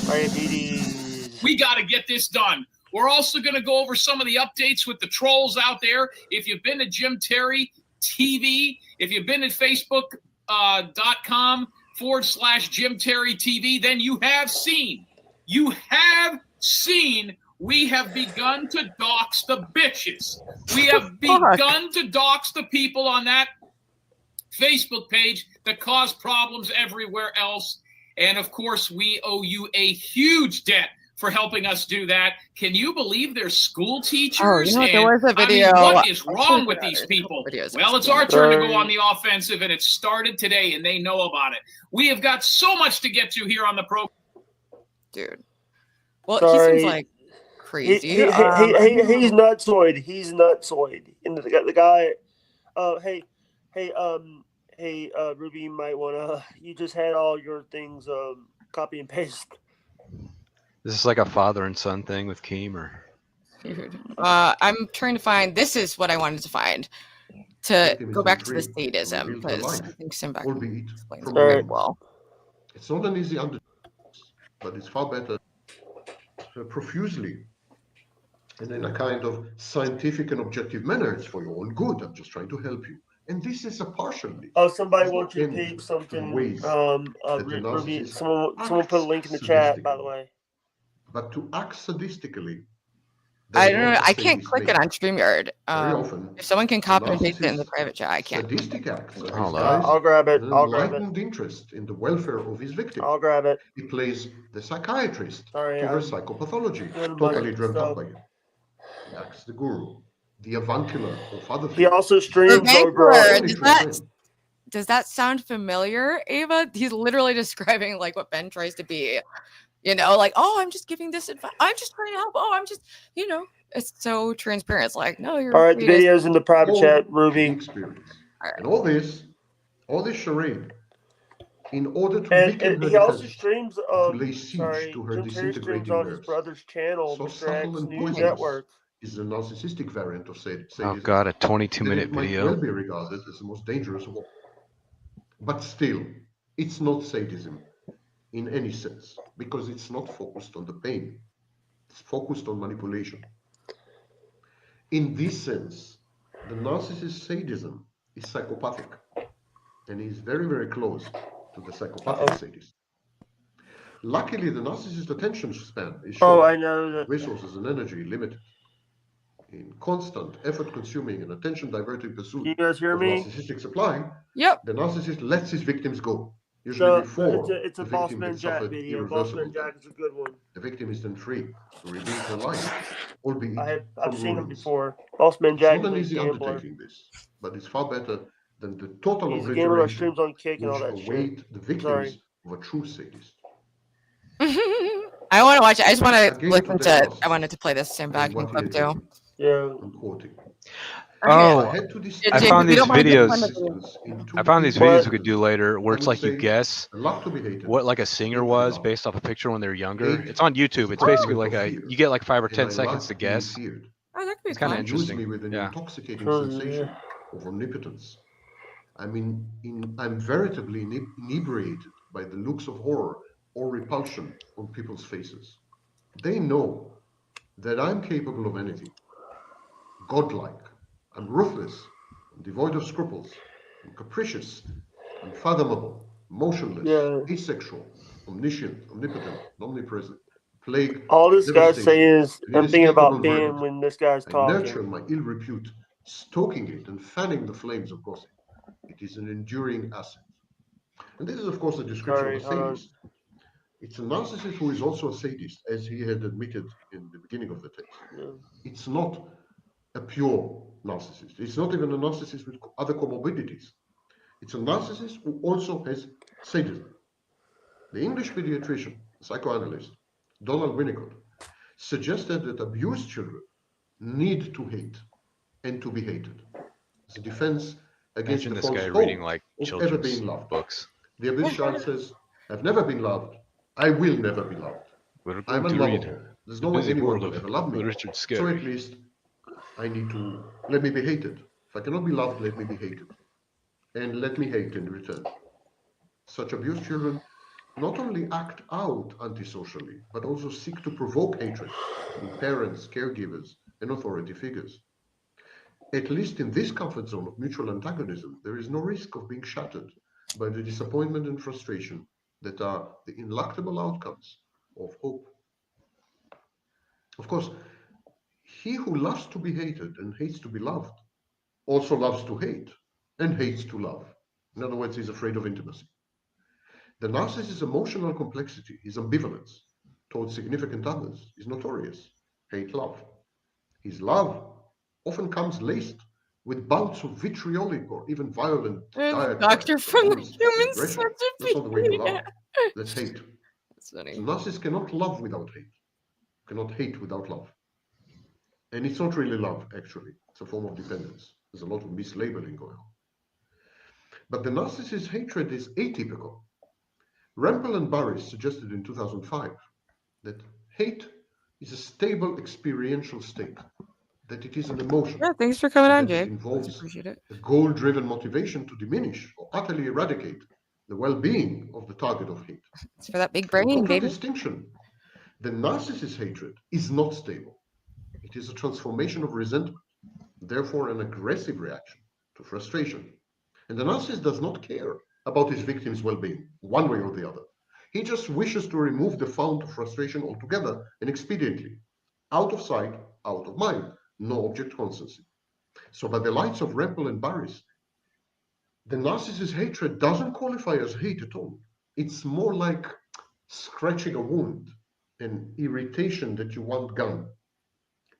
Speaker 15: Diabetes.
Speaker 23: We got to get this done. We're also going to go over some of the updates with the trolls out there. If you've been to Jim Terry TV, if you've been at Facebook.com/Jim Terry TV, then you have seen we have begun to dox the bitches. We have begun to dox the people on that Facebook page that cause problems everywhere else. And of course, we owe you a huge debt for helping us do that. Can you believe there's school teachers?
Speaker 1: There was a video.
Speaker 23: I mean, what is wrong with these people? Well, it's our turn to go on the offensive, and it started today, and they know about it. We have got so much to get to here on the program.
Speaker 1: Dude. Well, he seems like crazy.
Speaker 15: He's nutsoid. He's nutsoid. And the guy, Ruby, you might wanna. You just had all your things copy and paste.
Speaker 12: Is this like a father and son thing with Keem or?
Speaker 1: Dude. I'm trying to find. This is what I wanted to find. to go back to the sadism, because I think Simbach explains it
Speaker 4: from
Speaker 1: very
Speaker 4: lens.
Speaker 1: well.
Speaker 4: It's not an easy undertaking, but it's far better profusely and in a kind of scientific and objective manner. It's for your own good. I'm just trying to help you. And this is a partial lead.
Speaker 15: Oh, somebody
Speaker 4: It's
Speaker 15: wants
Speaker 4: not
Speaker 15: you to
Speaker 4: end
Speaker 15: peep
Speaker 4: to the
Speaker 15: something.
Speaker 4: ways that the
Speaker 15: Ruby,
Speaker 4: narcissist
Speaker 15: someone put a link in the chat, by the way.
Speaker 4: But to act sadistically,
Speaker 1: I don't know. I can't click it on StreamYard.
Speaker 4: often,
Speaker 1: If someone can copy and paste it in the private chat, I can't.
Speaker 4: sadistic acts are
Speaker 12: Hold
Speaker 4: disguised
Speaker 15: I'll grab it.
Speaker 4: as an
Speaker 15: I'll grab it.
Speaker 4: enlightened interest in the welfare of his victim.
Speaker 15: I'll grab it.
Speaker 4: He plays the psychiatrist
Speaker 15: Sorry,
Speaker 4: to her
Speaker 15: I'm
Speaker 4: psychopathology,
Speaker 15: doing a bunch
Speaker 4: totally
Speaker 15: of
Speaker 4: dreamt up
Speaker 15: stuff.
Speaker 4: by him. He acts the guru, the avuncular of other things.
Speaker 15: He also streams over.
Speaker 1: Does that sound familiar, Ava? He's literally describing like what Ben tries to be. You know, like, oh, I'm just giving this advice. I'm just trying to help. Oh, I'm just, you know, it's so transparent. It's like, no, you're
Speaker 15: All right, the video's in the private chat, Ruby.
Speaker 4: Experience. And all this charade, in order to
Speaker 15: And
Speaker 4: weaken her
Speaker 15: he also
Speaker 4: defense,
Speaker 15: streams.
Speaker 4: to lay siege to her
Speaker 15: Jim Terry streams
Speaker 4: disintegrating
Speaker 15: on his
Speaker 4: nerves.
Speaker 15: brother's channel,
Speaker 4: So
Speaker 15: Mr.
Speaker 4: subtle
Speaker 15: X
Speaker 4: and
Speaker 15: News
Speaker 4: poisonous
Speaker 15: Network.
Speaker 4: is the narcissistic variant of sadism.
Speaker 12: Oh god, a 22-minute
Speaker 4: It might
Speaker 12: video.
Speaker 4: well be regarded as the most dangerous of all. But still, it's not sadism in any sense, because it's not focused on the pain. It's focused on manipulation. In this sense, the narcissist sadism is psychopathic and is very, very close to the psychopathic sadist. Luckily, the narcissist attention span is short.
Speaker 15: I know that.
Speaker 4: Resources and energy limited. In constant, effort-consuming and attention-diverting pursuit
Speaker 15: You guys hear
Speaker 4: of
Speaker 15: me?
Speaker 4: narcissistic supply,
Speaker 1: yep,
Speaker 4: the narcissist lets his victims go. Usually
Speaker 15: So
Speaker 4: before
Speaker 15: it's a
Speaker 4: the
Speaker 15: Boss
Speaker 4: victim
Speaker 15: Man
Speaker 4: has
Speaker 15: Jack
Speaker 4: suffered
Speaker 15: video.
Speaker 4: irreversible
Speaker 15: Boss Man Jack is a good one.
Speaker 4: The victim is then free to rebuild her life, albeit
Speaker 15: I've seen him
Speaker 4: ruins.
Speaker 15: before. Boss Man Jack
Speaker 4: It's not an
Speaker 15: is a
Speaker 4: easy
Speaker 15: gambler.
Speaker 4: undertaking, this, but it's far better than the total
Speaker 15: He's a gambler that
Speaker 4: obliteration
Speaker 15: streams on Kick and all
Speaker 4: which
Speaker 15: that shit.
Speaker 4: await the victims of a true sadist.
Speaker 1: I want to watch it. I just want to
Speaker 4: Again,
Speaker 1: listen
Speaker 4: to
Speaker 1: to
Speaker 4: take
Speaker 1: it.
Speaker 4: loss
Speaker 1: I wanted to play this Simbach
Speaker 4: what he
Speaker 1: clip
Speaker 4: had
Speaker 1: too.
Speaker 4: done.
Speaker 15: Yeah.
Speaker 4: I'm quoting.
Speaker 12: Oh,
Speaker 4: I had to
Speaker 12: I
Speaker 1: Jake,
Speaker 12: found
Speaker 1: if you
Speaker 12: these
Speaker 1: don't mind, just find the
Speaker 12: videos.
Speaker 1: video.
Speaker 12: I found these videos we could do later where it's
Speaker 4: I would
Speaker 12: like you
Speaker 4: say
Speaker 12: guess
Speaker 4: a lot to be hated.
Speaker 12: what like a singer
Speaker 4: hate to
Speaker 12: was
Speaker 4: love.
Speaker 12: based off a picture when they're younger.
Speaker 4: Hate
Speaker 12: It's on YouTube.
Speaker 4: is
Speaker 12: It's basically
Speaker 4: argument
Speaker 12: like
Speaker 4: of
Speaker 12: a
Speaker 4: fear,
Speaker 12: you get like 5 or
Speaker 4: and
Speaker 12: 10
Speaker 4: I
Speaker 12: seconds to
Speaker 4: love being
Speaker 12: guess.
Speaker 4: feared.
Speaker 1: Oh, that could be
Speaker 12: It's kind of
Speaker 1: fun.
Speaker 4: Use
Speaker 12: interesting.
Speaker 4: me with an
Speaker 12: Yeah.
Speaker 4: intoxicating sensation of omnipotence. I mean, I'm veritably inebriated by the looks of horror or repulsion on people's faces. They know that I'm capable of anything. Godlike, I'm ruthless, I'm devoid of scruples, I'm capricious, unfathomable, motionless, asexual, omniscient, omnipotent, omnipresent, plague.
Speaker 15: All this guy's
Speaker 4: devastation,
Speaker 15: saying is,
Speaker 4: and
Speaker 15: I'm thinking about
Speaker 4: inescapable
Speaker 15: Ben
Speaker 4: verdict.
Speaker 15: when this guy's
Speaker 4: I
Speaker 15: talking.
Speaker 4: nurture my ill repute, stoking it and fanning the flames of gossip. It is an enduring asset. And this is, of course, a description of a sadist. It's a narcissist who is also a sadist, as he had admitted in the beginning of the text. It's not a pure narcissist. It's not even a narcissist with other comorbidities. It's a narcissist who also has sadism. The English pediatrician, psychoanalyst, Donald Winnicott, suggested that abused children need to hate and to be hated. It's a defense against
Speaker 12: Imagine
Speaker 4: the
Speaker 12: this
Speaker 4: false
Speaker 12: guy
Speaker 4: hope
Speaker 12: reading like
Speaker 4: of ever
Speaker 12: children's
Speaker 4: being loved.
Speaker 12: books.
Speaker 4: The abused child says, I've never been loved. I will never be loved.
Speaker 12: We're
Speaker 4: I'm
Speaker 12: going to read
Speaker 4: unlovable. There's
Speaker 12: The
Speaker 4: no way
Speaker 12: Busy
Speaker 4: anyone
Speaker 12: World
Speaker 4: will
Speaker 12: of
Speaker 4: ever love me.
Speaker 12: Richard
Speaker 4: So
Speaker 12: Scarry.
Speaker 4: at least I need to let me be hated. If I cannot be loved, let me be hated. And let me hate in return. Such abused children not only act out antisocially, but also seek to provoke hatred in parents, caregivers, and authority figures. At least in this comfort zone of mutual antagonism, there is no risk of being shattered by the disappointment and frustration that are the ineluctable outcomes of hope. Of course, he who loves to be hated and hates to be loved also loves to hate and hates to love. In other words, he's afraid of intimacy. The narcissist's emotional complexity, his ambivalence towards significant others, is notorious. Hate, love. His love often comes laced with bouts of vitriolic or even violent diatribe.
Speaker 1: Doctor from the human
Speaker 4: That's not the way to love. That's hate.
Speaker 1: That's funny.
Speaker 4: The narcissist cannot love without hate, cannot hate without love. And it's not really love, actually. It's a form of dependence. There's a lot of mislabeling going on. But the narcissist's hatred is atypical. Rempel and Burris suggested in 2005 that hate is a stable experiential state that it is an emotion.
Speaker 1: Yeah, thanks for coming on,
Speaker 4: that it
Speaker 1: Jade.
Speaker 4: involves
Speaker 1: Appreciate it.
Speaker 4: a goal-driven motivation to diminish or utterly eradicate the well-being of the target of hate.
Speaker 1: It's for that big
Speaker 4: In
Speaker 1: brain, baby.
Speaker 4: contradistinction, the narcissist hatred is not stable. It is a transformation of resentment, therefore an aggressive reaction to frustration. And the narcissist does not care about his victim's well-being, one way or the other. He just wishes to remove the fount of frustration altogether and expediently. Out of sight, out of mind, no object constancy. So by the lights of Rempel and Barris, the narcissist's hatred doesn't qualify as hate at all. It's more like scratching a wound, an irritation that you want gone.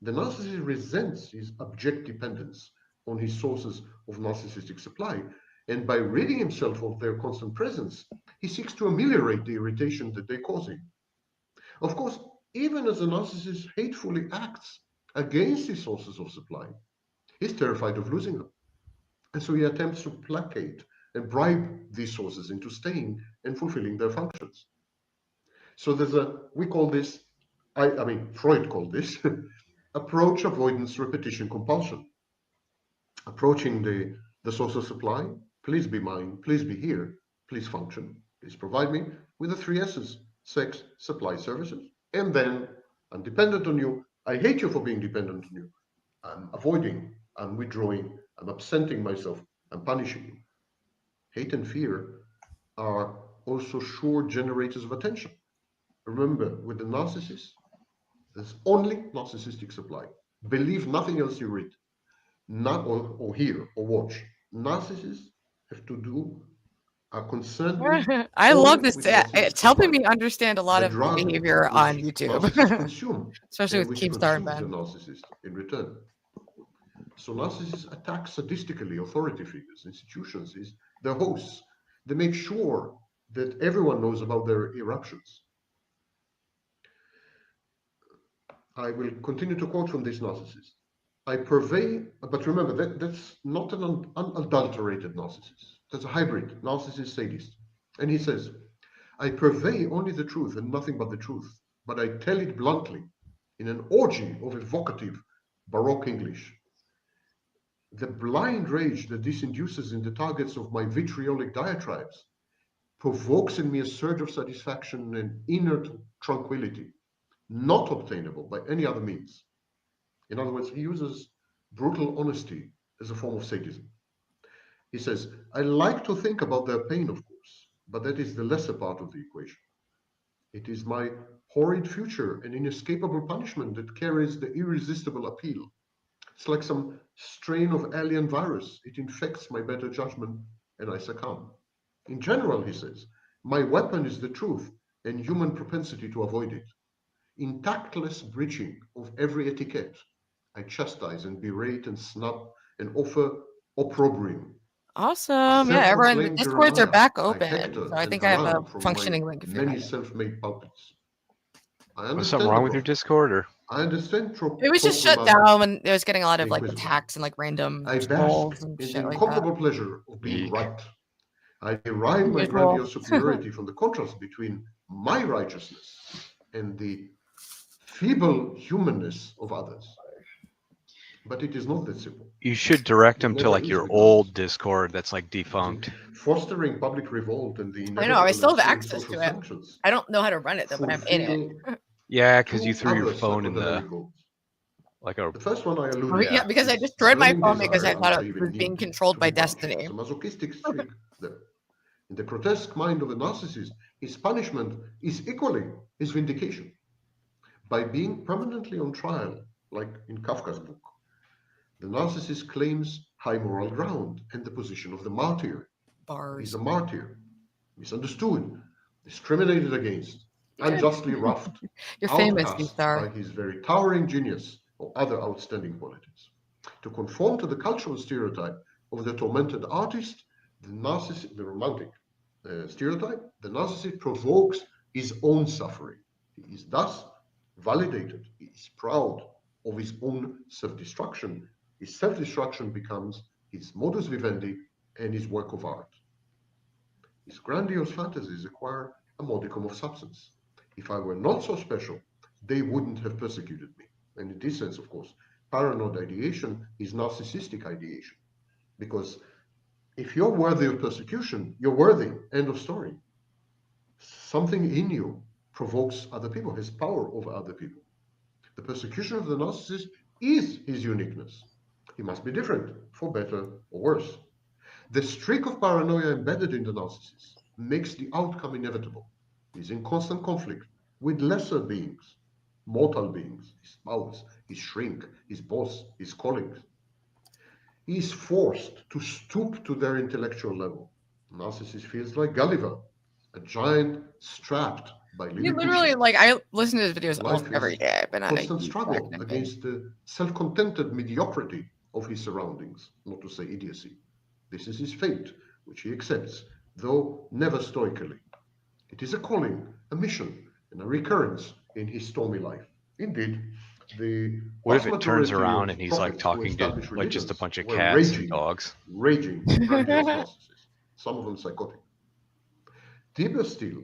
Speaker 4: The narcissist resents his abject dependence on his sources of narcissistic supply, and by ridding himself of their constant presence, he seeks to ameliorate the irritation that they cause him. Of course, even as a narcissist hatefully acts against his sources of supply, he's terrified of losing them. And so he attempts to placate and bribe these sources into staying and fulfilling their functions. So there's we call this, I mean, Freud called this, approach avoidance repetition compulsion. Approaching the source of supply, please be mine, please be here, please function, please provide me with the 3 S's, sex, supply, services. And then I'm dependent on you. I hate you for being dependent on you. I'm avoiding, I'm withdrawing, I'm absenting myself, I'm punishing you. Hate and fear are also sure generators of attention. Remember, with the narcissist, there's only narcissistic supply. Believe nothing else you read, not or hear or watch. Narcissists have to do are concerned with.
Speaker 1: I love this.
Speaker 4: with
Speaker 1: It's helping me understand a lot
Speaker 4: the
Speaker 1: of
Speaker 4: drug
Speaker 1: behavior
Speaker 4: which
Speaker 1: on YouTube,
Speaker 4: narcissists consume,
Speaker 1: especially
Speaker 4: and
Speaker 1: with
Speaker 4: which
Speaker 1: Keemstar and
Speaker 4: consumes the
Speaker 1: Ben.
Speaker 4: narcissist in return. So narcissists attack sadistically authority figures, institutions, their hosts. They make sure that everyone knows about their eruptions. I will continue to quote from this narcissist. I purvey, but remember that's not an unadulterated narcissist. That's a hybrid narcissist sadist. And he says, I purvey only the truth and nothing but the truth, but I tell it bluntly in an orgy of evocative Baroque English. The blind rage that this induces in the targets of my vitriolic diatribes provokes in me a surge of satisfaction and inner tranquility, not obtainable by any other means. In other words, he uses brutal honesty as a form of sadism. He says, I like to think about their pain, of course, but that is the lesser part of the equation. It is my horrid future and inescapable punishment that carries the irresistible appeal. It's like some strain of alien virus. It infects my better judgment and I succumb. In general, he says, my weapon is the truth and human propensity to avoid it. In tactless breaching of every etiquette, I chastise and berate and snub and offer opprobrium.
Speaker 1: Awesome. Yeah, everyone, the Discords are back open. So I think I have a functioning link.
Speaker 4: Many self-made puppets.
Speaker 12: Was something wrong with your Discord, or?
Speaker 4: I understand.
Speaker 1: It was just shut down when it was getting a lot of like attacks and like random trolls and
Speaker 4: in
Speaker 1: shit
Speaker 4: the
Speaker 1: like that.
Speaker 4: incomparable pleasure of being right. I derive my grandiose superiority from the contrast between my righteousness and the feeble humanness of others. But it is not that simple.
Speaker 12: You should direct them to like your old Discord that's like defunct.
Speaker 4: Fostering public revolt and the
Speaker 1: I know, I still have access to it. I don't know how to run it though, but I'm in it.
Speaker 12: Yeah, because you threw your phone in the like a.
Speaker 4: The first one I alluded
Speaker 1: Yeah, because I destroyed my phone because I thought it was being controlled by destiny.
Speaker 4: It's a masochistic streak there. In the grotesque mind of a narcissist, his punishment is equally his vindication. By being permanently on trial, like in Kafka's book, the narcissist claims high moral ground and the position of the martyr. He's a martyr, misunderstood, discriminated against, unjustly roughed,
Speaker 1: You're famous,
Speaker 4: outcast
Speaker 1: Keemstar.
Speaker 4: by his very towering genius or other outstanding qualities. To conform to the cultural stereotype of the tormented artist, the narcissist, the romantic stereotype, the narcissist provokes his own suffering. He is thus validated. He is proud of his own self-destruction. His self-destruction becomes his modus vivendi and his work of art. His grandiose fantasies acquire a modicum of substance. If I were not so special, they wouldn't have persecuted me. And in this sense, of course, Paranoid ideation is narcissistic ideation. Because if you're worthy of persecution, you're worthy. End of story. Something in you provokes other people, has power over other people. The persecution of the narcissist is his uniqueness. He must be different, for better or worse. The streak of paranoia embedded in the narcissist makes the outcome inevitable. He's in constant conflict with lesser beings, mortal beings, his spouse, his shrink, his boss, his colleagues. He is forced to stoop to their intellectual level. Narcissist feels like Gulliver, a giant strapped by
Speaker 1: You
Speaker 4: Lilliputians.
Speaker 1: literally, like, I listen to his videos
Speaker 4: Life
Speaker 1: almost every day. I've been on a
Speaker 4: constant
Speaker 1: huge
Speaker 4: struggle
Speaker 1: Blackmail
Speaker 4: against the self-contented mediocrity of his surroundings, not to say idiocy. This is his fate, which he accepts, though never stoically. It is a calling, a mission, and a recurrence in his stormy life. Indeed, the
Speaker 12: What if
Speaker 4: vast
Speaker 12: it turns
Speaker 4: majority
Speaker 12: around
Speaker 4: of
Speaker 12: and he's like
Speaker 4: prophets who
Speaker 12: talking to
Speaker 4: established
Speaker 12: like just a
Speaker 4: religions
Speaker 12: bunch of
Speaker 4: were
Speaker 12: cats and
Speaker 4: raging,
Speaker 12: dogs?
Speaker 4: Raging, grandiose narcissists, some of them psychotic. Deeper still,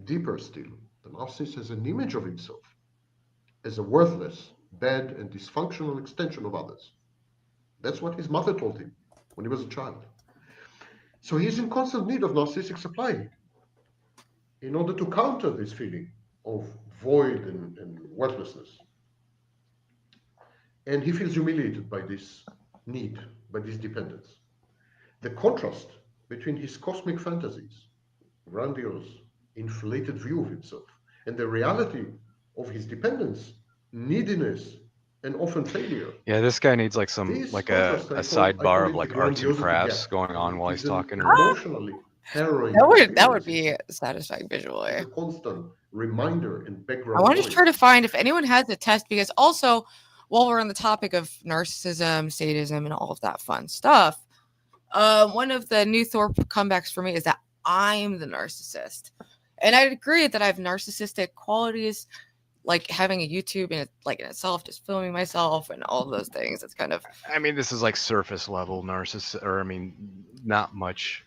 Speaker 4: the narcissist has an image of himself as a worthless, bad, and dysfunctional extension of others. That's what his mother told him when he was a child. So he's in constant need of narcissistic supply in order to counter this feeling of void and worthlessness. And he feels humiliated by this need, by this dependence. The contrast between his cosmic fantasies, grandiose, inflated view of himself, and the reality of his dependence, neediness, and often failure.
Speaker 12: Yeah, this guy needs like some
Speaker 4: This
Speaker 12: like
Speaker 4: contrast,
Speaker 12: a
Speaker 4: I
Speaker 12: sidebar
Speaker 4: call
Speaker 12: of
Speaker 4: it
Speaker 12: like
Speaker 4: the
Speaker 12: arts and
Speaker 4: grandiosity
Speaker 12: crafts
Speaker 4: gap.
Speaker 12: going on while he's
Speaker 4: It's an
Speaker 12: talking.
Speaker 4: emotionally harrowing
Speaker 1: That would be
Speaker 4: experience.
Speaker 1: satisfying visually.
Speaker 4: It's a constant reminder and
Speaker 1: I
Speaker 4: background
Speaker 1: want to
Speaker 4: noise.
Speaker 1: try to find if anyone has a test, because also while we're on the topic of narcissism, sadism, and all of that fun stuff, one of the new Thorp comebacks for me is that I'm the narcissist, and I'd agree that I have narcissistic qualities, like having a YouTube and like in itself, just filming myself and all of those things. It's kind of,
Speaker 12: I mean, this is like surface level narcissist, or I mean, not much.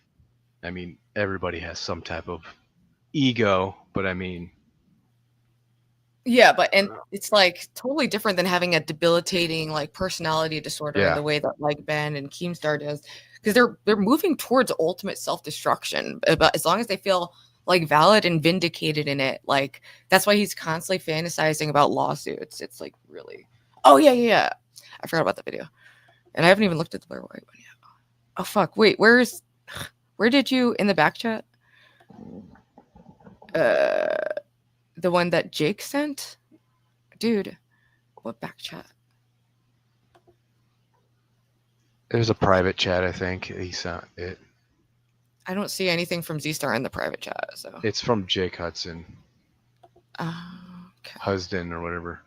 Speaker 12: I mean, everybody has some type of ego, but I mean,
Speaker 1: yeah, but and it's like totally different than having a debilitating like personality disorder in
Speaker 12: Yeah.
Speaker 1: the way that like Ben and Keemstar does, because they're moving towards ultimate self-destruction. But as long as they feel like valid and vindicated in it, like that's why he's constantly fantasizing about lawsuits. It's like really, oh yeah. I forgot about the video, and I haven't even looked at the Blair White one yet. Oh fuck, wait, where did you in the back chat? The one that Jake sent? Dude, what back chat?
Speaker 12: there's a private chat. I think he sent it.
Speaker 1: I don't see anything from Z-Star in the private chat, so.
Speaker 12: It's from Jake Hudson,
Speaker 1: Okay.
Speaker 12: Husden or whatever.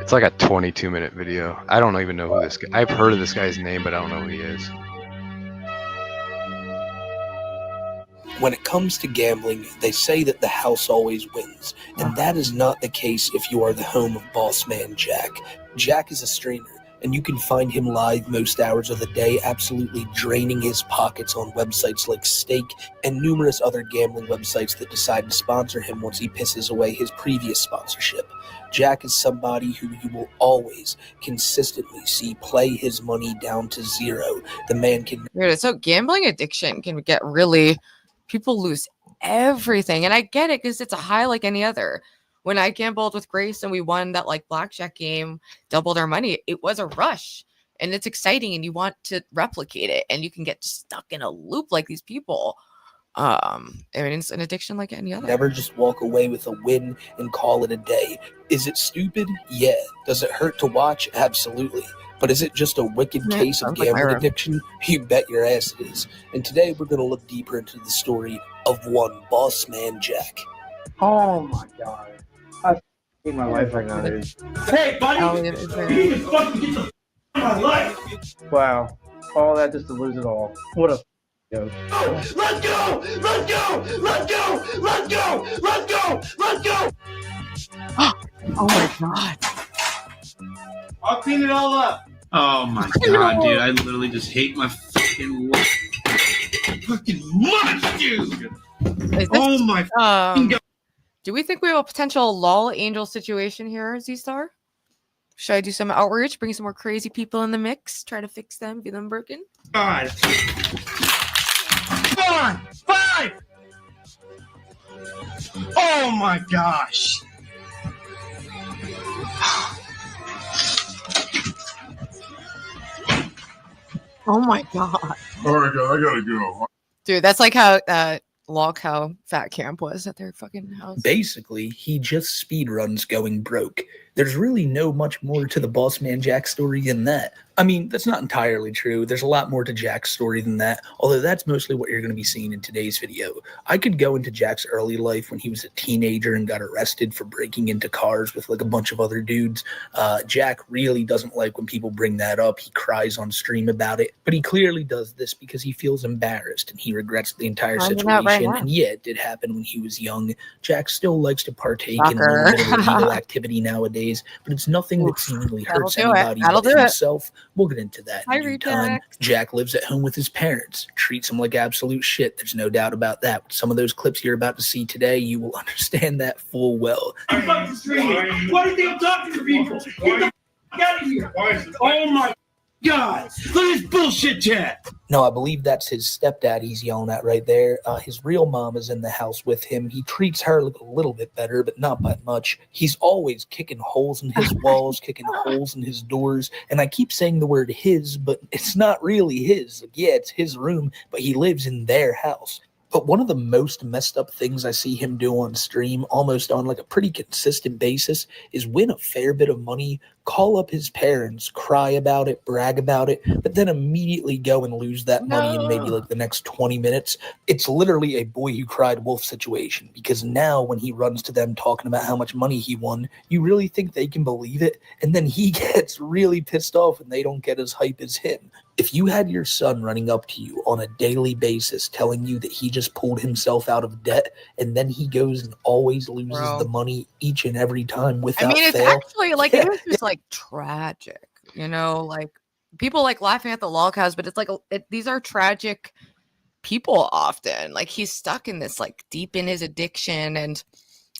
Speaker 12: It's like a 22-minute video. I don't even know who this guy. I've heard of this guy's name, but I don't know who he is.
Speaker 5: When it comes to gambling, they say that the house always wins, and that is not the case if you are the home of boss man Jack. Jack is a streamer, and you can find him live most hours of the day, absolutely draining his pockets on websites like Stake and numerous other gambling websites that decide to sponsor him once he pisses away his previous sponsorship. Jack is somebody who you will always consistently see play his money down to zero. The man can...
Speaker 1: Dude, so gambling addiction can get really, people lose everything. And I get it because it's a high like any other. When I gambled with Grace and we won that like blackjack game, doubled our money, it was a rush and it's exciting and you want to replicate it and you can get stuck in a loop like these people. I mean, it's an addiction like any other.
Speaker 5: Never just walk away with a win and call it a day. Is it stupid? Yeah. Does it hurt to watch? Absolutely. But is it just a wicked case of gambling addiction? You bet your ass it is. And today we're going to look deeper into the story of one boss man Jack.
Speaker 8: Oh my god. I hate my life right now, dude.
Speaker 19: Hey, buddy! You need to fucking get the my life!
Speaker 8: Wow. All that just to lose it all. What a yo.
Speaker 19: Let's go! Let's go! Let's go! Let's go! Let's go! Let's go!
Speaker 1: Oh my god.
Speaker 19: I'll clean it all up.
Speaker 20: Oh my god, dude! I literally just hate my fucking life. Fucking much, dude. Oh my god.
Speaker 1: Do we think we have a potential lol angel situation here, Z-Star? Should I do some outreach, bring some more crazy people in the mix, try to fix them, get them broken?
Speaker 20: God. Come on, 5. Oh my gosh.
Speaker 1: Oh my god.
Speaker 2: All right, guys, I gotta go.
Speaker 1: Dude, that's like how log how Fat Camp was at their fucking house.
Speaker 5: Basically, he just speed runs going broke. There's really no much more to the Boss Man Jack story than that. I mean, that's not entirely true. There's a lot more to Jack's story than that, although that's mostly what you're going to be seeing in today's video. I could go into Jack's early life when he was a teenager and got arrested for breaking into cars with like a bunch of other dudes. Jack really doesn't like when people bring that up. He cries on stream about it, but he clearly does this because he feels embarrassed and he regrets the entire situation. And yeah, it did happen when he was young. Jack still likes to partake in a little bit of illegal activity nowadays, but it's nothing that seemingly hurts anybody but himself. We'll get into that in due time. Jack lives at home with his parents, treats them like absolute shit. There's no doubt about that. With some of those clips you're about to see today, you will understand that full well.
Speaker 20: Why do you think I'm talking to people? Get the f out of here. Oh my god. Look at this bullshit chat.
Speaker 5: No, I believe that's his stepdad he's yelling at right there. His real mom is in the house with him. He treats her a little bit better, but not by much. He's always kicking holes in his walls, kicking holes in his doors. And I keep saying the word his, but it's not really his. Like, yeah, it's his room, but he lives in their house. But one of the most messed up things I see him do on stream, almost on like a pretty consistent basis, is win a fair bit of money, call up his parents, cry about it, brag about it, but then immediately go and lose that money in maybe like the next 20 minutes. It's literally a boy who cried wolf situation, because now when he runs to them talking about how much money he won, you really think they can believe it? And then he gets really pissed off and they don't get as hype as him. If you had your son running up to you on a daily basis telling you that he just pulled himself out of debt and then he goes and always loses the money each and every time without fail. I mean, it's
Speaker 1: actually like, it was just like tragic, you know, like people like laughing at the log house, but it's like, these are tragic people often. Like he's stuck in this, like deep in his addiction, and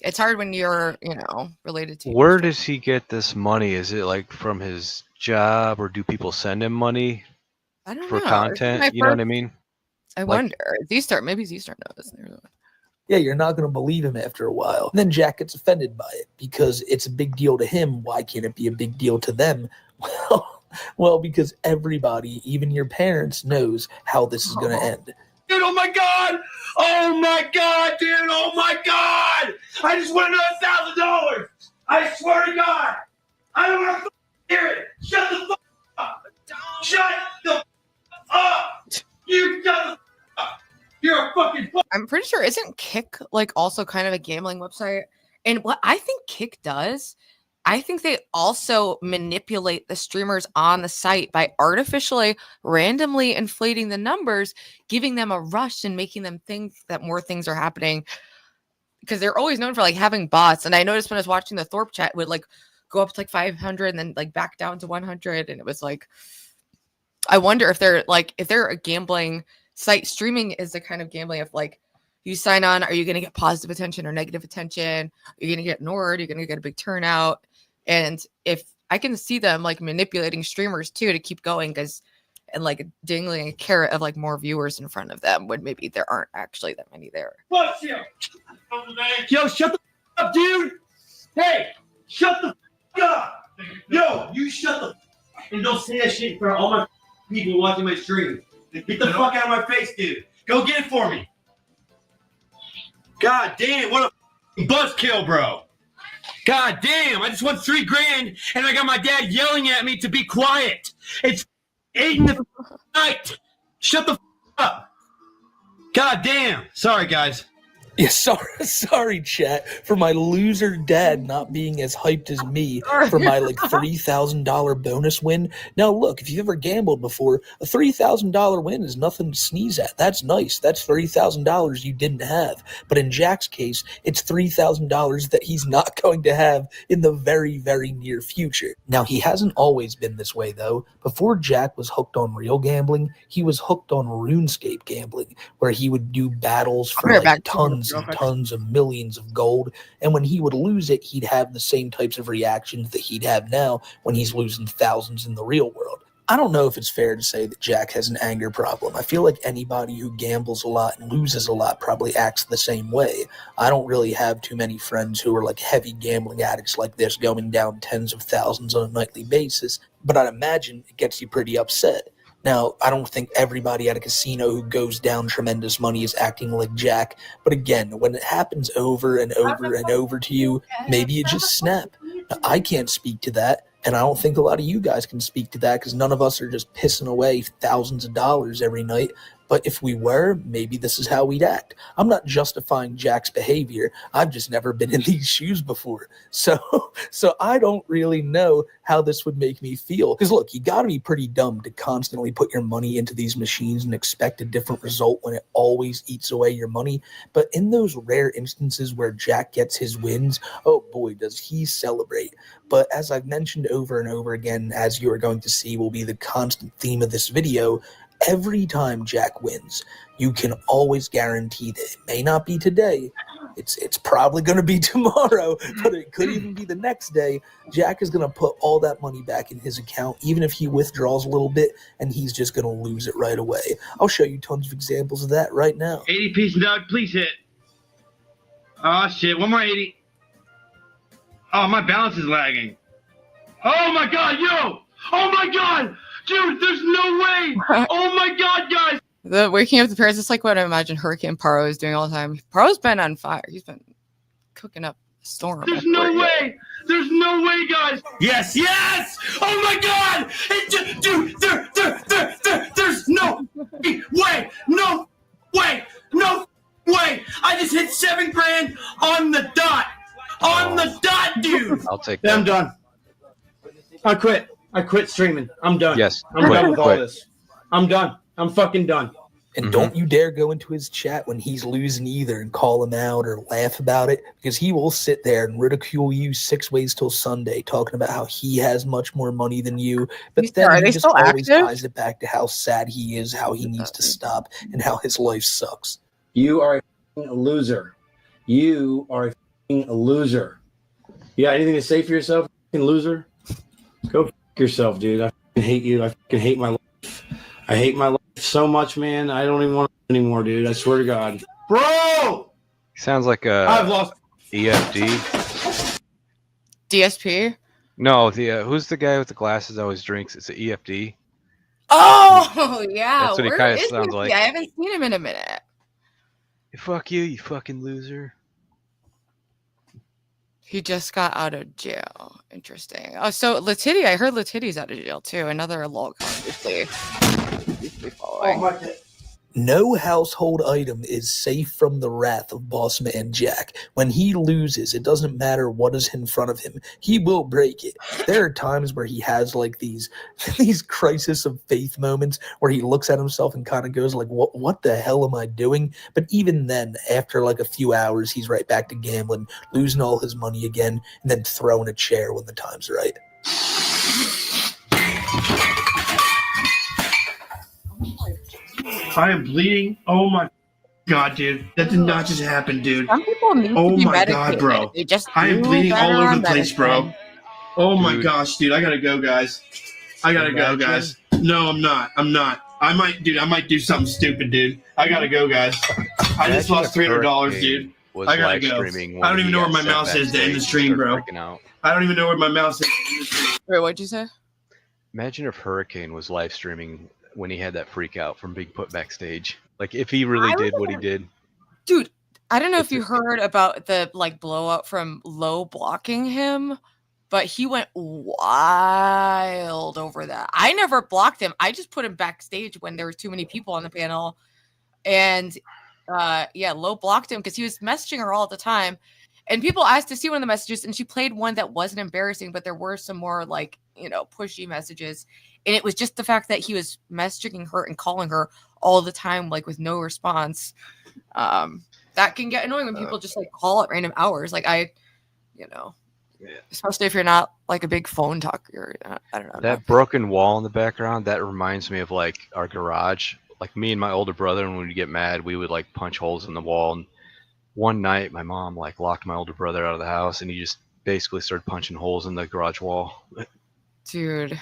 Speaker 1: it's hard when you're, you know, related to.
Speaker 12: Where does he get this money? Is it like from his job, or do people send him money?
Speaker 1: I don't
Speaker 12: for
Speaker 1: know.
Speaker 12: content, you know what I mean?
Speaker 1: I wonder. Maybe Z-Star knows.
Speaker 5: Yeah, you're not going to believe him after a while. And then Jack gets offended by it because it's a big deal to him. Why can't it be a big deal to them? Well, because everybody, even your parents, knows how this is going to end.
Speaker 20: Dude, oh my god! Oh my god, dude! Oh my god! I just won another $1,000! I swear to God! I don't want to hear it! Shut the fuck up! Shut the fuck up! You shut the fuck up! You're a fucking fuck!
Speaker 1: I'm pretty sure, isn't Kick like also kind of a gambling website? And what I think Kick does, I think they also manipulate the streamers on the site by artificially, randomly inflating the numbers, giving them a rush and making them think that more things are happening. Because they're always known for like having bots. And I noticed when I was watching the Thorp chat, it would like go up to like 500 and then like back down to 100. And it was like, I wonder if they're a gambling site. Streaming is the kind of gambling of like, you sign on, are you going to get positive attention or negative attention? Are you going to get ignored? Are you going to get a big turnout? And if I can see them like manipulating streamers too to keep going, and like dangling a carrot of like more viewers in front of them when maybe there aren't actually that many there.
Speaker 20: Fuck you! Yo, shut the up, dude! Hey, shut the up! Yo, you shut the and don't say that shit in front of all my people watching my stream. Get the fuck out of my face, dude. Go get it for me. God damn, what a buzzkill, bro. God damn, I just won $3 grand and I got my dad yelling at me to be quiet. It's 8 in the night. Shut the up. God damn. Sorry, guys.
Speaker 5: Yeah, sorry, chat, for my loser dad not being as hyped as me for my like $3,000 bonus win. Now, look, if you've ever gambled before, a $3,000 win is nothing to sneeze at. That's nice. That's $3,000 you didn't have. But in Jack's case, it's $3,000 that he's not going to have in the very, very near future. Now, he hasn't always been this way, though. Before Jack was hooked on real gambling, he was hooked on RuneScape gambling, where he would do battles for like tons and tons of millions of gold, and when he would lose it, he'd have the same types of reactions that he'd have now when he's losing thousands in the real world. I don't know if it's fair to say that Jack has an anger problem. I feel like anybody who gambles a lot and loses a lot probably acts the same way. I don't really have too many friends who are like heavy gambling addicts like this, going down tens of thousands on a nightly basis, but I'd imagine it gets you pretty upset. Now, I don't think everybody at a casino who goes down tremendous money is acting like Jack, but again, when it happens over and over and over to you, maybe you just snap. Now, I can't speak to that, and I don't think a lot of you guys can speak to that because none of us are just pissing away thousands of dollars every night. But if we were, maybe this is how we'd act. I'm not justifying Jack's behavior. I've just never been in these shoes before. So I don't really know how this would make me feel. Because look, you got to be pretty dumb to constantly put your money into these machines and expect a different result when it always eats away your money. But in those rare instances where Jack gets his wins, oh boy, does he celebrate. But as I've mentioned over and over again, as you are going to see will be the constant theme of this video, every time Jack wins, you can always guarantee that it may not be today, it's probably going to be tomorrow, but it could even be the next day. Jack is going to put all that money back in his account, even if he withdraws a little bit, and he's just going to lose it right away. I'll show you tons of examples of that right now.
Speaker 20: 80 piece, Doug, please hit. Oh, shit, one more 80. Oh, my balance is lagging. Oh, my God, yo! Oh, my God! Dude, there's no way! Oh my God, guys!
Speaker 1: The waking up the parents, it's like what I imagine Hurricane Paro is doing all the time. Paro's been on fire. He's been cooking up a storm.
Speaker 20: There's no way! There's no way, guys! Yes, yes! Oh my God! Dude, there's no way! No way! No way! I just hit 7 grand on the dot! On the dot, dude!
Speaker 12: I'll take
Speaker 20: that. I'm done. I quit streaming. I'm done.
Speaker 12: Yes.
Speaker 20: I'm done with all this. I'm done. I'm fucking done.
Speaker 5: And don't you dare go into his chat when he's losing either and call him out or laugh about it, because he will sit there and ridicule you 6 ways till Sunday, talking about how he has much more money than you. But then he just always ties it back to how sad he is, how he needs to stop, and how his life sucks.
Speaker 20: You are a loser. You are a loser. You got anything to say for yourself, loser? Go yourself, dude. I hate you. I hate my life. I hate my life so much, man. I don't even want it anymore, dude. I swear to God. Bro!
Speaker 12: Sounds like a
Speaker 20: I've lost
Speaker 12: EFD.
Speaker 1: DSP?
Speaker 12: No, who's the guy with the glasses that always drinks? It's an EFD.
Speaker 1: Oh, yeah.
Speaker 12: That's what he kind of sounds like.
Speaker 1: I haven't seen him in a minute.
Speaker 12: Fuck you, you fucking loser.
Speaker 1: He just got out of jail. Interesting. Oh, so Latitti, I heard Latitti's out of jail too. Another log, obviously.
Speaker 20: Oh, my God.
Speaker 5: No household item is safe from the wrath of Boss Man Jack. When he loses, it doesn't matter what is in front of him. He will break it. There are times where he has like these crisis of faith moments where he looks at himself and kind of goes like, what the hell am I doing? But even then, after like a few hours, he's right back to gambling, losing all his money again, and then throwing a chair when the time's right.
Speaker 20: I am bleeding. Oh my God, dude. That did not just happen, dude.
Speaker 1: Some people need
Speaker 20: oh
Speaker 1: to be
Speaker 20: my
Speaker 1: medicated.
Speaker 20: God, bro.
Speaker 1: They just
Speaker 20: I am
Speaker 1: do
Speaker 20: bleeding
Speaker 1: better
Speaker 20: all over
Speaker 1: on
Speaker 20: the place, bro.
Speaker 1: medicine.
Speaker 20: Oh my gosh, dude. I gotta go, guys. I gotta go, guys. No, I'm not. I might do something stupid, dude. I gotta go, guys. I just lost $300, dude. I gotta go. I don't even know where my mouse is to end the stream, bro. I don't even know where my mouse is.
Speaker 1: Wait, what'd you say?
Speaker 12: Imagine if Hurricane was live streaming when he had that freak out from being put backstage. Like if he really did what he did.
Speaker 1: Dude, I don't know if you heard about the like blow up from Low blocking him, but he went wild over that. I never blocked him. I just put him backstage when there were too many people on the panel. And Lo blocked him because he was messaging her all the time. And people asked to see one of the messages, and she played one that wasn't embarrassing, but there were some more like, pushy messages. And it was just the fact that he was messaging her and calling her all the time, like with no response. That can get annoying when people just like call at random hours. Like especially if you're not like a big phone talker. I don't know.
Speaker 12: That broken wall in the background, that reminds me of like our garage. Like me and my older brother, when we'd get mad, we would like punch holes in the wall. And one night, my mom like locked my older brother out of the house, and he just basically started punching holes in the garage wall.
Speaker 1: Dude,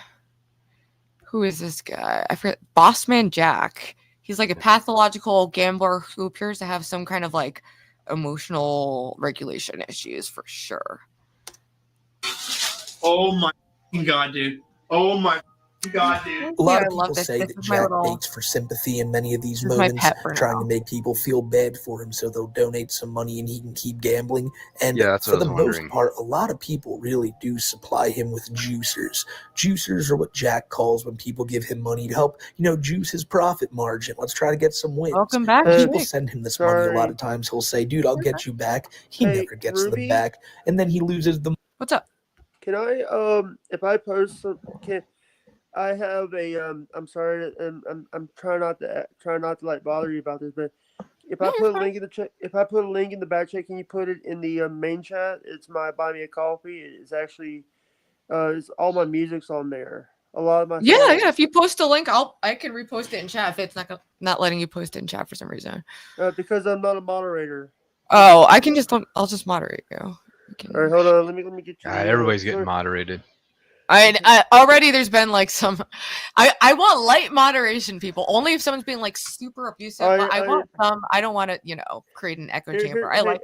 Speaker 1: who is this guy? I forget. Bossman Jack. He's like a pathological gambler who appears to have some kind of like emotional regulation issues for sure.
Speaker 20: Oh my God, dude. Oh my God, dude.
Speaker 5: A lot of people say that Jack begs for sympathy in many of these moments, trying to make people feel bad for him so they'll donate some money and he can keep gambling. And for the most part, a lot of people really do supply him with juicers. Juicers are what Jack calls when people give him money to help, juice his profit margin. Let's try to get some wins.
Speaker 1: Welcome back.
Speaker 5: When people send him this money, a lot of times he'll say, dude, I'll get you back. He never gets them back. And then he loses them.
Speaker 1: What's up?
Speaker 15: Can I, if I post some, I have a I'm sorry, I'm trying not to like bother you about this, but if I put a link in the chat, if I put a link in the back chat, can you put it in the main chat? It's my buy me a coffee. It's actually it's all my music's on there. A lot of my
Speaker 1: yeah. If you post a link, I can repost it in chat if it's not letting you post it in chat for some reason.
Speaker 15: Because I'm not a moderator.
Speaker 1: Oh, I'll just moderate you.
Speaker 15: All right, hold on. Let me get you.
Speaker 12: Everybody's getting moderated.
Speaker 1: I already there's been like some I want light moderation, people, only if someone's being like super abusive. But I want some. I don't want to create an echo chamber. I like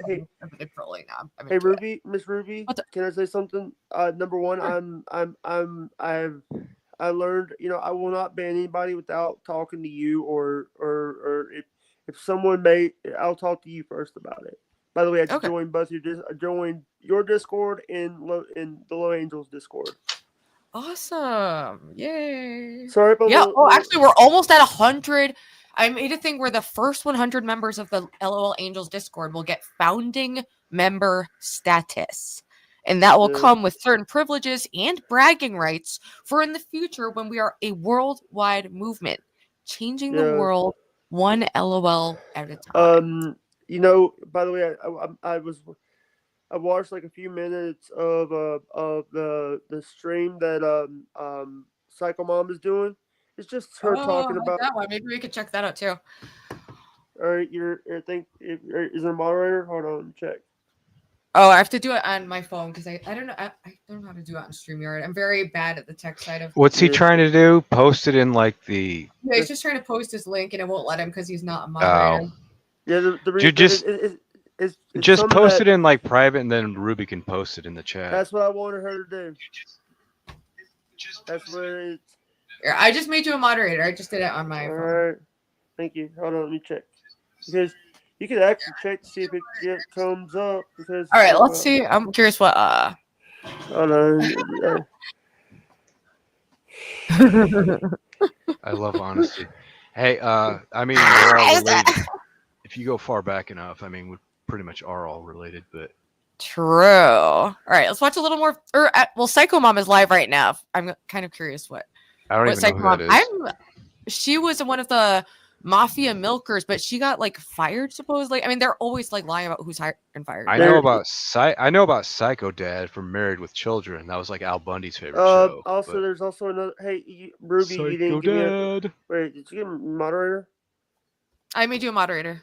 Speaker 1: trolling now.
Speaker 15: Hey Ruby, Miss Ruby, can I say something? Number one, I learned, I will not ban anybody without talking to you or if someone I'll talk to you first about it. By the way, I just joined both joined your Discord and the Low Angels Discord.
Speaker 1: Awesome. Yay.
Speaker 15: Sorry about
Speaker 1: actually we're almost at 100. I made a thing where the first 100 members of the LOL Angels Discord will get founding member status. And that will come with certain privileges and bragging rights for in the future when we are a worldwide movement, changing the world one LOL at a time.
Speaker 15: By the way, I watched like a few minutes of the stream that Psycho Mom is doing. It's just her talking about
Speaker 1: that one. Maybe we could check that out too.
Speaker 15: All right, is there a moderator? Hold on, check.
Speaker 1: Oh, I have to do it on my phone because I don't know. I don't know how to do it on StreamYard. I'm very bad at the tech side of.
Speaker 12: What's he trying to do? Post it in like the.
Speaker 1: Yeah, he's just trying to post his link and it won't let him because he's not a moderator.
Speaker 15: Yeah,
Speaker 12: just post it in like private, and then Ruby can post it in the chat.
Speaker 15: That's what I wanted her to do. That's what it's.
Speaker 1: I just made you a moderator. I just did it on my phone.
Speaker 15: All right, thank you. Hold on, let me check because you can actually check to see if it comes up. Because
Speaker 1: all right, let's see. I'm curious what.
Speaker 15: Hold on.
Speaker 12: I love honesty. Hey, I mean, we're all related. If you go far back enough, I mean, we pretty much are all related, but.
Speaker 1: True. All right, let's watch a little more. Well, Psycho Mom is live right now. I'm kind of curious what.
Speaker 12: I don't even know who that is.
Speaker 1: She was one of the mafia milkers, but she got like fired supposedly. I mean, they're always like lying about who's hired and fired.
Speaker 12: I know about Psycho Dad from Married with Children. That was like Al Bundy's favorite show.
Speaker 15: Also, there's also another. Hey, Ruby,
Speaker 12: Psycho
Speaker 15: you didn't give me
Speaker 12: Dad.
Speaker 15: Wait, did you give me a moderator?
Speaker 1: I made you a moderator.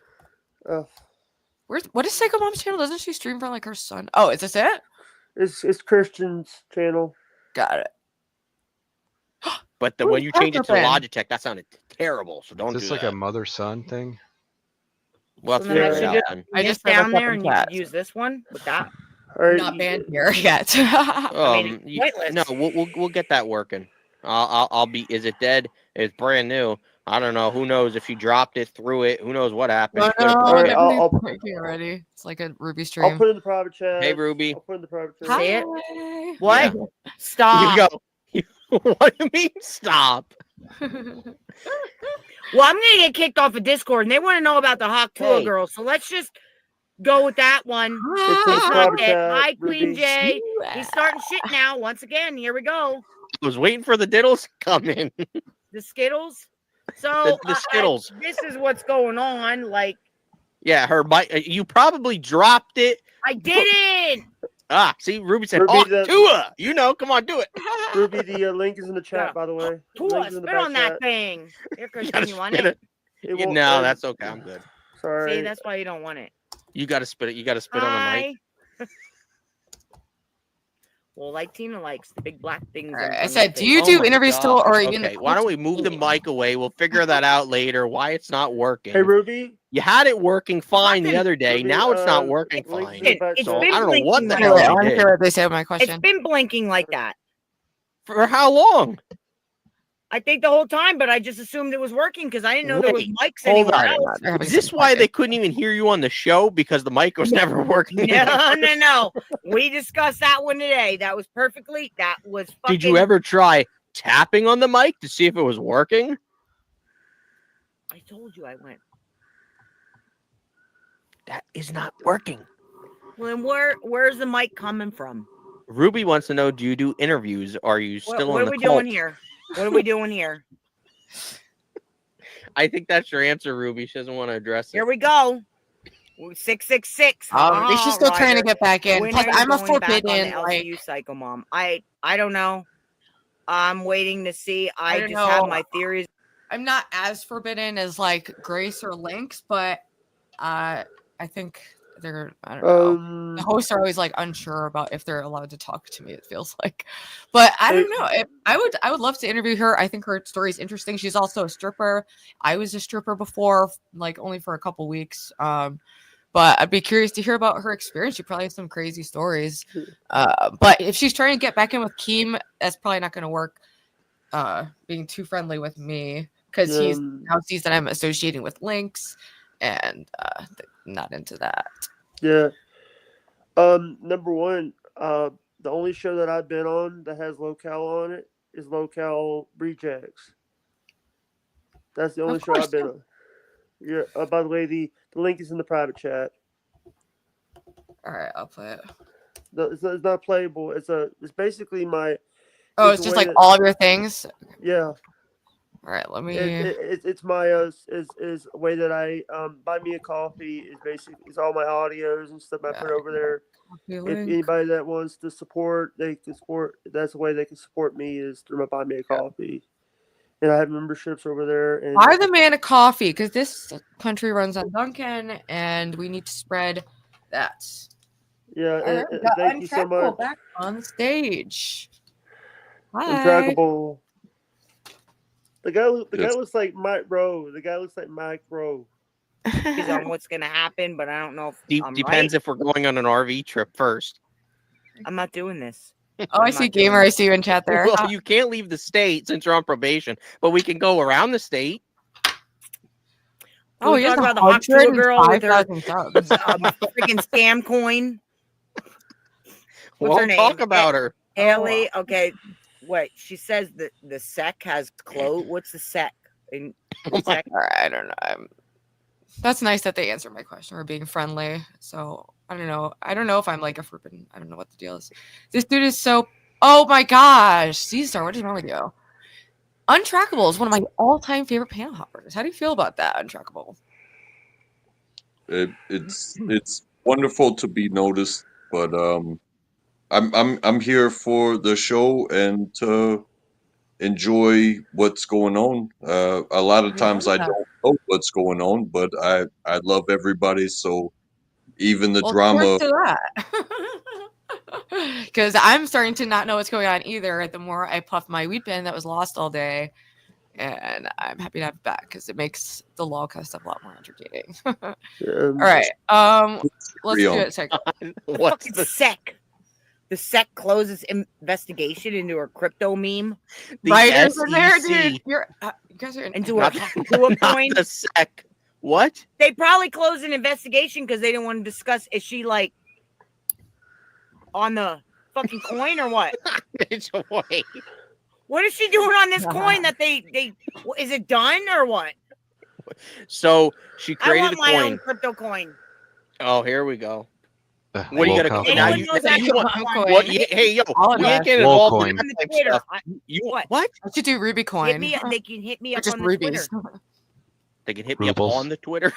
Speaker 1: What is Psycho Mom's channel? Doesn't she stream for like her son? Oh, is this it?
Speaker 15: It's Christian's channel.
Speaker 1: Got it.
Speaker 7: But when you change it to Logitech, that sounded terrible. So don't do that.
Speaker 12: Is this like a mother-son thing?
Speaker 7: Well,
Speaker 17: So I just down there and you could use this one with that.
Speaker 1: Not banned here yet.
Speaker 7: No, we'll get that working. I'll be. Is it dead? It's brand new. I don't know. Who knows if you dropped it, threw it? Who knows what happened?
Speaker 1: I'll already. It's like a Ruby stream.
Speaker 15: I'll put it in the private chat.
Speaker 7: Hey, Ruby.
Speaker 15: I'll put it in the private chat.
Speaker 17: See it? What?
Speaker 7: Yeah.
Speaker 17: Stop.
Speaker 7: You go. What do you mean? Stop.
Speaker 11: Well, I'm gonna get kicked off of Discord, and they want to know about the Hawk Tua girl. So let's just go with that one.
Speaker 15: It's in private chat,
Speaker 11: Hi, Queen
Speaker 15: Ruby.
Speaker 11: J. He's starting shit now. Once again, here we go.
Speaker 7: I was waiting for the diddles to come in.
Speaker 11: The Skittles. So
Speaker 7: The Skittles.
Speaker 11: this is what's going on. Like,
Speaker 7: Yeah, her mic. You probably dropped it.
Speaker 11: I didn't.
Speaker 7: See, Ruby said,
Speaker 15: Ruby,
Speaker 7: "Oh,
Speaker 15: the-
Speaker 7: Tua." You know, come on, do it.
Speaker 15: Ruby, the link is in the chat, by the way.
Speaker 11: Tua,
Speaker 15: Link is in the
Speaker 11: spit
Speaker 15: back
Speaker 11: on that
Speaker 15: chat.
Speaker 11: thing. Here,
Speaker 7: gotta
Speaker 11: Christian, you want
Speaker 7: spit
Speaker 11: it?
Speaker 15: It won't-
Speaker 7: No, that's okay. I'm good.
Speaker 15: Sorry.
Speaker 11: See, that's why you don't want it.
Speaker 7: You got to spit it. You got to spit on the mic.
Speaker 11: Well, like Tina likes the big black things.
Speaker 1: All right,
Speaker 11: in
Speaker 1: I
Speaker 11: front
Speaker 1: said,
Speaker 11: of
Speaker 1: do
Speaker 11: the
Speaker 1: you
Speaker 11: face.
Speaker 1: do
Speaker 7: Oh my
Speaker 1: interviews still,
Speaker 7: God.
Speaker 1: or are you in
Speaker 7: Okay,
Speaker 1: the
Speaker 7: why don't we move the mic away? We'll figure that out later. Why it's not working?
Speaker 15: Hey, Ruby.
Speaker 7: You had it working fine the other day.
Speaker 15: Ruby,
Speaker 7: now it's not
Speaker 15: uh,
Speaker 7: working
Speaker 15: link
Speaker 7: fine.
Speaker 15: to the back
Speaker 7: So
Speaker 15: chat.
Speaker 7: I don't know what the
Speaker 11: blinking
Speaker 7: hell
Speaker 11: like
Speaker 7: you
Speaker 1: I
Speaker 7: did.
Speaker 1: hear what they say on my
Speaker 11: It's
Speaker 1: question.
Speaker 11: been blinking like that.
Speaker 7: For how long?
Speaker 11: I think the whole time, but I just assumed it was working because I didn't know there was
Speaker 7: Wait,
Speaker 11: mics
Speaker 7: hold
Speaker 11: anywhere
Speaker 7: on.
Speaker 11: else.
Speaker 1: They're having
Speaker 7: Is this
Speaker 1: some
Speaker 7: why
Speaker 1: fun.
Speaker 7: they couldn't even hear you on the show? Because the mic was never working?
Speaker 11: No. We discussed that one today. That was perfectly. That was fucking.
Speaker 7: Did you ever try tapping on the mic to see if it was working?
Speaker 11: I told you I went.
Speaker 7: That is not working.
Speaker 11: Well, then where's the mic coming from?
Speaker 7: Ruby wants to know, do you do interviews? Are you still
Speaker 11: What
Speaker 7: on
Speaker 11: are
Speaker 7: the
Speaker 11: we
Speaker 7: cult?
Speaker 11: doing here? What are we doing here?
Speaker 7: I think that's your answer, Ruby. She doesn't want to address it.
Speaker 11: Here we go. 666.
Speaker 1: Oh, she's still trying to get back in.
Speaker 11: When
Speaker 1: Plus,
Speaker 11: are you
Speaker 1: I'm a
Speaker 11: going back on the
Speaker 1: forbidden. Like,
Speaker 11: LCU Psycho Mom. I don't know. I'm waiting to see. I
Speaker 1: don't
Speaker 11: just have
Speaker 1: know.
Speaker 11: my theories.
Speaker 1: I'm not as forbidden as like Grace or Lynx, but I think they're. I don't know. The hosts are always like unsure about if they're allowed to talk to me. It feels like, but I don't know. I would love to interview her. I think her story is interesting. She's also a stripper. I was a stripper before, like only for a couple weeks. But I'd be curious to hear about her experience. She probably has some crazy stories. But if she's trying to get back in with Keem, that's probably not going to work. Being too friendly with me because he now sees that I'm associating with Lynx, and not into that.
Speaker 15: Yeah. Number one, the only show that I've been on that has locale on it is Locale Rejects. That's the only show I've been on. Yeah. By the way, the link is in the private chat.
Speaker 1: All right, I'll play it.
Speaker 15: It's not playable. It's basically my.
Speaker 1: Oh, it's just like all of your things.
Speaker 15: Yeah.
Speaker 1: All right, let me.
Speaker 15: It's my is a way that I buy me a coffee is basically it's all my audios and stuff I put over there. If anybody that wants to support, they can support. That's the way they can support me is through my buy me a coffee, and I have memberships over there. And
Speaker 1: Buy the man a coffee because this country runs on Dunkin', and we need to spread that.
Speaker 15: Yeah,
Speaker 1: All right, we got
Speaker 15: thank you so
Speaker 1: Untrackable
Speaker 15: much.
Speaker 1: back on the stage. Hi.
Speaker 15: Untrackable. The guy looks like Mike Rowe. The guy looks like Mike Rowe.
Speaker 11: He's on what's gonna happen, but I don't know if I'm
Speaker 7: Depends
Speaker 11: right.
Speaker 7: if we're going on an RV trip first.
Speaker 11: I'm not doing this.
Speaker 1: Oh, I see Gamer. I see you in chat there.
Speaker 7: Well, you can't leave the state since you're on probation, but we can go around the state.
Speaker 1: Oh,
Speaker 11: we
Speaker 1: he has
Speaker 11: talk about the Hawk Tua girl with her
Speaker 1: 105,000 subs.
Speaker 11: freaking scam coin. What's
Speaker 7: We'll
Speaker 11: her name?
Speaker 7: talk about her.
Speaker 11: Haley. Okay. Wait. She says that the sec has clothes. What's the sec? In sec?
Speaker 1: All right, I don't know. That's nice that they answered my question. We're being friendly. So I don't know. I don't know if I'm like a forbidden. I don't know what the deal is. This dude is so. Oh my gosh, Caesar, what is wrong with you? Untrackable is one of my all-time favorite panel hoppers. How do you feel about that, Untrackable?
Speaker 2: It's wonderful to be noticed, but I'm here for the show and to enjoy what's going on. A lot of times I don't know what's going on, but I love everybody. So even the drama.
Speaker 1: Cheers to that. Because I'm starting to not know what's going on either. The more I puff my weed pen that was lost all day, and I'm happy to have it back because it makes the law kind of stuff a lot more entertaining. All right, let's do it. Second.
Speaker 11: What's the sec? The sec closes investigation into a crypto meme.
Speaker 1: Writers in there, dude. You guys are
Speaker 11: into a coin.
Speaker 7: The sec. What?
Speaker 11: They probably closed an investigation because they didn't want to discuss. Is she like on the fucking coin or what? What is she doing on this coin that they is it done or what?
Speaker 7: So she
Speaker 11: I
Speaker 7: created
Speaker 11: want
Speaker 7: a
Speaker 11: my
Speaker 7: coin.
Speaker 11: own crypto coin.
Speaker 7: Oh, here we go. What are you gonna?
Speaker 11: Anyone
Speaker 7: Now you,
Speaker 11: knows
Speaker 7: now
Speaker 11: that
Speaker 7: you want?
Speaker 11: coin.
Speaker 7: What? Hey, yo,
Speaker 1: All
Speaker 7: you
Speaker 1: of
Speaker 7: ain't
Speaker 1: us.
Speaker 7: getting
Speaker 12: Lol
Speaker 7: involved
Speaker 12: coin.
Speaker 7: in
Speaker 11: On
Speaker 7: that
Speaker 11: the
Speaker 7: type of
Speaker 11: Twitter.
Speaker 7: stuff.
Speaker 11: I,
Speaker 7: You
Speaker 11: what?
Speaker 1: I should do Ruby
Speaker 11: Hit
Speaker 1: coin.
Speaker 11: me. They can hit me
Speaker 1: Or
Speaker 11: up
Speaker 1: just
Speaker 11: on the
Speaker 1: rubies.
Speaker 11: Twitter.
Speaker 7: They can hit me up
Speaker 12: Rubles.
Speaker 7: on the Twitter.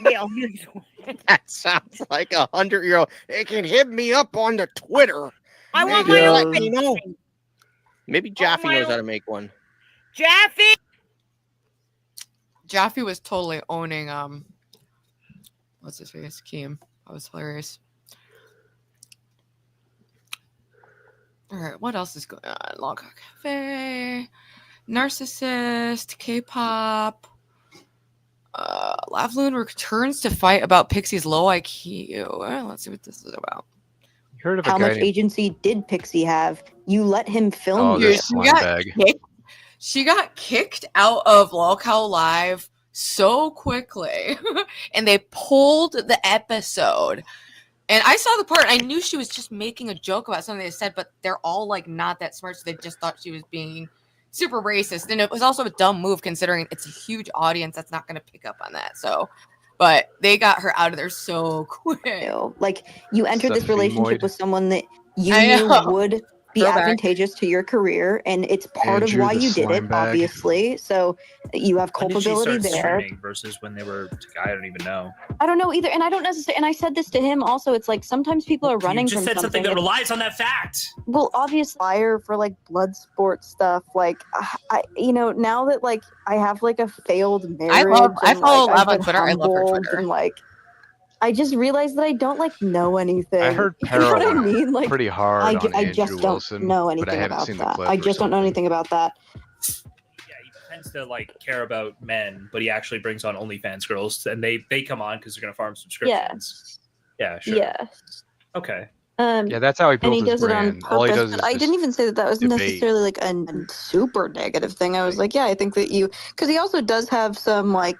Speaker 11: Yeah, on the Twitter.
Speaker 7: That sounds like 100-year-old. They can hit me up on the Twitter.
Speaker 11: I
Speaker 7: Hey,
Speaker 11: want my
Speaker 7: just
Speaker 11: own
Speaker 7: let me
Speaker 11: Bitcoin.
Speaker 7: know. Maybe Jaffe
Speaker 11: my
Speaker 7: knows how
Speaker 11: own-
Speaker 7: to make one.
Speaker 11: Jaffe.
Speaker 1: Jaffe was totally owning what's his face? Keem. That was hilarious. All right, what else is going on? Log Cafe, Narcissist, K-pop. Livelihood returns to fight about Pixie's low IQ. Let's see what this is about.
Speaker 12: You heard of a
Speaker 9: How
Speaker 12: guy
Speaker 9: much
Speaker 12: named
Speaker 9: agency did Pixie have? You let him film
Speaker 12: Oh,
Speaker 9: you.
Speaker 12: this slime bag.
Speaker 1: She got kicked out of Lolcow Live so quickly, and they pulled the episode. And I saw the part. I knew she was just making a joke about something they said, but they're all like not that smart, so they just thought she was being super racist. And it was also a dumb move considering it's a huge audience that's not going to pick up on that. So, but they got her out of there so quick.
Speaker 9: Like you entered this
Speaker 12: Stephanie
Speaker 9: relationship
Speaker 12: Moyd.
Speaker 9: with someone that you
Speaker 1: I
Speaker 9: knew
Speaker 1: know.
Speaker 9: would be
Speaker 1: Throwback.
Speaker 9: advantageous to your career, and it's part
Speaker 12: Andrew,
Speaker 9: of why
Speaker 12: the
Speaker 9: you did
Speaker 12: slime
Speaker 9: it,
Speaker 12: bag.
Speaker 9: obviously. So you have
Speaker 14: When did she
Speaker 9: culpability
Speaker 14: start
Speaker 9: there.
Speaker 14: streaming versus when they were together? I don't even know.
Speaker 9: I don't know either, and I don't necessarily. And I said this to him also. It's like sometimes people are running
Speaker 14: You just
Speaker 9: from
Speaker 14: said something that
Speaker 9: Like,
Speaker 14: relies on that fact.
Speaker 9: well, obvious fire for like blood sport stuff. Like, now that like I have like a failed marriage,
Speaker 1: I
Speaker 9: and,
Speaker 1: follow
Speaker 9: like,
Speaker 1: Lav
Speaker 9: I've
Speaker 1: on
Speaker 9: been
Speaker 1: Twitter. I love her
Speaker 9: humbled,
Speaker 1: Twitter.
Speaker 9: and like I just realized that I don't like know anything.
Speaker 12: I heard
Speaker 9: You know
Speaker 12: Peril
Speaker 9: what I
Speaker 12: went
Speaker 9: mean? Like
Speaker 12: pretty hard on
Speaker 9: I
Speaker 12: Andrew
Speaker 9: just don't
Speaker 12: Wilson,
Speaker 9: know
Speaker 12: but I
Speaker 9: anything
Speaker 12: haven't
Speaker 9: about
Speaker 12: seen the
Speaker 9: that.
Speaker 12: clip
Speaker 9: I
Speaker 12: or
Speaker 9: just don't know
Speaker 12: something.
Speaker 9: anything about that.
Speaker 14: He tends to like care about men, but he actually brings on OnlyFans girls, and they come on because they're gonna farm subscriptions. Yeah, sure.
Speaker 9: Yeah.
Speaker 14: Okay.
Speaker 12: Yeah, that's how he
Speaker 9: And
Speaker 12: built
Speaker 9: he
Speaker 12: his
Speaker 9: does it on
Speaker 12: brand. All he
Speaker 9: purpose.
Speaker 12: does is
Speaker 9: But I
Speaker 12: just
Speaker 9: didn't even say that that was
Speaker 12: debate.
Speaker 9: necessarily like a super negative thing. I was like, yeah, I think that because he also does have some like,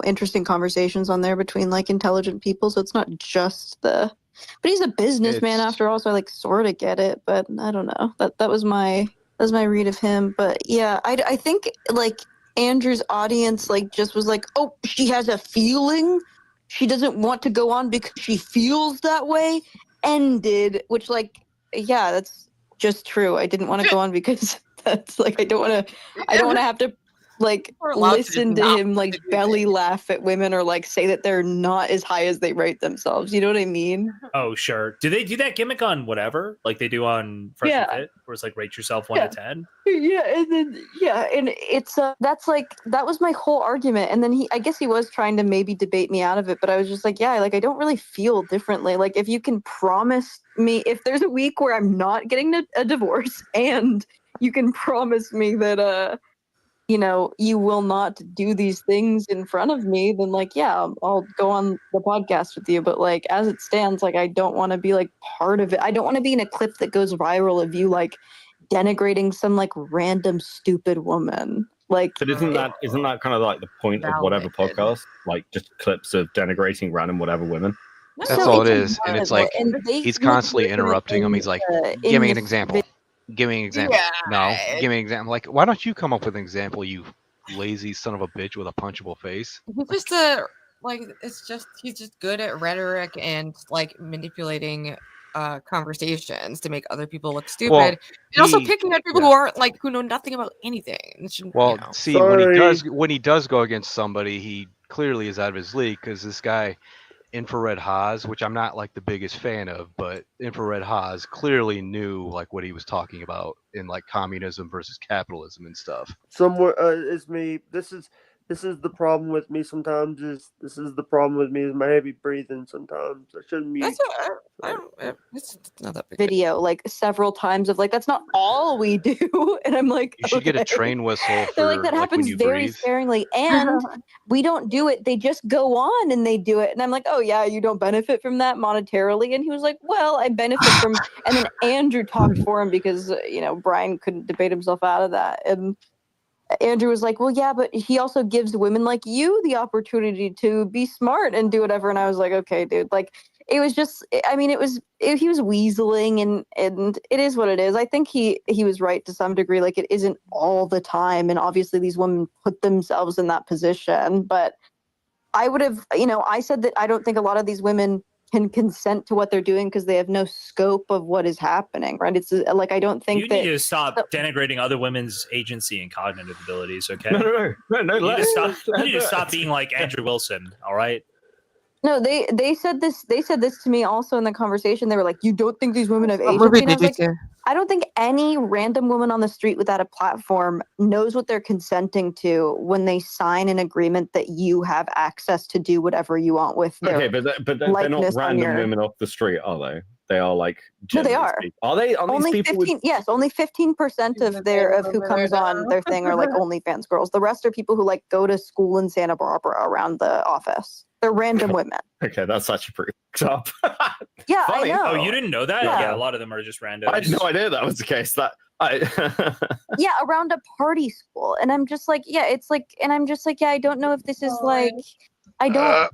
Speaker 9: interesting conversations on there between like intelligent people. So it's not just but he's a businessman after all. So I like sort of get it, but I don't know. That was my read of him. But yeah, I think like Andrew's audience like just was like, oh, she has a feeling. She doesn't want to go on because she feels that way. Ended, which like, yeah, that's just true. I didn't want to go on because that's like I don't want to have to like
Speaker 1: We're allowed to
Speaker 9: listen to
Speaker 1: not
Speaker 9: him like belly laugh at women or like say that they're not as high as they rate themselves. You know what I mean?
Speaker 14: Oh, sure. Do they do that gimmick on whatever? Like they do on Fresh and
Speaker 9: Yeah.
Speaker 14: Fit, where it's like rate yourself 1 to 10?
Speaker 9: Yeah, and then and it's that's like that was my whole argument. And then I guess he was trying to maybe debate me out of it, but I was just like, yeah, like I don't really feel differently. Like if you can promise me, if there's a week where I'm not getting a divorce, and you can promise me that you will not do these things in front of me, then like, yeah, I'll go on the podcast with you. But like, as it stands, like, I don't want to be like part of it. I don't want to be in a clip that goes viral of you like denigrating some like random stupid woman. Like,
Speaker 18: But isn't that kind of like the point of whatever podcast? Like just clips of denigrating random whatever women?
Speaker 12: That's all it is. And it's like he's constantly interrupting him. He's like, give me an example. Give me an example. No, give me an example. Like, why don't you come up with an example, you lazy son of a bitch with a punchable face?
Speaker 1: He's just he's just good at rhetoric and like manipulating conversations to make other people look stupid,
Speaker 12: Well,
Speaker 1: and also
Speaker 12: he-
Speaker 1: picking at people who know nothing about anything. It shouldn't,
Speaker 12: Well,
Speaker 1: you know.
Speaker 12: see, when he does go against somebody, he clearly is out of his league because this guy, Infrared Haas, which I'm not like the biggest fan of, but Infrared Haas clearly knew like what he was talking about in like communism versus capitalism and stuff.
Speaker 15: Somewhere is me. This is the problem with me sometimes. This is the problem with me is my heavy breathing sometimes. I shouldn't mute.
Speaker 1: It's not that big.
Speaker 9: video like several times of like that's not all we do. And I'm like,
Speaker 12: You should get a
Speaker 9: okay.
Speaker 12: train whistle for
Speaker 9: They're like, that
Speaker 12: like, when
Speaker 9: happens
Speaker 12: you
Speaker 9: very
Speaker 12: breathe.
Speaker 9: sparingly, and we don't do it. They just go on and they do it. And I'm like, oh yeah, you don't benefit from that monetarily. And he was like, well, I benefit from. And then Andrew talked for him because Brian couldn't debate himself out of that. And Andrew was like, well, yeah, but he also gives women like you the opportunity to be smart and do whatever. And I was like, okay, dude, like it was just, I mean, he was weaseling, and it is what it is. I think he was right to some degree. Like, it isn't all the time, and obviously these women put themselves in that position. But I would have, I said that I don't think a lot of these women can consent to what they're doing because they have no scope of what is happening, right? It's like, I don't think
Speaker 14: You need to stop denigrating other women's agency and cognitive abilities, okay?
Speaker 18: No.
Speaker 14: You need to stop being like Andrew Wilson, all right?
Speaker 9: No, they said this. They said this to me also in the conversation. They were like, "You don't think these women have
Speaker 1: What
Speaker 9: agency?"
Speaker 1: movie
Speaker 9: And I
Speaker 1: did
Speaker 9: was
Speaker 1: you
Speaker 9: like,
Speaker 1: do?
Speaker 9: I don't think any random woman on the street without a platform knows what they're consenting to when they sign an agreement that you have access to do whatever you want with their
Speaker 18: Okay, but they're not random women off the street, are they? They are like.
Speaker 9: No, they are.
Speaker 18: Are they? Are
Speaker 9: only
Speaker 18: these people
Speaker 9: 15? Yes, only 15% of who comes on their thing are like OnlyFans girls. The rest are people who like go to school in Santa Barbara around the office. They're random women.
Speaker 18: Okay, that's actually pretty fucked up.
Speaker 9: Yeah,
Speaker 18: Funny.
Speaker 9: I know.
Speaker 14: Oh, you didn't know that?
Speaker 9: Yeah.
Speaker 14: Yeah, a lot of them are just random.
Speaker 18: I had no idea that was the case.
Speaker 9: Yeah, around a party school, and I'm just like, yeah, it's like, and I'm just like, yeah, I don't know if this is like, I don't.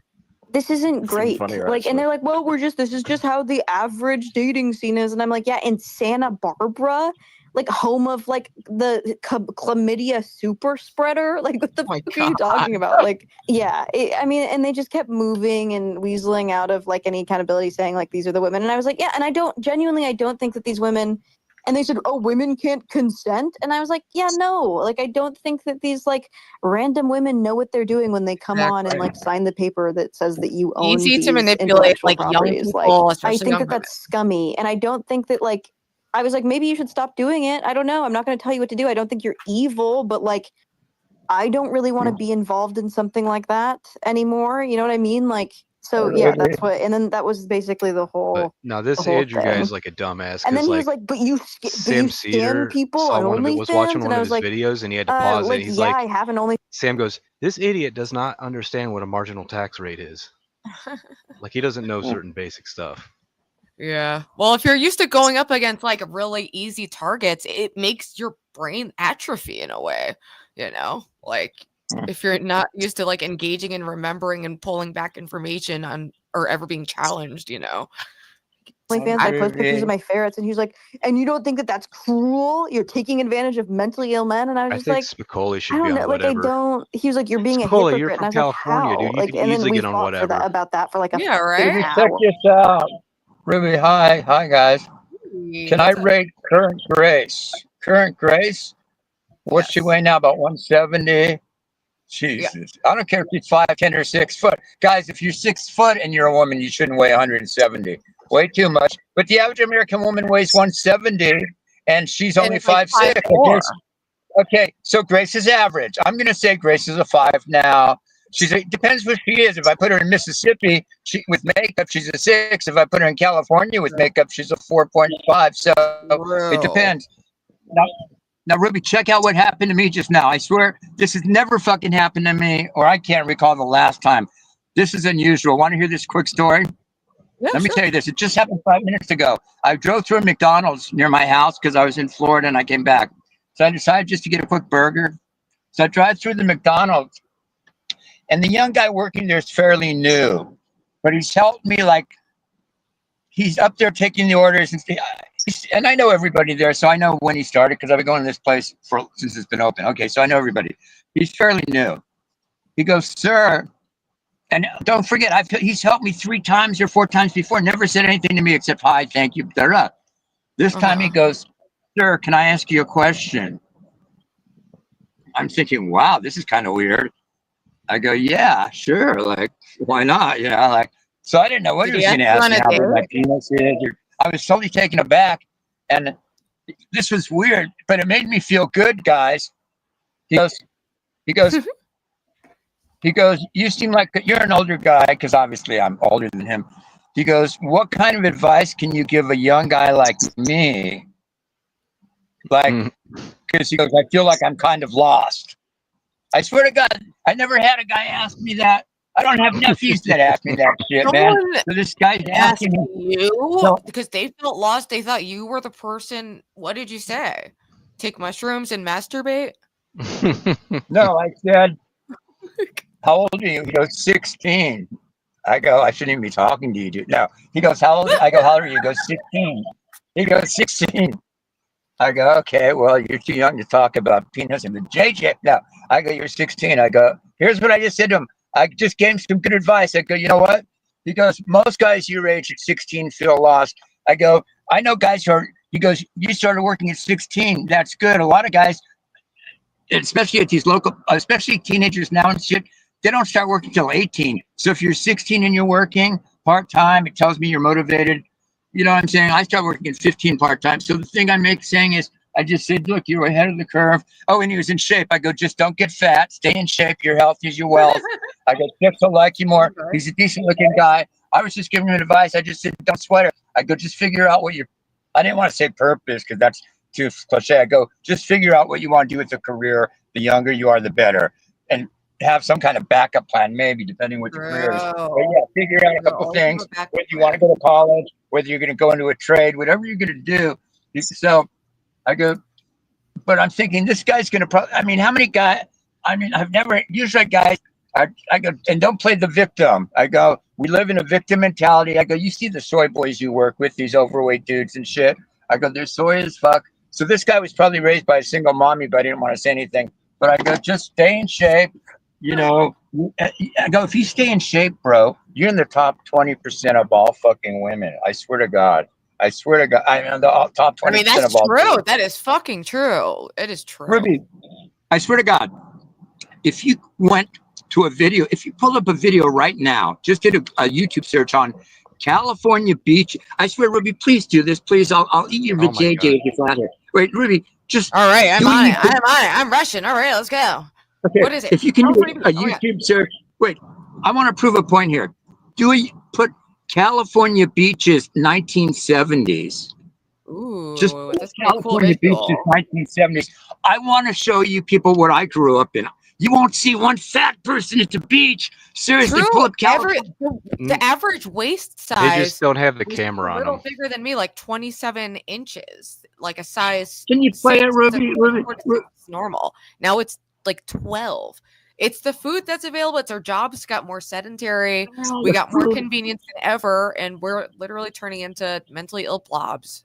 Speaker 9: This isn't great.
Speaker 18: funnier,
Speaker 9: Like, and they're like, well, this is just how the average dating scene is. And I'm like, yeah, in Santa Barbara, like home of like the chlamydia super spreader. Like, what the fuck are you talking about? Like, yeah, I mean, and they just kept moving and weaseling out of like any accountability, saying like, these are the women. And I was like, yeah, and I don't think that these women. And they said, oh, women can't consent. And I was like, yeah, no. Like, I don't think that these, like, random women know what they're doing when they come on and, like, sign the paper that says that you own
Speaker 1: Easy
Speaker 9: these
Speaker 1: to manipulate,
Speaker 9: intellectual
Speaker 1: like, young
Speaker 9: properties.
Speaker 1: people,
Speaker 9: Like, I
Speaker 1: especially
Speaker 9: think
Speaker 1: young
Speaker 9: that that's scummy. And I don't think that, like, I was like, maybe you should stop doing it. I don't know. I'm not going to tell you what to do. I don't think you're evil, but, like, I don't really want to be involved in something like that anymore. You know what I mean? Like, so yeah, that's what, and then that was basically the whole.
Speaker 12: But no, this
Speaker 9: the whole
Speaker 12: Andrew guy
Speaker 9: thing.
Speaker 12: is like a dumbass.
Speaker 9: And then he
Speaker 12: like,
Speaker 9: was like, "But you
Speaker 12: Sam
Speaker 9: scam
Speaker 12: Cedar
Speaker 9: people
Speaker 12: saw
Speaker 9: on
Speaker 12: was watching
Speaker 9: OnlyFans,"
Speaker 12: one
Speaker 9: and I
Speaker 12: of
Speaker 9: was
Speaker 12: his
Speaker 9: like,
Speaker 12: videos, and he had to pause it.
Speaker 9: like,
Speaker 12: He's
Speaker 9: yeah,
Speaker 12: like,
Speaker 9: I have an Only.
Speaker 12: Sam goes, "This idiot does not understand what a marginal tax rate is. Like, he doesn't know certain basic stuff."
Speaker 1: Yeah. Well, if you're used to going up against like really easy targets, it makes your brain atrophy in a way, like if you're not used to like engaging and remembering and pulling back information on or ever being challenged,
Speaker 9: OnlyFans, I post pictures of my ferrets, and he's like, "And you don't think that that's cruel? You're taking advantage of mentally ill men?" And I was
Speaker 12: I
Speaker 9: just
Speaker 12: think
Speaker 9: like,
Speaker 12: Spicoli
Speaker 9: I
Speaker 12: should be
Speaker 9: don't
Speaker 12: on
Speaker 9: know, like, I
Speaker 12: whatever.
Speaker 9: don't. He was like, "You're being a
Speaker 12: Spicoli,
Speaker 9: hypocrite,"
Speaker 12: you're
Speaker 9: and
Speaker 12: from
Speaker 9: I was
Speaker 12: California,
Speaker 9: like, "How?"
Speaker 12: dude. You
Speaker 9: Like,
Speaker 12: could
Speaker 9: and then
Speaker 12: easily
Speaker 9: we
Speaker 12: get on
Speaker 9: fought for
Speaker 12: whatever.
Speaker 9: about that for like a
Speaker 1: Yeah, right?
Speaker 22: Ruby, check
Speaker 9: hour.
Speaker 22: this out. Ruby, hi guys. Can I rate current Grace? Current Grace? What's she weigh now? About 170? Jesus. I don't care if she's 5'10" or 6 foot. Guys, if you're 6 foot and you're a woman, you shouldn't weigh 170. Way too much. But the average American woman weighs 170 and she's only 5'6". Okay, so Grace is average. I'm going to say Grace is a 5 now. It depends where she is. If I put her in Mississippi with makeup, she's a 6. If I put her in California with makeup, she's a 4.5. So it depends. Now, Ruby, check out what happened to me just now. I swear this has never fucking happened to me, or I can't recall the last time. This is unusual. Want to hear this quick story?
Speaker 1: Yeah,
Speaker 22: Let me tell you this. It just happened 5 minutes ago. I drove through a McDonald's near my house because I was in Florida and I came back. So I decided just to get a quick burger. So I drive through the McDonald's, and the young guy working there is fairly new, but he's helped me, like, he's up there taking the orders and I know everybody there, so I know when he started because I've been going to this place since it's been open. Okay, so I know everybody. He's fairly new. He goes, "Sir," and don't forget, he's helped me 3 times or 4 times before. Never said anything to me except hi, thank you. This time he goes, "Sir, can I ask you a question?" I'm thinking, wow, this is kind of weird. I go, "Yeah, sure. Like, why not?" So I didn't know what he was going to ask me. How big my penis is. I was totally taken aback, and this was weird, but it made me feel good, guys. He goes, "You seem like you're an older guy," because obviously I'm older than him. He goes, "What kind of advice can you give a young guy like me?" Like, because he goes, "I feel like I'm kind of lost." I swear to God, I never had a guy ask me that. I don't have nephews that ask me that shit, man. So this guy's asking
Speaker 1: you because they felt lost. They thought you were the person. What did you say? Take mushrooms and masturbate?
Speaker 22: No, I said, "How old are you?" He goes, 16.
Speaker 6: I go, I shouldn't even be talking to you, dude. No. He goes, how old? I go, how old are you? He goes, 16. He goes, 16. I go, okay, well, you're too young to talk about penis. And the JJ, no. I go, you're 16. I go, here's what I just said to him. I just gave him some good advice. I go, you know what? He goes, most guys your age at 16 feel lost. I go, I know guys who are, he goes, you started working at 16. That's good. A lot of guys, especially at these local, especially teenagers now and shit, they don't start working till 18. So if you're 16 and you're working part-time, it tells me you're motivated. You know what I'm saying? I start working at 15 part-time. So the thing I'm saying is, I just said, look, you're ahead of the curve. Oh, and he was in shape. I go, just don't get fat. Stay in shape. Your health is your wealth. I go, Chicks will like you more. He's a decent-looking guy. I was just giving him advice. I just said, don't sweat it. I go, just figure out what your, I didn't want to say purpose because that's too cliche. I go, just figure out what you want to do with the career. The younger you are, the better. And have some kind of backup plan, maybe, depending what your career is. But yeah, figure out a couple things, whether you want to go to college, whether you're going to go into a trade, whatever you're going to do. So I go, but I'm thinking this guy's going to probably, I mean, how many guys, I mean, I've never, usually guys, I go, and don't play the victim. I go, we live in a victim mentality. I go, you see the soy boys you work with, these overweight dudes and shit. I go, they're soy as fuck. So this guy was probably raised by a single mommy, but I didn't want to say anything. But I go, just stay in shape. You know, I go, if you stay in shape, bro, you're in the top 20% of all fucking women. I swear to God. I swear to God. I'm in the top 20%
Speaker 1: I mean, that's
Speaker 6: of all
Speaker 1: true.
Speaker 6: people.
Speaker 1: That is fucking true. It is true.
Speaker 6: Ruby, I swear to God, if you went to a video, if you pull up a video right now, just did a YouTube search on California beach. I swear, Ruby, please do this. Please, I'll eat your JJ if you're out here. Wait, Ruby, just.
Speaker 1: All right, I'm
Speaker 6: do a
Speaker 1: on it.
Speaker 6: YouTube-
Speaker 1: I'm on it. I'm rushing. All right, let's go.
Speaker 6: Okay,
Speaker 1: What is it?
Speaker 6: if you can do
Speaker 1: California
Speaker 6: a
Speaker 1: beach. Oh, yeah.
Speaker 6: YouTube search, wait, I want to prove a point here. Put California beaches 1970s.
Speaker 1: Ooh,
Speaker 6: Just
Speaker 1: that's a pretty cool
Speaker 6: California
Speaker 1: visual.
Speaker 6: beaches 1970s. I want to show you people what I grew up in. You won't see one fat person at the beach. Seriously,
Speaker 1: True.
Speaker 6: pull up California.
Speaker 1: The average waist
Speaker 12: They
Speaker 1: size
Speaker 12: just don't have the
Speaker 1: is
Speaker 12: camera
Speaker 1: a
Speaker 12: on
Speaker 1: little
Speaker 12: them.
Speaker 1: bigger than me, like 27 inches, like a size.
Speaker 6: Can you play
Speaker 1: 6
Speaker 6: it,
Speaker 1: to
Speaker 6: Ruby?
Speaker 1: 4 to 6 is normal. Now it's like 12. It's the food that's available. It's our jobs got more sedentary. We got more convenience than ever, and we're literally turning into mentally ill blobs.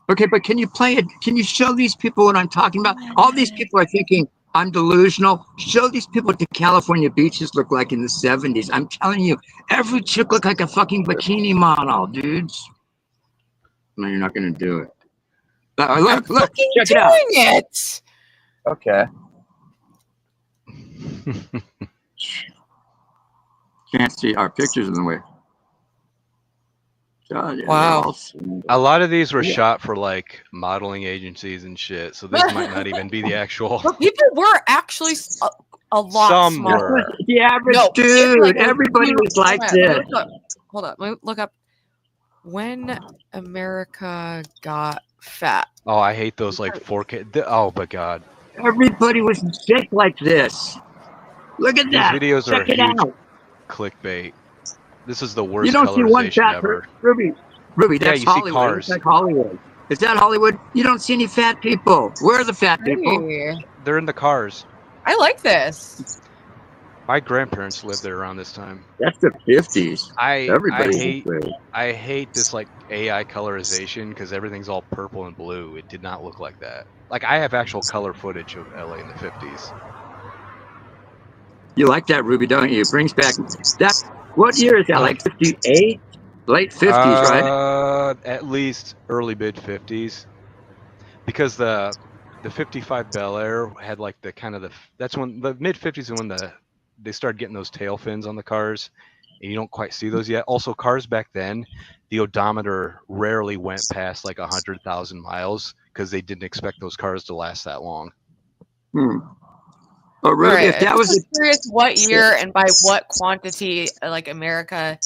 Speaker 6: Okay, but can you play it? Can you show these people what I'm talking about? All these people are thinking I'm delusional. Show these people what the California beaches look like in the 70s. I'm telling you, every chick looked like a fucking bikini model, dudes. No, you're not going to do it. Look, check it out.
Speaker 1: It.
Speaker 6: Okay. Can't see our pictures in the way. God, yeah,
Speaker 1: Wow.
Speaker 12: A lot of these were
Speaker 6: Yeah.
Speaker 12: shot for like modeling agencies and shit, so this might not even be the actual.
Speaker 1: But people were actually a lot
Speaker 12: Some
Speaker 1: smaller.
Speaker 12: were.
Speaker 6: The average
Speaker 1: No, it's
Speaker 6: dude,
Speaker 1: like
Speaker 6: everybody was like this.
Speaker 1: Hold up. Let me look up when America got fat.
Speaker 12: Oh, I hate those like 4K. Oh my god.
Speaker 6: Everybody was sick like this. Look at
Speaker 12: These
Speaker 6: that.
Speaker 12: videos
Speaker 6: Check
Speaker 12: are
Speaker 6: it
Speaker 12: huge
Speaker 6: out.
Speaker 12: clickbait. This is the
Speaker 6: You
Speaker 12: worst
Speaker 6: don't see one
Speaker 12: colorization
Speaker 6: fat
Speaker 12: ever.
Speaker 6: Ruby,
Speaker 12: Yeah,
Speaker 6: that's
Speaker 12: you see
Speaker 6: Hollywood.
Speaker 12: cars.
Speaker 6: That's like Hollywood. Is that Hollywood? You don't see any fat people. Where are the fat people?
Speaker 1: Hey,
Speaker 12: They're in the cars.
Speaker 1: I like this.
Speaker 12: My grandparents lived there around this time.
Speaker 6: That's the 50s.
Speaker 12: I
Speaker 6: Everybody was there.
Speaker 12: hate this like AI colorization because everything's all purple and blue. It did not look like that. Like I have actual color footage of LA in the 50s.
Speaker 6: You like that, Ruby, don't you? It brings back that. What year is that? Like 58? Late 50s, right?
Speaker 12: At least early mid 50s. Because the 55 Bel Air had like the kind of that's when the mid 50s is when they started getting those tail fins on the cars, and you don't quite see those yet. Also, cars back then, the odometer rarely went past like 100,000 miles because they didn't expect those cars to last that long.
Speaker 6: Oh, Ruby,
Speaker 1: Right.
Speaker 6: if that was
Speaker 1: just curious what year and by what quantity, like America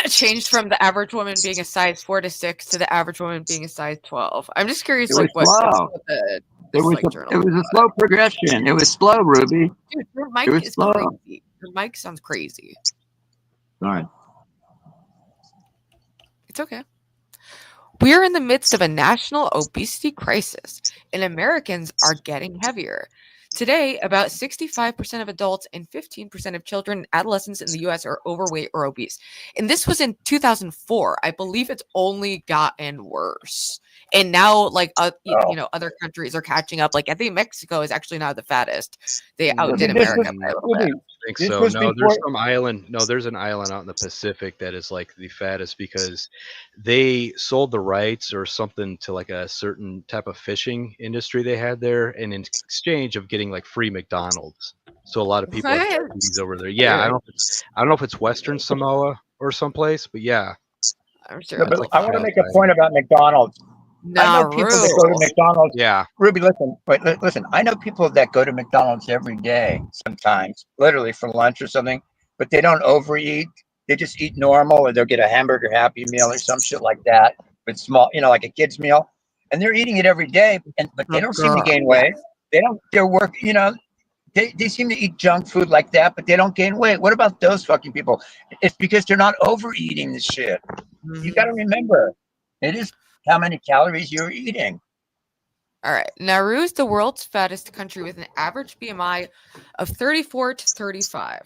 Speaker 1: changed from the average woman being a size 4 to 6 to the average woman being a size 12. I'm just curious,
Speaker 6: It
Speaker 1: like
Speaker 6: was slow.
Speaker 1: what the
Speaker 6: It was a slow progression. It was slow, Ruby.
Speaker 1: Dude, your
Speaker 6: It
Speaker 1: mic
Speaker 6: was
Speaker 1: is
Speaker 6: slow.
Speaker 1: crazy. Your mic sounds crazy.
Speaker 6: All right.
Speaker 1: It's okay. We are in the midst of a national obesity crisis, and Americans are getting heavier. Today, about 65% of adults and 15% of children and adolescents in the US are overweight or obese. And this was in 2004. I believe it's only gotten worse. And now, like, other countries are catching up. Like, I think Mexico is actually now the fattest. They outdid America by a little bit.
Speaker 12: I think so. No, there's some island. No, there's an island out in the Pacific that is like the fattest because they sold the rights or something to like a certain type of fishing industry they had there, and in exchange of getting like free McDonald's. So a lot of people have diabetes over there. Yeah, I don't know if it's Western Samoa or someplace, but yeah.
Speaker 1: I'm sure.
Speaker 6: No, but I want to make a point about McDonald's. I know people that go to McDonald's.
Speaker 12: Yeah.
Speaker 6: Ruby, listen. I know people that go to McDonald's every day, sometimes, literally for lunch or something, but they don't overeat. They just eat normal, or they'll get a hamburger Happy Meal or some shit like that, but small, like a kid's meal. And they're eating it every day, but they don't seem to gain weight. They don't, they seem to eat junk food like that, but they don't gain weight. What about those fucking people? It's because they're not overeating this shit. You got to remember, it is how many calories you're eating.
Speaker 1: All right. Nauru is the world's fattest country with an average BMI of 34 to 35.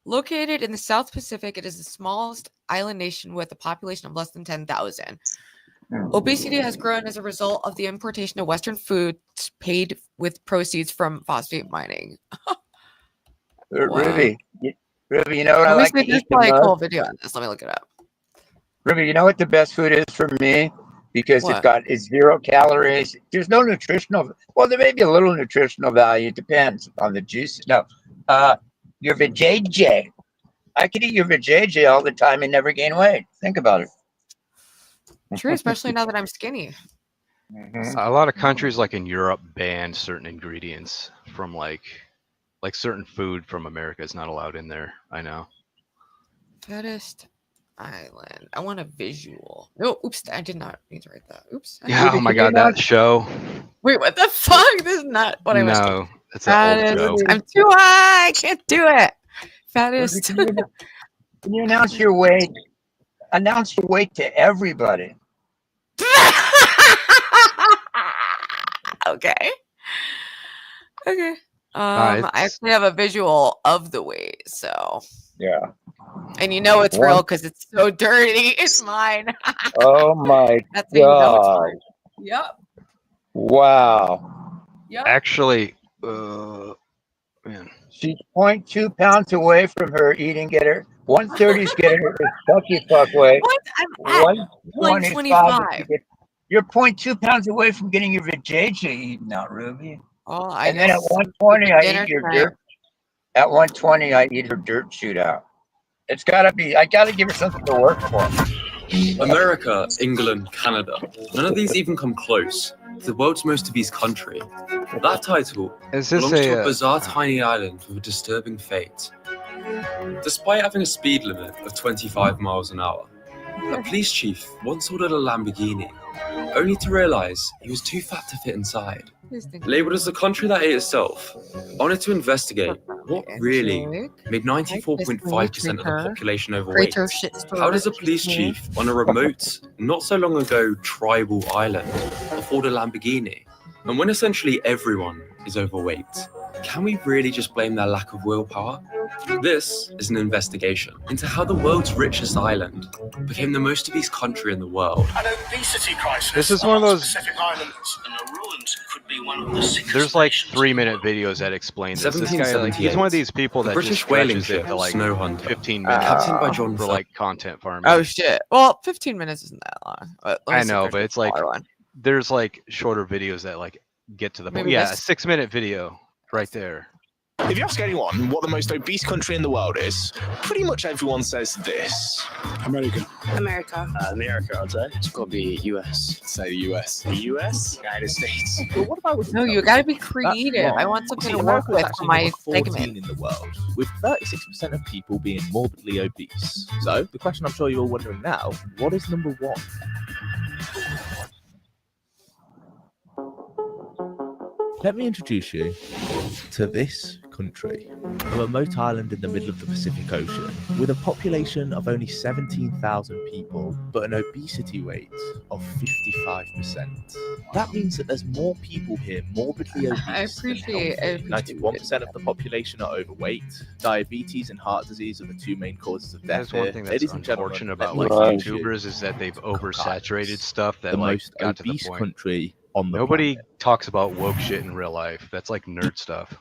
Speaker 1: Located in the South Pacific, it is the smallest island nation with a population of less than 10,000. Obesity has grown as a result of the importation of Western foods paid with proceeds from phosphate mining.
Speaker 6: Ruby, you know what I like to eat
Speaker 1: There's
Speaker 6: the
Speaker 1: probably a cool
Speaker 6: most?
Speaker 1: video on this. Let me look it up.
Speaker 6: Ruby, you know what the best food is for me? Because it's 0 calories. There's no nutritional. Well, there may be a little nutritional value. It depends on the juice. No, your vajayjay. I could eat your vajayjay all the time and never gain weight. Think about it.
Speaker 1: True, especially now that I'm skinny.
Speaker 12: A lot of countries like in Europe ban certain ingredients from like certain food from America is not allowed in there. I know.
Speaker 1: Fattest island. I want a visual. No, oops, I did not need to write that. Oops.
Speaker 12: Yeah, oh my god, that show.
Speaker 1: Wait, what the fuck? This is not what I was thinking.
Speaker 12: No, it's an old show.
Speaker 1: I'm too high. I can't do it. Fattest.
Speaker 6: Can you announce your weight? Announce your weight to everybody.
Speaker 1: Okay. I actually have a visual of the weight, so
Speaker 6: yeah.
Speaker 1: And you know it's real because it's so dirty. It's mine.
Speaker 6: Oh my
Speaker 1: That's how you know it's
Speaker 6: god!
Speaker 1: mine. Yep.
Speaker 6: Wow.
Speaker 1: Yep.
Speaker 12: Actually, man,
Speaker 6: she's 0.2 pounds away from her eating. Get her 130's getting her fuck weight.
Speaker 1: What? I'm at 125.
Speaker 6: You're 0.2 pounds away from getting your vajayjay eaten out, Ruby.
Speaker 1: Oh,
Speaker 6: and then at 120, I eat your dirt. At 120, I eat her dirt shootout. It's gotta be. I gotta give her something to work for.
Speaker 13: America, England, Canada. None of these even come close to the world's most obese country. That title belongs to a bizarre tiny island with a disturbing fate. Despite having a speed limit of 25 miles an hour, a police chief once ordered a Lamborghini, only to realize he was too fat to fit inside. Labeled as the country that ate itself, I wanted to investigate what really made 94.5% of the population overweight. How does a police chief on a remote, not so long ago tribal island afford a Lamborghini? And when essentially everyone is overweight, can we really just blame their lack of willpower? This is an investigation into how the world's richest island became the most obese country in the world.
Speaker 16: An obesity crisis.
Speaker 12: This is one of those.
Speaker 16: Pacific Islands, and the ruins could be one of the sickest.
Speaker 12: There's like 3-minute videos that explain this. This guy, like, he's one of these people that
Speaker 13: British
Speaker 12: just
Speaker 13: whaling
Speaker 12: stretches it
Speaker 13: ship
Speaker 12: to like
Speaker 13: Snow Hunter,
Speaker 12: 15 minutes
Speaker 13: captained by John
Speaker 12: for like content farming.
Speaker 1: Oh shit. Well, 15 minutes isn't that long.
Speaker 12: I know, but it's like there's like shorter videos that like get to the point.
Speaker 1: Maybe
Speaker 12: Yeah, a
Speaker 1: that's-
Speaker 12: 6-minute video right there.
Speaker 21: If you ask anyone what the most obese country in the world is, pretty much everyone says this. America.
Speaker 24: America.
Speaker 21: America, I'd say. It's got to be US. I'd say the US. The US? United States. But what about with
Speaker 1: No, you gotta be creative. I want something to work with for my segment.
Speaker 25: in the world, with 36% of people being morbidly obese. So, the question I'm sure you're all wondering now, what is number 1? Let me introduce you to this country, a remote island in the middle of the Pacific Ocean, with a population of only 17,000 people, but an obesity rate of 55%. That means that there's more people here morbidly obese.
Speaker 1: I appreciate it.
Speaker 25: 91% of the population are overweight. Diabetes and heart disease are the two main causes of death.
Speaker 12: That's one thing that's
Speaker 25: Ladies and gentlemen,
Speaker 12: unfortunate about
Speaker 25: let
Speaker 12: like
Speaker 25: me introduce you
Speaker 12: YouTubers is that they've oversaturated stuff that
Speaker 25: the
Speaker 12: like
Speaker 25: most
Speaker 12: got to the
Speaker 25: obese
Speaker 12: point.
Speaker 25: country on the
Speaker 12: Nobody talks about woke shit in real life. That's like nerd stuff.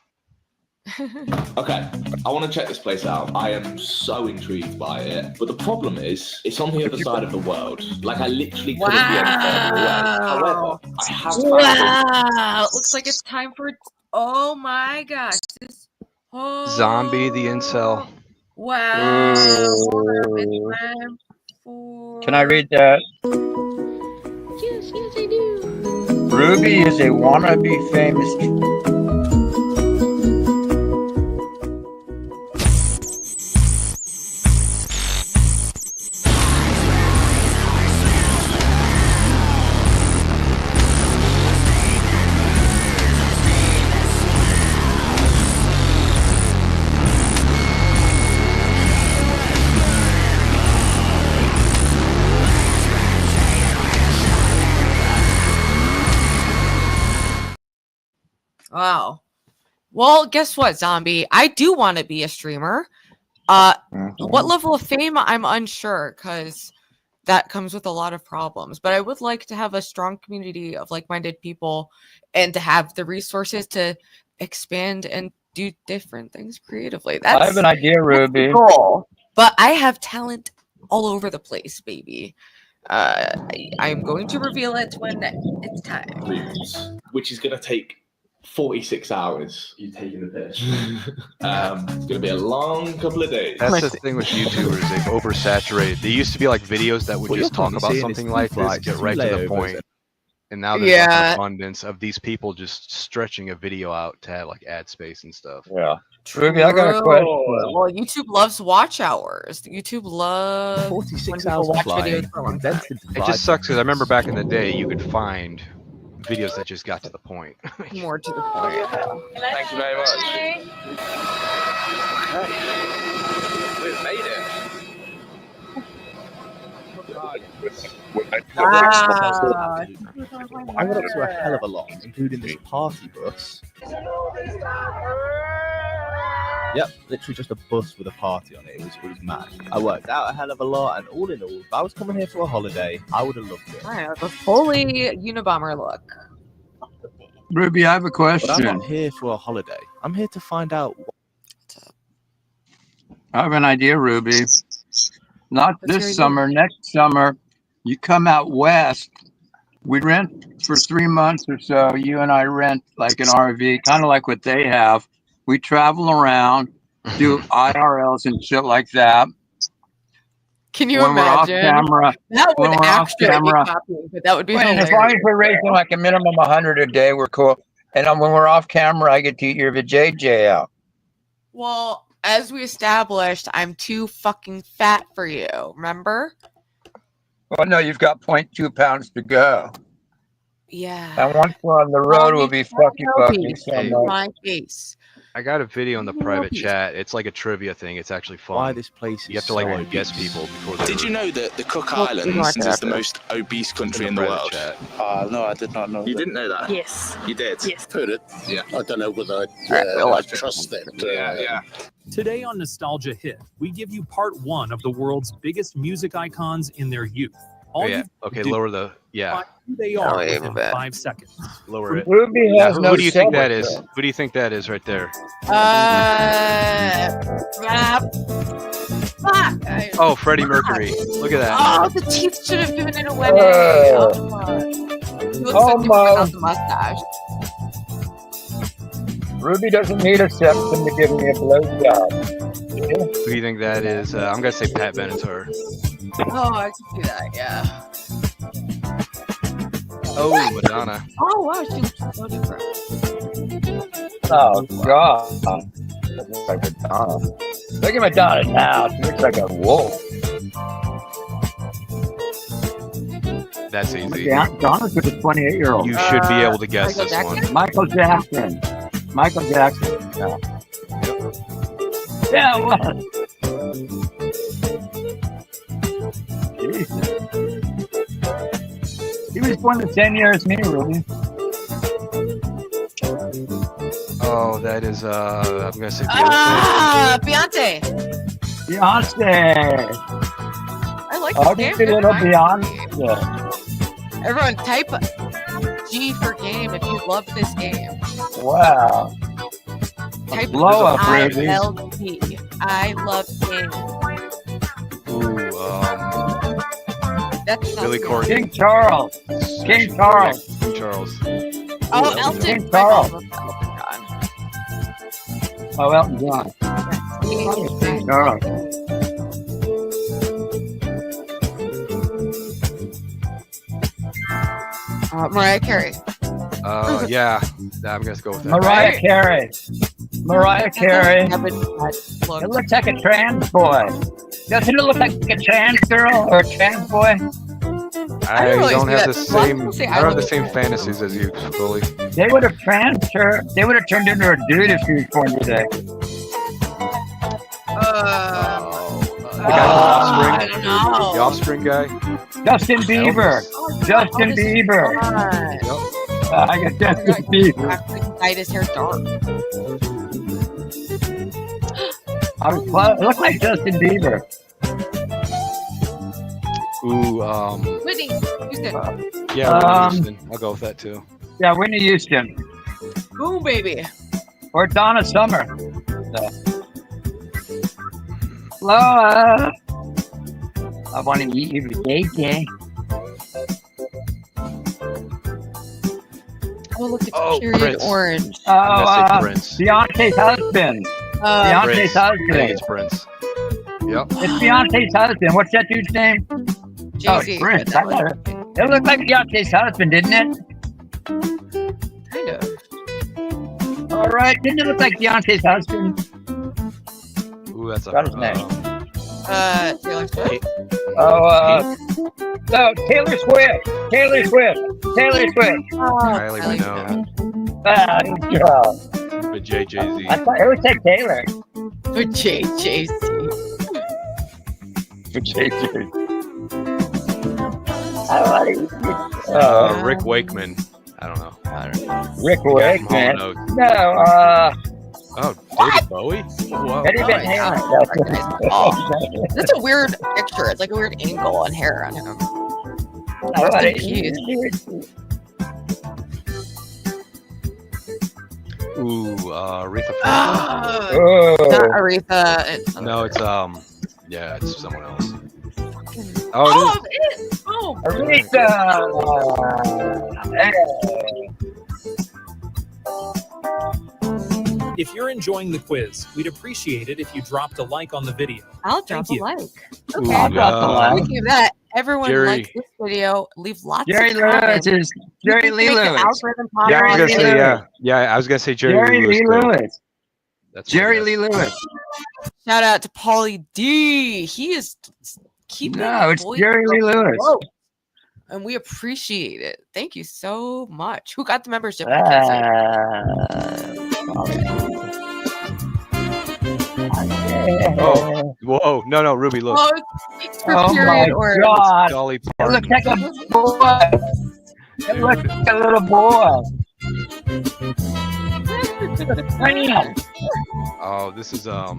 Speaker 3: Okay, I want to check this place out. I am so intrigued by it. But the problem is, it's on the other side of the world. Like, I literally couldn't be any further away. However, I have
Speaker 1: Wow. It looks like it's time for. Oh my gosh. This. Oh,
Speaker 12: Zombie the incel.
Speaker 1: wow. It's time for.
Speaker 4: Can I read that?
Speaker 1: Yes, I do.
Speaker 4: Ruby is a wannabe famous.
Speaker 1: Wow. Well, guess what, Zombie? I do want to be a streamer. What level of fame? I'm unsure because that comes with a lot of problems. But I would like to have a strong community of like-minded people and to have the resources to expand and do different things creatively. That's,
Speaker 4: I have an idea, Ruby.
Speaker 1: Cool. But I have talent all over the place, baby. I'm going to reveal it when it's time.
Speaker 3: which is going to take 46 hours. You're taking the piss. It's going to be a long couple of days.
Speaker 12: That's the thing with YouTubers. They've oversaturated. They used to be like videos that would just talk about something like this, get right to the point. And now there's like an abundance of these people just stretching a video out to have like ad space and stuff.
Speaker 4: Yeah. Ruby, I got a question.
Speaker 1: Well, YouTube loves watch hours. YouTube loves
Speaker 25: 46
Speaker 1: when
Speaker 25: hours
Speaker 1: people watch
Speaker 25: flying.
Speaker 1: videos for a long time.
Speaker 12: It just sucks because I remember back in the day you could find videos that just got to the point.
Speaker 1: More to the point.
Speaker 3: Thank you very much. We've made it.
Speaker 25: Wow. I got up to a hell of a lot, including this party bus. Yep, literally just a bus with a party on it. It was mad. I worked out a hell of a lot, and all in all, if I was coming here for a holiday, I would have loved it.
Speaker 1: Right, a fully Unabomber look.
Speaker 4: Ruby, I have a question.
Speaker 25: But I'm not here for a holiday. I'm here to find out.
Speaker 4: I have an idea, Ruby. Not this summer, next summer, you come out west. We rent for 3 months or so. You and I rent like an RV, kind of like what they have. We travel around, do IRLs and shit like that.
Speaker 1: Can you
Speaker 4: when
Speaker 1: imagine?
Speaker 4: We're off camera,
Speaker 1: that would
Speaker 4: when we're off
Speaker 1: actually
Speaker 4: camera,
Speaker 1: be copying, but that would be
Speaker 4: and
Speaker 1: hilarious.
Speaker 4: as long as we're raising like a minimum 100 a day, we're cool. And when we're off camera, I get to eat your vajayjay out.
Speaker 1: Well, as we established, I'm too fucking fat for you. Remember?
Speaker 4: Well, no, you've got 0.2 pounds to go.
Speaker 1: Yeah.
Speaker 4: And once we're on the road, we'll be fucking so much.
Speaker 1: My face.
Speaker 12: I got a video in the private chat. It's like a trivia thing. It's actually fun.
Speaker 25: Why this place
Speaker 12: you have to like guess people before they
Speaker 21: Did you know that the Cook Islands is the most obese country in the world?
Speaker 10: No, I did not know.
Speaker 21: You didn't know that?
Speaker 10: Yes.
Speaker 21: You did?
Speaker 10: Yes.
Speaker 21: Heard it?
Speaker 10: Yeah. I don't know whether
Speaker 21: I
Speaker 10: I trust that.
Speaker 21: yeah.
Speaker 23: Today on Nostalgia Hit, we give you part one of the world's biggest music icons in their youth. All
Speaker 12: yeah.
Speaker 23: you
Speaker 12: Okay,
Speaker 23: do
Speaker 12: lower the
Speaker 23: find who they are within 5 seconds.
Speaker 12: Lower it.
Speaker 4: Ruby has no
Speaker 12: who do you think that
Speaker 4: celebrity.
Speaker 12: is? Who do you think that is right there?
Speaker 1: Fuck.
Speaker 12: Oh, Freddie Mercury. Look at that.
Speaker 1: Oh, the teeth should have given it away. He looks like without the mustache.
Speaker 4: Ruby doesn't need a septum to give me a blowjob.
Speaker 12: Who do you think that is? I'm gonna say Pat Benatar.
Speaker 1: Oh, I can see that. Yeah.
Speaker 12: Oh, Madonna.
Speaker 1: Oh wow, she looks so different.
Speaker 4: Oh God! Looks like Madonna. Look at Madonna now. She looks like a wolf.
Speaker 12: That's easy.
Speaker 4: Yeah, Donna's with a 28-year-old.
Speaker 12: You should be able to guess this one.
Speaker 4: Michael Jackson.
Speaker 6: Michael Jackson. Yeah. Yeah, it was. Jesus. He was born the same year as me, Ruby.
Speaker 12: Oh, that is I'm gonna say
Speaker 1: Beyonce.
Speaker 6: Beyonce.
Speaker 1: I like
Speaker 6: Oh,
Speaker 1: this game.
Speaker 6: the little
Speaker 1: Good
Speaker 6: Beyonce.
Speaker 1: Everyone type G for game if you love this game.
Speaker 6: Wow.
Speaker 1: Type
Speaker 6: Blow up, Ruby.
Speaker 1: ILT. I love games.
Speaker 12: Ooh,
Speaker 1: That's
Speaker 12: Billy Corgan.
Speaker 6: King Charles. King Charles.
Speaker 12: King Charles.
Speaker 1: Oh,
Speaker 12: Ooh,
Speaker 1: Elton.
Speaker 6: King Charles.
Speaker 1: Oh,
Speaker 6: Elton John. King Charles.
Speaker 1: Mariah Carey.
Speaker 12: Yeah, I'm gonna go with that.
Speaker 6: Mariah Carey. Mariah Carey.
Speaker 1: It
Speaker 6: It looks like a trans boy. Doesn't it look like a trans girl or a trans boy?
Speaker 12: I
Speaker 1: really
Speaker 12: don't
Speaker 1: see
Speaker 12: have
Speaker 1: that.
Speaker 12: the
Speaker 1: Well,
Speaker 12: same.
Speaker 1: say
Speaker 12: I don't have the same fantasies as you, Bully.
Speaker 6: They would have trans her. They would have turned into a dude if she was born today.
Speaker 12: The guy from
Speaker 1: I don't know.
Speaker 12: The Offspring guy.
Speaker 6: Justin Bieber. Justin Bieber. I got Justin Bieber.
Speaker 1: Actually dyed his hair dark.
Speaker 6: It looked like Justin Bieber.
Speaker 12: Ooh,
Speaker 1: Whitney Houston.
Speaker 12: yeah, Whitney Houston. I'll go with that too.
Speaker 6: Yeah, Whitney Houston.
Speaker 1: Boom, baby.
Speaker 6: Or Donna Summer. Lola. I want to eat your JJ.
Speaker 1: Oh, look, it's period
Speaker 12: Prince.
Speaker 1: orange.
Speaker 6: Oh,
Speaker 12: Prince.
Speaker 6: Beyonce's husband. Beyonce's
Speaker 12: Prince. I
Speaker 6: husband.
Speaker 12: think it's Prince. Yep.
Speaker 6: It's Beyonce's husband. What's that dude's name?
Speaker 1: Jay-Z.
Speaker 6: Oh, Prince. I got it. It looked like Beyonce's husband, didn't it?
Speaker 1: Kind of.
Speaker 6: All right. Didn't it look like Beyonce's husband?
Speaker 12: Ooh, that's
Speaker 6: Got his name.
Speaker 1: Taylor Swift.
Speaker 6: No, Taylor Swift. Taylor Swift. Taylor Swift.
Speaker 12: Kylie Minogue.
Speaker 6: Ah, good job.
Speaker 12: But JJZ.
Speaker 6: I thought it would say Taylor.
Speaker 1: For JJC.
Speaker 6: For JJ. I like it.
Speaker 12: Rick Wakeman. I don't know.
Speaker 6: Rick Wakeman.
Speaker 12: No.
Speaker 6: No,
Speaker 12: Oh, David Bowie? Whoa.
Speaker 6: Eddie Van Halen.
Speaker 1: That's a weird picture. It's like a weird angle on hair on him.
Speaker 12: Ooh, Aretha
Speaker 1: Not Aretha.
Speaker 12: No, it's yeah, it's someone else.
Speaker 1: Oh, it is. Oh,
Speaker 23: If you're enjoying the quiz, we'd appreciate it if you dropped a like on the video.
Speaker 1: I'll drop
Speaker 23: Thank
Speaker 1: a
Speaker 23: you.
Speaker 1: like.
Speaker 12: Ooh,
Speaker 1: Okay.
Speaker 6: I'll drop a like.
Speaker 1: Speaking of that, everyone
Speaker 12: Jerry.
Speaker 1: like this video. Leave lots
Speaker 6: Jerry
Speaker 1: of comments.
Speaker 6: Lewis is Jerry Lee
Speaker 1: Make the
Speaker 6: Lewis.
Speaker 1: algorithm pop
Speaker 12: Yeah, I was
Speaker 1: on
Speaker 12: gonna
Speaker 1: it.
Speaker 12: say I was gonna say Jerry,
Speaker 6: Jerry Lee
Speaker 12: too.
Speaker 6: Lewis.
Speaker 12: That's
Speaker 6: Jerry
Speaker 12: my
Speaker 6: Lee
Speaker 12: guess.
Speaker 6: Lewis.
Speaker 1: Shout out to Paulie D. He is keeping
Speaker 6: No,
Speaker 1: the
Speaker 6: it's
Speaker 1: voice
Speaker 6: Jerry Lee Lewis.
Speaker 1: afloat, and we appreciate it. Thank you so much. Who got the membership? I can't see it.
Speaker 12: Oh, whoa, no, Ruby, look.
Speaker 1: Oh, it's for
Speaker 6: Oh
Speaker 1: period
Speaker 6: my
Speaker 1: orange.
Speaker 6: God.
Speaker 12: Dolly
Speaker 6: It
Speaker 12: Parton.
Speaker 6: looks like a boy. It looks like a little boy. Man.
Speaker 12: Oh, this is
Speaker 6: Oh,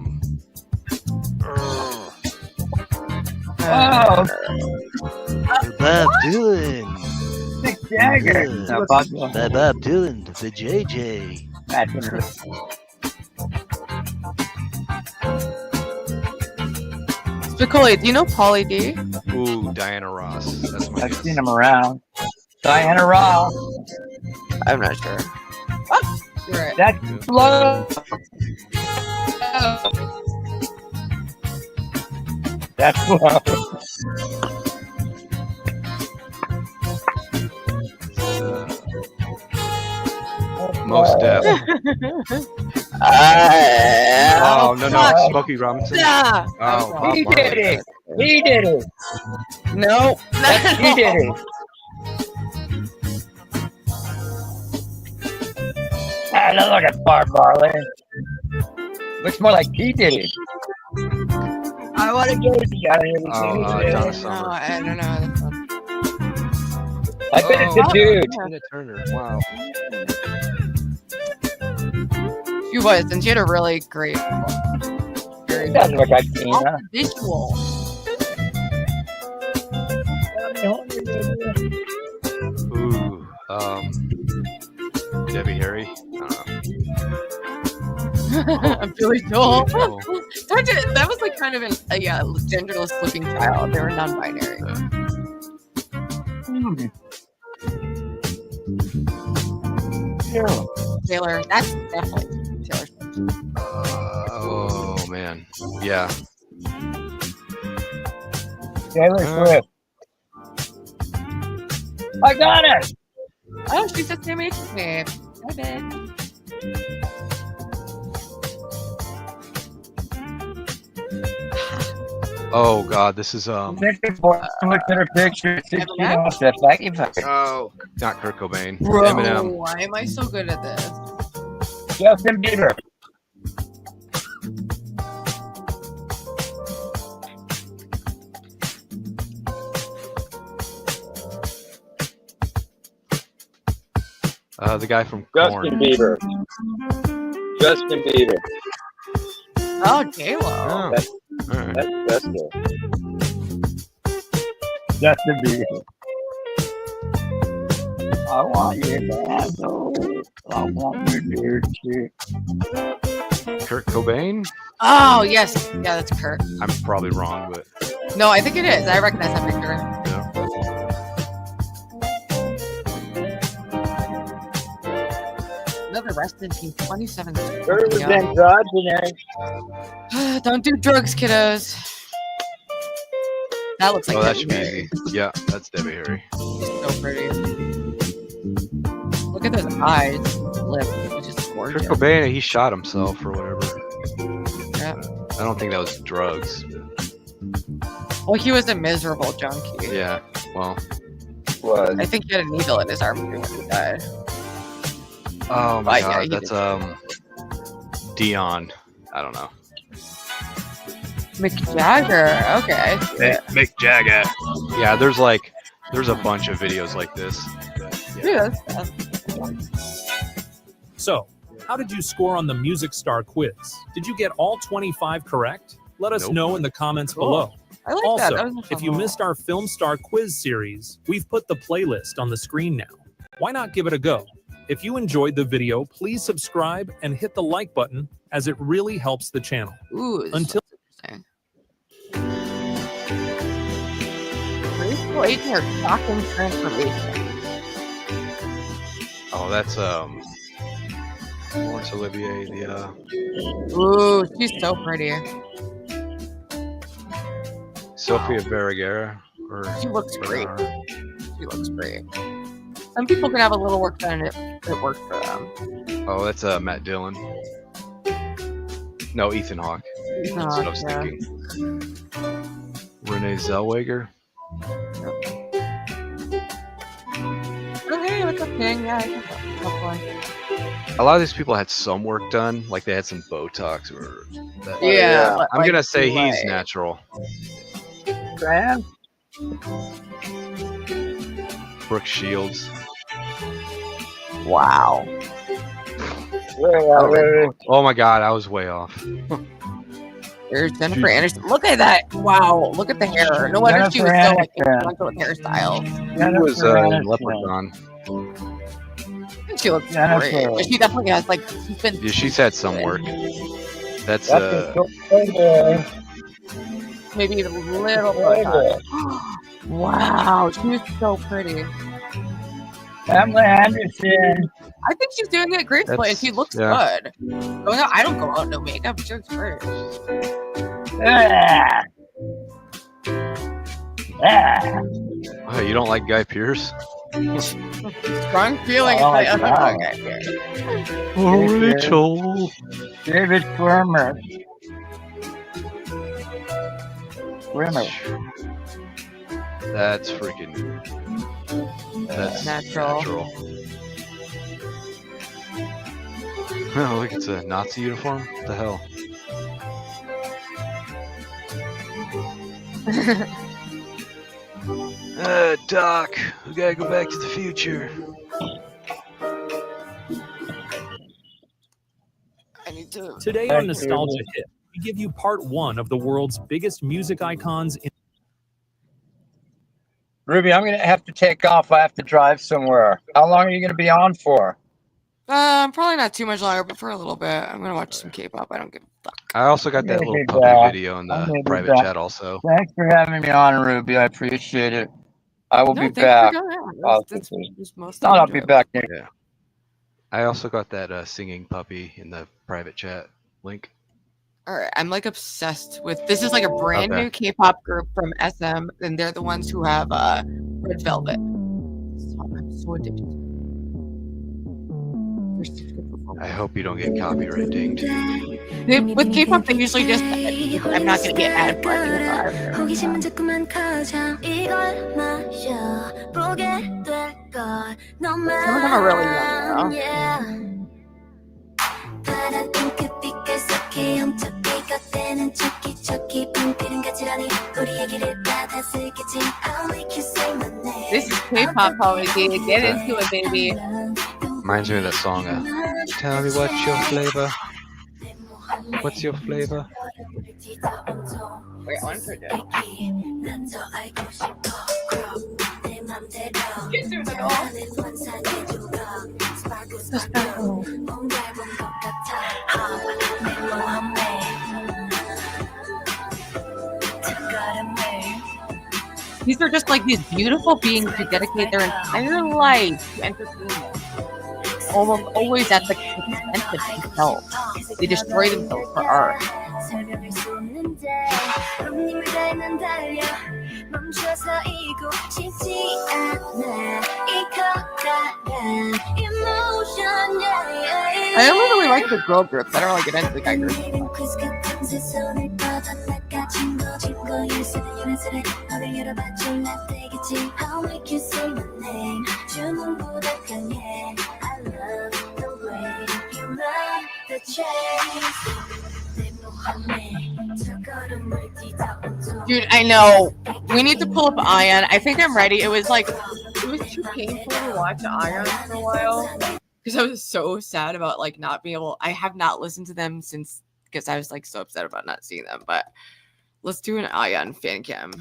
Speaker 5: Bob Dylan.
Speaker 6: Mick Jagger.
Speaker 5: Yeah.
Speaker 6: No, Bob Dylan.
Speaker 5: By Bob Dylan, the JJ.
Speaker 6: That's interesting.
Speaker 1: Spicoli, do you know Paulie D?
Speaker 12: ooh, Diana Ross. That's my
Speaker 6: I've
Speaker 12: guess.
Speaker 6: seen him around. Diana Ross.
Speaker 1: I'm not sure. Oh, you're right.
Speaker 6: That's Flo. That's Flo.
Speaker 12: Most Def. Oh, no,
Speaker 1: fuck.
Speaker 12: Smokey Robinson.
Speaker 1: Yeah.
Speaker 12: Oh, Bob
Speaker 6: He
Speaker 12: Marley.
Speaker 6: did it. He did it.
Speaker 1: No.
Speaker 6: He did it. I look like a Thorp, Marley. Looks more like P. Diddy. I want to get it together.
Speaker 12: Donna Summer.
Speaker 1: I don't know.
Speaker 6: I bet it's a dude.
Speaker 12: Tina Turner. Wow.
Speaker 1: She was, and she had a really great.
Speaker 6: It doesn't look like Tina.
Speaker 1: Visual.
Speaker 12: Ooh. Debbie Harry.
Speaker 1: Billy Joel.
Speaker 12: Billy Joel.
Speaker 1: That was like kind of a genderless looking child. They were non-binary. Taylor. That's definitely Taylor Swift.
Speaker 12: Oh man. Yeah.
Speaker 6: Taylor Swift. I got it.
Speaker 1: Oh, she's the same age as me. Hi, babe.
Speaker 12: Oh god, this is
Speaker 6: Look at her picture. 16 off that fucking.
Speaker 12: Oh, not Kurt Cobain.
Speaker 1: Bro,
Speaker 12: Eminem.
Speaker 1: why am I so good at this?
Speaker 6: Justin Bieber.
Speaker 12: The guy from
Speaker 6: Justin
Speaker 12: Korn.
Speaker 6: Bieber. Justin Bieber.
Speaker 1: Oh, J-Lo.
Speaker 12: Oh. All right.
Speaker 6: That's good. Justin Bieber. I want you to I want you to.
Speaker 12: Kurt Cobain?
Speaker 1: Oh, yes. Yeah, that's Kurt.
Speaker 12: I'm probably wrong, but
Speaker 1: No, I think it is. I recognize that picture.
Speaker 12: yeah.
Speaker 1: Another rest in peace. 27.
Speaker 6: Kurt was androgynous.
Speaker 1: Don't do drugs, kiddos. That looks like
Speaker 12: Oh, that
Speaker 1: Debbie
Speaker 12: should be
Speaker 1: Harry.
Speaker 12: easy. Yeah, that's Debbie Harry.
Speaker 1: She's so pretty. Look at those eyes. Lip. It's just gorgeous.
Speaker 12: Kurt Cobain, he shot himself or whatever.
Speaker 1: Yeah.
Speaker 12: I don't think that was drugs.
Speaker 1: Well, he was a miserable junkie.
Speaker 12: Yeah, well.
Speaker 6: Was.
Speaker 1: I think he had a needle in his arm when he died.
Speaker 12: Oh my
Speaker 1: But, yeah,
Speaker 12: god,
Speaker 1: he
Speaker 12: that's Dion. I don't know.
Speaker 1: Mick Jagger. Okay.
Speaker 12: Mick Jagger. Yeah, there's a bunch of videos like this.
Speaker 1: Yeah.
Speaker 23: So, how did you score on the Keemstar quiz? Did you get all 25 correct? Let us
Speaker 12: Nope.
Speaker 23: know in the comments
Speaker 1: Cool.
Speaker 23: below.
Speaker 1: I like
Speaker 23: Also,
Speaker 1: that. That was a
Speaker 23: if
Speaker 1: fun
Speaker 23: you
Speaker 1: one.
Speaker 23: missed our Filmstar quiz series, we've put the playlist on the screen now. Why not give it a go? If you enjoyed the video, please subscribe and hit the like button, as it really helps the channel.
Speaker 1: Ooh, this
Speaker 23: Until
Speaker 1: is interesting. Graceful aging or shocking transformation.
Speaker 12: Oh, that's Laurence Olivier, the
Speaker 1: Ooh, she's so pretty.
Speaker 12: Sofia Vergara or
Speaker 1: She looks great.
Speaker 12: Vergara.
Speaker 1: She looks great. Some people can have a little work done and it works for them.
Speaker 12: Oh, that's Matt Dillon. No, Ethan Hawke.
Speaker 1: Ethan
Speaker 12: That's what I
Speaker 1: Hawke,
Speaker 12: was
Speaker 1: yeah.
Speaker 12: thinking. Renee Zellweger.
Speaker 1: Oh, hey, what's up, King? Yeah, I think that's a tough one.
Speaker 12: A lot of these people had some work done, like they had some Botox or that.
Speaker 1: Yeah, but,
Speaker 12: I'm
Speaker 1: like,
Speaker 12: gonna say he's
Speaker 1: like-
Speaker 12: natural.
Speaker 6: Graham?
Speaker 12: Brooke Shields.
Speaker 1: Wow.
Speaker 12: Oh my god, I was way off.
Speaker 1: There's Jennifer Aniston. Look at that. Wow. Look at the hair. No wonder she was so like, influential with hairstyle.
Speaker 12: He was Leprechaun.
Speaker 1: She looks
Speaker 6: Jennifer.
Speaker 1: great. But she definitely has like she's been
Speaker 12: Yeah, she's had some work. That's
Speaker 1: maybe a little bit. Wow, she's so pretty.
Speaker 6: Pamela Anderson.
Speaker 1: I think she's doing it gracefully and she looks
Speaker 12: yeah.
Speaker 1: good. Going out, I don't go out no makeup. She looks great.
Speaker 6: Ah. Ah.
Speaker 12: Oh, you don't like Guy Pearce?
Speaker 1: Strong feeling.
Speaker 6: Oh,
Speaker 1: It's like,
Speaker 6: wow.
Speaker 1: okay.
Speaker 12: Oh, Rachel.
Speaker 6: David Schwimmer.
Speaker 12: That's freaking. That's
Speaker 1: Natural.
Speaker 12: Oh, look, it's a Nazi uniform. What the hell? Doc, we gotta go back to the future.
Speaker 1: I need to.
Speaker 23: Today on Nostalgia Hit, we give you part 1 of the world's biggest music icons.
Speaker 6: Ruby, I'm going to have to take off. I have to drive somewhere. How long are you going to be on for?
Speaker 1: Probably not too much longer, but for a little bit. I'm gonna watch some K-pop. I don't give a fuck.
Speaker 12: I also got that little puppy video in the private chat also.
Speaker 6: Thanks for having me on, Ruby. I appreciate it. I will be back. I'll be back next.
Speaker 12: Yeah. I also got that singing puppy in the private chat link.
Speaker 1: All right, I'm like obsessed with this. Is like a brand new K-pop group from SM, and they're the ones who have Red Velvet. I'm so addicted.
Speaker 12: I hope you don't get copyright dinged.
Speaker 1: With K-pop, they usually just I'm not gonna get ad free.
Speaker 8: 호기심은 자꾸만 커져 이걸 마셔 보게 될 걸 너만
Speaker 1: Some of them are really young,
Speaker 8: 파란 핑크 빛깔 속에 훔쳐 삐걱대는 척기 빈필은 가지런히 우리 얘기를 받아쓰겠지 I'll make you say my name.
Speaker 1: This is K-pop, Holy D. Get into it, baby.
Speaker 12: Reminds me of that song, Tell me what's your flavor? What's your flavor?
Speaker 1: Wait, I want to put it down. Get through the These are just like these beautiful beings who dedicate their entire life to entertainment. Always at the expense of themselves. They destroy themselves for art. I only really like the girl groups. I don't really get into the guy groups. Dude, I know. We need to pull up Ion. I think I'm ready. It was too painful to watch Ion for a while because I was so sad about like not being able. I have not listened to them since because I was like so upset about not seeing them. But let's do an Ion fan cam.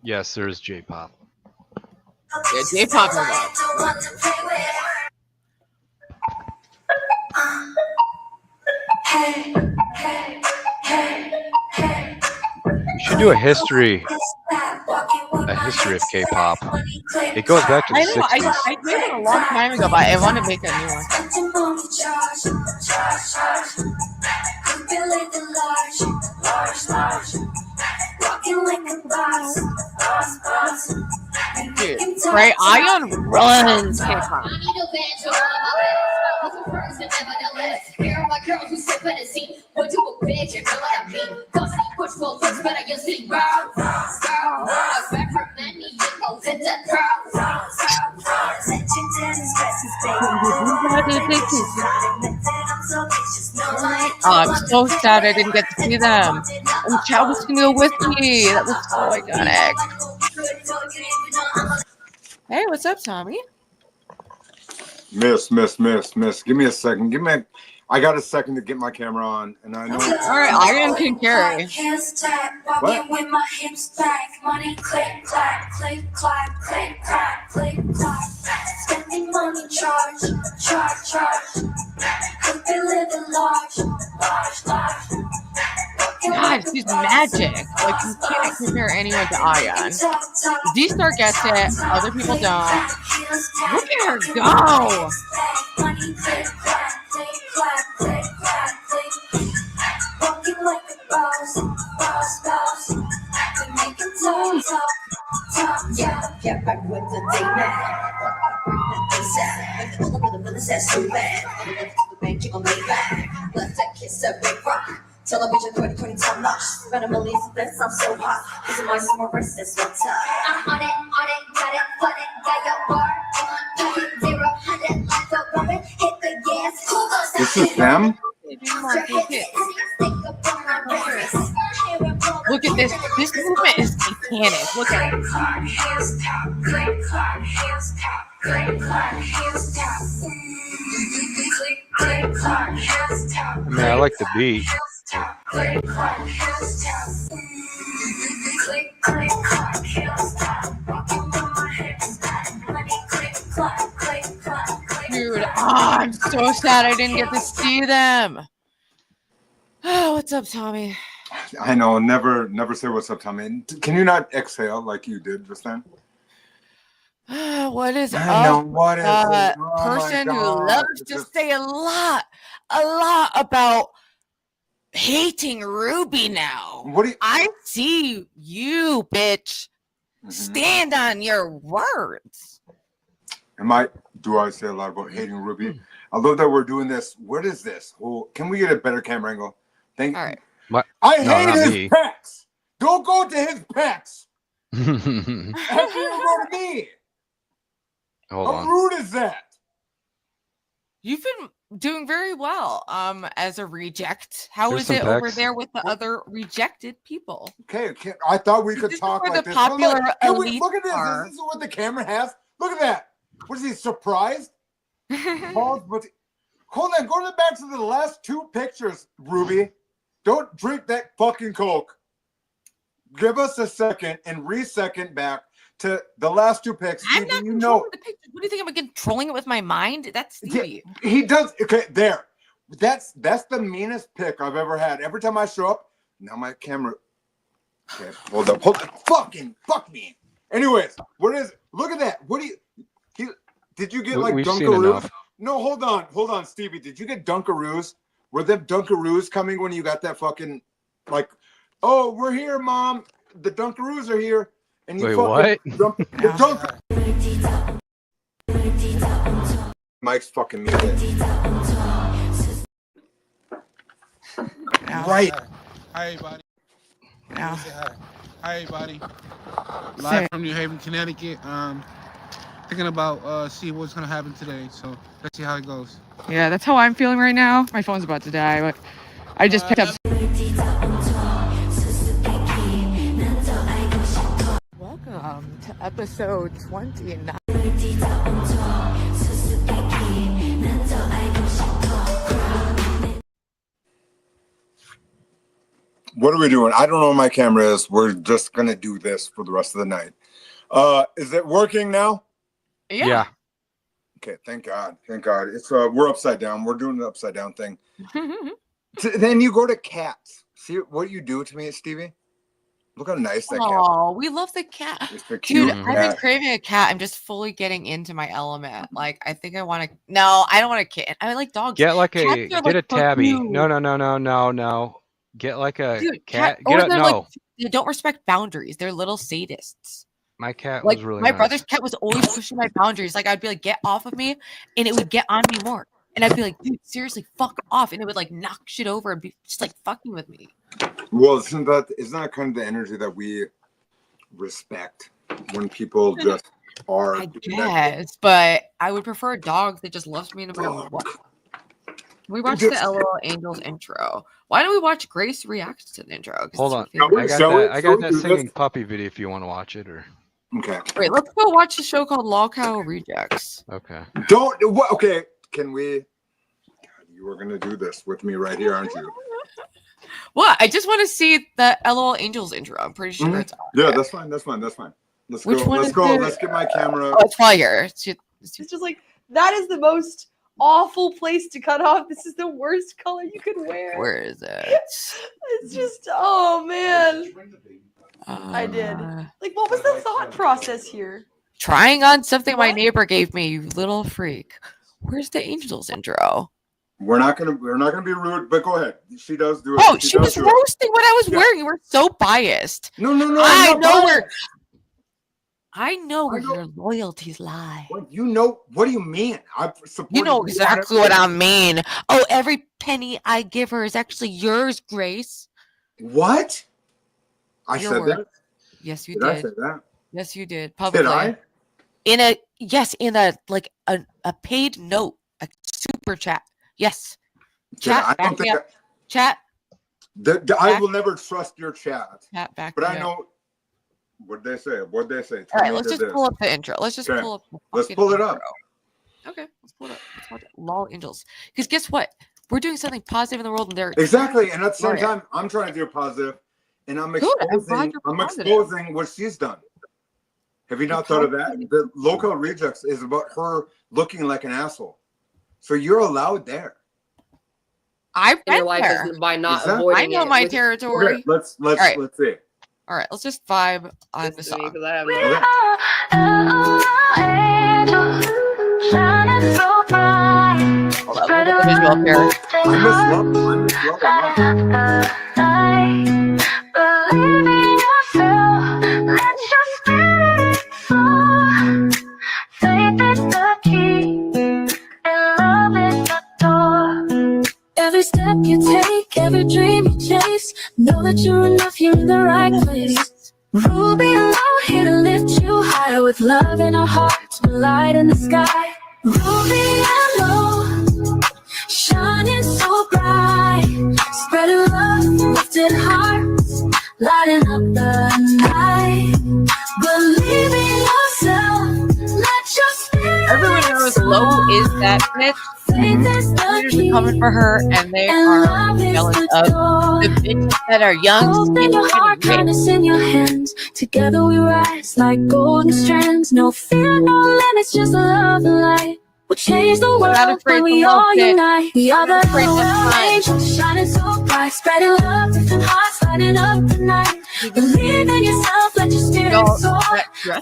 Speaker 12: Yes, there's J-pop.
Speaker 1: Yeah, J-pop is
Speaker 12: We should do a history of K-pop. It goes back to the 60s.
Speaker 1: I did it a long time ago, but I want to make a new one. Dude, right? Ion runs K-pop. I'm so sad I didn't get to see them. And Chow was gonna go with me. That was so iconic. Hey, what's up, Tommy?
Speaker 17: Miss. Give me a second. I got a second to get my camera on, and I know.
Speaker 1: All right, Iron can carry.
Speaker 17: What?
Speaker 8: With my hips back, money click clack, click clack, click clack, click clack. Spending money, charge. Could be living large.
Speaker 1: God, she's magic. Like, you can't compare anyone to Ion. D-Star gets it, other people don't. Look at her go!
Speaker 8: Walking like a boss. We make it talk. Yeah, back with the day now. All over the says so bad. The bank, you gon' lay back. Left that kiss a big rock. Television 2020 top notch. Randomly, that sounds so hot. This is my summer breast, that's what's up. I'm on it, got it, flood it, got your bar. I'm on 0, 100, like the rubber, hit the gas. Who goes to
Speaker 17: This is them?
Speaker 1: Look at this. This movement is satanic. Look at it.
Speaker 12: I mean, I like the beat.
Speaker 1: Dude, I'm so sad I didn't get to see them. Oh, what's up, Tommy?
Speaker 17: I know. Never say what's up, Tommy. Can you not exhale like you did just then?
Speaker 1: What is
Speaker 17: I know,
Speaker 1: up?
Speaker 17: what is it? Oh
Speaker 1: Person
Speaker 17: my
Speaker 1: who
Speaker 17: God.
Speaker 1: loves to say a lot about hating Ruby now.
Speaker 17: What do you...
Speaker 1: I see you, bitch. Stand on your words.
Speaker 17: Do I say a lot about hating Ruby? I love that we're doing this. What is this? Well, can we get a better camera angle? Thank you.
Speaker 1: All right.
Speaker 12: What?
Speaker 17: I
Speaker 12: No,
Speaker 17: hate
Speaker 12: not
Speaker 17: his
Speaker 12: me.
Speaker 17: pecs. Don't go to his pecs. Have you go to me?
Speaker 12: Hold
Speaker 17: How
Speaker 12: on.
Speaker 17: rude is that?
Speaker 1: You've been doing very well as a reject. How
Speaker 12: There's
Speaker 1: is
Speaker 12: some
Speaker 1: it over
Speaker 12: pecs.
Speaker 1: there with the other rejected people?
Speaker 17: Okay, I thought we could
Speaker 1: This is
Speaker 17: talk
Speaker 1: where
Speaker 17: like
Speaker 1: the
Speaker 17: this.
Speaker 1: popular
Speaker 17: But look,
Speaker 1: elites
Speaker 17: look at this.
Speaker 1: are.
Speaker 17: This is what the camera has. Look at that. What is he, surprised? Pause, but hold on. Go back to the last two pictures, Ruby. Don't drink that fucking Coke. Give us a second and re-second back to the last two pics.
Speaker 1: I'm not controlling the picture. What do you think? I'm controlling it with my mind? That's Stevie.
Speaker 17: Yeah, he does. Okay, there. That's the meanest pic I've ever had. Every time I show up, now my camera. Okay, hold up. Fucking fuck me. Anyways, what is it? Look at that. What do you? Did you get like
Speaker 12: We've seen
Speaker 17: Dunkaroos?
Speaker 12: enough.
Speaker 17: No, hold on, Stevie. Did you get Dunkaroos? Were them Dunkaroos coming when you got that fucking like? Oh, we're here, Mom. The Dunkaroos are here. And you
Speaker 12: Wait,
Speaker 17: fucking Mike's fucking muted. Right.
Speaker 2: Hi, everybody.
Speaker 1: Yeah.
Speaker 2: Hi, everybody. Live from New Haven, Connecticut. Thinking about see what's gonna happen today. So let's see how it goes.
Speaker 1: Yeah, that's how I'm feeling right now. My phone's about to die, but I just picked up. Welcome to episode 29.
Speaker 17: What are we doing? I don't know where my camera is. We're just gonna do this for the rest of the night. Is it working now?
Speaker 12: Yeah.
Speaker 17: Okay, thank God. Thank God. It's we're upside down. We're doing the upside down thing. Then you go to cats. See what you do to me, Stevie? Look how nice that cat is.
Speaker 1: Oh, we love the cat.
Speaker 17: It's a cute
Speaker 1: Dude, I've been
Speaker 17: cat.
Speaker 1: craving a cat. I'm just fully getting into my element. Like, I think I want to. No, I don't want a kitten. I like dogs.
Speaker 12: Get like
Speaker 1: Cats
Speaker 12: a
Speaker 1: are,
Speaker 12: get a
Speaker 1: like,
Speaker 12: tabby.
Speaker 1: cute.
Speaker 12: No. Get like a
Speaker 1: Dude,
Speaker 12: cat.
Speaker 1: or
Speaker 12: Get a
Speaker 1: they're
Speaker 12: no.
Speaker 1: like, they don't respect boundaries. They're little sadists.
Speaker 12: My cat
Speaker 1: Like
Speaker 12: was really
Speaker 1: my
Speaker 12: nice.
Speaker 1: brother's cat was always pushing my boundaries. Like I'd be like, get off of me, and it would get on me more. And I'd be like, dude, seriously, fuck off. And it would like knock shit over and be just like fucking with me.
Speaker 17: Well, isn't that kind of the energy that we respect when people just are?
Speaker 1: I guess, but I would prefer a dog that just loves me no matter what. We watched the LOL Angels intro. Why don't we watch Grace react to the intro? 'Cause
Speaker 12: Hold
Speaker 1: it's
Speaker 12: on.
Speaker 1: her favorite.
Speaker 12: I got that singing puppy video if you want to watch it or
Speaker 17: Okay.
Speaker 1: Wait, let's go watch the show called Lolcow Rejects.
Speaker 12: okay.
Speaker 17: Don't what okay, can we God, you were gonna do this with me right here, aren't you?
Speaker 1: What? I just want to see the LOL Angels intro. I'm pretty sure it's on.
Speaker 17: Yeah, that's fine. Let's
Speaker 1: Which
Speaker 17: go.
Speaker 1: one
Speaker 17: Let's
Speaker 1: is
Speaker 17: go.
Speaker 1: it?
Speaker 17: Let's get my camera.
Speaker 1: Oh, it's probably here. It's
Speaker 7: just like that is the most awful place to cut off. This is the worst color you could wear.
Speaker 1: Where is it?
Speaker 7: It's just oh man. I did. Like, what was the thought process here?
Speaker 1: Trying on something my neighbor gave me, you little freak. Where's the Angels intro?
Speaker 17: We're not gonna be rude, but go ahead. She does do it.
Speaker 1: Oh, she was
Speaker 17: do it.
Speaker 1: roasting what I was wearing. You were so biased.
Speaker 17: No.
Speaker 1: I
Speaker 17: I'm not
Speaker 1: know
Speaker 17: biased.
Speaker 1: I know where your loyalties lie.
Speaker 17: What you know? What do you mean? I support
Speaker 1: You know exactly what I mean. Oh, every penny I give her is actually yours, Grace.
Speaker 17: What? I
Speaker 1: Your
Speaker 17: said
Speaker 1: word.
Speaker 17: that.
Speaker 1: Yes, you
Speaker 17: Did
Speaker 1: did.
Speaker 17: I say that?
Speaker 1: Yes, you did. Publicly.
Speaker 17: Did I?
Speaker 1: In a like a paid note, a super chat. Yes. Chat.
Speaker 17: I don't
Speaker 1: Back me
Speaker 17: think
Speaker 1: up. Chat.
Speaker 17: I will never trust your chat.
Speaker 1: Chat back.
Speaker 17: But
Speaker 1: me
Speaker 17: I
Speaker 1: up.
Speaker 17: know. What'd they say? What'd they say?
Speaker 1: All right, let's just pull up the intro. Let's just pull up.
Speaker 17: Let's pull it up.
Speaker 1: Okay, let's pull it up. Let's watch it. Lol Angels. Because guess what? We're doing something positive in the world, and they're
Speaker 17: Exactly. And at the same time, I'm trying to do positive, and I'm exposing what she's done. Have you not thought of that? The local rejects is about her looking like an asshole. So you're allowed there.
Speaker 1: I've been
Speaker 7: Your life
Speaker 1: there.
Speaker 7: is by not
Speaker 17: Exactly.
Speaker 7: avoiding
Speaker 1: I know
Speaker 7: it
Speaker 1: my
Speaker 7: with-
Speaker 1: territory.
Speaker 17: Okay, let's
Speaker 1: right.
Speaker 17: see.
Speaker 1: All right, let's just vibe on the
Speaker 7: Listen to me,
Speaker 1: song.
Speaker 7: 'cause I have no-
Speaker 1: Hold on, let me get the visual up here.
Speaker 17: I miss
Speaker 8: Every step you take, every dream you chase, know that you're enough, you're in the right place. Ruby and Low, here to lift you higher with love in our hearts, with light in the sky. Ruby and Low, shining so bright, spreading love, lifted hearts, lighting up the night. Believe in yourself, let your spirit
Speaker 1: Everyone knows Low is that bitch. Teenagers are coming for her, and they are jealous of the bitches that are young,
Speaker 8: Open your heart, kindness in your hands. Together we rise like golden strands. No fear, no limits, just love and light. We'll change the world when we all unite. We are the little angels shining so bright, spreading love, different hearts lighting up the night. Believe in yourself, let your spirit soar.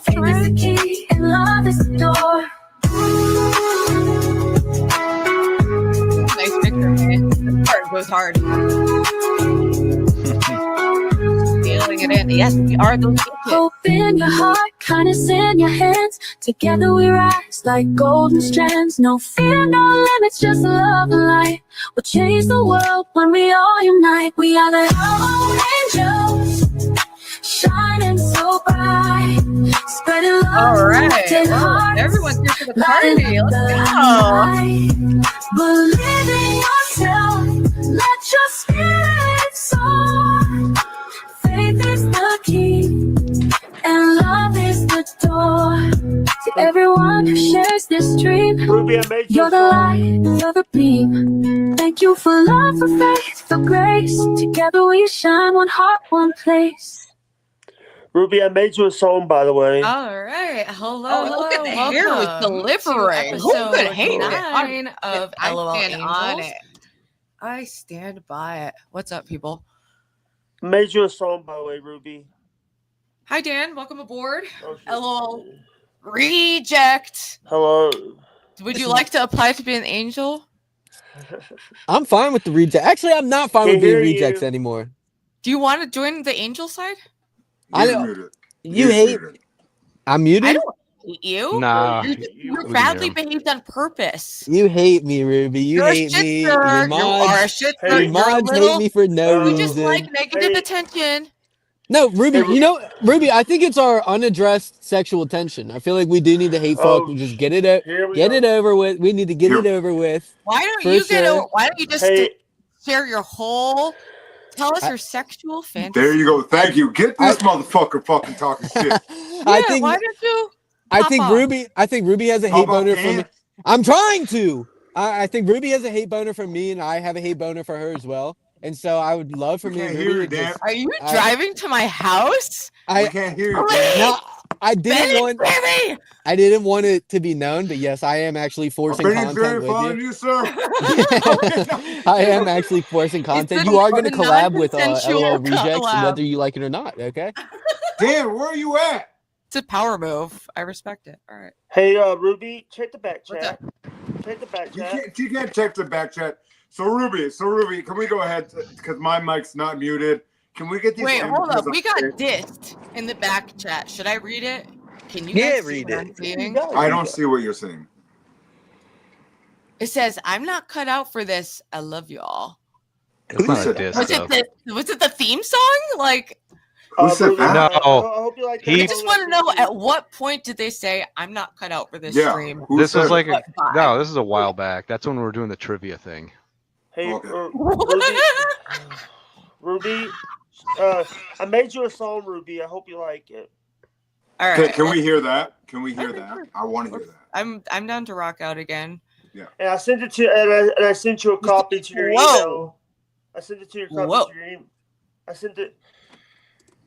Speaker 8: Faith is the key, and love is the door.
Speaker 1: Nice picture, man. This part goes hard. Feeling it in. Yes, we are those bitches.
Speaker 8: Hope in your heart, kindness in your hands. Together we rise like golden strands. No fear, no limits, just love and light. We'll change the world when we all unite. We are the angels, shining so bright, spreading love.
Speaker 1: All right.
Speaker 8: lifted
Speaker 1: Well,
Speaker 8: hearts,
Speaker 1: everyone's here for the
Speaker 8: lighting
Speaker 1: party.
Speaker 8: up
Speaker 1: Let's
Speaker 8: the
Speaker 1: go.
Speaker 8: night. Believe in yourself, let your spirit soar. Faith is the key, and love is the door. To everyone who shares this dream, you're the light, you're the beam. Thank you for love, for faith, for grace. Together we shine, one heart, one place.
Speaker 11: Ruby, I made you a song, by the way.
Speaker 1: All right. Hello.
Speaker 7: Oh, look at the hair was delivering.
Speaker 1: Episode
Speaker 7: Who could hate it?
Speaker 1: 9 of
Speaker 7: I
Speaker 1: LOL
Speaker 7: stand on
Speaker 1: Angels.
Speaker 7: it.
Speaker 1: I stand by it. What's up, people?
Speaker 11: Made you a song, by the way, Ruby.
Speaker 1: Hi, Dan. Welcome aboard. LOL Reject.
Speaker 11: Hello.
Speaker 1: Would you like to apply to be an angel?
Speaker 15: I'm fine with the reject. Actually, I'm not fine
Speaker 1: Can't
Speaker 15: with being
Speaker 1: hear
Speaker 15: rejects
Speaker 1: you.
Speaker 15: anymore.
Speaker 1: Do you want to join the angel side?
Speaker 15: I don't. You hate. I'm muted.
Speaker 1: I don't hate you.
Speaker 15: Nah.
Speaker 1: You're
Speaker 15: We
Speaker 1: badly
Speaker 15: can
Speaker 1: behaved on purpose.
Speaker 15: You hate me, Ruby. You
Speaker 1: You're a
Speaker 15: hate
Speaker 1: shit
Speaker 15: me.
Speaker 1: stirrer.
Speaker 15: Your
Speaker 1: You
Speaker 15: mods,
Speaker 1: are a shit stirrer.
Speaker 15: your
Speaker 1: You're a
Speaker 15: mods
Speaker 1: little-
Speaker 15: hate me for no
Speaker 1: You
Speaker 15: reason.
Speaker 1: just like negative attention.
Speaker 15: No, Ruby, you know, Ruby, I think it's our unaddressed sexual tension. I feel like we do need to hate fuck. We just get it it over with. We need to get it over with.
Speaker 1: Why don't
Speaker 15: For
Speaker 1: you get
Speaker 15: sure.
Speaker 1: over? Why don't you just share your whole? Tell us your sexual fantasy.
Speaker 17: There you go. Thank you. Get this motherfucker fucking talking shit.
Speaker 15: I think.
Speaker 1: Why don't you?
Speaker 15: I
Speaker 1: pop
Speaker 15: think
Speaker 1: off?
Speaker 15: Ruby. I think Ruby has a
Speaker 17: How
Speaker 15: hate
Speaker 17: about
Speaker 15: boner for me.
Speaker 17: Dan?
Speaker 15: I'm trying to. I think Ruby has a hate boner for me, and I have a hate boner for her as well. And so I would love for me and Ruby to just.
Speaker 1: Are you driving to my house?
Speaker 15: I
Speaker 17: can't hear
Speaker 1: you.
Speaker 15: No, I didn't want. I didn't want it to be known, but yes, I am actually forcing content with you.
Speaker 17: sir.
Speaker 15: I am actually forcing content. You are going to collab with LOL Rejects, whether you like it or not. Okay.
Speaker 17: Dan, where are you at?
Speaker 1: It's a power move. I respect it. All right.
Speaker 11: Hey, Ruby, check the back chat. Check the back chat.
Speaker 17: You can't check the back chat. So Ruby, can we go ahead because my mic's not muted? Can we get these?
Speaker 1: Wait, hold
Speaker 17: images
Speaker 1: up. We got
Speaker 17: there?
Speaker 1: dissed in the back chat. Should I read it? Can you
Speaker 15: Yeah,
Speaker 1: guys see
Speaker 15: read
Speaker 1: what I'm
Speaker 15: it.
Speaker 1: seeing?
Speaker 17: I don't see what you're saying.
Speaker 1: It says, "I'm not cut out for this. I love y'all."
Speaker 12: It's not a diss,
Speaker 1: Was
Speaker 12: though.
Speaker 1: it the theme song? Like,
Speaker 17: Who said that?
Speaker 12: No,
Speaker 11: I hope you like
Speaker 1: I
Speaker 11: that.
Speaker 1: just want to know at what point did they say, "I'm not cut out for this
Speaker 17: Yeah.
Speaker 1: stream"?
Speaker 17: Who
Speaker 12: This
Speaker 17: said
Speaker 12: was
Speaker 17: it?
Speaker 12: like
Speaker 1: What vibe?
Speaker 12: no, this is a while back. That's when we were doing the trivia thing.
Speaker 11: Hey,
Speaker 17: Okay.
Speaker 11: Ruby, I made you a song, Ruby. I hope you like it.
Speaker 1: All
Speaker 17: Okay,
Speaker 1: right.
Speaker 17: can we hear that? Can we hear that? I want to hear that.
Speaker 1: I'm down to rock out again.
Speaker 17: Yeah.
Speaker 11: And I sent it to, and I sent you a copy to your email. I sent it to your copy to your email. I sent it.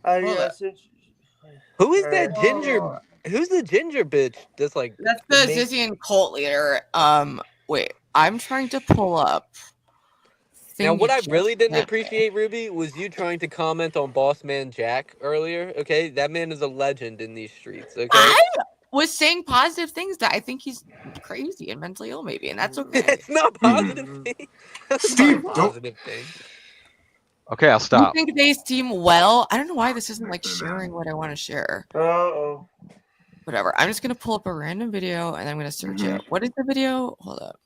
Speaker 11: I sent you.
Speaker 15: Who is that ginger? Who's the ginger bitch? That's like
Speaker 1: That's the Zizian cult leader. Wait, I'm trying to pull up.
Speaker 15: Now, what I really didn't appreciate, Ruby, was you trying to comment on Boss Man Jack earlier. Okay, that man is a legend in these streets. Okay,
Speaker 1: I was saying positive things that I think he's crazy and mentally ill, maybe, and that's okay.
Speaker 15: it's not positive thing. That's
Speaker 17: Steve,
Speaker 15: not a positive thing.
Speaker 12: Okay, I'll
Speaker 1: You
Speaker 12: stop.
Speaker 1: think they seem well? I don't know why this isn't like sharing what I want to share.
Speaker 11: Uh-oh.
Speaker 1: Whatever. I'm just gonna pull up a random video and I'm gonna search it. What is the video? Hold up.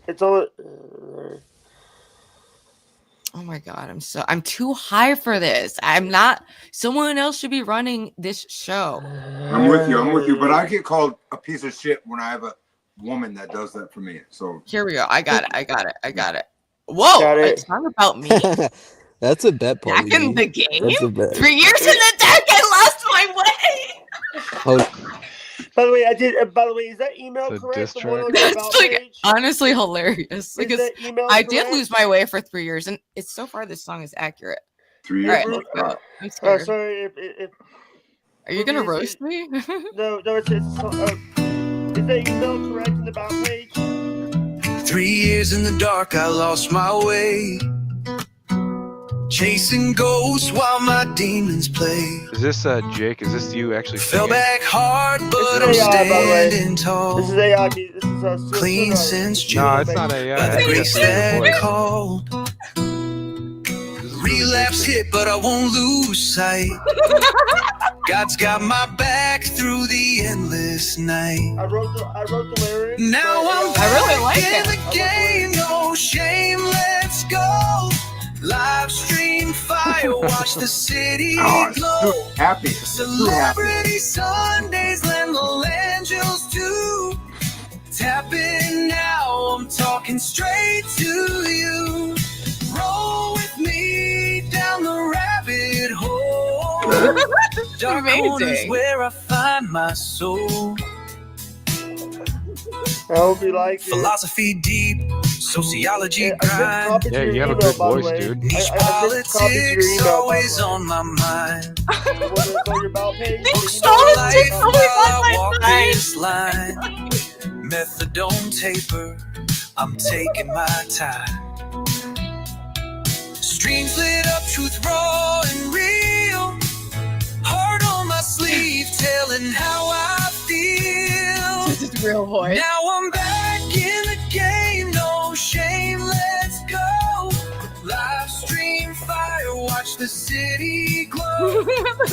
Speaker 11: It's on.
Speaker 1: Oh my god, I'm too high for this. I'm not. Someone else should be running this show.
Speaker 17: I'm with you, but I get called a piece of shit when I have a woman that does that for me. So
Speaker 1: here we go. I got it. Whoa, it's not about me.
Speaker 15: That's a bet, Paul.
Speaker 1: Back in the game?
Speaker 15: That's a bet.
Speaker 1: 3 years in the deck, I lost my way.
Speaker 15: Oh.
Speaker 11: By the way, By the way, is that email correct? The one on the
Speaker 1: That's
Speaker 11: about
Speaker 1: like
Speaker 11: page?
Speaker 1: honestly hilarious because
Speaker 11: that email
Speaker 1: I did
Speaker 11: correct?
Speaker 1: lose my way for 3 years, and it's so far this song is accurate.
Speaker 17: 3
Speaker 1: All
Speaker 17: years.
Speaker 1: right, let's go. I'm scared.
Speaker 11: Sorry,
Speaker 1: Are you gonna roast me?
Speaker 11: No, it's is that email correct in the about page?
Speaker 14: 3 years in the dark, I lost my way. Chasing ghosts while my demons play.
Speaker 12: Is this Jake? Is this you actually
Speaker 14: Fell
Speaker 12: singing?
Speaker 14: back hard, but
Speaker 11: This
Speaker 14: I'm
Speaker 11: is AI, by the way.
Speaker 14: standing tall.
Speaker 11: This is AI. This is
Speaker 14: Clean since June.
Speaker 12: No, it's not AI.
Speaker 14: By the
Speaker 12: That's
Speaker 14: grace
Speaker 12: just your
Speaker 14: that
Speaker 12: voice.
Speaker 14: called. Relapse hit, but I won't lose sight. God's got my back through the endless night.
Speaker 11: I wrote the lyrics.
Speaker 14: Now I'm
Speaker 1: I really
Speaker 14: back
Speaker 1: like
Speaker 14: in
Speaker 1: it.
Speaker 14: the game, no shame, let's go. Live stream fire, watch the city glow.
Speaker 17: Happy.
Speaker 14: Celebrity Sundays, lend the angels too. Tap in now, I'm talking straight to you. Roll with me down the rabbit hole. Dark corners
Speaker 1: Amazing.
Speaker 14: where I find my soul.
Speaker 11: I hope you like it.
Speaker 14: Philosophy deep, sociology grind.
Speaker 12: Yeah, you have a good voice, dude.
Speaker 14: Niche politics always on my mind.
Speaker 1: Politics
Speaker 14: Life
Speaker 1: always
Speaker 14: while
Speaker 1: on
Speaker 14: I
Speaker 1: my
Speaker 14: walk
Speaker 1: mind.
Speaker 14: this line. Methadone taper, I'm taking my time. Streams lit up, truth raw and real. Heart on my sleeve, telling how I feel.
Speaker 1: This is real voice.
Speaker 14: Now I'm back in the game, no shame, let's go. Live stream fire, watch the city glow.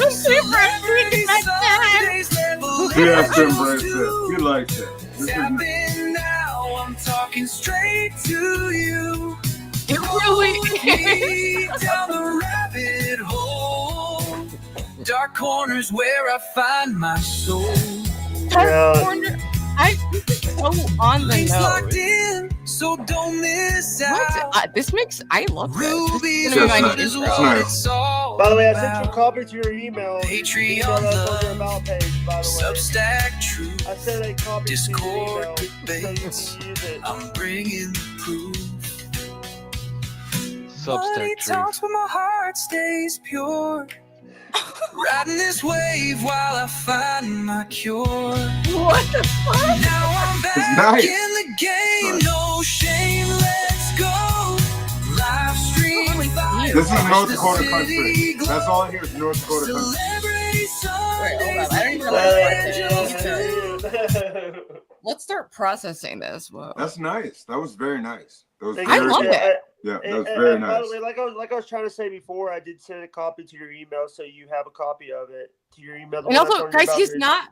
Speaker 14: Celebrity Sundays, level
Speaker 17: He has to embrace it. He likes it.
Speaker 14: Tap in now, I'm talking straight to you.
Speaker 1: It really
Speaker 14: is. Down the rabbit hole. Dark corners where I find my soul.
Speaker 1: Dark corner. I think it's so on the
Speaker 14: Things
Speaker 1: nose.
Speaker 14: locked in, so don't miss out.
Speaker 1: This makes I love this.
Speaker 14: Ruby's
Speaker 1: This is gonna be my
Speaker 14: Road
Speaker 1: new
Speaker 14: is
Speaker 1: intro.
Speaker 14: what it's all
Speaker 11: By the way, I sent
Speaker 14: about.
Speaker 11: you a copy to your email.
Speaker 14: Patreon
Speaker 11: Email that's on
Speaker 14: love,
Speaker 11: your about page, by the way.
Speaker 14: Substack truth,
Speaker 11: I sent a copy
Speaker 14: Discord
Speaker 11: to your email so you
Speaker 14: debates.
Speaker 11: can use it.
Speaker 14: I'm bringing the proof.
Speaker 12: Substack
Speaker 14: Money
Speaker 12: truth.
Speaker 14: talks, but my heart stays pure. Riding this wave while I find my cure.
Speaker 1: What the fuck?
Speaker 14: Now I'm back
Speaker 17: nice.
Speaker 14: in the game, no shame, let's go. Live stream fire,
Speaker 17: This is
Speaker 14: watch
Speaker 17: North
Speaker 14: the
Speaker 17: Dakota
Speaker 14: city
Speaker 17: country.
Speaker 14: glow.
Speaker 17: That's all I hear is North Dakota country.
Speaker 14: Celebrity
Speaker 1: Wait, hold
Speaker 14: Sundays,
Speaker 1: on. I don't even know what
Speaker 11: Hey,
Speaker 1: to do.
Speaker 11: hey, hey.
Speaker 1: let's start processing this. Whoa.
Speaker 17: That's nice. That was very nice. That was
Speaker 1: I love it.
Speaker 17: Yeah, that was very
Speaker 11: By
Speaker 17: nice.
Speaker 11: the way, like I was trying to say before, I did send a copy to your email, so you have a copy of it to your email.
Speaker 1: And also, guys, he's not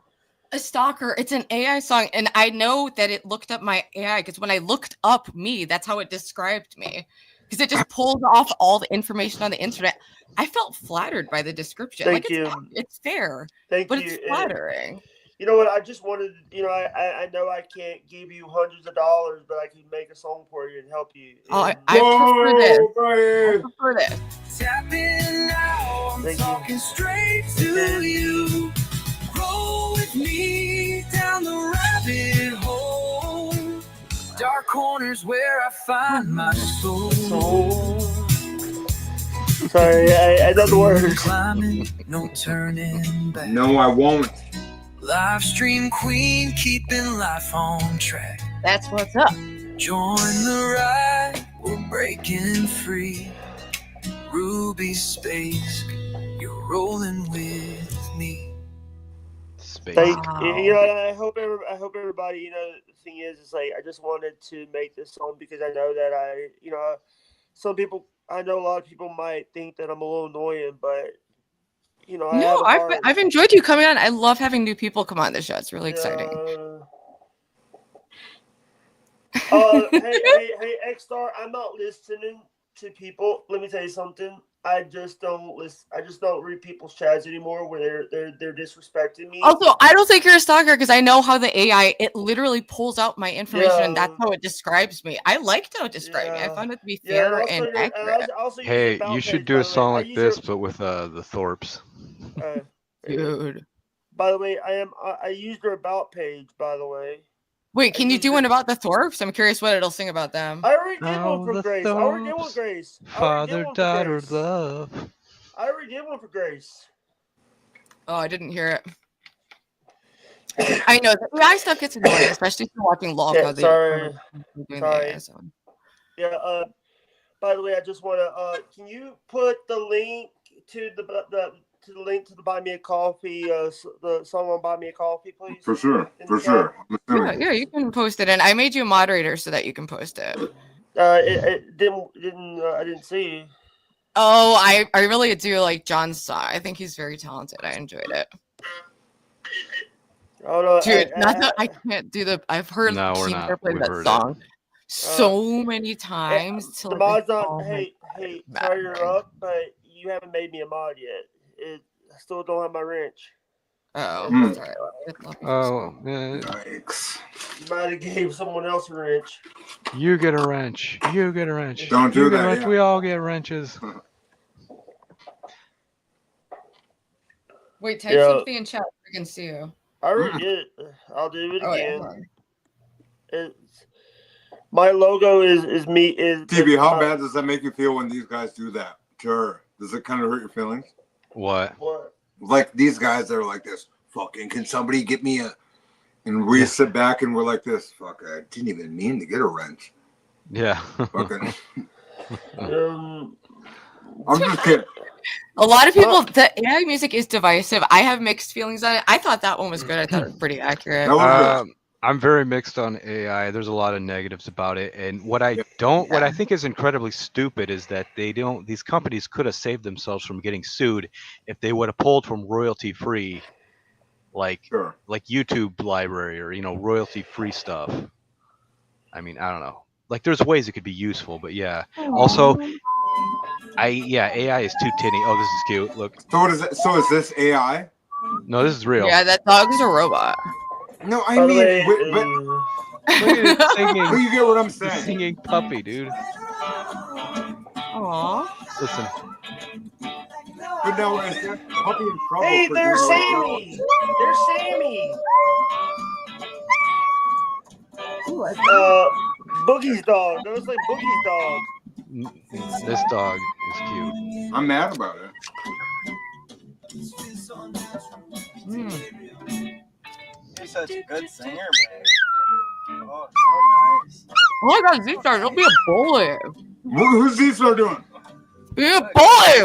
Speaker 1: a stalker. It's an AI song, and I know that it looked up my AI because when I looked up me, that's how it described me. Because it just pulled off all the information on the internet. I felt flattered by the description.
Speaker 11: Thank
Speaker 1: like
Speaker 11: you.
Speaker 1: It's fair,
Speaker 11: Thank
Speaker 1: but
Speaker 11: you.
Speaker 1: it's flattering.
Speaker 11: You know what? I just wanted, I know I can't give you hundreds of dollars, but I can make a song for you and help you.
Speaker 1: Oh,
Speaker 11: And-
Speaker 1: I prefer this. I prefer this.
Speaker 14: Tapping now, I'm
Speaker 11: Thank you.
Speaker 14: talking straight to you. Roll with me down the rabbit hole. Dark corners where I find my soul.
Speaker 11: Sorry, I know the words.
Speaker 14: Climbing, no turning back.
Speaker 17: No, I won't.
Speaker 14: Live stream queen, keeping life on track.
Speaker 1: That's what's up.
Speaker 14: Join the ride, we're breaking free. Ruby Space, you're rolling with me.
Speaker 12: Space.
Speaker 11: I hope everybody, the thing is like I just wanted to make this song because I know that some people, I know a lot of people might think that I'm a little annoying, but
Speaker 1: No, I've enjoyed you coming on. I love having new people come on the show. It's really exciting.
Speaker 11: Hey, X-Star, I'm not listening to people. Let me tell you something. I just don't listen. I just don't read people's chats anymore where they're disrespecting me.
Speaker 1: Also, I don't think you're a stalker because I know how the AI, it literally pulls out my information and that's how it describes me. I liked how it described me. I found it to be fair and accurate.
Speaker 12: Hey, you should do a song like this, but with the Thorps.
Speaker 1: Dude.
Speaker 11: By the way, I used your about page, by the way.
Speaker 1: Wait, can you do one about the Thorps? I'm curious what it'll sing about them.
Speaker 11: I already did one for Grace. I already did one for Grace.
Speaker 12: Father, daughter, love.
Speaker 11: I already did one for Grace.
Speaker 1: Oh, I didn't hear it. I know the AI stuff gets annoying, especially if you're watching LOL.
Speaker 11: Yeah, sorry.
Speaker 1: Sorry.
Speaker 11: Yeah. By the way, I just want to. Can you put the link to the link to the Buy Me a Coffee, the song on Buy Me a Coffee, please?
Speaker 17: For sure. For sure.
Speaker 1: Yeah, you can post it, and I made you a moderator so that you can post it.
Speaker 11: I didn't see.
Speaker 1: Oh, I really do like John's song. I think he's very talented. I enjoyed it.
Speaker 11: Oh no,
Speaker 1: dude! I can't do the. I've heard Keemstar play that song so many times.
Speaker 11: The mod's not. Hey, sorry you're up, but you haven't made me a mod yet. I still don't have my wrench.
Speaker 1: Oh, sorry.
Speaker 12: Oh,
Speaker 17: yikes.
Speaker 11: You might have gave someone else a wrench.
Speaker 12: You get a wrench. You get a wrench.
Speaker 17: Don't do that.
Speaker 12: Yeah. We all get wrenches.
Speaker 1: Wait, type something in chat so I can see you.
Speaker 11: I already did it. I'll do it again. My logo is me.
Speaker 17: TV, how bad does that make you feel when these guys do that? Sure. Does it kind of hurt your feelings?
Speaker 12: What?
Speaker 17: Like these guys that are like this, fucking, can somebody get me a... And we sit back and we're like this, fuck, I didn't even mean to get a wrench.
Speaker 12: Yeah.
Speaker 17: Fucking... I'm just kidding.
Speaker 1: A lot of people, the AI music is divisive. I have mixed feelings on it. I thought that one was good. I thought it was pretty accurate.
Speaker 12: I'm very mixed on AI. There's a lot of negatives about it, and what I think is incredibly stupid is that these companies could have saved themselves from getting sued if they would have pulled from royalty free, like YouTube library or royalty free stuff. I mean, I don't know. Like, there's ways it could be useful, but yeah. Also, AI is too tinny. Oh, this is cute. Look.
Speaker 17: So what is that? So is this AI?
Speaker 12: No, this is real.
Speaker 1: Yeah, that dog is a robot.
Speaker 17: No, I mean,
Speaker 12: look at it singing.
Speaker 17: But you get what I'm saying.
Speaker 12: He's singing puppy, dude.
Speaker 1: Aww.
Speaker 12: Listen.
Speaker 17: But no, is that puppy in trouble?
Speaker 11: Hey, there's Sammy. There's Sammy. Boogie's dog. That was like Boogie's dog.
Speaker 12: This dog is cute.
Speaker 17: I'm mad about it.
Speaker 9: He's such a good singer, man. Oh, so nice.
Speaker 1: Oh my god, Keemstar, don't be a bully.
Speaker 17: Who's Keemstar doing?
Speaker 1: Be a bully.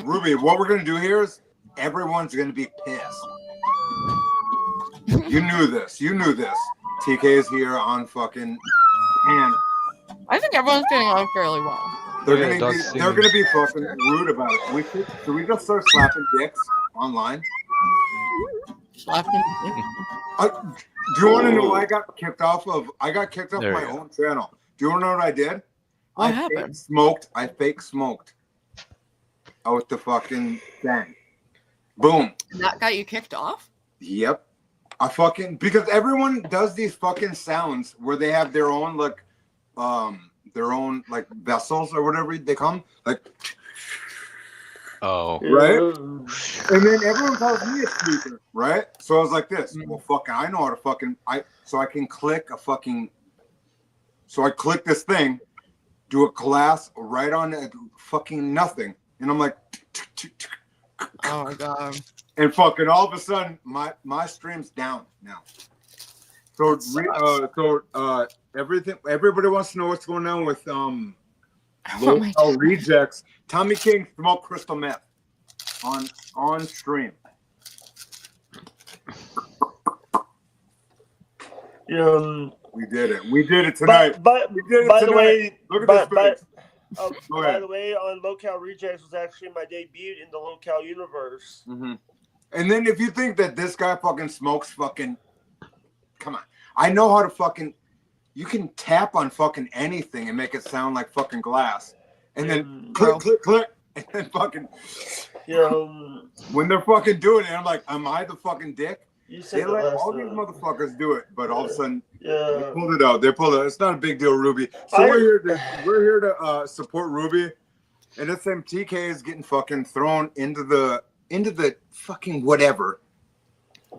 Speaker 17: Ruby, what we're gonna do here is everyone's gonna be pissed. You knew this. You knew this. TK is here on fucking and
Speaker 1: I think everyone's getting on fairly well.
Speaker 17: they're gonna be fucking rude about it. Should we just start slapping dicks online?
Speaker 1: Slapping.
Speaker 17: Do you want to know why I got kicked off of? I got kicked off my own channel. Do you want to know what I did?
Speaker 1: What happened?
Speaker 17: I fake smoked out the fucking thing. Boom.
Speaker 1: And that got you kicked off?
Speaker 17: Yep. Because everyone does these fucking sounds where they have their own like vessels or whatever they come like.
Speaker 12: Oh.
Speaker 17: Right? And then everyone calls me a speaker, right? So I was like this. Well, fucking, I know how to fucking, so I can click so I click this thing, do a class right on fucking nothing. And I'm like,
Speaker 1: oh my God.
Speaker 17: And fucking all of a sudden, my stream's down now. So, everybody wants to know what's going on with, low rejects. Tommy King smoked crystal meth on stream. We did it. We did it tonight.
Speaker 11: By the way,
Speaker 17: look at this.
Speaker 11: By the way, on Low-Cal Rejects was actually my debut in the Low-Cal universe.
Speaker 17: Mm-hmm. And then if you think that this guy fucking smokes fucking, come on, I know how to fucking. You can tap on fucking anything and make it sound like fucking glass. And then click, and then fucking, when they're fucking doing it, I'm like, am I the fucking dick? They let all these motherfuckers do it, but all of a sudden, they pulled it out. They pulled it. It's not a big deal, Ruby. So we're here to support Ruby, and this MTK is getting fucking thrown into the fucking whatever.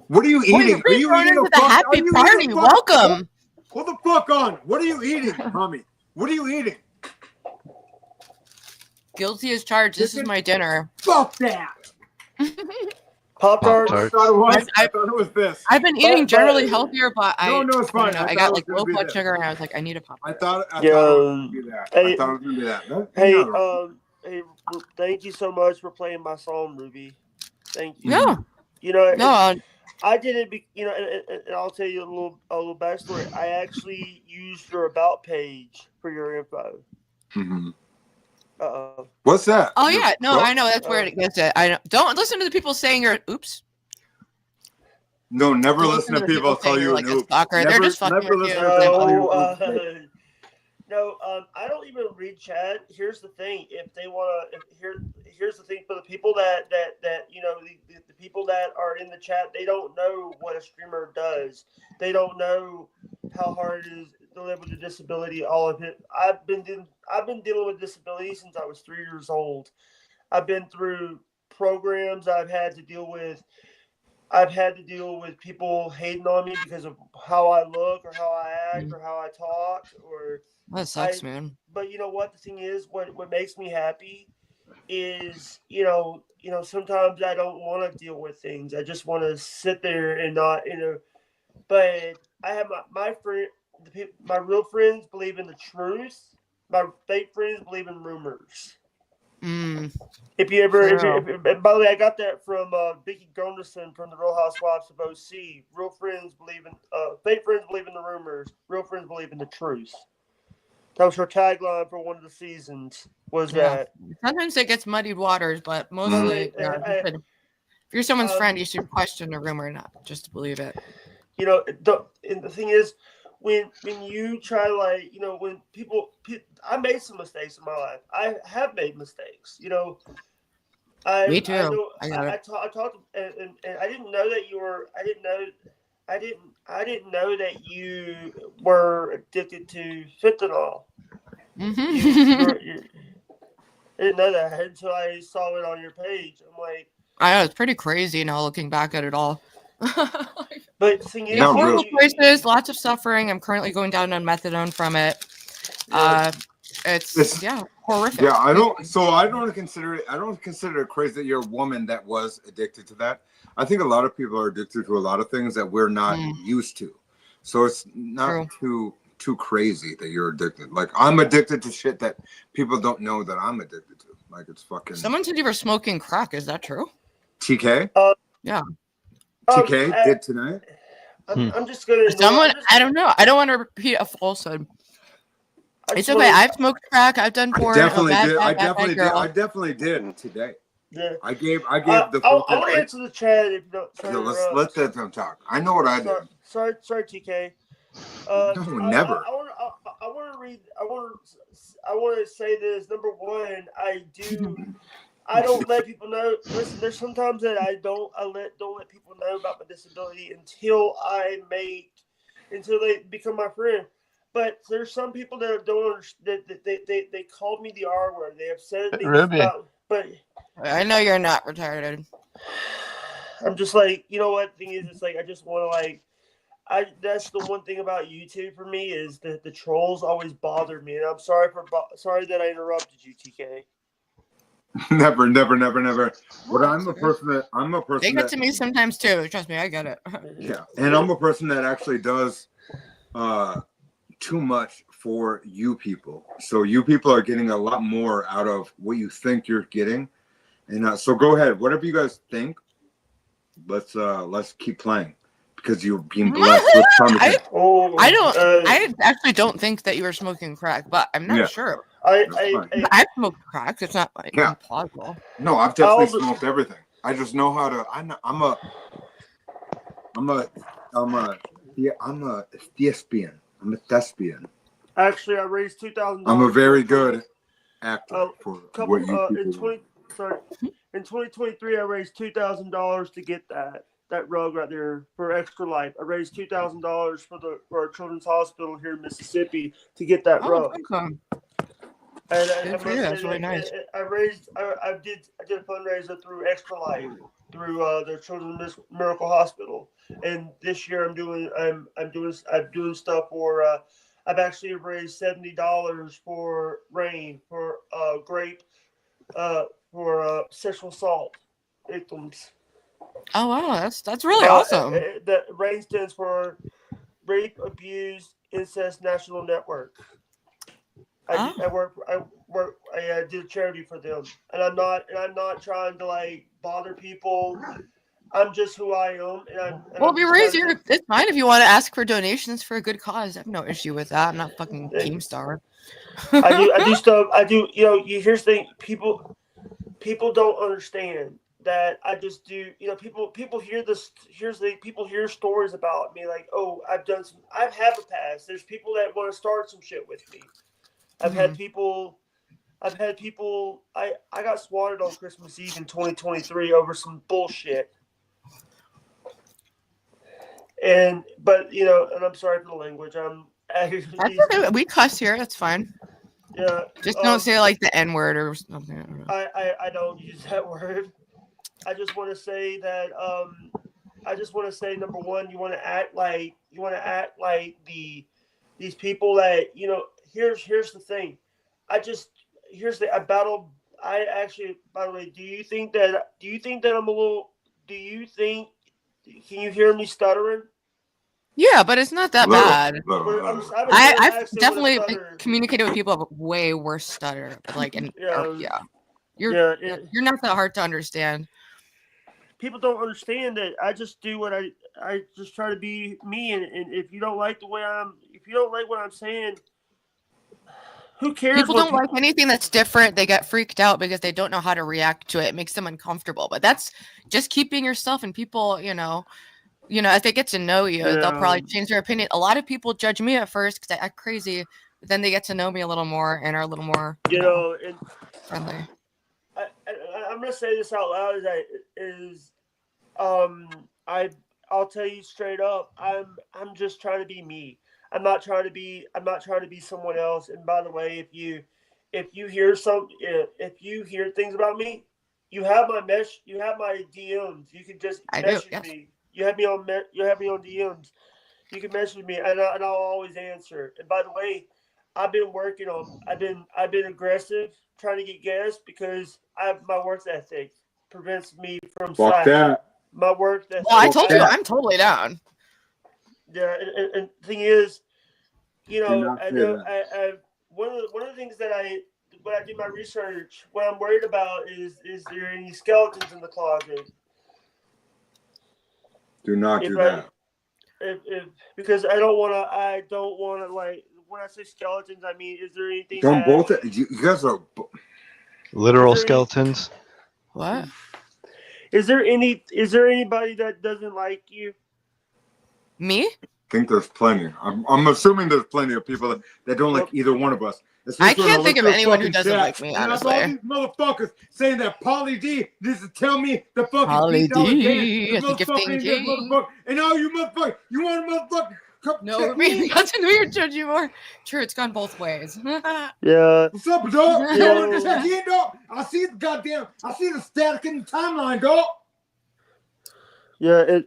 Speaker 17: What are you eating? Are you eating
Speaker 1: into the happy party? Welcome.
Speaker 17: Hold the fuck on. What are you eating, Tommy? What are you eating?
Speaker 1: Guilty as charged. This is my dinner.
Speaker 17: Fuck that.
Speaker 11: Pop-Tarts.
Speaker 17: I thought it was this.
Speaker 1: I've been eating generally healthier, but
Speaker 17: it's fine.
Speaker 1: I got like low blood sugar, and I was like, I need a pop.
Speaker 17: I thought it was gonna be that. I thought it was gonna be that.
Speaker 11: Hey, thank you so much for playing my song, Ruby. Thank you.
Speaker 1: No.
Speaker 11: I did it, and I'll tell you a little backstory. I actually used your about page for your info.
Speaker 17: Mm-hmm. What's that?
Speaker 1: Oh yeah, no, I know that's where it gets it. Don't listen to the people saying you're oops.
Speaker 17: No, never listen to people tell you
Speaker 1: like a stalker. They're just fucking with you.
Speaker 11: No, I don't even read chat. Here's the thing: if they want to, here's the thing for the people that the people that are in the chat, they don't know what a streamer does. They don't know how hard it is to live with a disability. All of it. I've been dealing with disability since I was 3 years old. I've been through programs. I've had to deal with people hating on me because of how I look or how I act or how I talk or.
Speaker 1: That sucks, man.
Speaker 11: But you know what? The thing is, what makes me happy is, sometimes I don't want to deal with things. I just want to sit there and not, But I have my friend, my real friends believe in the truth. My fake friends believe in rumors. If you ever, by the way, I got that from Vicky Gunderson from the Real Housewives of OC. Real friends believe in, fake friends believe in the rumors. Real friends believe in the truth. That was her tagline for one of the seasons. That
Speaker 1: sometimes it gets muddied waters, but mostly, if you're someone's friend, you should question a rumor, not just believe it.
Speaker 11: And the thing is, when you try when people, I made some mistakes in my life. I have made mistakes.
Speaker 1: Me too.
Speaker 11: I talked, and I didn't know that you were. I didn't know that you were addicted to fentanyl. I didn't know that until I saw it on your page. I'm like,
Speaker 1: I know it's pretty crazy now looking back at it all.
Speaker 11: But the thing is,
Speaker 1: horrible choices, lots of suffering. I'm currently going down on methadone from it. It's horrific.
Speaker 17: Yeah, I don't consider it crazy that you're a woman that was addicted to that. I think a lot of people are addicted to a lot of things that we're not used to. So it's not too crazy that you're addicted. Like I'm addicted to shit that people don't know that I'm addicted to. Like it's fucking.
Speaker 1: Someone said you were smoking crack. Is that true?
Speaker 17: TK?
Speaker 1: Yeah.
Speaker 17: TK did tonight?
Speaker 11: I'm just gonna.
Speaker 1: I don't know. I don't want to repeat a falsehood. It's okay. I've smoked crack. I've done porn.
Speaker 17: I definitely did today.
Speaker 11: Yeah.
Speaker 17: I gave the full.
Speaker 11: I want to answer the chat. If you don't,
Speaker 17: let's let them talk. I know what I did.
Speaker 11: Sorry, TK.
Speaker 17: No, never.
Speaker 11: I want to read. I want to say this. Number one, I don't let people know. Listen, there's sometimes that I don't let people know about my disability until they become my friend. But there's some people that don't understand that they called me the R word. They have said things about. But
Speaker 1: I know you're not retarded.
Speaker 11: I'm just like, you know what? The thing is, it's like I just want to that's the one thing about YouTube for me is that the trolls always bother me, and I'm sorry that I interrupted you, TK.
Speaker 17: Never. But I'm a person.
Speaker 1: They get to me sometimes too. Trust me, I get it.
Speaker 17: Yeah, and I'm a person that actually does too much for you people. So you people are getting a lot more out of what you think you're getting, and so go ahead. Whatever you guys think, let's keep playing because you're being blessed with content.
Speaker 1: I actually don't think that you were smoking crack, but I'm not sure. I've smoked crack. It's not like implausible.
Speaker 17: No, I've definitely smoked everything. I just know how to. I'm a thespian. I'm a thespian.
Speaker 11: Actually, I raised $2,000.
Speaker 17: I'm a very good actor for what you people
Speaker 11: in 2023, I raised $2,000 to get that rug right there for Extra Life. I raised $2,000 for a children's hospital here in Mississippi to get that rug.
Speaker 1: Okay.
Speaker 11: And
Speaker 1: that's really nice.
Speaker 11: I did a fundraiser through Extra Life through their Children's Miracle Hospital, and this year I'm doing stuff for. I've actually raised $70 for RAIN for grape for sexual assault victims.
Speaker 1: Oh wow, that's really awesome.
Speaker 11: The RAIN stands for Rape, Abuse, Incest National Network. I did a charity for them, and I'm not trying to like bother people. I'm just who I am,
Speaker 1: it's fine if you want to ask for donations for a good cause. I have no issue with that. I'm not fucking Keemstar.
Speaker 11: I do stuff. I do. You know, here's the thing. People don't understand that I just do. You know, people hear this. People hear stories about me like, oh, I have a past. There's people that want to start some shit with me. I've had people. I got swatted on Christmas Eve in 2023 over some bullshit. But you know, and I'm sorry for the language.
Speaker 1: That's okay. We cuss here. That's fine.
Speaker 11: Yeah.
Speaker 1: Just don't say like the N word or something.
Speaker 11: I don't use that word. I just want to say that. Number one, you want to act like these people that you know. Here's the thing. By the way, do you think that I'm a little? Can you hear me stuttering?
Speaker 1: Yeah, but it's not that bad. I've definitely communicated with people with way worse stutter. Like, you're not that hard to understand.
Speaker 11: People don't understand that I just do what I just try to be me, and if you don't like what I'm saying, who cares?
Speaker 1: People don't like anything that's different. They get freaked out because they don't know how to react to it. It makes them uncomfortable. But that's just keeping yourself, and people, you know, as they get to know you, they'll probably change their opinion. A lot of people judge me at first because I act crazy, but then they get to know me a little more and are a little more,
Speaker 11: and
Speaker 1: friendly.
Speaker 11: I'm gonna say this out loud. I'll tell you straight up. I'm just trying to be me. I'm not trying to be someone else. And by the way, if you hear things about me, you have my DMs. You can just message me. You have me on DMs. You can message me, and I'll always answer. And by the way, I've been aggressive trying to get guests because my work ethic prevents me from slacking. My work ethic.
Speaker 1: Well, I told you, I'm totally down.
Speaker 11: Yeah, and the thing is, you know, one of the things that when I do my research, what I'm worried about is there any skeletons in the closet?
Speaker 17: Do not
Speaker 11: if
Speaker 17: do
Speaker 11: I,
Speaker 17: that.
Speaker 11: if because I don't want to like when I say skeletons, I mean, is there anything
Speaker 17: Don't
Speaker 11: that
Speaker 17: both. You guys are.
Speaker 12: Literal skeletons.
Speaker 1: What?
Speaker 11: Is there anybody that doesn't like you?
Speaker 1: Me?
Speaker 17: I think there's plenty. I'm assuming there's plenty of people that don't like either one of us.
Speaker 1: I can't think of anyone who doesn't like me,
Speaker 17: And that's all
Speaker 1: honestly.
Speaker 17: these motherfuckers saying that Pauly D needs to tell me the fucking
Speaker 1: Pauly
Speaker 17: $3
Speaker 1: D,
Speaker 17: game.
Speaker 1: I think you're thinking.
Speaker 17: Motherfucker. And all you motherfuckers, you want a motherfucker?
Speaker 1: No, we got to know you're judging more. True, it's gone both ways.
Speaker 11: Yeah.
Speaker 17: What's up, dog?
Speaker 1: Yeah.
Speaker 17: You want to check in, dog? I see the static in the timeline, dog.
Speaker 11: Yeah,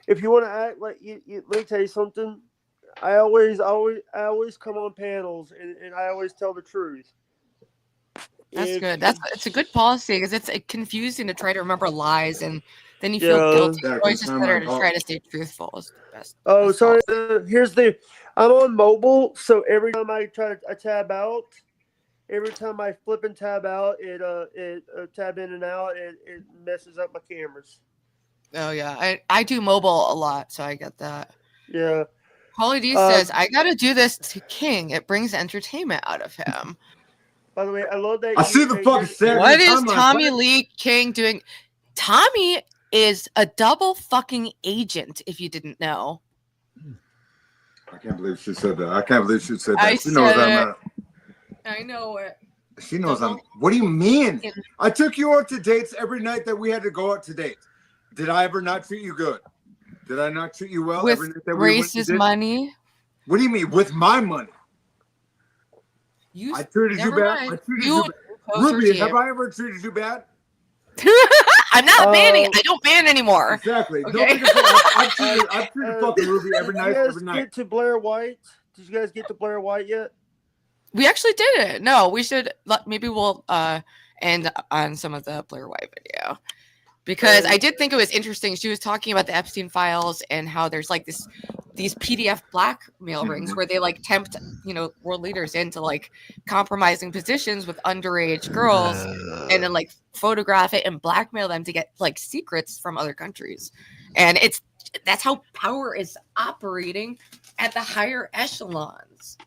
Speaker 11: if you want to act like let me tell you something. I always come on panels and I always tell the truth.
Speaker 1: That's good. It's a good policy because it's confusing to try to remember lies and then you feel guilty. It's always just better to try to stay truthful. Is the best.
Speaker 11: Oh, sorry. Here's I'm on mobile, so every time I try to tab out, every time I flip and tab out, it tab in and out, it messes up my cameras.
Speaker 1: Oh yeah, I do mobile a lot, so I get that.
Speaker 11: Yeah.
Speaker 1: Pauly D says, I gotta do this to King. It brings entertainment out of him.
Speaker 11: By the way, I love that.
Speaker 17: I see the fucking set.
Speaker 1: What is Tommy Lee King doing? Tommy is a double fucking agent, if you didn't know.
Speaker 17: I can't believe she said that. I can't believe she said that.
Speaker 1: I
Speaker 17: She knows
Speaker 1: said
Speaker 17: I'm
Speaker 1: I know it.
Speaker 17: She knows I'm. What do you mean? I took you out to dates every night that we had to go out to date. Did I ever not treat you good? Did I not treat you well
Speaker 1: With
Speaker 17: every night that we went to
Speaker 1: racist
Speaker 17: date?
Speaker 1: money?
Speaker 17: What do you mean with my money?
Speaker 1: You
Speaker 17: I treated you
Speaker 1: never
Speaker 17: bad.
Speaker 1: mind.
Speaker 17: I treated
Speaker 1: You
Speaker 17: you bad.
Speaker 1: closer
Speaker 17: Ruby,
Speaker 1: to
Speaker 17: have
Speaker 1: you.
Speaker 17: I ever treated you bad?
Speaker 1: I'm not banning. I don't ban anymore.
Speaker 17: Exactly.
Speaker 1: Okay.
Speaker 17: I've treated fucking Ruby every night.
Speaker 11: Did you
Speaker 17: Every
Speaker 11: guys
Speaker 17: night.
Speaker 11: get to Blair White? Did you guys get to Blair White yet?
Speaker 1: We actually did it. No, we should. Maybe we'll end on some of the Blair White video. Because I did think it was interesting. She was talking about the Epstein files and how there's like these PDF blackmail rings where they like tempt, world leaders into like compromising positions with underage girls and then like photograph it and blackmail them to get like secrets from other countries. And that's how power is operating at the higher echelons.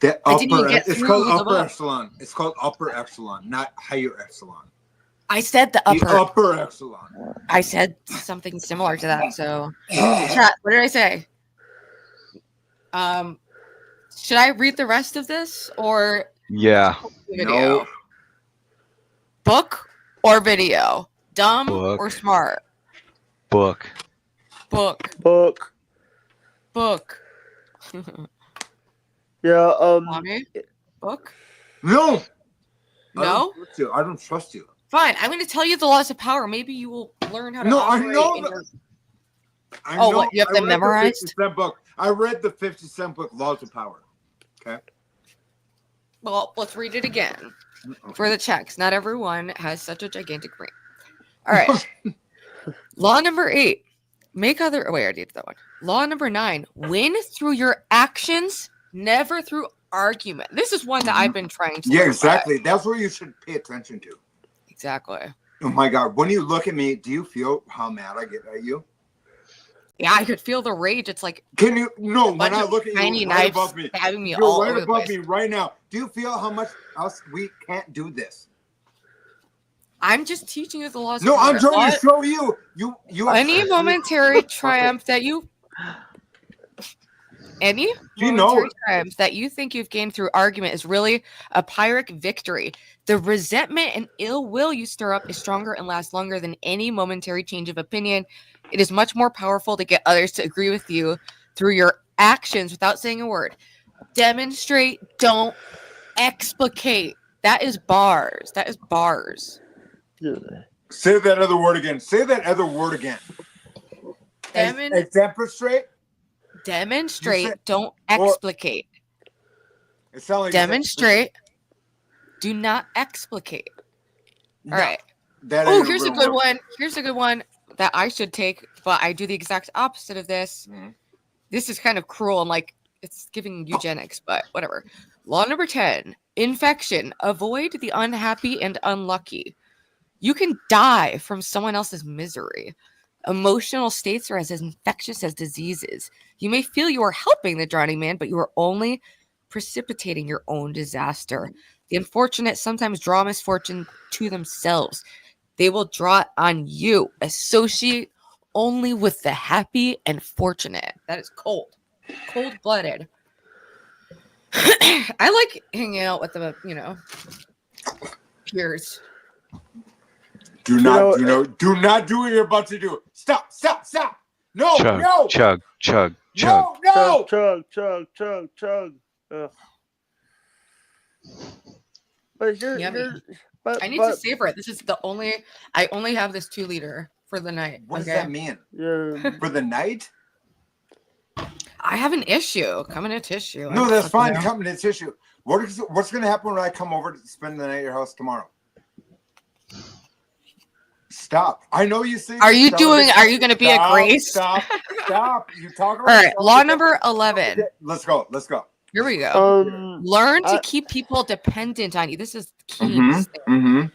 Speaker 17: It's called upper echelon. It's called upper echelon, not higher echelon.
Speaker 1: I said the
Speaker 17: upper echelon.
Speaker 1: I said something similar to that. So, chat, what did I say? Should I read the rest of this or
Speaker 12: Yeah.
Speaker 1: video?
Speaker 12: No.
Speaker 1: Book or video? Dumb
Speaker 12: Book.
Speaker 1: or smart?
Speaker 12: Book.
Speaker 1: Book.
Speaker 11: Book.
Speaker 1: Book.
Speaker 11: Yeah.
Speaker 1: Mommy? Book?
Speaker 17: No.
Speaker 1: No?
Speaker 17: I don't trust you.
Speaker 1: Fine. I'm going to tell you the laws of power. Maybe you will learn how to
Speaker 17: No,
Speaker 1: operate
Speaker 17: I know
Speaker 1: in
Speaker 17: that.
Speaker 1: your...
Speaker 17: I
Speaker 1: Oh,
Speaker 17: know,
Speaker 1: what, you have
Speaker 17: I
Speaker 1: them
Speaker 17: read the
Speaker 1: memorized?
Speaker 17: 50 Cent book. I read the 50 Cent book, Laws of Power. Okay.
Speaker 1: Well, let's read it again for the checks. Not everyone has such a gigantic brain. All right. Law number 8. Make other... Oh, wait, I already did that one. Law number 9. Win through your actions, never through argument. This is one that I've been trying to...
Speaker 17: Yeah, exactly. That's what you should pay attention to.
Speaker 1: Exactly.
Speaker 17: Oh my God. When you look at me, do you feel how mad I get at you?
Speaker 1: Yeah, I could feel the rage. It's like...
Speaker 17: Can you... No,
Speaker 1: a
Speaker 17: when
Speaker 1: bunch
Speaker 17: I
Speaker 1: of
Speaker 17: look at
Speaker 1: tiny
Speaker 17: you right
Speaker 1: knives
Speaker 17: above me.
Speaker 1: stabbing me
Speaker 17: You're
Speaker 1: all
Speaker 17: right
Speaker 1: over the
Speaker 17: above
Speaker 1: place.
Speaker 17: me right now. Do you feel how much else we can't do this?
Speaker 1: I'm just teaching you the laws
Speaker 17: No,
Speaker 1: of power.
Speaker 17: I'm trying to show you. You have
Speaker 1: Any momentary triumph that you... Any momentary triumph that you think you've gained through argument is really a Pyrrhic victory. The resentment and ill will you stir up is stronger and lasts longer than any momentary change of opinion. It is much more powerful to get others to agree with you through your actions without saying a word. Demonstrate, don't explicate. That is bars. That is bars.
Speaker 17: Say that other word again. Say that other word again. Demonstrate.
Speaker 1: Demonstrate, don't explicate.
Speaker 17: It sounds like
Speaker 1: Demonstrate, do not explicate. All right.
Speaker 17: That
Speaker 1: Oh,
Speaker 17: ain't a
Speaker 1: here's a
Speaker 17: real
Speaker 1: good
Speaker 17: word.
Speaker 1: one. Here's a good one that I should take, but I do the exact opposite of this. This is kind of cruel and like it's giving eugenics, but whatever. Law number 10, infection. Avoid the unhappy and unlucky. You can die from someone else's misery. Emotional states are as infectious as diseases. You may feel you are helping the drowning man, but you are only precipitating your own disaster. The unfortunate sometimes draw misfortune to themselves. They will draw it on you. Associate only with the happy and fortunate. That is cold. Cold-blooded. I like hanging out with the, peers.
Speaker 17: Do not do what you're about to do. Stop. No,
Speaker 12: Chug,
Speaker 17: no.
Speaker 12: chug, chug, chug.
Speaker 17: No.
Speaker 11: Chug. Ugh. But
Speaker 1: I need to savor it. This is I only have this 2 liter for the night.
Speaker 17: What does that mean?
Speaker 11: Yeah.
Speaker 17: For the night?
Speaker 1: I have an issue. Coming to tissue.
Speaker 17: No, that's fine. Coming to tissue. What's going to happen when I come over to spend the night at your house tomorrow? Stop. I know you say.
Speaker 1: Are you going to be a grace?
Speaker 17: Stop. You talk about.
Speaker 1: All right. Law number 11.
Speaker 17: Let's go.
Speaker 1: Here we go. Learn to keep people dependent on you. This is Keem's thing.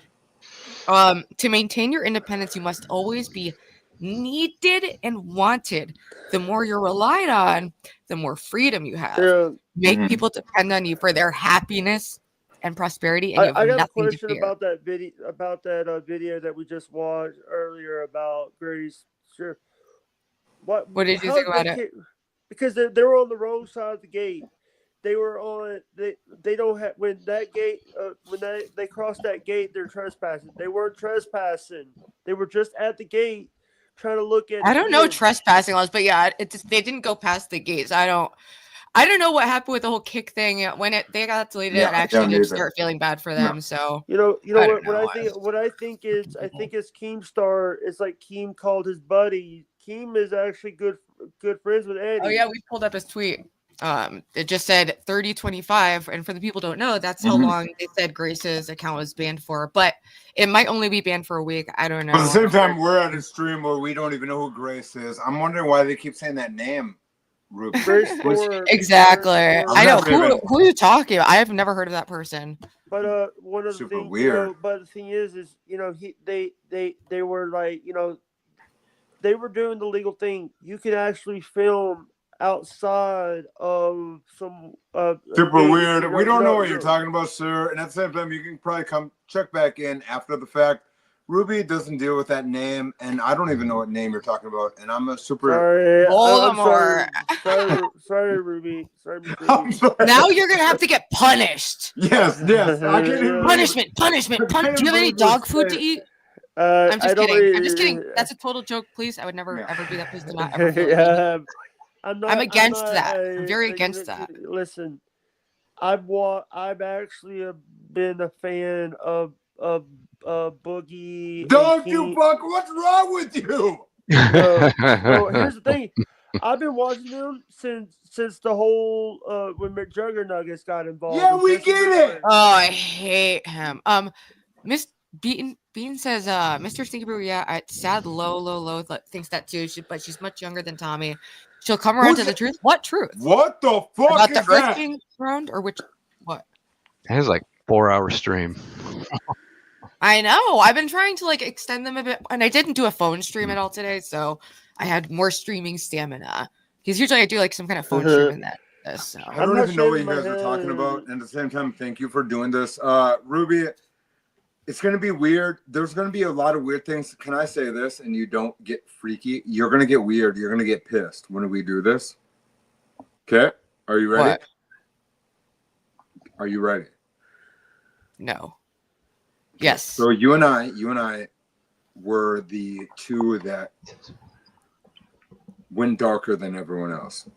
Speaker 1: To maintain your independence, you must always be needed and wanted. The more you're relied on, the more freedom you have. Make people depend on you for their happiness and prosperity, and you have
Speaker 11: I got a
Speaker 1: nothing to
Speaker 11: question
Speaker 1: fear.
Speaker 11: about that video that we just watched earlier about Grace. Sure. What
Speaker 1: did you think about it?
Speaker 11: Because they were on the wrong side of the gate. They were on. They don't have when that gate when they crossed that gate. They're trespassing. They weren't trespassing. They were just at the gate trying to look at.
Speaker 1: I don't know trespassing laws, but yeah, they didn't go past the gates. I don't know what happened with the whole kick thing when they got deleted. I actually did start feeling bad for them. So
Speaker 11: what I think is Keemstar is like Keem called his buddy. Keem is actually good friends with Eddie.
Speaker 1: Oh yeah, we pulled up his tweet. It just said 3025, and for the people who don't know, that's how long they said Grace's account was banned for. But it might only be banned for a week. I don't know.
Speaker 17: But at the same time, we're at a stream where we don't even know who Grace is. I'm wondering why they keep saying that name.
Speaker 1: Exactly. I know who are you talking about? I have never heard of that person.
Speaker 11: But one of the things,
Speaker 17: weird.
Speaker 11: But the thing is they were like, they were doing the legal thing. You can actually film outside of some
Speaker 17: super weird. We don't know what you're talking about, sir. And at the same time, you can probably come check back in after the fact. Ruby doesn't deal with that name, and I don't even know what name you're talking about. And I'm a super
Speaker 1: Voldemort.
Speaker 11: Sorry, Ruby. Sorry.
Speaker 1: Now you're gonna have to get punished.
Speaker 17: Yes. I can't even
Speaker 1: punishment. Do you have any dog food to eat? I'm just kidding. That's a total joke, please. I would never ever do that. Please do not ever. I'm against that. I'm very against that.
Speaker 11: Listen, I've actually been a fan of Boogie.
Speaker 17: Don't you fuck? What's wrong with you?
Speaker 11: So here's the thing. I've been watching them since the whole when McJuggernuggets got involved.
Speaker 17: Yeah, we get it.
Speaker 1: Oh, I hate him. Miss Bean says, Mr. Stinky Brew, sad low thinks that too. But she's much younger than Tommy. She'll come around to the truth. What truth?
Speaker 17: What the fuck
Speaker 1: about
Speaker 17: is
Speaker 1: the Earth
Speaker 17: that?
Speaker 1: being round or which? What?
Speaker 12: It has like 4-hour stream.
Speaker 1: I know. I've been trying to extend them a bit, and I didn't do a phone stream at all today, so I had more streaming stamina. Because usually I do some kind of phone stream in that. So.
Speaker 17: I don't even know what you guys are talking about. And at the same time, thank you for doing this, Ruby. It's going to be weird. There's going to be a lot of weird things. Can I say this? And you don't get freaky. You're going to get weird. You're going to get pissed when we do this. Okay. Are you ready?
Speaker 1: What?
Speaker 17: Are you ready?
Speaker 1: No. Yes.
Speaker 17: So you and I were the two that went darker than everyone else.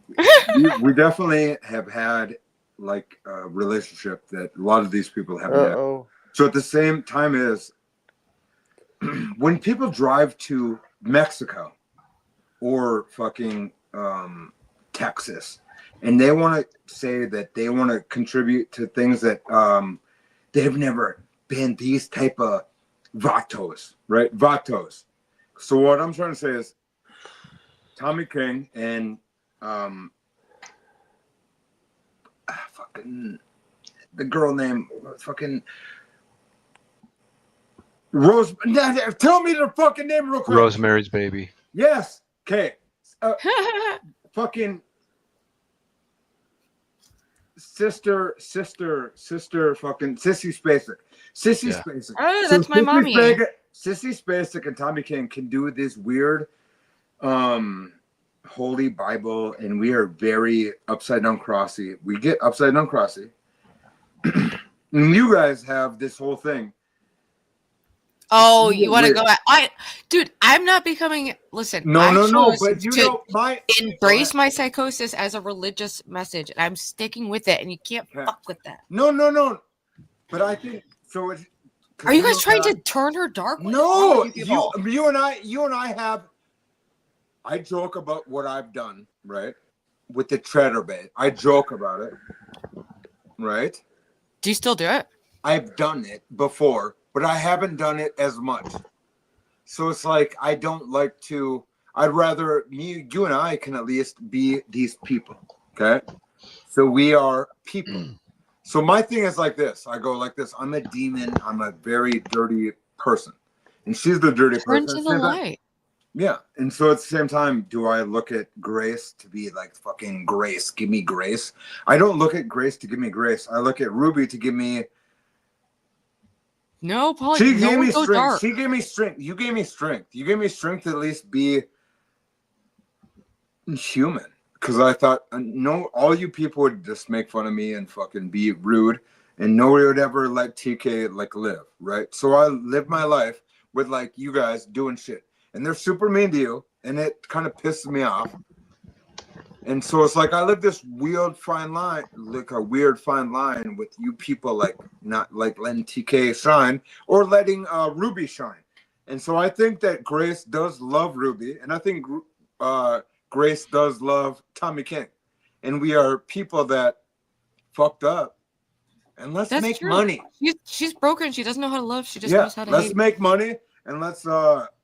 Speaker 17: we definitely have had a relationship that a lot of these people haven't had. So at the same time as when people drive to Mexico or fucking Texas and they want to say that they want to contribute to things that they've never been, these type of vatos, right? Vatos. So what I'm trying to say is Tommy King and fucking the girl named fucking Rose. Tell me the fucking name real quick.
Speaker 12: Rosemary's Baby.
Speaker 17: Yes. Okay. Fucking sister, fucking Sissy Spacek. Sissy Spacek.
Speaker 1: Oh, that's my mommy.
Speaker 17: Sissy Spacek and Tommy King can do this weird Holy Bible, and we are very upside down crossy. We get upside down crossy. And you guys have this whole thing.
Speaker 1: Oh, you want to go at dude, I'm not becoming listen.
Speaker 17: No, but you know
Speaker 1: embrace my psychosis as a religious message, and I'm sticking with it, and you can't fuck with that.
Speaker 17: No. But I think so.
Speaker 1: Are you guys trying to turn her dark?
Speaker 17: No, you and I have. I joke about what I've done, right? With the treader bait. I joke about it, right?
Speaker 1: Do you still do it?
Speaker 17: I've done it before, but I haven't done it as much. So it's like I don't like to. I'd rather you and I can at least be these people, okay? So we are people. So my thing is like this. I go like this. I'm a demon. I'm a very dirty person, and she's the dirty person.
Speaker 1: Turn to the light.
Speaker 17: Yeah, and so at the same time, do I look at Grace to be like fucking Grace? Give me grace. I don't look at Grace to give me grace. I look at Ruby to give me.
Speaker 1: No, Paul.
Speaker 17: She gave me strength. Dark. She gave me strength. You gave me strength. You gave me strength to at least be human. Because I thought, no, all you people would just make fun of me and fucking be rude, and nobody would ever let TK like live, right? So I live my life with like you guys doing shit. And they're super mean to you, and it kind of pisses me off. And so it's like I live this weird fine line, like a weird fine line with you people, like not like letting TK shine or letting Ruby shine. And so I think that Grace does love Ruby, and I think Grace does love Tommy King. And we are people that fucked up. And let's make money.
Speaker 1: She's broken. She doesn't know how to love. She just knows how to hate.
Speaker 17: Let's make money. And let's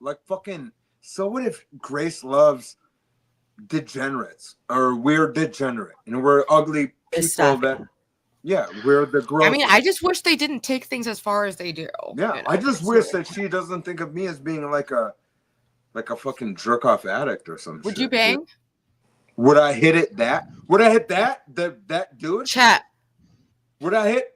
Speaker 17: like fucking. So what if Grace loves degenerates or we're degenerate? You know, we're ugly people that. Yeah, we're the girl.
Speaker 1: I mean, I just wish they didn't take things as far as they do.
Speaker 17: Yeah, you know? I just wish that she doesn't think of me as being like a fucking jerk off addict or something.
Speaker 1: Would you bang?
Speaker 17: Would I hit it that? Would I hit that? That dude?
Speaker 1: Chat.
Speaker 17: Would I hit?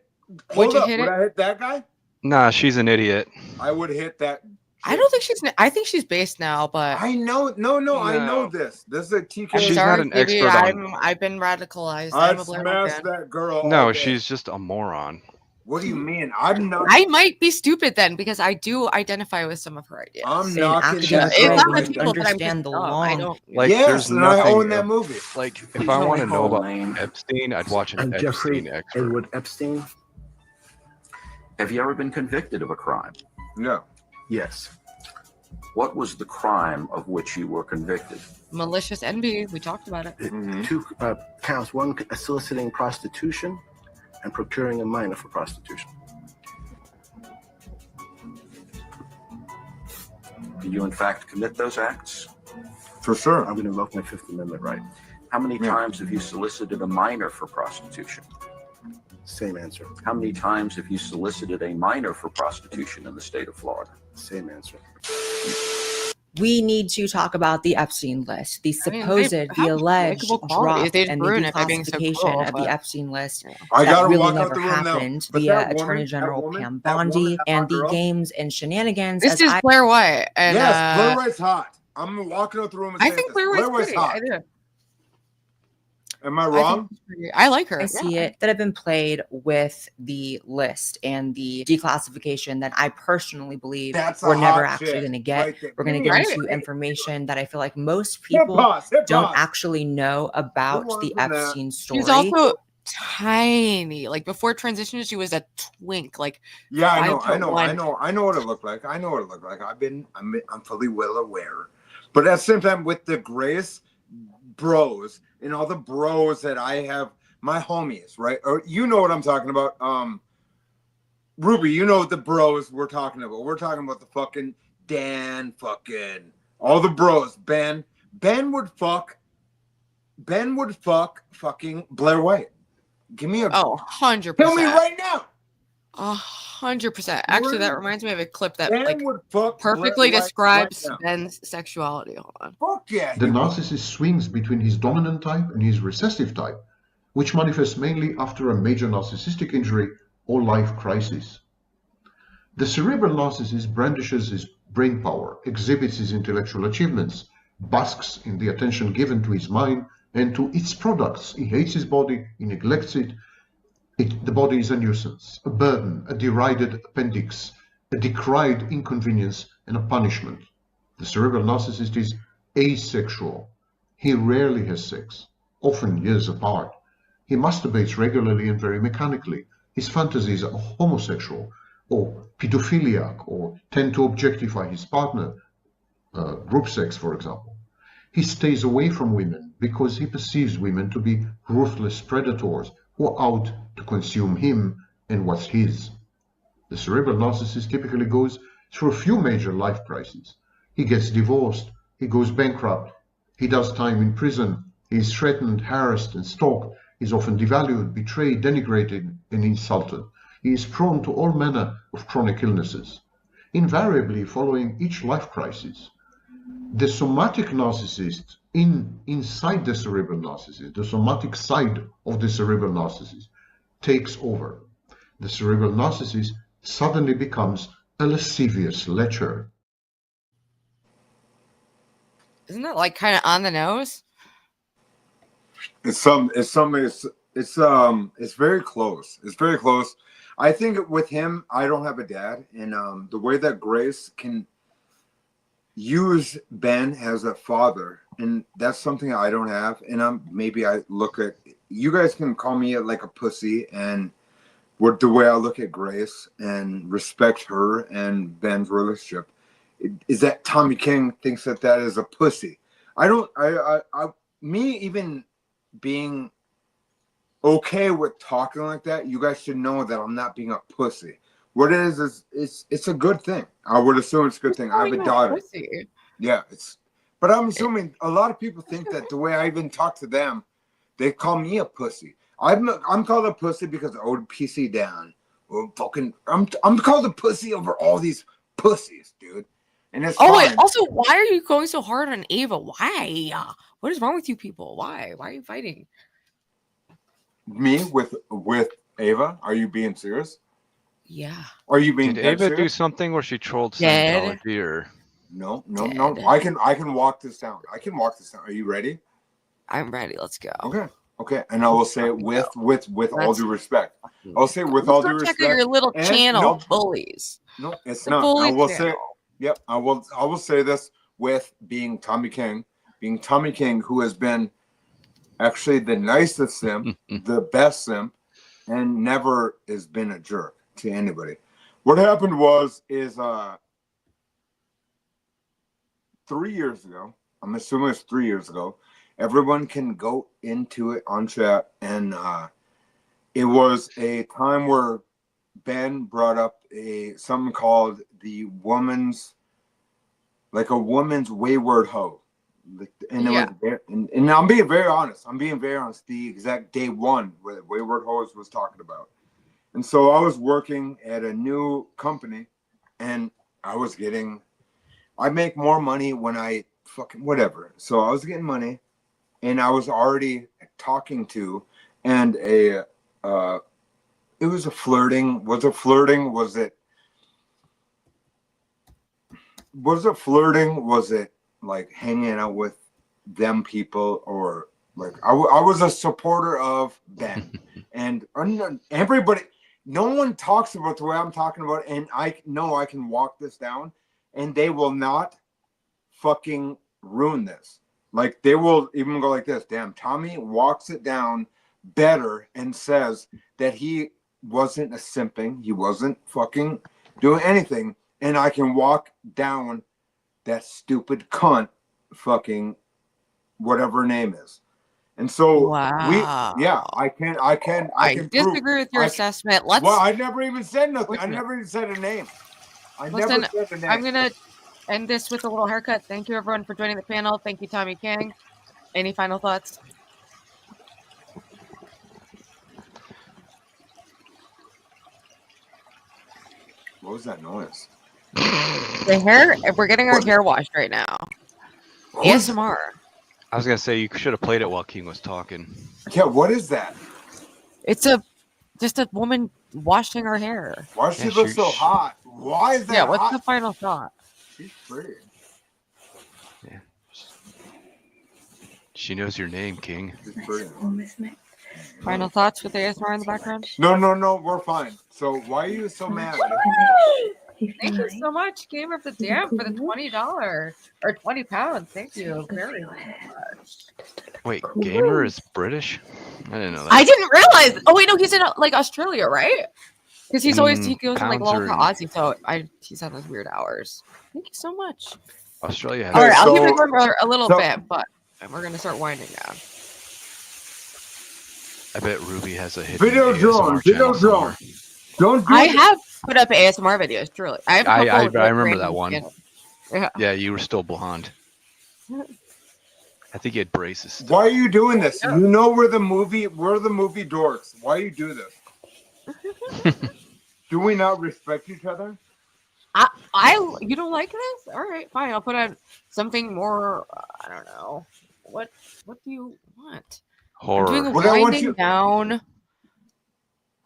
Speaker 1: Would you hit it?
Speaker 17: Would I hit that guy?
Speaker 12: Nah, she's an idiot.
Speaker 17: I would hit that.
Speaker 1: I don't think she's. I think she's based now, but
Speaker 17: I know. No. I know this. This is a TK.
Speaker 12: She's not an expert on.
Speaker 1: I've been radicalized.
Speaker 17: I'd smash that girl.
Speaker 12: No, she's just a moron.
Speaker 17: What do you mean? I'm not.
Speaker 1: I might be stupid then because I do identify with some of her ideas.
Speaker 17: I'm not.
Speaker 1: It's not the people that I'm
Speaker 18: the law.
Speaker 1: I don't.
Speaker 12: Like,
Speaker 17: yes,
Speaker 12: there's
Speaker 17: and
Speaker 12: nothing.
Speaker 17: I own that movie.
Speaker 12: Like, if I want to know about Epstein, I'd watch an Epstein expert.
Speaker 19: Edward Epstein. Have you ever been convicted of a crime?
Speaker 17: No.
Speaker 19: Yes. What was the crime of which you were convicted?
Speaker 1: Malicious envy. We talked about it.
Speaker 19: Two counts: one, soliciting prostitution, and procuring a minor for prostitution. Did you, in fact, commit those acts?
Speaker 17: For sure.
Speaker 19: I'm going to invoke my Fifth Amendment right. How many times have you solicited a minor for prostitution? Same answer. How many times have you solicited a minor for prostitution in the state of Florida? Same answer.
Speaker 18: We need to talk about the Epstein list, the supposed, the alleged drop and the declassification of the Epstein list that really never happened via Attorney General Pam Bondi and the games and shenanigans.
Speaker 1: This is Blaire White. And,
Speaker 17: yes, Blaire White's hot. I'm walking out the room and saying,
Speaker 1: I think Blaire White's
Speaker 17: hot.
Speaker 1: I do.
Speaker 17: Am I wrong?
Speaker 1: I like her.
Speaker 18: I see it that have been played with the list and the declassification that I personally believe we're never actually going to get. Right, we're going to get into information that I feel like most people don't actually know about the Epstein story.
Speaker 1: She's also tiny. Like before transition, she was a twink. Like
Speaker 17: yeah, I know what it looked like. I'm fully well aware. But at the same time, with the Grace bros and all the bros that I have, my homies, right? Or you know what I'm talking about. Ruby, you know what the bros we're talking about. We're talking about the fucking Dan, fucking all the bros. Ben would fuck fucking Blaire White. Give me a
Speaker 1: 100%.
Speaker 17: Tell me right now.
Speaker 1: 100%. Actually, that reminds me of a clip that
Speaker 17: Ben
Speaker 1: like
Speaker 17: would fuck
Speaker 1: perfectly
Speaker 17: Blaire
Speaker 1: describes
Speaker 17: right now.
Speaker 1: Ben's sexuality. Hold on.
Speaker 17: Fuck yeah.
Speaker 13: The narcissist swings between his dominant type and his recessive type, which manifests mainly after a major narcissistic injury or life crisis. The cerebral narcissist brandishes his brain power, exhibits his intellectual achievements, basks in the attention given to his mind and to its products. He hates his body, he neglects it. The body is a nuisance, a burden, a derided appendix, a decried inconvenience, and a punishment. The cerebral narcissist is asexual. He rarely has sex, often years apart. He masturbates regularly and very mechanically. His fantasies are homosexual or pedophiliac or tend to objectify his partner, group sex, for example. He stays away from women because he perceives women to be ruthless predators who are out to consume him and what's his. The cerebral narcissist typically goes through a few major life crises. He gets divorced, he goes bankrupt, he does time in prison, he is threatened, harassed, and stalked, he is often devalued, betrayed, denigrated, and insulted. He is prone to all manner of chronic illnesses. Invariably, following each life crisis, the somatic narcissist inside the cerebral narcissist, the somatic side of the cerebral narcissist, takes over. The cerebral narcissist suddenly becomes a lascivious lecher.
Speaker 1: Isn't that like kind of on the nose?
Speaker 17: It's very close. It's very close. I think with him, I don't have a dad, and the way that Grace can use Ben as a father, and that's something I don't have. And maybe I look at, you guys can call me like a pussy, and with the way I look at Grace and respect her and Ben's relationship, is that Tommy King thinks that is a pussy. Me even being okay with talking like that, you guys should know that I'm not being a pussy. What it is it's a good thing. I would assume it's a good thing. I have a daughter. Yeah, but I'm assuming a lot of people think that the way I even talk to them, they call me a pussy. I'm called a pussy because I owed PC down. Well, I'm called a pussy over all these pussies, dude. And it's fine.
Speaker 1: Wait, also, why are you going so hard on Ava? Why? What is wrong with you people? Why are you fighting?
Speaker 17: Me with Ava? Are you being serious?
Speaker 1: Yeah.
Speaker 17: Are you being
Speaker 12: Did Ava
Speaker 17: serious?
Speaker 12: do something where she trolled
Speaker 1: Dead.
Speaker 12: Scientology or?
Speaker 17: No. I can walk this down. Are you ready?
Speaker 1: I'm ready. Let's go.
Speaker 17: Okay. And I will say it with all due respect. I'll say it with all due respect.
Speaker 1: Check out your little channel, bullies.
Speaker 17: No, it's not. I will say. Yep. I will say this with being Tommy King, who has been actually the nicest simp, the best simp, and never has been a jerk to anybody. What happened is 3 years ago, I'm assuming it's 3 years ago, everyone can go into it on chat, and it was a time where Ben brought up something called a woman's wayward hoe. And and I'm being very honest. The exact day one where the wayward hoes was talking about. And so I was working at a new company, and I make more money when I fucking whatever. So I was getting money, and I was already talking to, and it was a flirting. Was it flirting? Was it like hanging out with them people, or like I was a supporter of Ben, and everybody, no one talks about the way I'm talking about, and I know I can walk this down, and they will not fucking ruin this. Like they will even go like this. Damn, Tommy walks it down better and says that he wasn't a simping, he wasn't fucking doing anything, and I can walk down that stupid cunt fucking whatever her name is. And so I can
Speaker 1: disagree
Speaker 17: prove,
Speaker 1: with your assessment.
Speaker 17: I never even said nothing. I never even said a name.
Speaker 1: I'm gonna end this with a little haircut. Thank you everyone for joining the panel. Thank you, Tommy King. Any final thoughts?
Speaker 17: What was that noise?
Speaker 1: The hair. We're getting our hair washed right now. ASMR.
Speaker 12: I was gonna say you should have played it while King was talking.
Speaker 17: Yeah, what is that?
Speaker 1: It's just a woman washing her hair.
Speaker 17: Why does she look so hot? Why is that?
Speaker 1: Yeah, what's
Speaker 17: hot?
Speaker 1: the final thought?
Speaker 17: She's pretty.
Speaker 12: Yeah. She knows your name, King.
Speaker 17: She's pretty.
Speaker 1: Final thoughts with ASMR in the background?
Speaker 17: No, we're fine. So why are you so mad?
Speaker 1: Thank you so much, Gamer of the Dam, for the $20 or £20. Thank you very much.
Speaker 12: Wait, Gamer is British? I didn't know that.
Speaker 1: I didn't realize. Oh wait, no, he's in like Australia, right? Because he's always he goes in like
Speaker 12: pounds
Speaker 1: local
Speaker 12: are-
Speaker 1: Aussie, so he's on those weird hours. Thank you so much.
Speaker 12: Australia has
Speaker 1: All right, I'll
Speaker 17: so-
Speaker 1: keep it going for a little
Speaker 17: so-
Speaker 1: bit, but we're gonna start winding down.
Speaker 12: I bet Ruby has a hidden
Speaker 17: Video drone,
Speaker 12: ASMR channel somewhere.
Speaker 17: Don't do
Speaker 1: I
Speaker 17: it.
Speaker 1: have put up ASMR videos, truly. I have a couple of, like,
Speaker 12: I remember that
Speaker 1: random
Speaker 12: one.
Speaker 1: channels. Yeah.
Speaker 12: Yeah, you were still blonde. I think you had braces. Still.
Speaker 17: Why are you doing this? You know we're the movie dorks. Why you do this? Do we not respect each other?
Speaker 1: You don't like this? All right, fine. I'll put on something more. I don't know. What do you want?
Speaker 12: Horror.
Speaker 1: I'm doing a
Speaker 17: What I want
Speaker 1: winding
Speaker 17: you-
Speaker 1: down.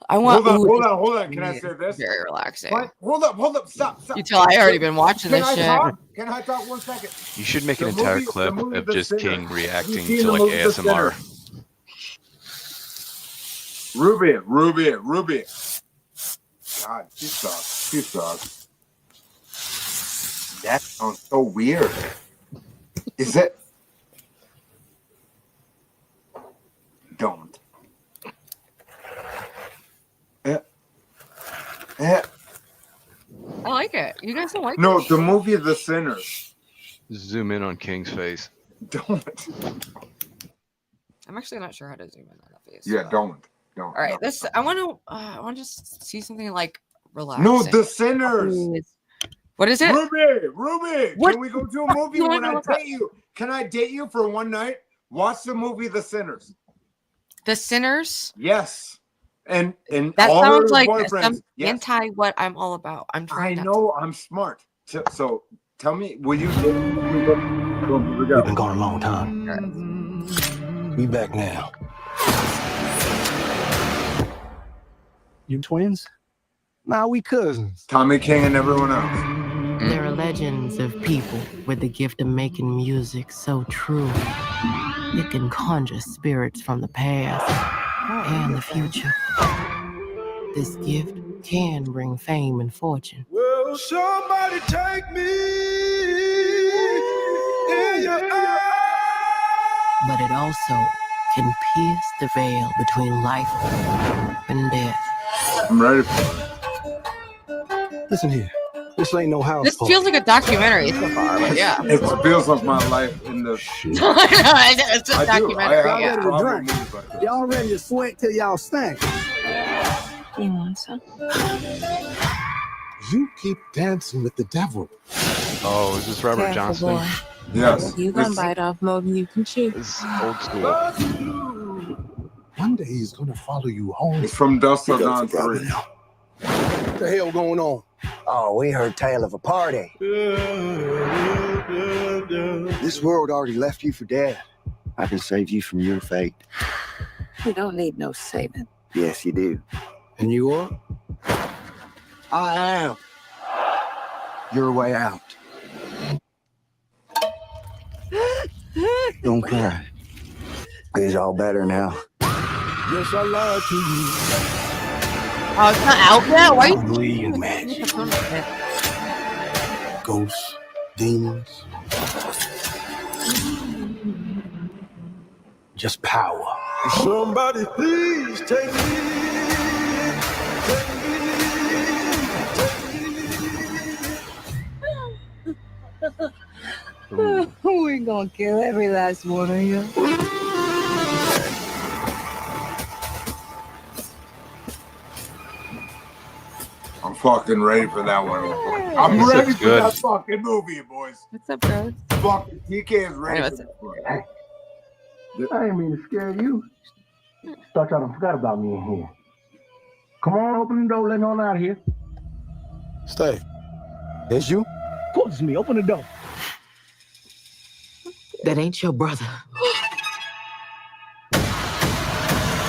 Speaker 1: I want.
Speaker 17: Hold on. Can I say this?
Speaker 1: Very relaxing.
Speaker 17: What? Hold up. Stop.
Speaker 1: You tell I already been watching
Speaker 17: Can
Speaker 1: this
Speaker 17: I
Speaker 1: shit.
Speaker 17: talk? Can I talk 1 second?
Speaker 12: You should make an
Speaker 17: The
Speaker 12: entire
Speaker 17: movie- the
Speaker 12: clip
Speaker 17: movie
Speaker 12: of
Speaker 17: The
Speaker 12: just
Speaker 17: Sinner.
Speaker 12: King
Speaker 17: Have you
Speaker 12: reacting
Speaker 17: seen
Speaker 12: to
Speaker 17: the
Speaker 12: like
Speaker 17: movie The
Speaker 12: ASMR.
Speaker 17: Ruby. God, she sucks. That sounds so weird. Is it? Don't.
Speaker 1: I like it. You guys don't like
Speaker 17: No,
Speaker 1: it?
Speaker 17: the movie The Sinners.
Speaker 12: Zoom in on King's face.
Speaker 17: Don't.
Speaker 1: I'm actually not sure how to zoom in on the face.
Speaker 17: Yeah, don't.
Speaker 1: All right, this I want to just see something like relaxing.
Speaker 17: No, The Sinners.
Speaker 1: What is it?
Speaker 17: Ruby.
Speaker 1: What
Speaker 17: Can we go to a movie
Speaker 1: you
Speaker 17: when
Speaker 1: wanna
Speaker 17: I
Speaker 1: look up?
Speaker 17: date you? Can I date you for one night? Watch the movie The Sinners.
Speaker 1: The Sinners.
Speaker 17: Yes. And
Speaker 1: That
Speaker 17: all
Speaker 1: sounds
Speaker 17: her
Speaker 1: like
Speaker 17: boyfriends.
Speaker 1: some
Speaker 17: Yes.
Speaker 1: anti what I'm all about. I'm
Speaker 17: I
Speaker 1: trying to.
Speaker 17: know I'm smart. So tell me, will you date me?
Speaker 3: We've been gone a long time. We back now. You twins? Nah, we cousins.
Speaker 17: Tommy King and everyone else.
Speaker 16: There are legends of people with the gift of making music so true. It can conjure spirits from the past and the future. This gift can bring fame and fortune.
Speaker 14: Will somebody take me in your eyes?
Speaker 16: But it also can pierce the veil between life and death.
Speaker 17: I'm ready for it.
Speaker 3: Listen here. This ain't no house
Speaker 1: This
Speaker 3: party.
Speaker 1: feels like a documentary so far, but yeah.
Speaker 17: It feels like my life in the
Speaker 1: It's a
Speaker 17: I do.
Speaker 1: documentary.
Speaker 17: I
Speaker 1: Yeah.
Speaker 17: have problem movies like this.
Speaker 3: Y'all ready to sweat till y'all stink.
Speaker 16: You want some?
Speaker 3: You keep dancing with the devil.
Speaker 12: Oh, is this Robert
Speaker 16: Careful,
Speaker 12: Johnson?
Speaker 16: boy.
Speaker 17: Yes.
Speaker 16: You gonna bite off more than you can chew.
Speaker 12: This is old school.
Speaker 3: One day he's gonna follow you home.
Speaker 17: It's from Dusk Till Dawn 3.
Speaker 3: What the hell going on?
Speaker 20: Oh, we heard tale of a party. This world already left you for dead. I can save you from your fate.
Speaker 16: You don't need no saving.
Speaker 20: Yes, you do.
Speaker 3: And you are?
Speaker 20: I am. Your way out. Don't cry. It's all better now.
Speaker 3: Yes, I lied to you.
Speaker 1: Oh, it's not out yet? Why?
Speaker 3: Ugly and magic. Ghosts, demons. Just power.
Speaker 14: Somebody please take me.
Speaker 16: We're gonna kill every last one of you.
Speaker 17: I'm fucking ready for that one. I'm
Speaker 12: This
Speaker 17: ready
Speaker 12: looks
Speaker 17: for
Speaker 12: good.
Speaker 17: that fucking movie, boys.
Speaker 1: What's up, guys?
Speaker 17: Fucking TK is ready.
Speaker 1: Anyways.
Speaker 17: For that one.
Speaker 3: I didn't mean to scare you. Thought y'all done forgot about me in here. Come on, open the door, let me on out of here. Stay. It's you?
Speaker 20: Of course it's me. Open the door.
Speaker 16: That ain't your brother.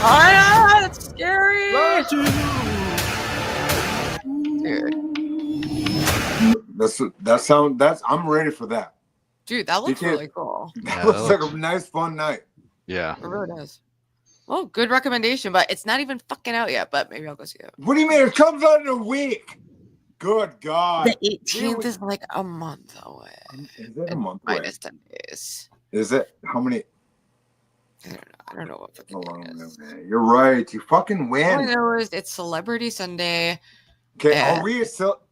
Speaker 1: Ah, that's scary.
Speaker 17: Dude. I'm ready for that.
Speaker 1: Dude, that looks really cool.
Speaker 17: That looks like a nice, fun night.
Speaker 12: Yeah.
Speaker 1: It really does. Well, good recommendation, but it's not even fucking out yet, but maybe I'll go see it.
Speaker 17: What do you mean? It comes out in a week. Good God.
Speaker 1: The 18th is like a month away.
Speaker 17: Is it a month away?
Speaker 1: Minus 10 days.
Speaker 17: Is it? How many?
Speaker 1: I don't know what fucking day it is.
Speaker 17: Man. You're right. You fucking win.
Speaker 1: All I know is it's Celebrity Sunday.
Speaker 17: Okay, are we still...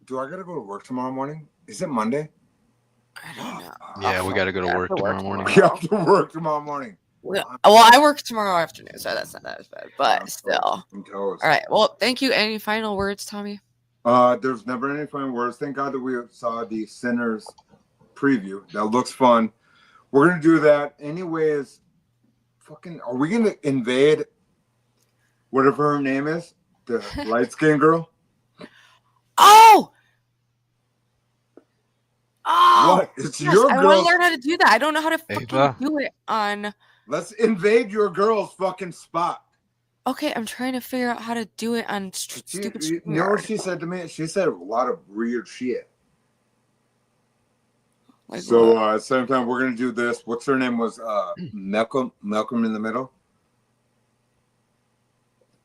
Speaker 17: Do I gotta go to work tomorrow morning? Is it Monday?
Speaker 1: I don't know.
Speaker 12: Yeah, we got to go to work tomorrow morning.
Speaker 17: We have to work tomorrow morning.
Speaker 1: Well, I work tomorrow afternoon, so that's not that as bad. But still. All right. Well, thank you. Any final words, Tommy?
Speaker 17: There's never any final words. Thank God that we saw the Sinners preview. That looks fun. We're gonna do that. Anyways, fucking, are we gonna invade whatever her name is? The light skinned girl?
Speaker 1: Oh!
Speaker 17: What? It's your
Speaker 1: I
Speaker 17: girl.
Speaker 1: want to learn how to do that. I don't know how to fucking do it on.
Speaker 17: Let's invade your girl's fucking spot.
Speaker 1: Okay, I'm trying to figure out how to do it on stupid.
Speaker 17: You know what she said to me? She said a lot of weird shit.
Speaker 1: Like
Speaker 17: so at the same time, we're gonna do this. What's her name? Was Malcolm in the Middle?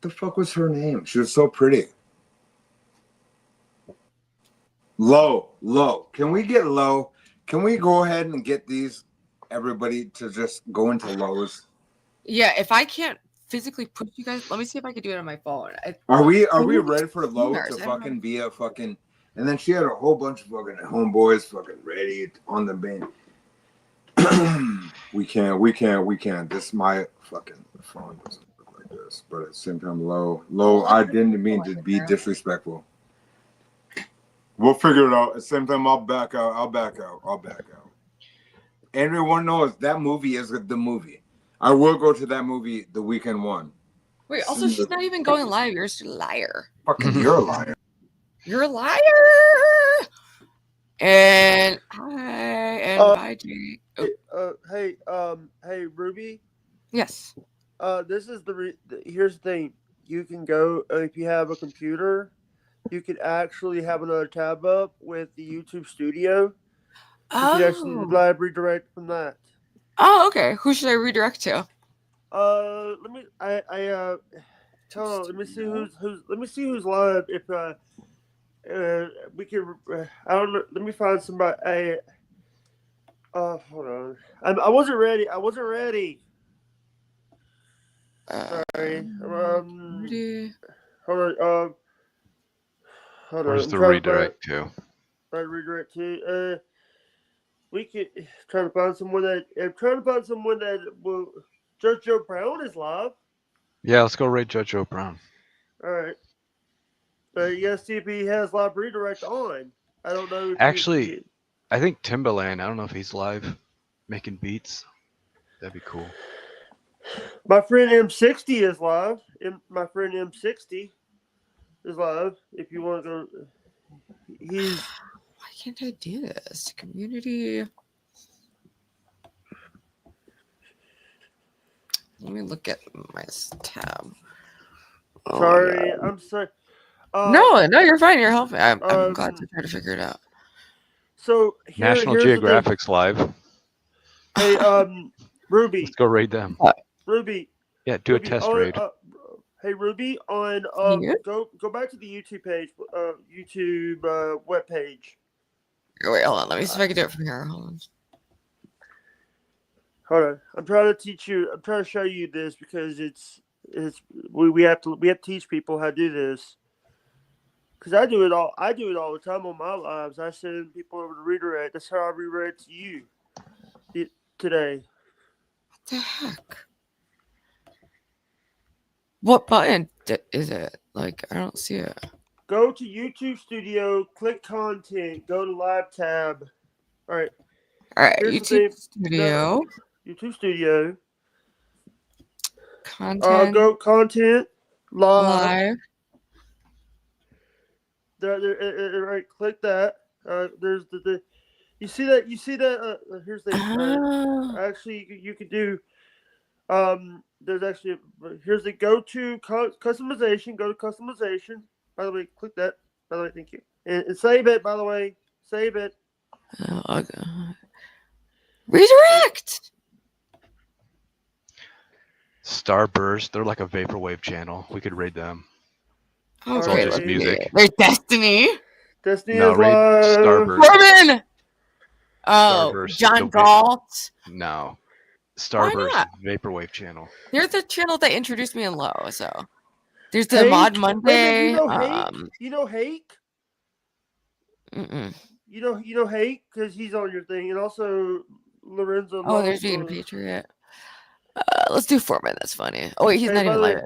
Speaker 17: What the fuck was her name? She was so pretty. Low. Can we get Low? Can we go ahead and get everybody to just go into Lowe's?
Speaker 1: Yeah, if I can't physically push you guys, let me see if I can do it on my phone.
Speaker 17: Are we ready for Lowe to fucking be a fucking? And then she had a whole bunch of fucking homeboys fucking ready on the bench. we can't. This my fucking phone doesn't look like this, but at the same time, Low. I didn't mean to be disrespectful. We'll figure it out. At the same time, I'll back out. Everyone knows that movie is the movie. I will go to that movie the weekend one.
Speaker 1: Wait, also, she's not even going live. You're just a liar.
Speaker 17: Fucking, you're a liar.
Speaker 1: You're a liar. And hi, and bye, Jake.
Speaker 11: Hey, Ruby.
Speaker 1: Yes.
Speaker 11: This is here's the thing. You can go if you have a computer. You could actually have another tab up with the YouTube Studio. You can actually redirect from that.
Speaker 1: Oh, okay. Who should I redirect to?
Speaker 11: Let me let me see who's live. If we can, I don't know. Let me find somebody. Hold on. I wasn't ready. Sorry. Hold on.
Speaker 12: Where's the redirect to?
Speaker 11: Redirect to. We could try to find someone that will. Judge Joe Brown is live.
Speaker 12: Yeah, let's go rate Judge Joe Brown.
Speaker 11: All right. You gotta see if he has live redirect on. I don't know.
Speaker 12: Actually, I think Timbaland. I don't know if he's live making beats. That'd be cool.
Speaker 11: My friend M60 is live. My friend M60 is live. If you want to go, he's.
Speaker 1: Why can't I do this? Community. Let me look at my tab.
Speaker 11: Sorry, I'm sorry.
Speaker 1: No, you're fine. You're helping. I'm glad to try to figure it out.
Speaker 11: So
Speaker 12: National Geographic's live.
Speaker 11: Hey, Ruby.
Speaker 12: Let's go raid them.
Speaker 11: Ruby.
Speaker 12: Yeah, do a test raid.
Speaker 11: Hey, Ruby, on go back to the YouTube page, YouTube web page.
Speaker 1: Wait, hold on. Let me see if I can do it from here. Hold
Speaker 11: on. I'm trying to teach you. I'm trying to show you this because we have to teach people how to do this. Because I do it all the time on my lives. I send people over to redirect. That's how I reread to you today.
Speaker 1: What the heck? What button is it? Like, I don't see it.
Speaker 11: Go to YouTube Studio, click Content, go to Live tab. All right.
Speaker 1: YouTube Studio.
Speaker 11: YouTube Studio.
Speaker 1: Content.
Speaker 11: Go Content, Live. Right, click that. There's the you see that here's the actually you could do there's actually here's the go to customization. Go to customization. By the way, click that. By the way, thank you. And save it. By the way, save it.
Speaker 1: Redirect.
Speaker 12: Starburst, they're like a vaporwave channel. We could raid them.
Speaker 1: Okay,
Speaker 12: it's all just music.
Speaker 1: There's Destiny.
Speaker 11: Destiny
Speaker 12: No,
Speaker 11: is
Speaker 12: raid
Speaker 11: live.
Speaker 12: Starburst.
Speaker 1: Robin. Oh,
Speaker 12: Starburst,
Speaker 1: John Galt.
Speaker 12: No.
Speaker 1: Why
Speaker 12: Starburst
Speaker 1: not?
Speaker 12: vaporwave channel.
Speaker 1: They're the channel that introduced me in Low. So there's the Mod Monday.
Speaker 11: You know Hake? You know Hake?
Speaker 1: Mm-mm.
Speaker 11: You know Hake because he's on your thing, and also Lorenzo.
Speaker 1: Oh, there's being a Patriot. Let's do Foreman. That's funny. Oh wait, he's not even live.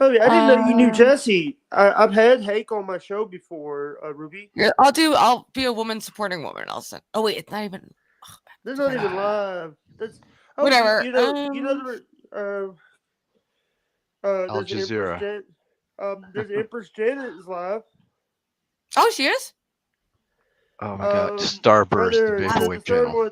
Speaker 11: Oh yeah, I didn't know you knew Jesse. I've had Hake on my show before, Ruby.
Speaker 1: Yeah, I'll be a woman supporting woman. I'll send. Oh wait, it's not even.
Speaker 11: They're not even live. That's
Speaker 1: whatever.
Speaker 11: You know
Speaker 12: Al Jazeera.
Speaker 11: There's Empress Janet is live.
Speaker 1: Oh, she is.
Speaker 12: Oh my god, Starburst vaporwave channel.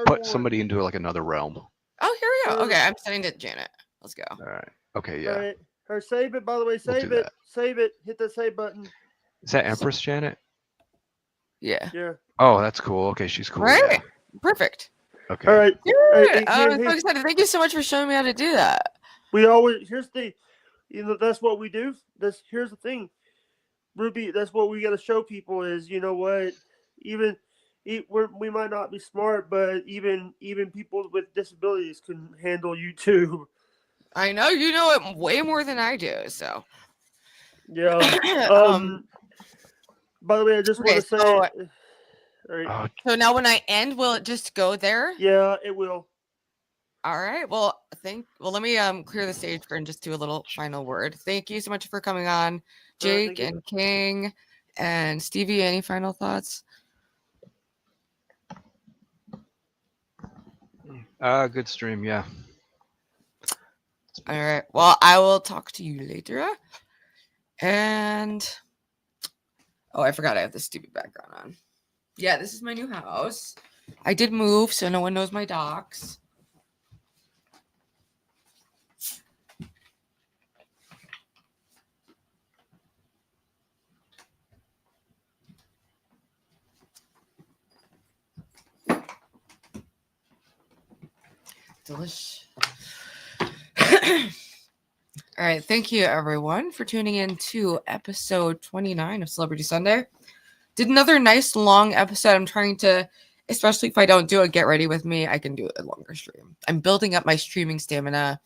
Speaker 12: Put somebody into like another realm.
Speaker 1: Oh, here we go. Okay, I'm sending it to Janet. Let's go.
Speaker 12: All right. Okay, yeah.
Speaker 11: All right. Or save it. By the way, save it. Save it. Hit the save button.
Speaker 12: Is that Empress Janet?
Speaker 1: Yeah.
Speaker 11: Yeah.
Speaker 12: Oh, that's cool. Okay, she's cool.
Speaker 1: Right.
Speaker 12: Yeah.
Speaker 1: Perfect.
Speaker 12: Okay.
Speaker 11: All right.
Speaker 1: Dude, I'm so excited. Thank you so much for showing me how to do that.
Speaker 11: We always that's what we do. Here's the thing, Ruby. That's what we got to show people is what we might not be smart, but even people with disabilities can handle YouTube.
Speaker 1: I know you know it way more than I do. So
Speaker 11: yeah. By the way, I just want to say. All right.
Speaker 1: So now when I end, will it just go there?
Speaker 11: Yeah, it will.
Speaker 1: All right. Well, let me clear the stage for and just do a little final word. Thank you so much for coming on, Jake and King and Stevie. Any final thoughts?
Speaker 12: Good stream, yeah.
Speaker 1: All right. Well, I will talk to you later. And I forgot I have the stupid background on. Yeah, this is my new house. I did move, so no one knows my docs. Delish. All right. Thank you, everyone, for tuning in to episode 29 of Celebrity Sunday. Did another nice long episode. I'm trying to, especially if I don't do a get ready with me, I can do a longer stream. I'm building up my streaming stamina.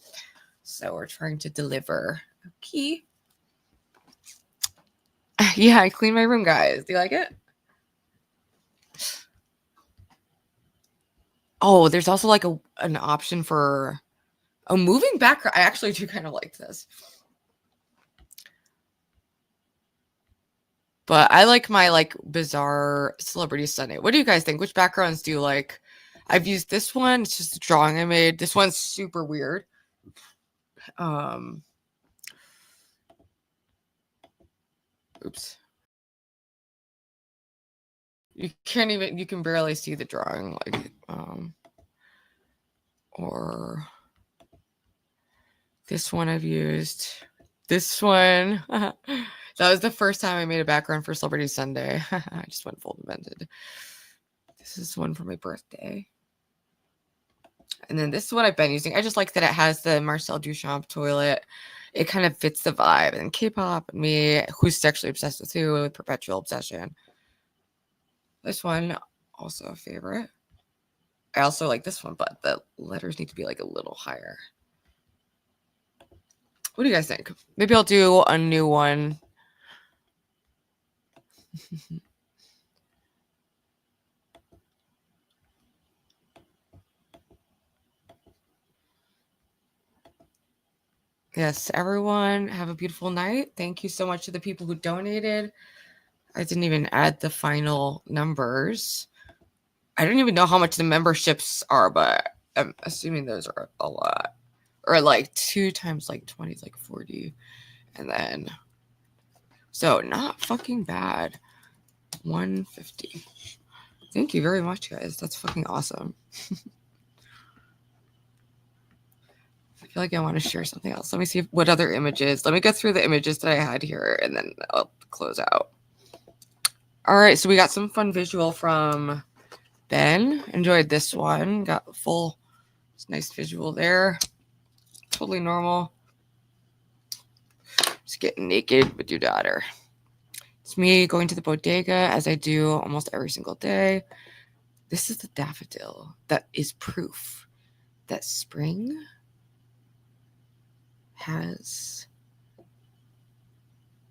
Speaker 1: So we're trying to deliver. Okay. Yeah, I cleaned my room, guys. Do you like it? Oh, there's also like an option for a moving background. I actually do kind of like this. But I like my bizarre Celebrity Sunday. What do you guys think? Which backgrounds do you like? I've used this one. It's just a drawing I made. This one's super weird. Oops. You can barely see the drawing, or this one I've used. This one. That was the first time I made a background for Celebrity Sunday. I just went full demented. This is one for my birthday. And then this is what I've been using. I just like that it has the Marcel Duchamp toilet. It kind of fits the vibe. And K-pop and me, who's sexually obsessed with who, with perpetual obsession. This one, also a favorite. I also like this one, but the letters need to be a little higher. What do you guys think? Maybe I'll do a new one. Yes, everyone, have a beautiful night. Thank you so much to the people who donated. I didn't even add the final numbers. I don't even know how much the memberships are, but I'm assuming those are a lot. Or 2 times 20 is 40. And then So not fucking bad. 150. Thank you very much, guys. That's fucking awesome. I feel like I want to share something else. Let me see what other images. Let me go through the images that I had here, and then I'll close out. All right, so we got some fun visual from Ben. Enjoyed this one. Got full, nice visual there. Totally normal. Just getting naked with your daughter. It's me going to the bodega, as I do almost every single day. This is the daffodil that is proof that spring has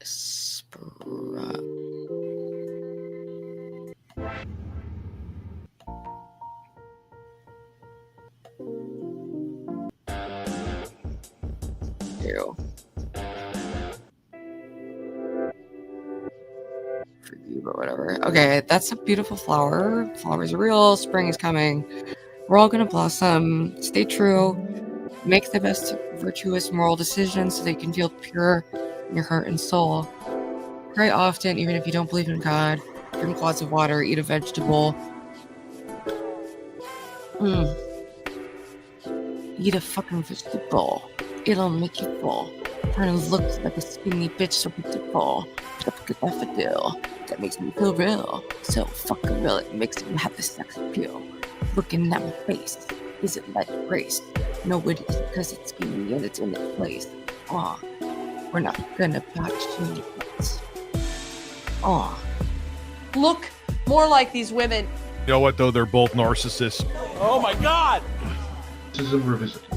Speaker 1: sprung. Ew. For you, but whatever. Okay, that's a beautiful flower. Flowers are real. Spring is coming. We're all gonna blossom. Stay true. Make the best virtuous moral decisions so that you can feel pure in your heart and soul. Pray often, even if you don't believe in God. Drink lots of water. Eat a vegetable. Eat a fucking vegetable. It'll make you full. Trying to look like a skinny bitch so beautiful. Fucking daffodil. That makes me feel real. So fucking real. It makes me have the sex appeal. Looking at my face. Is it like grace? No, it is because it's skinny and it's in its place. Aw. We're not gonna back you. Aw.
Speaker 7: Look more like these women.
Speaker 10: You know what, though? They're both narcissists.
Speaker 14: Oh my God!
Speaker 13: Narcissism Revisited.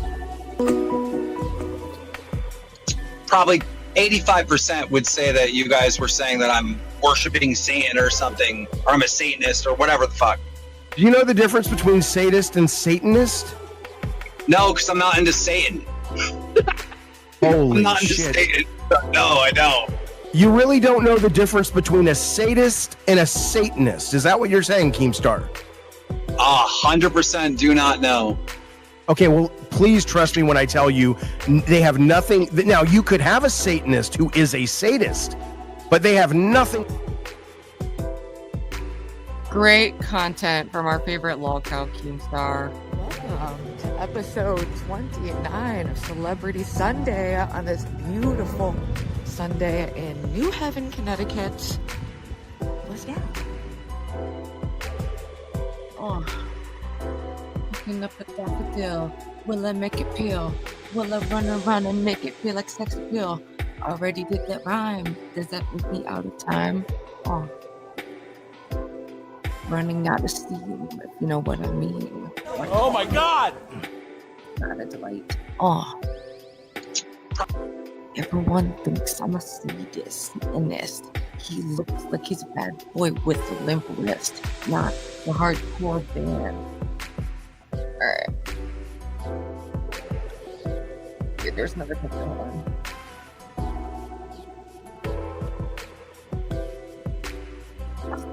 Speaker 21: Probably 85% would say that you guys were saying that I'm worshiping Satan or something, or I'm a Satanist or whatever the fuck.
Speaker 22: Do you know the difference between sadist and Satanist?
Speaker 21: No, because I'm not into Satan.
Speaker 22: Holy
Speaker 21: I'm not into
Speaker 22: shit.
Speaker 21: Satan. No, I don't.
Speaker 22: You really don't know the difference between a sadist and a Satanist. Is that what you're saying, Keemstar?
Speaker 21: 100% do not know.
Speaker 22: Okay, well, please trust me when I tell you they have nothing. Now, you could have a Satanist who is a sadist, but they have nothing.
Speaker 1: Great content from our favorite lolcow Keemstar. Welcome to episode 29 of Celebrity Sunday on this beautiful Sunday in New Haven, Connecticut. Let's go. Oh. Looking up at daffodil. Will I make it peel? Will I run around and make it feel like sex appeal? Already did that rhyme. Does that make me out of time? Oh. Running out of steam, if you know what I mean.
Speaker 14: Oh my God!
Speaker 1: Not a delight. Oh. Everyone thinks I'm a sadist. He looks like he's a bad boy with a limp wrist, not the hardcore band. Alright. Yeah, there's another picture on.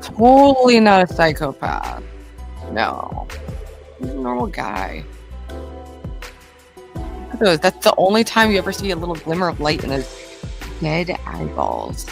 Speaker 1: Totally not a psychopath. No. He's a normal guy. Look at those. That's the only time you ever see a little glimmer of light in his dead eyeballs.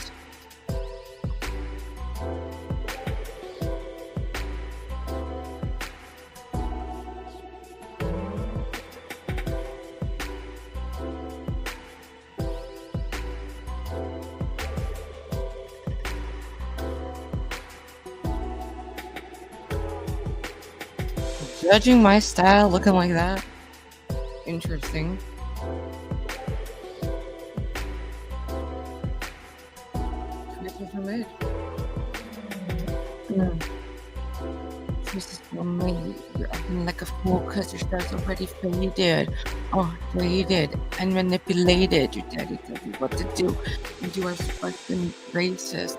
Speaker 1: Judging my style looking like that? Interesting. This is for me. You're acting like a fool because your style's already faded. Oh, faded and manipulated. Your daddy tells you what to do. And you are fucking racist.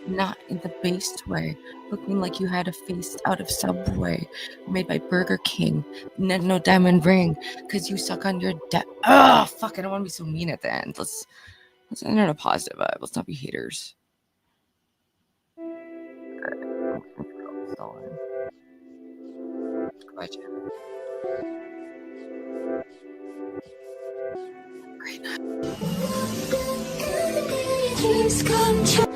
Speaker 1: Not in the based way. Looking like you had a face out of Subway. Made by Burger King. No diamond ring. Because you suck on your fuck, I don't want to be so mean at the end. Let's end on a positive vibe. Let's not be haters.
Speaker 8: keeps control.